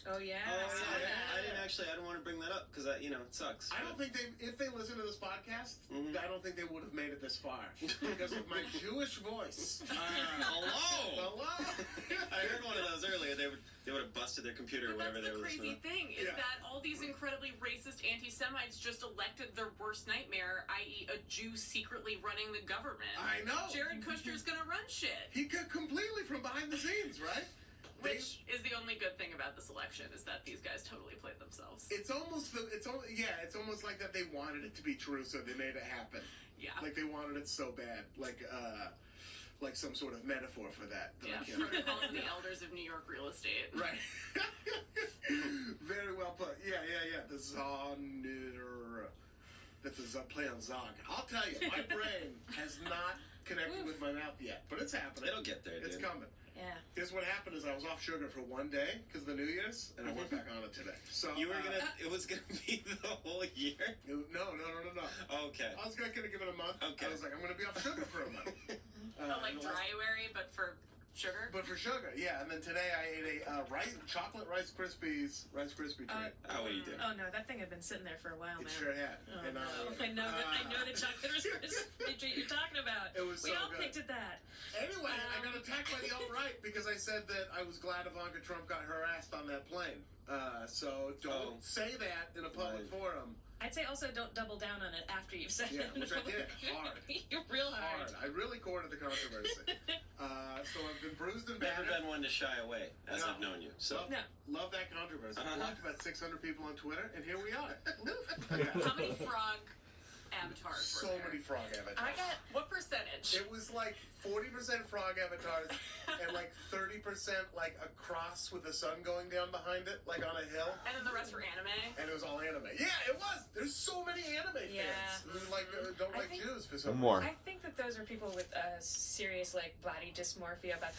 Speaker 8: Oh yeah.
Speaker 7: Oh,
Speaker 8: I saw
Speaker 7: yeah,
Speaker 8: that.
Speaker 7: I don't want to bring that up because it sucks.
Speaker 1: I don't think if they listen to this podcast, I don't think they would have made it this far because of my Jewish voice.
Speaker 7: Hello.
Speaker 1: Hello.
Speaker 7: I heard one of those earlier. They would have busted their computer or
Speaker 9: But
Speaker 7: whatever
Speaker 9: that's
Speaker 7: they
Speaker 9: the
Speaker 7: were
Speaker 9: crazy
Speaker 7: listening.
Speaker 9: thing is
Speaker 1: Yeah.
Speaker 9: that all these incredibly racist anti-Semites just elected their worst nightmare, i.e., a Jew secretly running the government.
Speaker 1: I know.
Speaker 9: Jared Kushner's gonna run shit,
Speaker 1: He could completely from behind the scenes, right?
Speaker 9: which is the only good thing about this election is that these guys totally played themselves.
Speaker 1: It's almost like that they wanted it to be true, so they made it happen.
Speaker 9: Yeah.
Speaker 1: Like they wanted it so bad, like some sort of metaphor for that.
Speaker 9: Yeah,
Speaker 1: I can't-
Speaker 9: protocols of the elders of New York real estate.
Speaker 1: Right. Very well put. Yeah. The Zoner. That's a play on Zog. I'll tell you, my brain has not connected with my mouth yet, but it's happening.
Speaker 7: It'll get there,
Speaker 1: It's
Speaker 7: dude.
Speaker 1: coming.
Speaker 8: Yeah.
Speaker 1: Here's what happened: is I was off sugar for one day because of the New Year's, and I went back on it today. So
Speaker 7: You were it was gonna be the whole year.
Speaker 1: No.
Speaker 7: Okay.
Speaker 1: I was gonna give it a month.
Speaker 7: Okay.
Speaker 1: I was like, I'm gonna be off sugar for a month.
Speaker 9: But like
Speaker 1: and the last-
Speaker 9: dryuary, but for sugar.
Speaker 1: But for sugar, yeah. And then today I ate a chocolate Rice Krispie treat.
Speaker 7: How you did?
Speaker 8: Oh no, that thing had been sitting there for a while
Speaker 1: It
Speaker 8: now.
Speaker 1: sure had.
Speaker 8: Oh,
Speaker 1: And,
Speaker 8: no. I know the chocolate Rice Krispie treat you're talking about.
Speaker 1: It was
Speaker 8: We
Speaker 1: so
Speaker 8: all
Speaker 1: good.
Speaker 8: picked at that.
Speaker 1: Anyway, I got attacked by the alt-right because I said that I was glad Ivanka Trump got harassed on that plane. So don't say that in a public forum.
Speaker 8: I'd say also don't double down on it after you've said
Speaker 1: Yeah,
Speaker 8: it.
Speaker 1: which I did. Hard.
Speaker 8: You're real hard.
Speaker 1: I really courted the controversy. So I've been bruised and
Speaker 7: Never
Speaker 1: battered.
Speaker 7: been one to shy away as
Speaker 1: No.
Speaker 7: I've known you. So
Speaker 8: No.
Speaker 1: Love that controversy.
Speaker 7: Uh-huh.
Speaker 1: Blocked about 600 people on Twitter, and here we are.
Speaker 9: How many frog avatars
Speaker 1: So
Speaker 9: were there?
Speaker 1: many frog avatars.
Speaker 9: I got what percentage?
Speaker 1: It was like 40% frog avatars and like 30% like a cross with the sun going down behind it, like on a hill.
Speaker 9: And then the rest were anime.
Speaker 1: And it was all anime. Yeah, it was. There's so many anime
Speaker 8: Yeah.
Speaker 1: fans who like don't
Speaker 8: I
Speaker 1: like
Speaker 8: think-
Speaker 1: Jews for
Speaker 6: No
Speaker 1: some
Speaker 6: more.
Speaker 8: I think that those are people with serious like body dysmorphia about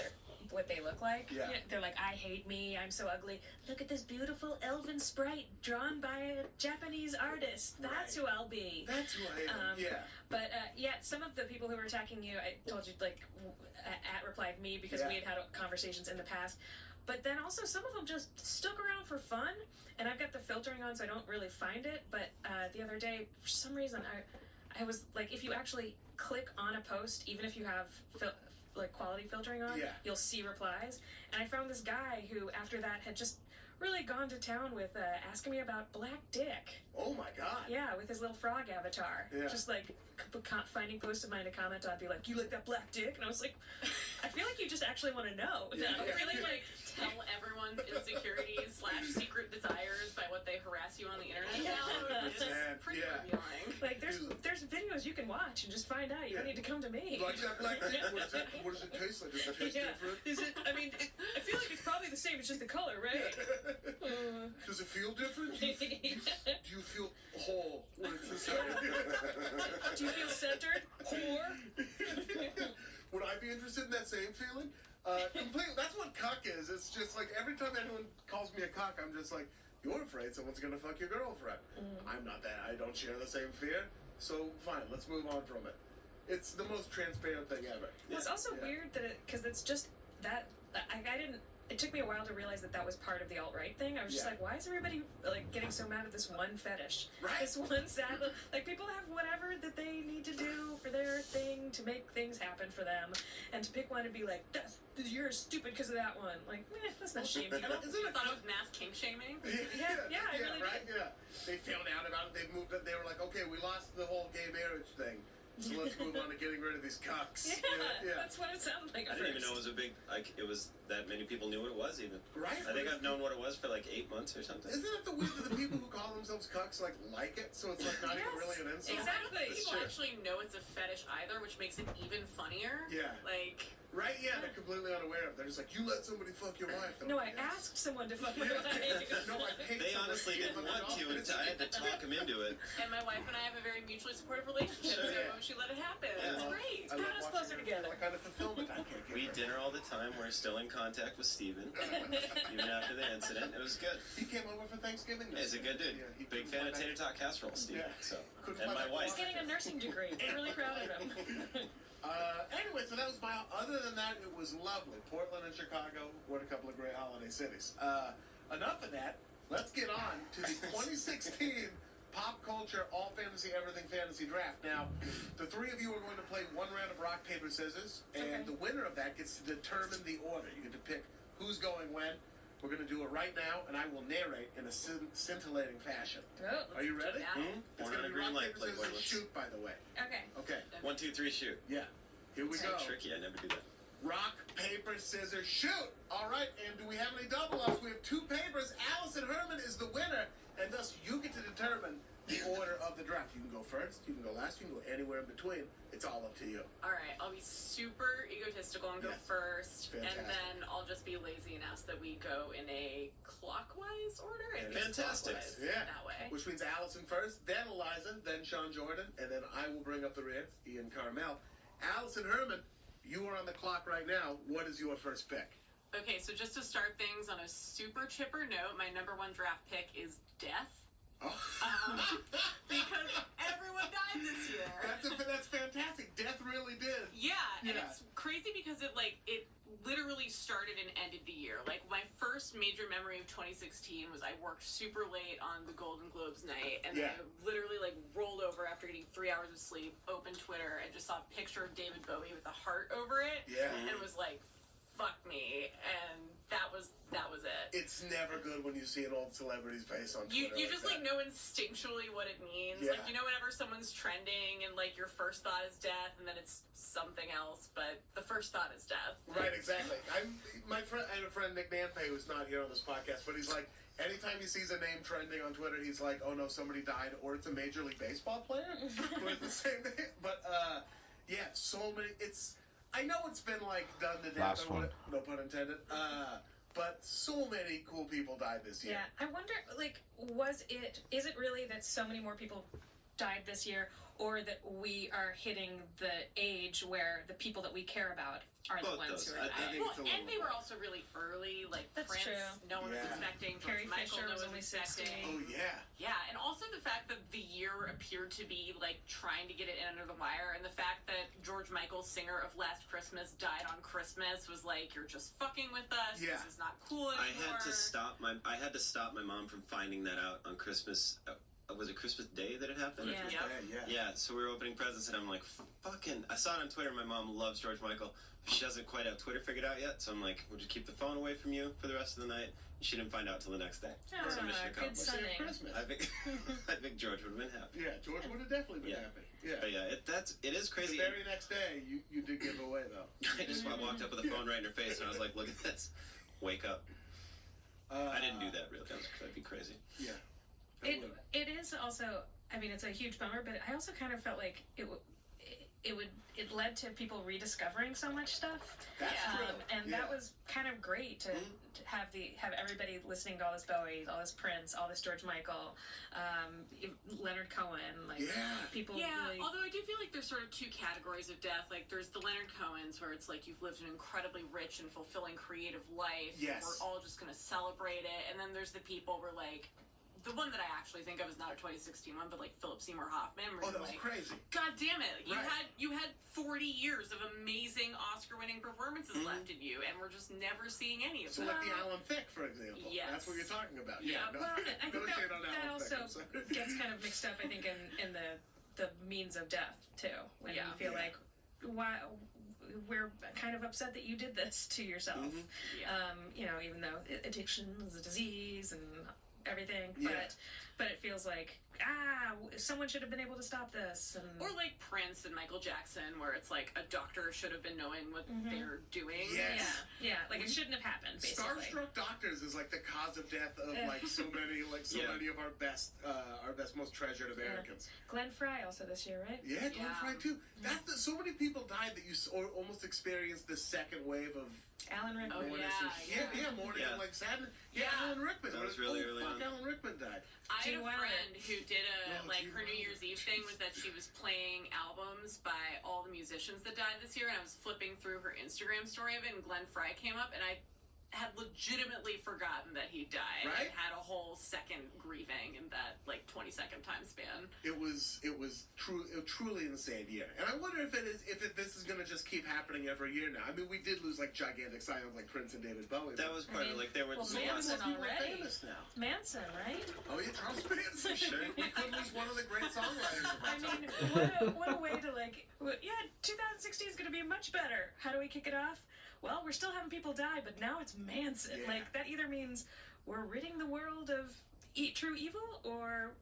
Speaker 8: what they look like.
Speaker 1: Yeah.
Speaker 8: They're like, I hate me, I'm so ugly. Look at this beautiful elven sprite drawn by a Japanese artist. That's who I'll be.
Speaker 1: That's who I am. Yeah.
Speaker 8: But yeah, some of the people who were attacking you, I told you, like, replied me because
Speaker 1: Yeah.
Speaker 8: we had had conversations in the past. But then also some of them just stuck around for fun. And I've got the filtering on, so I don't really find it. But the other day, for some reason, I was like, if you actually click on a post, even if you have quality filtering on,
Speaker 1: Yeah.
Speaker 8: you'll see replies. And I found this guy who, after that, had just really gone to town with asking me about black dick.
Speaker 1: Oh my God.
Speaker 8: Yeah, with his little frog avatar.
Speaker 1: Yeah.
Speaker 8: Just like finding posts of mine to comment on, be like, "You like that black dick?" And I was like, I feel like you just actually want to know.
Speaker 1: Yeah.
Speaker 8: No,
Speaker 9: Really, like, tell everyone's insecurities / secret desires by what they harass you on the internet now. It's
Speaker 1: Man,
Speaker 9: pretty
Speaker 1: yeah.
Speaker 9: revealing.
Speaker 8: Like there's videos you can watch and just find out. You don't
Speaker 1: Yeah.
Speaker 8: need to come to me.
Speaker 1: Like that black dick? What does it taste like? Does it taste
Speaker 8: Yeah.
Speaker 1: different?
Speaker 8: Is it? I mean, I feel like it's probably the same. It's just the color, right?
Speaker 1: Does it feel different? Do you feel whole when it's inside?
Speaker 8: Do you feel centered? Whore?
Speaker 1: Would I be interested in that same feeling? Completely. That's what cuck is. It's just like every time anyone calls me a cuck, I'm just like, you're afraid someone's gonna fuck your girlfriend. I'm not that. I don't share the same fear. So fine, let's move on from it. It's the most transparent thing ever.
Speaker 8: Well, it's also
Speaker 1: Yeah.
Speaker 8: weird that because it's just that I didn't. It took me a while to realize that was part of the alt-right thing. I was just
Speaker 1: Yeah.
Speaker 8: like, why is everybody like getting so mad at this one fetish?
Speaker 1: Right.
Speaker 8: This one sad like people have whatever that they need to do for their thing to make things happen for them, and to pick one and be like, you're stupid because of that one. Like, let's not shame people.
Speaker 1: Isn't
Speaker 9: You
Speaker 1: it
Speaker 9: thought it was mass kink shaming?
Speaker 8: Yeah, I really
Speaker 1: right? Yeah. They found out about it. They moved it. They were like, okay, we lost the whole gay marriage thing. So let's move on to getting rid of these cucks.
Speaker 8: Yeah, that's what it sounded like.
Speaker 7: I
Speaker 8: At
Speaker 7: didn't even
Speaker 8: first.
Speaker 7: know it was a big it was that many people knew what it was even.
Speaker 1: Right?
Speaker 7: I think I've known what it was for like 8 months or something.
Speaker 1: Isn't it the weird that the people who call themselves cucks like it? So it's like not even
Speaker 8: Yes.
Speaker 1: really an insult.
Speaker 8: Exactly.
Speaker 9: I don't think people actually know it's a fetish either, which makes it even funnier.
Speaker 1: Yeah.
Speaker 9: Like,
Speaker 1: Right? Yeah, they're completely unaware of it. They're just like, you let somebody fuck your wife.
Speaker 8: No, I asked someone to fuck my wife.
Speaker 1: No, I paid
Speaker 7: They
Speaker 1: someone
Speaker 7: honestly didn't want to
Speaker 1: $800.
Speaker 7: until I had to talk them into it.
Speaker 9: and my wife and I have a very mutually supportive relationship,
Speaker 7: Sure,
Speaker 9: so
Speaker 7: yeah.
Speaker 9: she let it happen.
Speaker 7: Yeah.
Speaker 9: It's great.
Speaker 1: I love
Speaker 8: Brought us
Speaker 1: watching
Speaker 8: closer
Speaker 1: her
Speaker 8: together.
Speaker 1: What kind of fulfillment I can't give
Speaker 7: We eat
Speaker 1: her.
Speaker 7: dinner all the time. We're still in contact with Steven, even after the incident. It was good.
Speaker 1: He came over for Thanksgiving.
Speaker 7: He's a good dude.
Speaker 1: Yeah, he
Speaker 7: Big
Speaker 1: couldn't
Speaker 7: fan of
Speaker 1: fly
Speaker 7: tater tot casserole, Steven.
Speaker 1: Yeah.
Speaker 7: So,
Speaker 1: Couldn't
Speaker 7: and
Speaker 1: fly
Speaker 7: my
Speaker 1: back to
Speaker 8: He's
Speaker 7: wife.
Speaker 8: getting a nursing degree. I'm really proud of him.
Speaker 1: Anyway, so that was other than that, it was lovely. Portland and Chicago were a couple of great holiday cities. Enough of that. Let's get on to the 2016 Pop Culture All Fantasy Everything Fantasy Draft. Now, the three of you are going to play one round of rock, paper, scissors, and
Speaker 8: Okay.
Speaker 1: the winner of that gets to determine the order. You get to pick who's going when. We're going to do it right now, and I will narrate in a scintillating fashion.
Speaker 8: Oh,
Speaker 1: Are you ready?
Speaker 9: Yeah.
Speaker 7: Hmm?
Speaker 1: It's
Speaker 7: Born
Speaker 1: going
Speaker 7: on
Speaker 1: to
Speaker 7: a
Speaker 1: be
Speaker 7: green
Speaker 1: rock,
Speaker 7: light,
Speaker 1: paper,
Speaker 7: Playboy.
Speaker 1: scissors,
Speaker 7: Let's-
Speaker 1: shoot, by the way.
Speaker 8: okay.
Speaker 1: Okay.
Speaker 7: 1, 2, 3, shoot.
Speaker 1: Yeah. Here we
Speaker 7: So
Speaker 1: go.
Speaker 7: tricky. I never do that.
Speaker 1: Rock, paper, scissors, shoot! All right, and do we have any double ups? We have two papers. Allison Herman is the winner, and thus you get to determine the order of the draft. You can go first, you can go last, you can go anywhere in between. It's all up to you.
Speaker 9: All right, I'll be super egotistical and go
Speaker 1: Yes.
Speaker 9: first,
Speaker 1: Fantastic.
Speaker 9: and then I'll just be lazy and ask that we go in a clockwise order. I think it's
Speaker 7: Fantastic.
Speaker 9: clockwise
Speaker 1: Yeah.
Speaker 9: That way.
Speaker 1: Which means Allison first, then Eliza, then Sean Jordan, and then I will bring up the rear, Ian Carmel. Allison Herman, you are on the clock right now. What is your first pick?
Speaker 9: Okay, so just to start things on a super chipper note, my number one draft pick is Death
Speaker 1: Oh.
Speaker 9: Because everyone died this year.
Speaker 1: That's fantastic. Death really did.
Speaker 9: Yeah, and
Speaker 1: Yeah.
Speaker 9: it's crazy because it literally started and ended the year. Like, my first major memory of 2016 was I worked super late on the Golden Globes night, and
Speaker 1: Yeah.
Speaker 9: I literally rolled over after getting 3 hours of sleep, opened Twitter, and just saw a picture of David Bowie with a heart over it,
Speaker 1: Yeah.
Speaker 9: and was like, fuck me, and that was it.
Speaker 1: It's never good when you see an old celebrity's face on
Speaker 9: You
Speaker 1: Twitter.
Speaker 9: just
Speaker 1: that.
Speaker 9: know instinctually what it means.
Speaker 1: Yeah.
Speaker 9: Like, you know, whenever someone's trending and your first thought is death, and then it's something else, but the first thought is death.
Speaker 1: Right, exactly. I have a friend, Nick Nanpe, who's not here on this podcast, but he's like, anytime he sees a name trending on Twitter, he's like, oh no, somebody died, or it's a Major League Baseball player with the same name. But, yeah, so many, I know it's been done to death.
Speaker 6: Last one.
Speaker 1: No pun intended. But so many cool people died this year.
Speaker 8: Yeah, I wonder, is it really that so many more people died this year, or that we are hitting the age where the people that we care about are the
Speaker 7: Both
Speaker 8: ones
Speaker 7: those.
Speaker 8: who are
Speaker 7: I
Speaker 8: dying?
Speaker 7: think
Speaker 9: Well,
Speaker 7: it's a little
Speaker 9: and they were
Speaker 7: both.
Speaker 9: also really early.
Speaker 8: That's
Speaker 9: Prince,
Speaker 8: true.
Speaker 9: no one was
Speaker 1: Yeah.
Speaker 9: expecting.
Speaker 8: Carrie
Speaker 9: George Michael,
Speaker 8: Fisher
Speaker 9: no
Speaker 8: was
Speaker 9: one
Speaker 8: only
Speaker 9: was expecting.
Speaker 8: 60.
Speaker 1: Oh, yeah.
Speaker 9: Yeah, and also the fact that the year appeared to be trying to get it in under the wire, and the fact that George Michael, singer of Last Christmas, died on Christmas was you're just fucking with us.
Speaker 1: Yeah.
Speaker 9: This is not cool
Speaker 7: I
Speaker 9: anymore.
Speaker 7: had to stop my mom from finding that out on Christmas. Was it Christmas Day that it happened?
Speaker 8: Yeah.
Speaker 9: Yep.
Speaker 1: Yeah.
Speaker 7: Yeah, so we were opening presents, and I'm like, fucking. I saw it on Twitter. My mom loves George Michael. She doesn't quite have Twitter figured out yet, so I'm like, we'll just keep the phone away from you for the rest of the night. She didn't find out till the next day.
Speaker 8: Ah,
Speaker 7: So mission
Speaker 8: good
Speaker 7: accomplished.
Speaker 8: son.
Speaker 1: Merry
Speaker 8: Stunning.
Speaker 1: Christmas.
Speaker 7: I think George would have been happy.
Speaker 1: Yeah, George would have definitely been
Speaker 7: Yeah.
Speaker 1: happy. Yeah.
Speaker 7: But yeah, it is
Speaker 1: The
Speaker 7: crazy.
Speaker 1: very next day, you did give away, though.
Speaker 7: I just walked up with the phone right in her face, and I was like, look at this. Wake up. I didn't do that, really. That'd be crazy.
Speaker 1: Yeah.
Speaker 8: It is also, I mean, it's a huge bummer, but I also kind of felt like it led to people rediscovering so much stuff.
Speaker 1: That's true.
Speaker 8: And
Speaker 1: Yeah.
Speaker 8: that was kind of great to have everybody listening to all this Bowie, all this Prince, all this George Michael, Leonard Cohen,
Speaker 1: Yeah.
Speaker 8: people.
Speaker 9: Yeah,
Speaker 8: really,
Speaker 9: although I do feel there's sort of two categories of death. There's the Leonard Cohens, where it's you've lived an incredibly rich and fulfilling creative life.
Speaker 1: Yes.
Speaker 9: We're all just going to celebrate it. And then there's the people where the one that I actually think of is not a 2016 one, but Philip Seymour Hoffman. Where
Speaker 1: Oh, that
Speaker 9: you're
Speaker 1: was crazy.
Speaker 9: God damn it!
Speaker 1: Right.
Speaker 9: You had 40 years of amazing Oscar-winning performances left in you, and we're just never seeing any of
Speaker 1: So
Speaker 9: them.
Speaker 1: like the Alan Thicke, for example.
Speaker 9: Yes.
Speaker 1: That's what you're talking about.
Speaker 9: Yeah.
Speaker 1: No,
Speaker 8: Well, I
Speaker 1: no
Speaker 8: think
Speaker 1: shade on
Speaker 8: that
Speaker 1: Alan Thicke.
Speaker 8: also
Speaker 1: I'm sorry.
Speaker 8: gets kind of mixed up, I think, in the means of death too. When
Speaker 9: Yeah.
Speaker 8: you feel
Speaker 1: Yeah.
Speaker 8: why we're kind of upset that you did this to yourself.
Speaker 9: Yeah.
Speaker 8: Even though addiction is a disease and everything,
Speaker 1: Yeah.
Speaker 8: but it feels like someone should have been able to stop this. And
Speaker 9: Or Prince and Michael Jackson, where it's a doctor should have been knowing what they're doing.
Speaker 1: Yes.
Speaker 8: yeah, it shouldn't have happened. Basically,
Speaker 1: Starstruck doctors is the cause of death of so many
Speaker 7: Yeah.
Speaker 1: many of our best most treasured Americans.
Speaker 8: Glenn Fry also this year, right?
Speaker 1: Yeah, Glenn
Speaker 9: Yeah.
Speaker 1: Fry too. So many people died that you almost experienced the second wave of
Speaker 8: Alan Rickman.
Speaker 9: Oh,
Speaker 1: mourning.
Speaker 9: yeah.
Speaker 1: Mourning
Speaker 7: Yeah.
Speaker 1: and sadness. Yeah,
Speaker 9: Yeah.
Speaker 1: Alan Rickman.
Speaker 7: That was really early
Speaker 1: fuck,
Speaker 7: on.
Speaker 1: Alan Rickman died.
Speaker 9: I had
Speaker 8: Gene
Speaker 9: a
Speaker 8: Wilder.
Speaker 9: friend who did
Speaker 1: Oh, Gene
Speaker 9: her New
Speaker 1: Wilder.
Speaker 9: Year's Eve thing was that she was playing albums by all the musicians that died this year, and I was flipping through her Instagram story of it, and Glenn Fry came up, and I had legitimately forgotten that he died,
Speaker 1: Right?
Speaker 9: and had a whole second grieving in that 20-second time span.
Speaker 1: It was a truly insane year, and I wonder if this is going to just keep happening every year now. I mean, we did lose gigantic scions like Prince and David Bowie.
Speaker 7: That was part of there were
Speaker 8: well,
Speaker 7: so
Speaker 8: Manson
Speaker 7: lots of
Speaker 1: people are
Speaker 8: already.
Speaker 1: famous now.
Speaker 8: Manson, right?
Speaker 1: Oh yeah, Charles Manson.
Speaker 7: Sure.
Speaker 1: We could lose one of the great songwriters of
Speaker 8: I
Speaker 1: our time.
Speaker 8: mean, what a way to 2016 is going to be much better. How do we kick it off? Well, we're still having people die, but now it's Manson.
Speaker 1: Yeah.
Speaker 8: That either means we're ridding the world of true evil, or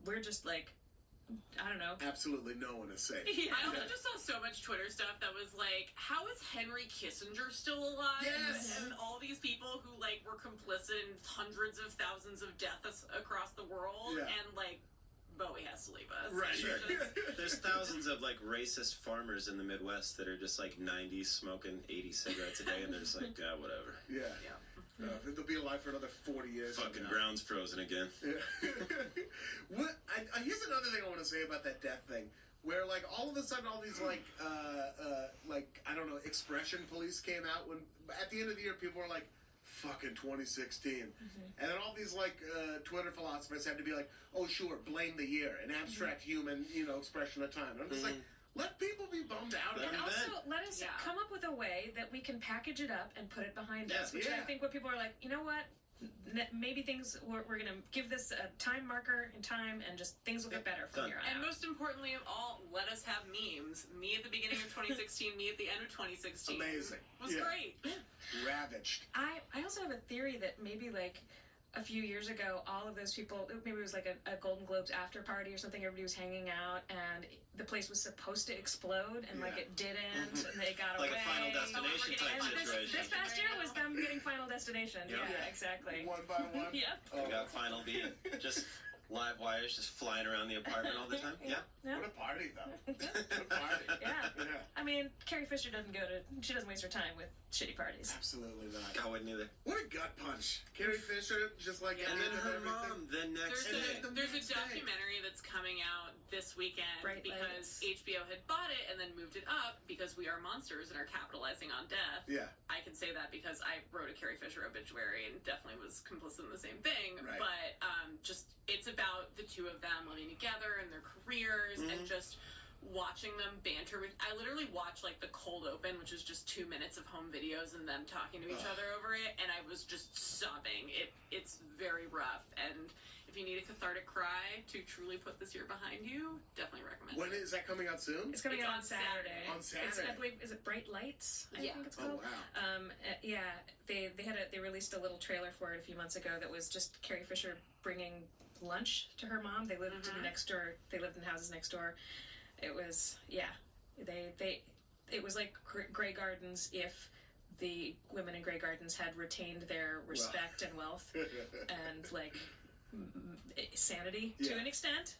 Speaker 8: we're just I don't know.
Speaker 1: Absolutely no one is safe.
Speaker 8: Yeah.
Speaker 9: I also just saw so much Twitter stuff that was how is Henry Kissinger still alive?
Speaker 1: Yes.
Speaker 9: And all these people who were complicit in hundreds of thousands of deaths across the world,
Speaker 1: Yeah.
Speaker 9: and Bowie has to leave us.
Speaker 1: Right.
Speaker 9: It's just-
Speaker 7: There's thousands of racist farmers in the Midwest that are just 90 smoking 80 cigarettes a day, and they're just whatever.
Speaker 1: Yeah.
Speaker 9: Yeah.
Speaker 1: They'll be alive for another 40 years. from
Speaker 7: Fucking
Speaker 1: now.
Speaker 7: ground's frozen again.
Speaker 1: Yeah. Here's another thing I want to say about that death thing, where all of a sudden all these I don't know, expression police came out when at the end of the year people were fucking 2016. And then all these like Twitter philosophers had to be like, oh sure, blame the year, an abstract human, expression of time. And I'm just like, let people be bummed out.
Speaker 8: And
Speaker 1: about it.
Speaker 8: also, let us come up with a way that we can package it up and put it behind us. Which I think what people are like, you know what? Maybe we're going to give this a time marker in time, and just things will get better from here on
Speaker 9: And
Speaker 8: out.
Speaker 9: most importantly of all, let us have memes. Me at the beginning of 2016, me at the end of 2016.
Speaker 1: Amazing.
Speaker 9: It was great.
Speaker 1: Ravaged.
Speaker 8: I also have a theory that maybe like a few years ago, all of those people, maybe it was like a Golden Globes after party or something, everybody was hanging out, and the place was supposed to explode, and like it didn't, and they got
Speaker 7: Like
Speaker 8: away.
Speaker 7: a Final Destination type
Speaker 8: And
Speaker 7: situation.
Speaker 8: this past year was them getting Final Destination.
Speaker 7: Yep.
Speaker 8: Yeah, exactly.
Speaker 1: One by one.
Speaker 8: Yep.
Speaker 7: We got Final B. Just live wires just flying around the apartment all the time. Yeah.
Speaker 1: What a party, though. What a party.
Speaker 8: Yeah. I mean, Carrie Fisher she doesn't waste her time with shitty parties.
Speaker 1: Absolutely not.
Speaker 7: I wouldn't either.
Speaker 1: What a gut punch. Carrie Fisher, just like
Speaker 7: And then
Speaker 1: ended
Speaker 7: her
Speaker 1: everything.
Speaker 7: mom, the next day.
Speaker 9: There's a documentary that's coming out this weekend
Speaker 8: Bright
Speaker 9: because
Speaker 8: Lights.
Speaker 9: HBO had bought it and then moved it up because we are monsters and are capitalizing on death.
Speaker 1: Yeah.
Speaker 9: I can say that because I wrote a Carrie Fisher obituary and definitely was complicit in the same thing.
Speaker 1: Right.
Speaker 9: But just it's about the two of them living together and their careers and just watching them banter with. I literally watched like the cold open, which is just 2 minutes of home videos and them talking to each other over it, and I was just sobbing. It's very rough, and if you need a cathartic cry to truly put this year behind you, definitely recommend
Speaker 1: When
Speaker 9: it.
Speaker 1: is that coming out soon?
Speaker 8: It's coming
Speaker 9: It's
Speaker 8: out
Speaker 9: on
Speaker 8: on Saturday.
Speaker 1: On Saturday.
Speaker 8: I believe, is it Bright Lights? I think it's
Speaker 1: Oh,
Speaker 8: called.
Speaker 1: wow.
Speaker 8: They released a little trailer for it a few months ago that was just Carrie Fisher bringing lunch to her mom. They lived next door. They lived in houses next door. It was it was like Grey Gardens if the women in Grey Gardens had retained their respect and wealth and like sanity to an extent.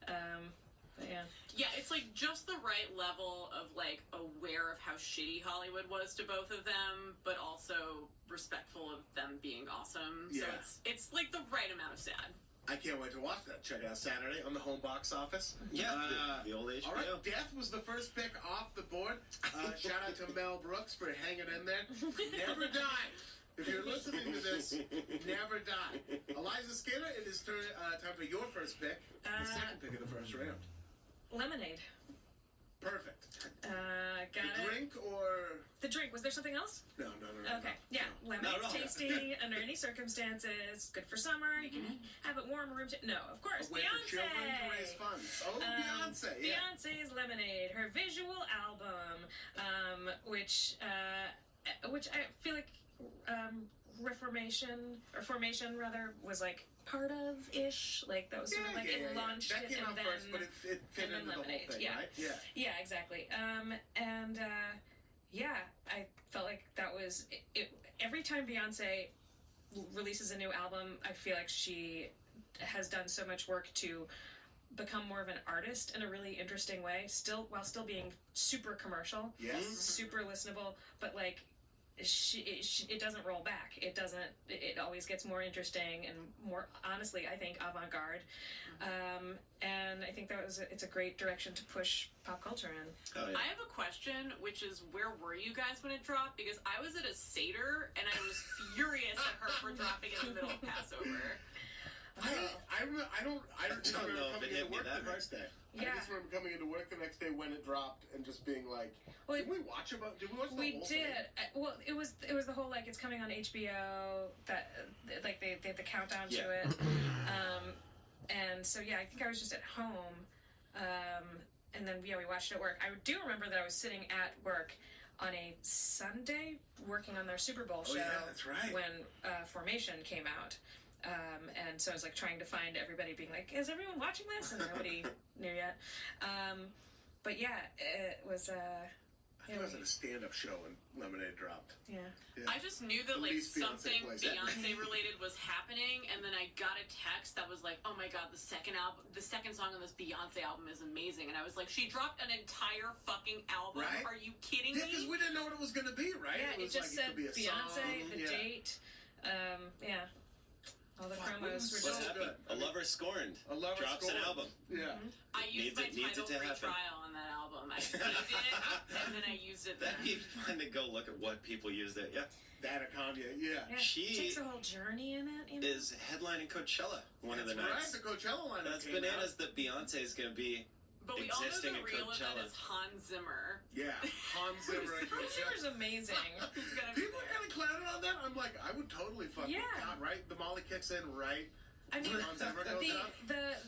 Speaker 8: But yeah.
Speaker 9: Yeah, it's like just the right level of like aware of how shitty Hollywood was to both of them, but also respectful of them being awesome. So
Speaker 1: Yeah.
Speaker 9: it's like the right amount of sad.
Speaker 1: I can't wait to watch that. Check it out Saturday on the home box office.
Speaker 7: Yeah, the old HBO.
Speaker 1: All right, Death was the first pick off the board. Shout out to Mel Brooks for hanging in there. Never die. If you're listening to this, never die. Eliza Skinner, it is time for your first pick. The second pick of the first round.
Speaker 8: Lemonade.
Speaker 1: Perfect.
Speaker 8: Got
Speaker 1: The
Speaker 8: it.
Speaker 1: drink or...
Speaker 8: The drink. Was there something else?
Speaker 1: No.
Speaker 8: Okay. Yeah.
Speaker 1: Not
Speaker 8: Lemonade's
Speaker 1: at all.
Speaker 8: tasty under any circumstances. Good for summer. You can have it warm or room no, of course.
Speaker 1: A way for children to
Speaker 8: Beyonce.
Speaker 1: raise funds. Oh, Beyonce, yeah.
Speaker 8: Beyonce's Lemonade, her visual album, which I feel like Formation rather was like part of ish. Like that was sort of like it launched
Speaker 1: That
Speaker 8: it
Speaker 1: came
Speaker 8: and
Speaker 1: out
Speaker 8: then
Speaker 1: first, but it fit
Speaker 8: and then
Speaker 1: into the whole
Speaker 8: Lemonade,
Speaker 1: thing,
Speaker 8: yeah.
Speaker 1: right? Yeah.
Speaker 8: yeah, exactly. I felt like that was it. Every time Beyonce releases a new album, I feel like she has done so much work to become more of an artist in a really interesting way, while still being super commercial,
Speaker 1: Yes.
Speaker 8: super listenable, but like it doesn't roll back. It always gets more interesting and more, honestly, I think, avant-garde. And I think it's a great direction to push pop culture in.
Speaker 7: Oh, yeah.
Speaker 9: I have a question, which is where were you guys when it dropped? Because I was at a Seder and I was furious at her for dropping it in the middle of Passover.
Speaker 1: I don't remember
Speaker 7: know if
Speaker 1: coming
Speaker 7: it
Speaker 1: into
Speaker 7: hit me
Speaker 1: work
Speaker 7: that
Speaker 1: the
Speaker 7: hard.
Speaker 1: next day.
Speaker 8: Yeah.
Speaker 1: I just remember coming into work the next day when it dropped and just being like,
Speaker 8: Well,
Speaker 1: did we watch the
Speaker 8: We
Speaker 1: whole
Speaker 8: did.
Speaker 1: thing?
Speaker 8: Well, it was the whole like it's coming on HBO that like they had the countdown to
Speaker 7: Yeah.
Speaker 8: it, and so yeah, I think I was just at home, and then we watched it at work. I do remember that I was sitting at work on a Sunday working on their Super Bowl show.
Speaker 1: Oh, yeah, that's right.
Speaker 8: When Formation came out. And so I was like trying to find everybody, being like, "Is everyone watching this?" And nobody knew yet. But yeah, it was.
Speaker 1: I think I was at a stand-up show when Lemonade dropped.
Speaker 8: Yeah.
Speaker 9: I just knew that
Speaker 1: At
Speaker 9: like
Speaker 1: least Beyonce
Speaker 9: something
Speaker 1: plays that.
Speaker 9: Beyonce related was happening, and then I got a text that was like, "Oh my god, the second song on this Beyonce album is amazing," and I was like, "She dropped an entire fucking album?
Speaker 1: Right?
Speaker 9: Are you kidding
Speaker 1: Yeah, because
Speaker 9: me?"
Speaker 1: we didn't know what it was going to be, right?
Speaker 8: Yeah,
Speaker 1: it
Speaker 8: it
Speaker 1: was
Speaker 8: just
Speaker 1: like
Speaker 8: said
Speaker 1: it could be a
Speaker 8: Beyonce,
Speaker 1: song.
Speaker 8: the
Speaker 1: yeah.
Speaker 8: date, yeah, all the
Speaker 1: Fuck,
Speaker 8: promos were
Speaker 1: So
Speaker 8: just.
Speaker 1: good.
Speaker 7: A Lover Scorned
Speaker 1: A Lover
Speaker 7: drops
Speaker 1: Scorned.
Speaker 7: an album.
Speaker 1: Yeah.
Speaker 9: I used
Speaker 7: Needs
Speaker 9: my
Speaker 7: it
Speaker 9: title
Speaker 7: to
Speaker 9: free
Speaker 7: happen.
Speaker 9: trial on that album. I saved it and then I used it.
Speaker 7: That'd
Speaker 9: Then.
Speaker 7: be fun to go look at what people used it. Yeah.
Speaker 1: That or Kanye, yeah.
Speaker 8: Yeah,
Speaker 7: She
Speaker 8: takes a whole journey in it. You know?
Speaker 7: is headlining Coachella one of the
Speaker 1: That's
Speaker 7: nights.
Speaker 1: right, the Coachella lineup
Speaker 7: That's
Speaker 1: came
Speaker 7: bananas that Beyonce is going to be.
Speaker 9: But we all know
Speaker 7: Existing
Speaker 9: the
Speaker 7: at
Speaker 9: real
Speaker 7: Coachella.
Speaker 9: event is Hans Zimmer.
Speaker 1: out. Yeah, Hans Zimmer. at
Speaker 8: Hans
Speaker 1: Coachella.
Speaker 8: Zimmer's amazing.
Speaker 9: Who's gonna be
Speaker 1: People are
Speaker 9: there.
Speaker 1: kind of clowning on that. I'm like, I would totally fuck with
Speaker 8: Yeah.
Speaker 1: God, right? The Molly kicks in, right?
Speaker 8: I mean,
Speaker 1: Hans Zimmer goes out.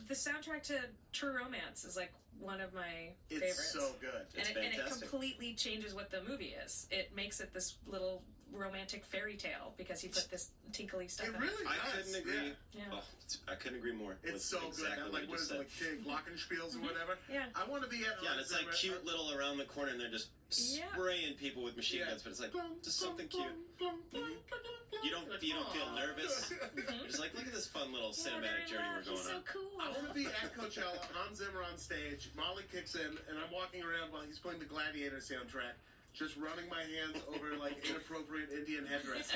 Speaker 8: the soundtrack to True Romance is like one of my
Speaker 1: It's
Speaker 8: favorites.
Speaker 1: so good.
Speaker 7: It's
Speaker 8: and it
Speaker 7: fantastic.
Speaker 8: completely changes what the movie is. It makes it this little romantic fairy tale because he put this tinkly stuff
Speaker 1: It
Speaker 8: in
Speaker 1: really
Speaker 7: I
Speaker 1: does.
Speaker 7: couldn't agree.
Speaker 8: Yeah.
Speaker 7: Oh, I couldn't agree more.
Speaker 1: It's
Speaker 7: with
Speaker 1: so good.
Speaker 7: exactly
Speaker 1: That, like,
Speaker 7: you
Speaker 1: what is
Speaker 7: just
Speaker 1: it,
Speaker 7: said.
Speaker 1: like Glockenspiels or whatever?
Speaker 8: Yeah.
Speaker 1: I want to be at
Speaker 7: Yeah, and
Speaker 1: Hans
Speaker 7: it's like
Speaker 1: Zimmer.
Speaker 7: cute little around the corner, and they're just
Speaker 8: Yeah.
Speaker 7: spraying people with machine
Speaker 1: Yeah.
Speaker 7: guns, but it's like
Speaker 1: Blum,
Speaker 7: just
Speaker 1: blum,
Speaker 7: something
Speaker 1: blum,
Speaker 7: cute.
Speaker 1: blum, blum,
Speaker 7: Mhm.
Speaker 1: blum, blum.
Speaker 7: You don't
Speaker 1: Like,
Speaker 7: feel
Speaker 1: aw.
Speaker 7: nervous.
Speaker 8: Mhm.
Speaker 7: You're just like, look at this fun little
Speaker 8: Yeah, they're
Speaker 7: cinematic
Speaker 8: in
Speaker 7: journey
Speaker 8: love.
Speaker 7: we're going
Speaker 8: He's so
Speaker 7: on.
Speaker 8: cool.
Speaker 1: I want to be at Coachella, Hans Zimmer on stage, Molly kicks in, and I'm walking around while he's playing the Gladiator soundtrack, just running my hands over like inappropriate Indian headdresses.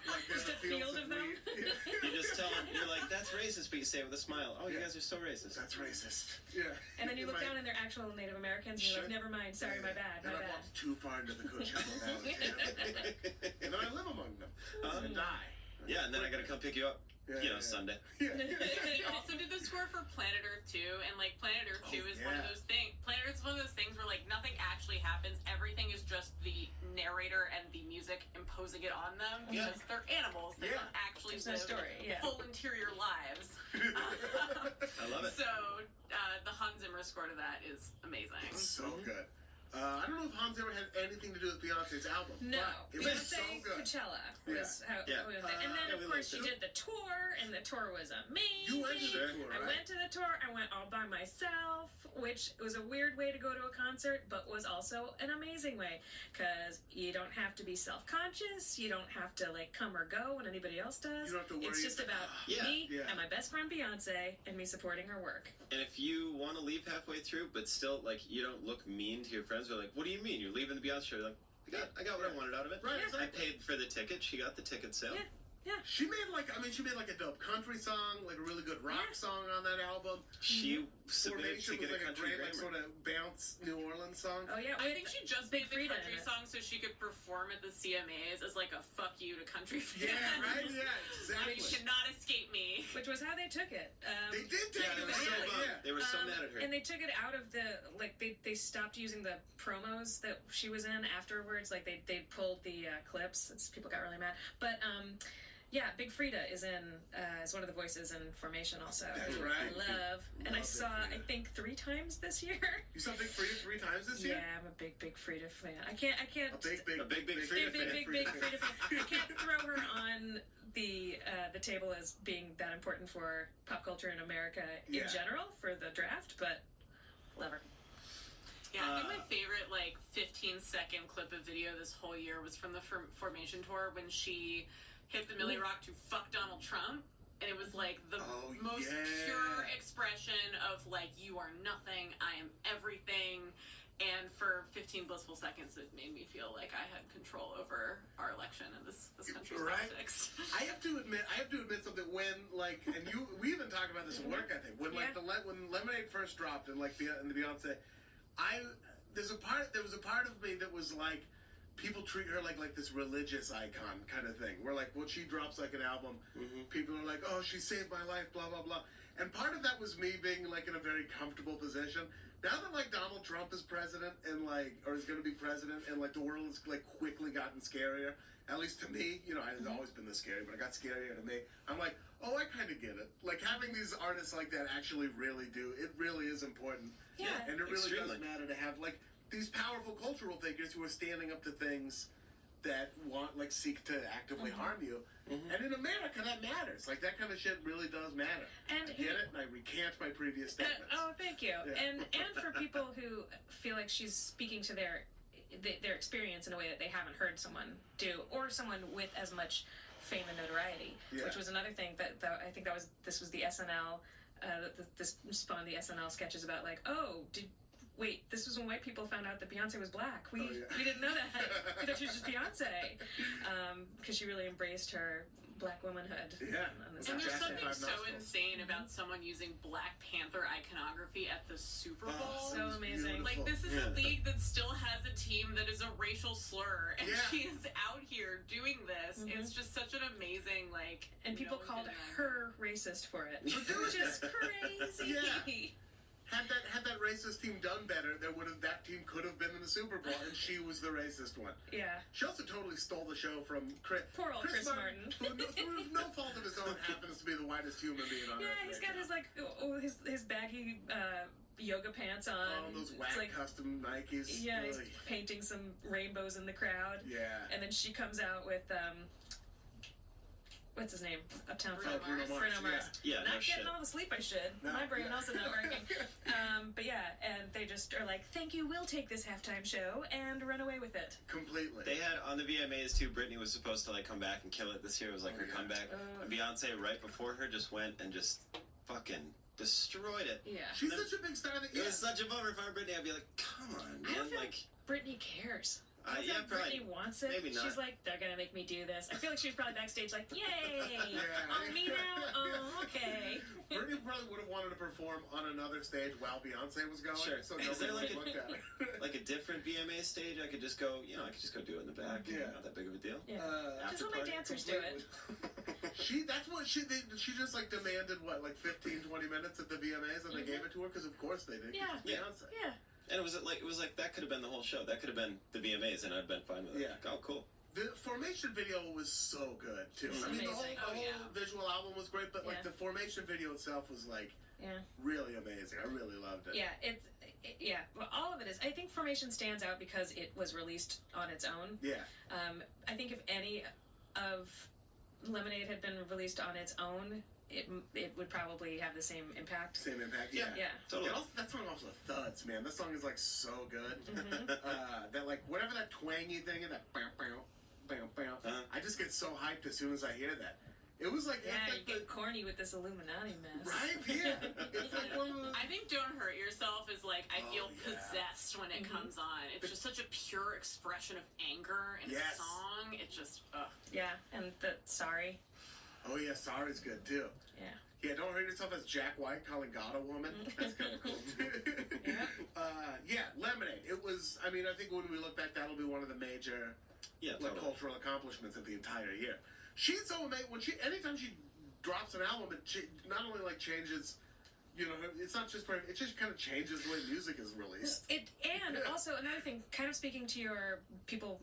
Speaker 1: Like there's
Speaker 8: Just a field of them?
Speaker 1: wheat. Yeah.
Speaker 7: You just tell them, you're like, that's racist, but you say it with a smile. Oh, you
Speaker 1: Yeah.
Speaker 7: guys are so racist.
Speaker 1: That's racist. Yeah.
Speaker 8: And then you look
Speaker 1: My-
Speaker 8: down and they're actual Native Americans, and you're like,
Speaker 1: Sure.
Speaker 8: never mind, sorry, my bad,
Speaker 1: And
Speaker 8: my
Speaker 1: I
Speaker 8: bad.
Speaker 1: walked too far into the Coachella Valley. And then I live among them and die.
Speaker 7: Yeah, and then I gotta come pick you up,
Speaker 1: Yeah,
Speaker 7: Sunday.
Speaker 1: Yeah.
Speaker 9: He also did the score for Planet Earth 2, and like Planet Earth 2 is one of
Speaker 1: yeah.
Speaker 9: those things. Planet Earth's one of those things where like nothing actually happens. Everything is just the narrator and the music imposing it on them
Speaker 7: Yeah.
Speaker 9: because they're animals. They
Speaker 1: Yeah.
Speaker 9: don't actually
Speaker 8: There's no
Speaker 9: live
Speaker 8: story, yeah.
Speaker 9: full interior lives.
Speaker 7: I love it.
Speaker 9: So the Hans Zimmer score to that is amazing.
Speaker 1: It's so good. I don't know if Hans Zimmer had anything to do with Beyonce's album.
Speaker 8: No,
Speaker 1: but it was
Speaker 8: Beyonce
Speaker 1: so good.
Speaker 8: Coachella was how
Speaker 7: Yeah.
Speaker 8: it was. And then
Speaker 7: Yeah,
Speaker 8: of
Speaker 7: we
Speaker 8: course she
Speaker 7: liked
Speaker 8: did the tour, and the tour was amazing.
Speaker 1: You went to
Speaker 7: Sure.
Speaker 1: the tour,
Speaker 8: I
Speaker 1: right?
Speaker 8: went to the tour. I went all by myself, which was a weird way to go to a concert, but was also an amazing way because you don't have to be self-conscious. You don't have to like come or go when anybody else does.
Speaker 1: You don't have to worry
Speaker 8: It's just about
Speaker 7: Yeah.
Speaker 8: me
Speaker 1: Yeah.
Speaker 8: and my best friend Beyonce and me supporting her work.
Speaker 7: And if you want to leave halfway through, but still, like, you don't look mean to your friends, they're like, what do you mean? You're leaving the Beyonce show? You're like, I got what I wanted out of it.
Speaker 1: Right,
Speaker 8: Yeah.
Speaker 1: exactly.
Speaker 7: I paid for the ticket. She got the ticket sale.
Speaker 8: Yeah.
Speaker 1: She made she made like a dope country song, like a really good rock
Speaker 8: Yeah.
Speaker 1: song on that album.
Speaker 7: She submitted
Speaker 1: Formation
Speaker 7: to
Speaker 1: was
Speaker 7: get
Speaker 1: like
Speaker 7: a
Speaker 1: a
Speaker 7: country
Speaker 1: great, like
Speaker 7: grammar.
Speaker 1: sort of bounce New Orleans song.
Speaker 8: Oh yeah,
Speaker 9: I
Speaker 8: with
Speaker 9: think she just
Speaker 8: Big
Speaker 9: made the
Speaker 8: Frida in
Speaker 9: country
Speaker 8: it.
Speaker 9: song so she could perform at the CMAs as like a fuck you to country fans.
Speaker 1: Yeah, right? Yeah, exactly.
Speaker 9: You cannot escape me.
Speaker 8: which was how they took it.
Speaker 1: They did take
Speaker 7: Yeah, they
Speaker 1: it
Speaker 7: were so
Speaker 1: right,
Speaker 7: bummed.
Speaker 1: yeah.
Speaker 7: They were so
Speaker 8: Um,
Speaker 7: mad at her.
Speaker 8: And they took it out of the they stopped using the promos that she was in afterwards. Like they pulled the clips. People got really mad. But yeah, Big Frida is is one of the voices in Formation also.
Speaker 1: That's
Speaker 8: who
Speaker 1: right.
Speaker 8: I love. And I
Speaker 1: Love Big
Speaker 8: saw
Speaker 1: Frida.
Speaker 8: I think 3 times this year.
Speaker 1: You saw Big Frida 3 times this
Speaker 8: Yeah,
Speaker 1: year?
Speaker 8: I'm a big Frida fan. I can't
Speaker 1: A big
Speaker 7: A big Frida
Speaker 8: big
Speaker 7: fan.
Speaker 8: Frida fan. I can't throw her on the table as being that important for pop culture in America
Speaker 1: Yeah.
Speaker 8: in general for the draft, but love her.
Speaker 9: Yeah, I think my favorite like 15-second clip of video this whole year was from the Formation tour when she hit the Millie Rock to fuck Donald Trump. And it was like the
Speaker 1: Oh,
Speaker 9: most
Speaker 1: yeah.
Speaker 9: pure expression of like, you are nothing, I am everything. And for 15 blissful seconds, it made me feel like I had control over our election and this country's
Speaker 1: Right.
Speaker 9: politics.
Speaker 1: I have to admit something. When like, and we even talked about this at work. I think when like when Lemonade first dropped and like the Beyonce, there was a part of me that was like, people treat her like this religious icon kind of thing. Where like when she drops like an album, people are like, oh, she saved my life, blah blah blah. And part of that was me being like in a very comfortable position. Now that like Donald Trump is president and like, or is going to be president, and like the world has like quickly gotten scarier. At least to me, you know, it's always been this scary, but it got scarier to me. I'm like, oh, I kind of get it. Like having these artists like that actually really do. It really is important.
Speaker 8: Yeah.
Speaker 1: And it really
Speaker 7: Extremely.
Speaker 1: does matter to have like these powerful cultural figures who are standing up to things that seek to actively harm you. And in America, that matters. Like that kind of shit really does matter.
Speaker 8: And
Speaker 1: I get it, and I recant my previous statements.
Speaker 8: Oh, thank you.
Speaker 1: Yeah.
Speaker 8: And for people who feel like she's speaking to their experience in a way that they haven't heard someone do, or someone with as much fame and notoriety,
Speaker 1: Yeah.
Speaker 8: which was another thing that I think this was the SNL. This spawned the SNL sketches about like, wait, this was when white people found out that Beyonce was black. We didn't know that. We thought she was just Beyonce, because she really embraced her black womanhood.
Speaker 1: Yeah.
Speaker 8: On this
Speaker 9: And there's
Speaker 8: episode.
Speaker 9: something so
Speaker 1: nostrils.
Speaker 9: insane about someone using Black Panther iconography at the Super Bowl.
Speaker 1: Oh,
Speaker 8: So amazing.
Speaker 9: Like, this is a league that still has a team that is a racial slur, and
Speaker 1: Yeah.
Speaker 9: she is out here doing this.
Speaker 8: Mhm.
Speaker 9: It's just such an amazing, like...
Speaker 8: And people
Speaker 9: no
Speaker 8: called
Speaker 9: denying.
Speaker 8: her racist for it, which is crazy.
Speaker 1: Yeah. Had that racist team done better, that team could have been in the Super Bowl, and she was the racist one.
Speaker 8: Yeah.
Speaker 1: She also totally stole the show from Chris.
Speaker 8: Poor old Chris Martin.
Speaker 1: who, through no fault of his own, happens to be the whitest human being on
Speaker 8: Yeah,
Speaker 1: earth.
Speaker 8: he's
Speaker 1: right
Speaker 8: got
Speaker 1: now.
Speaker 8: his like his baggy yoga pants on.
Speaker 1: Oh, those
Speaker 8: It's
Speaker 1: whack
Speaker 8: like,
Speaker 1: custom Nikes.
Speaker 8: yeah, he's
Speaker 1: Ugh.
Speaker 8: painting some rainbows in the crowd.
Speaker 1: Yeah.
Speaker 8: And then she comes out with what's his name? Uptown
Speaker 9: Bruno
Speaker 8: Funk.
Speaker 9: Mars.
Speaker 8: Bruno Mars.
Speaker 7: Yeah, no
Speaker 8: Not getting
Speaker 7: shit.
Speaker 8: all the sleep I should.
Speaker 1: No,
Speaker 8: My brain
Speaker 1: yeah.
Speaker 8: also not working. But yeah, and they just are like, "Thank you, we'll take this halftime show and run away with it."
Speaker 1: Completely.
Speaker 7: They had on the VMAs too. Britney was supposed to like come back and kill it this year. It was like
Speaker 1: Oh,
Speaker 7: her
Speaker 1: yeah.
Speaker 7: comeback. And Beyonce right before her just went and just fucking destroyed it.
Speaker 8: Yeah.
Speaker 1: She's such a big star that
Speaker 7: It was such a bummer if I were Britney. I'd be like, come on,
Speaker 8: I don't
Speaker 7: man.
Speaker 8: feel
Speaker 7: Like,
Speaker 8: Britney cares. I don't
Speaker 7: yeah,
Speaker 8: feel like
Speaker 7: probably.
Speaker 8: Britney wants it.
Speaker 7: Maybe not.
Speaker 8: She's like, they're gonna make me do this. I feel like she was probably backstage like, yay!
Speaker 1: Yeah.
Speaker 8: On me now? Oh, okay.
Speaker 1: Britney probably would have wanted to perform on another stage while Beyonce was going,
Speaker 7: Sure.
Speaker 1: so
Speaker 7: Is
Speaker 1: nobody
Speaker 7: there
Speaker 1: would
Speaker 7: like
Speaker 1: have looked at her.
Speaker 7: like a different VMA stage, I could just go. I could just go do it in the back.
Speaker 1: Yeah.
Speaker 7: Not that big of a deal.
Speaker 8: Yeah. Just
Speaker 7: After
Speaker 8: let my
Speaker 7: party.
Speaker 8: dancers do it.
Speaker 1: She just like demanded like 15, 20 minutes at the VMAs, and they gave it to her because of course they did. 'cause
Speaker 8: Yeah.
Speaker 1: it's Beyonce.
Speaker 8: Yeah.
Speaker 7: And it was like that could have been the whole show. That could have been the VMAs, and I'd been fine with it.
Speaker 1: Yeah.
Speaker 7: Like, oh, cool.
Speaker 1: The Formation video was so good too.
Speaker 8: It's
Speaker 1: I mean, the
Speaker 8: amazing.
Speaker 1: whole
Speaker 9: Oh, yeah.
Speaker 1: visual album was great, but like
Speaker 8: Yeah.
Speaker 1: the Formation video itself was like
Speaker 8: Yeah.
Speaker 1: really amazing. I really loved it.
Speaker 8: Yeah. Yeah. Well, all of it is. I think Formation stands out because it was released on its own.
Speaker 1: Yeah.
Speaker 8: I think if any of Lemonade had been released on its own, it would probably have the same impact.
Speaker 1: Same impact.
Speaker 7: Yeah.
Speaker 8: Yeah.
Speaker 7: Totally.
Speaker 1: And also, that song also thuds, man. That song is like so good.
Speaker 8: Mhm.
Speaker 1: That like whatever that twangy thing and that bam bam bam bam.
Speaker 7: Uh-huh.
Speaker 1: I just get so hyped as soon as I hear that. It was like
Speaker 8: Yeah,
Speaker 1: it's
Speaker 8: you
Speaker 1: like
Speaker 8: get corny with this Illuminati mess.
Speaker 1: right, yeah. It's like one of those.
Speaker 9: I think Don't Hurt Yourself is like, I feel
Speaker 1: Oh, yeah.
Speaker 9: possessed when it
Speaker 8: Mhm.
Speaker 9: comes on. It's just such a pure expression of anger in
Speaker 1: Yes.
Speaker 9: a song. It just, ugh.
Speaker 8: Yeah, and sorry.
Speaker 1: Oh yeah, Sorry's good too.
Speaker 8: Yeah.
Speaker 1: Yeah, Don't Hurt Yourself as Jack White calling God a woman. That's kind of cool too.
Speaker 8: Yeah.
Speaker 1: Yeah, Lemonade. It was. I mean, I think when we look back, that'll be one of the major
Speaker 7: Yeah,
Speaker 1: like
Speaker 7: totally.
Speaker 1: cultural accomplishments of the entire year. She's so amazing. Anytime she drops an album, it not only like changes. It's not just it just kind of changes the way music is released.
Speaker 8: And also another thing, kind of speaking to your people,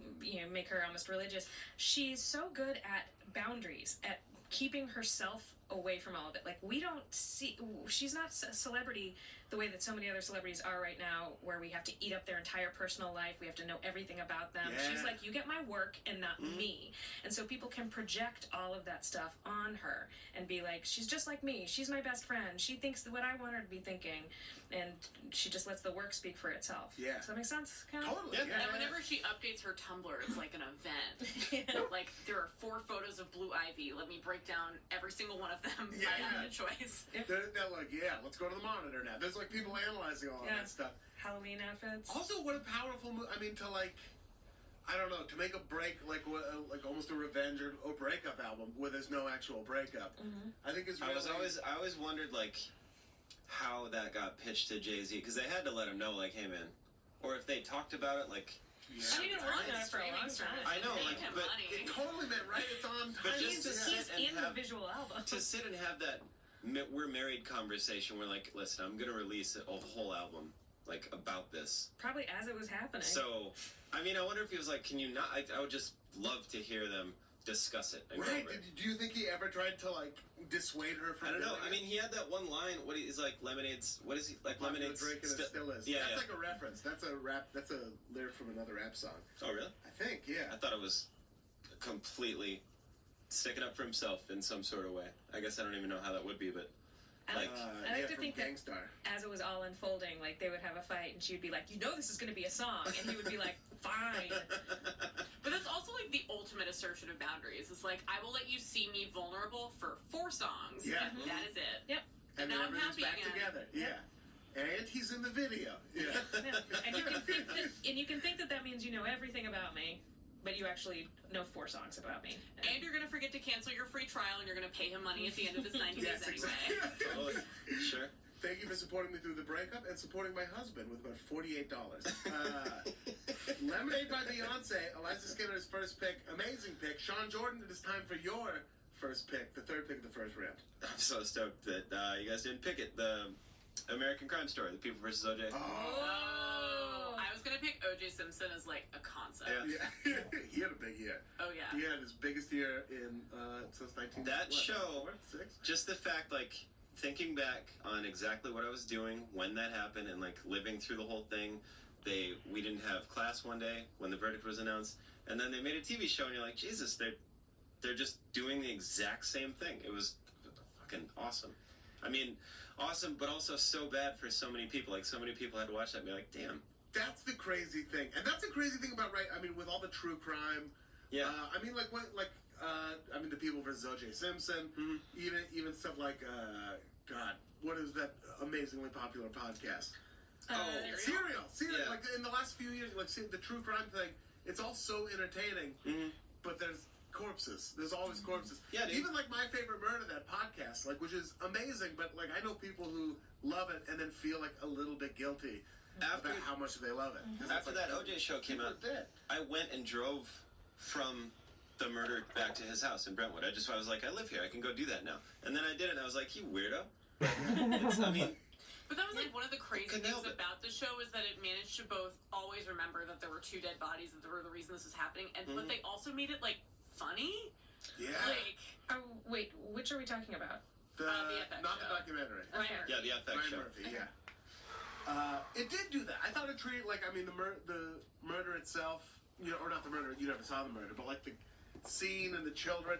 Speaker 8: make her almost religious. She's so good at boundaries, at keeping herself away from all of it. Like we don't see, she's not a celebrity the way that so many other celebrities are right now, where we have to eat up their entire personal life. We have to know everything about them.
Speaker 1: Yeah.
Speaker 8: She's like, you get my work and not
Speaker 1: Mhm.
Speaker 8: me. And so people can project all of that stuff on her and be like, she's just like me. She's my best friend. She thinks what I want her to be thinking. And she just lets the work speak for itself.
Speaker 1: Yeah.
Speaker 8: Does that make sense? Kind of?
Speaker 1: Totally.
Speaker 7: Yeah.
Speaker 1: Yeah.
Speaker 9: And whenever she updates her Tumblr, it's like an event.
Speaker 8: Yeah.
Speaker 9: Like, there are 4 photos of Blue Ivy. Let me break down every single one of them
Speaker 1: Yeah.
Speaker 9: by having a choice.
Speaker 1: They're like, yeah, let's go to the monitor now. There's like people analyzing all of
Speaker 8: Yeah.
Speaker 1: that stuff.
Speaker 8: Halloween outfits.
Speaker 1: Also, what a powerful move. I mean, to like, I don't know, to make a break, like almost a revenge or breakup album where there's no actual breakup,
Speaker 8: Mm-hmm.
Speaker 1: I think is really...
Speaker 7: I always wondered like how that got pitched to Jay-Z, because they had to let him know, like, hey man, or if they talked about it, like,
Speaker 1: Yeah.
Speaker 8: She didn't work on it for a long time.
Speaker 7: I know,
Speaker 9: Paying
Speaker 7: like,
Speaker 9: him
Speaker 7: but
Speaker 9: money.
Speaker 1: It totally meant, right? It's on time.
Speaker 7: But just to
Speaker 8: He's
Speaker 7: sit and
Speaker 8: in the
Speaker 7: have-
Speaker 8: visual album.
Speaker 7: to sit and have that we're married conversation where like, listen, I'm gonna release a whole album like about this.
Speaker 8: Probably as it was happening.
Speaker 7: So, I mean, I wonder if he was like, can you not? I would just love to hear them discuss it and go
Speaker 1: Right.
Speaker 7: over it.
Speaker 1: Do you think he ever tried to, like, dissuade her from
Speaker 7: I don't know.
Speaker 1: doing
Speaker 7: I
Speaker 1: it?
Speaker 7: mean, he had that one line. What is like lemonade's? What is he like? Lemonade's
Speaker 1: Drake and it still is.
Speaker 7: Yeah,
Speaker 1: That's
Speaker 7: yeah.
Speaker 1: like a reference. That's a rap. That's a lyric from another rap song.
Speaker 7: Oh, really?
Speaker 1: I think. Yeah.
Speaker 7: I thought it was completely sticking up for himself in some sort of way. I guess I don't even know how that would be, but
Speaker 8: I
Speaker 7: like,
Speaker 8: like to
Speaker 1: from
Speaker 8: think that
Speaker 1: Gangstar.
Speaker 8: as it was all unfolding, like they would have a fight, and she would be like, "You know, this is going to be a song," and he would be like, "Fine."
Speaker 9: But that's also like the ultimate assertion of boundaries. It's like, I will let you see me vulnerable for 4 songs.
Speaker 1: Yeah.
Speaker 9: And that is it.
Speaker 8: Yep.
Speaker 1: And
Speaker 9: now
Speaker 1: then
Speaker 9: I'm
Speaker 1: everything's
Speaker 9: happy
Speaker 1: back
Speaker 9: again.
Speaker 1: together. Yeah. And he's in the video. Yeah.
Speaker 8: Yeah. And you can think that, that means you know everything about me, but you actually know 4 songs about me.
Speaker 9: And you're gonna forget to cancel your free trial, and you're gonna pay him money at the end of his 90 days
Speaker 1: Yes,
Speaker 9: anyway.
Speaker 1: exactly.
Speaker 7: Totally. Sure.
Speaker 1: Thank you for supporting me through the breakup and supporting my husband with about $48. Lemonade by Beyonce, Eliza Skinner's first pick, amazing pick. Sean Jordan, it is time for your first pick, the third pick of the first round.
Speaker 7: I'm so stoked that you guys didn't pick it. The American Crime Story, The People vs. O.J.
Speaker 9: Oh, I was gonna pick O.J. Simpson as like a concept.
Speaker 7: Yeah.
Speaker 1: He had a big year.
Speaker 9: Oh yeah.
Speaker 1: He had his biggest year in since 19.
Speaker 7: That show,
Speaker 1: 6?
Speaker 7: just the fact, like, thinking back on exactly what I was doing when that happened and, like, living through the whole thing. We didn't have class one day when the verdict was announced, and then they made a TV show, and you're like, Jesus, they're just doing the exact same thing. It was fucking awesome. I mean, awesome, but also so bad for so many people. Like, so many people had to watch that and be like, damn.
Speaker 1: That's the crazy thing, and that's the crazy thing about I mean, with all the true crime.
Speaker 7: Yeah.
Speaker 1: I mean, I mean, The People versus O.J. Simpson.
Speaker 7: Mm-hmm.
Speaker 1: Even stuff like God, what is that amazingly popular podcast? Surreal.
Speaker 7: Yeah.
Speaker 1: Like in the last few years, like the true crime thing, it's all so entertaining.
Speaker 7: Mm-hmm.
Speaker 1: But there's corpses. There's always corpses.
Speaker 7: Yeah, dude.
Speaker 1: Even like My Favorite Murder, that podcast, like, which is amazing. But like, I know people who love it and then feel like a little bit guilty
Speaker 7: After-
Speaker 1: about how much they love it. 'Cause
Speaker 7: After
Speaker 1: it's like,
Speaker 7: that O.J. show came
Speaker 1: people
Speaker 7: out,
Speaker 1: are dead.
Speaker 7: I went and drove from the murder back to his house in Brentwood. I was like, I live here. I can go do that now. And then I did it, and I was like, you weirdo. I mean,
Speaker 9: But that was like one of the crazy
Speaker 7: Couldn't
Speaker 9: things
Speaker 7: help it.
Speaker 9: about the show is that it managed to both always remember that there were 2 dead bodies that were the reason this was happening, and but they also made it like funny.
Speaker 1: Yeah.
Speaker 9: Like
Speaker 8: Oh, wait, which are we talking about?
Speaker 1: The
Speaker 9: FX
Speaker 1: not
Speaker 9: show.
Speaker 1: the documentary.
Speaker 8: Okay.
Speaker 7: yeah, the FX
Speaker 1: Ryan
Speaker 7: show.
Speaker 1: Murphy, yeah. It did do that. I thought it treated like, I mean, the murder itself, or not the murder. You never saw the murder, but like the scene and the children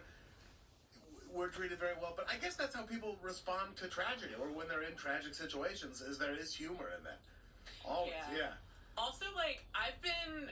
Speaker 1: were treated very well. But I guess that's how people respond to tragedy, or when they're in tragic situations, is there is humor in that. Always, yeah.
Speaker 9: Also, like, I've been,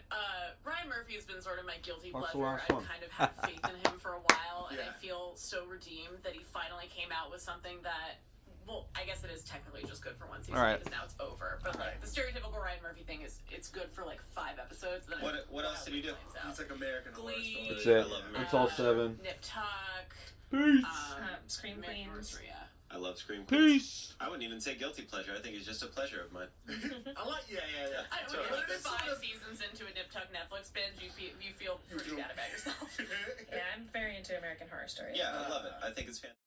Speaker 9: Ryan Murphy has been sort of my guilty
Speaker 6: What's the
Speaker 9: pleasure.
Speaker 6: last
Speaker 9: I've
Speaker 6: one?
Speaker 9: kind of had faith in him for a while, and
Speaker 1: Yeah.
Speaker 9: I feel so redeemed that he finally came out with something that, well, I guess it is technically just good for one season
Speaker 6: All right.
Speaker 9: because now it's over. But, like, the stereotypical Ryan Murphy thing is, it's good for, like, 5 episodes. Then
Speaker 7: What else did he do?
Speaker 1: It's like American Horror
Speaker 9: Glee.
Speaker 1: Story.
Speaker 6: That's it.
Speaker 7: I love American
Speaker 6: It's all
Speaker 7: Horror.
Speaker 6: 7.
Speaker 9: Nip Tuck.
Speaker 6: Peace.
Speaker 8: Scream
Speaker 9: American Horror
Speaker 8: Queens.
Speaker 9: Story, yeah.
Speaker 7: I love Scream Queens.
Speaker 6: Peace.
Speaker 7: I wouldn't even say guilty pleasure. I think it's just a pleasure of mine.
Speaker 1: I like, yeah.
Speaker 9: I don't
Speaker 7: So-
Speaker 9: know,
Speaker 1: But
Speaker 9: like
Speaker 1: it is sort
Speaker 9: 5
Speaker 1: of-
Speaker 9: seasons into a Nip Tuck Netflix binge, you feel pretty bad about yourself.
Speaker 8: Yeah, I'm very into American Horror Story.
Speaker 7: Yeah, I love it. I think it's fantastic.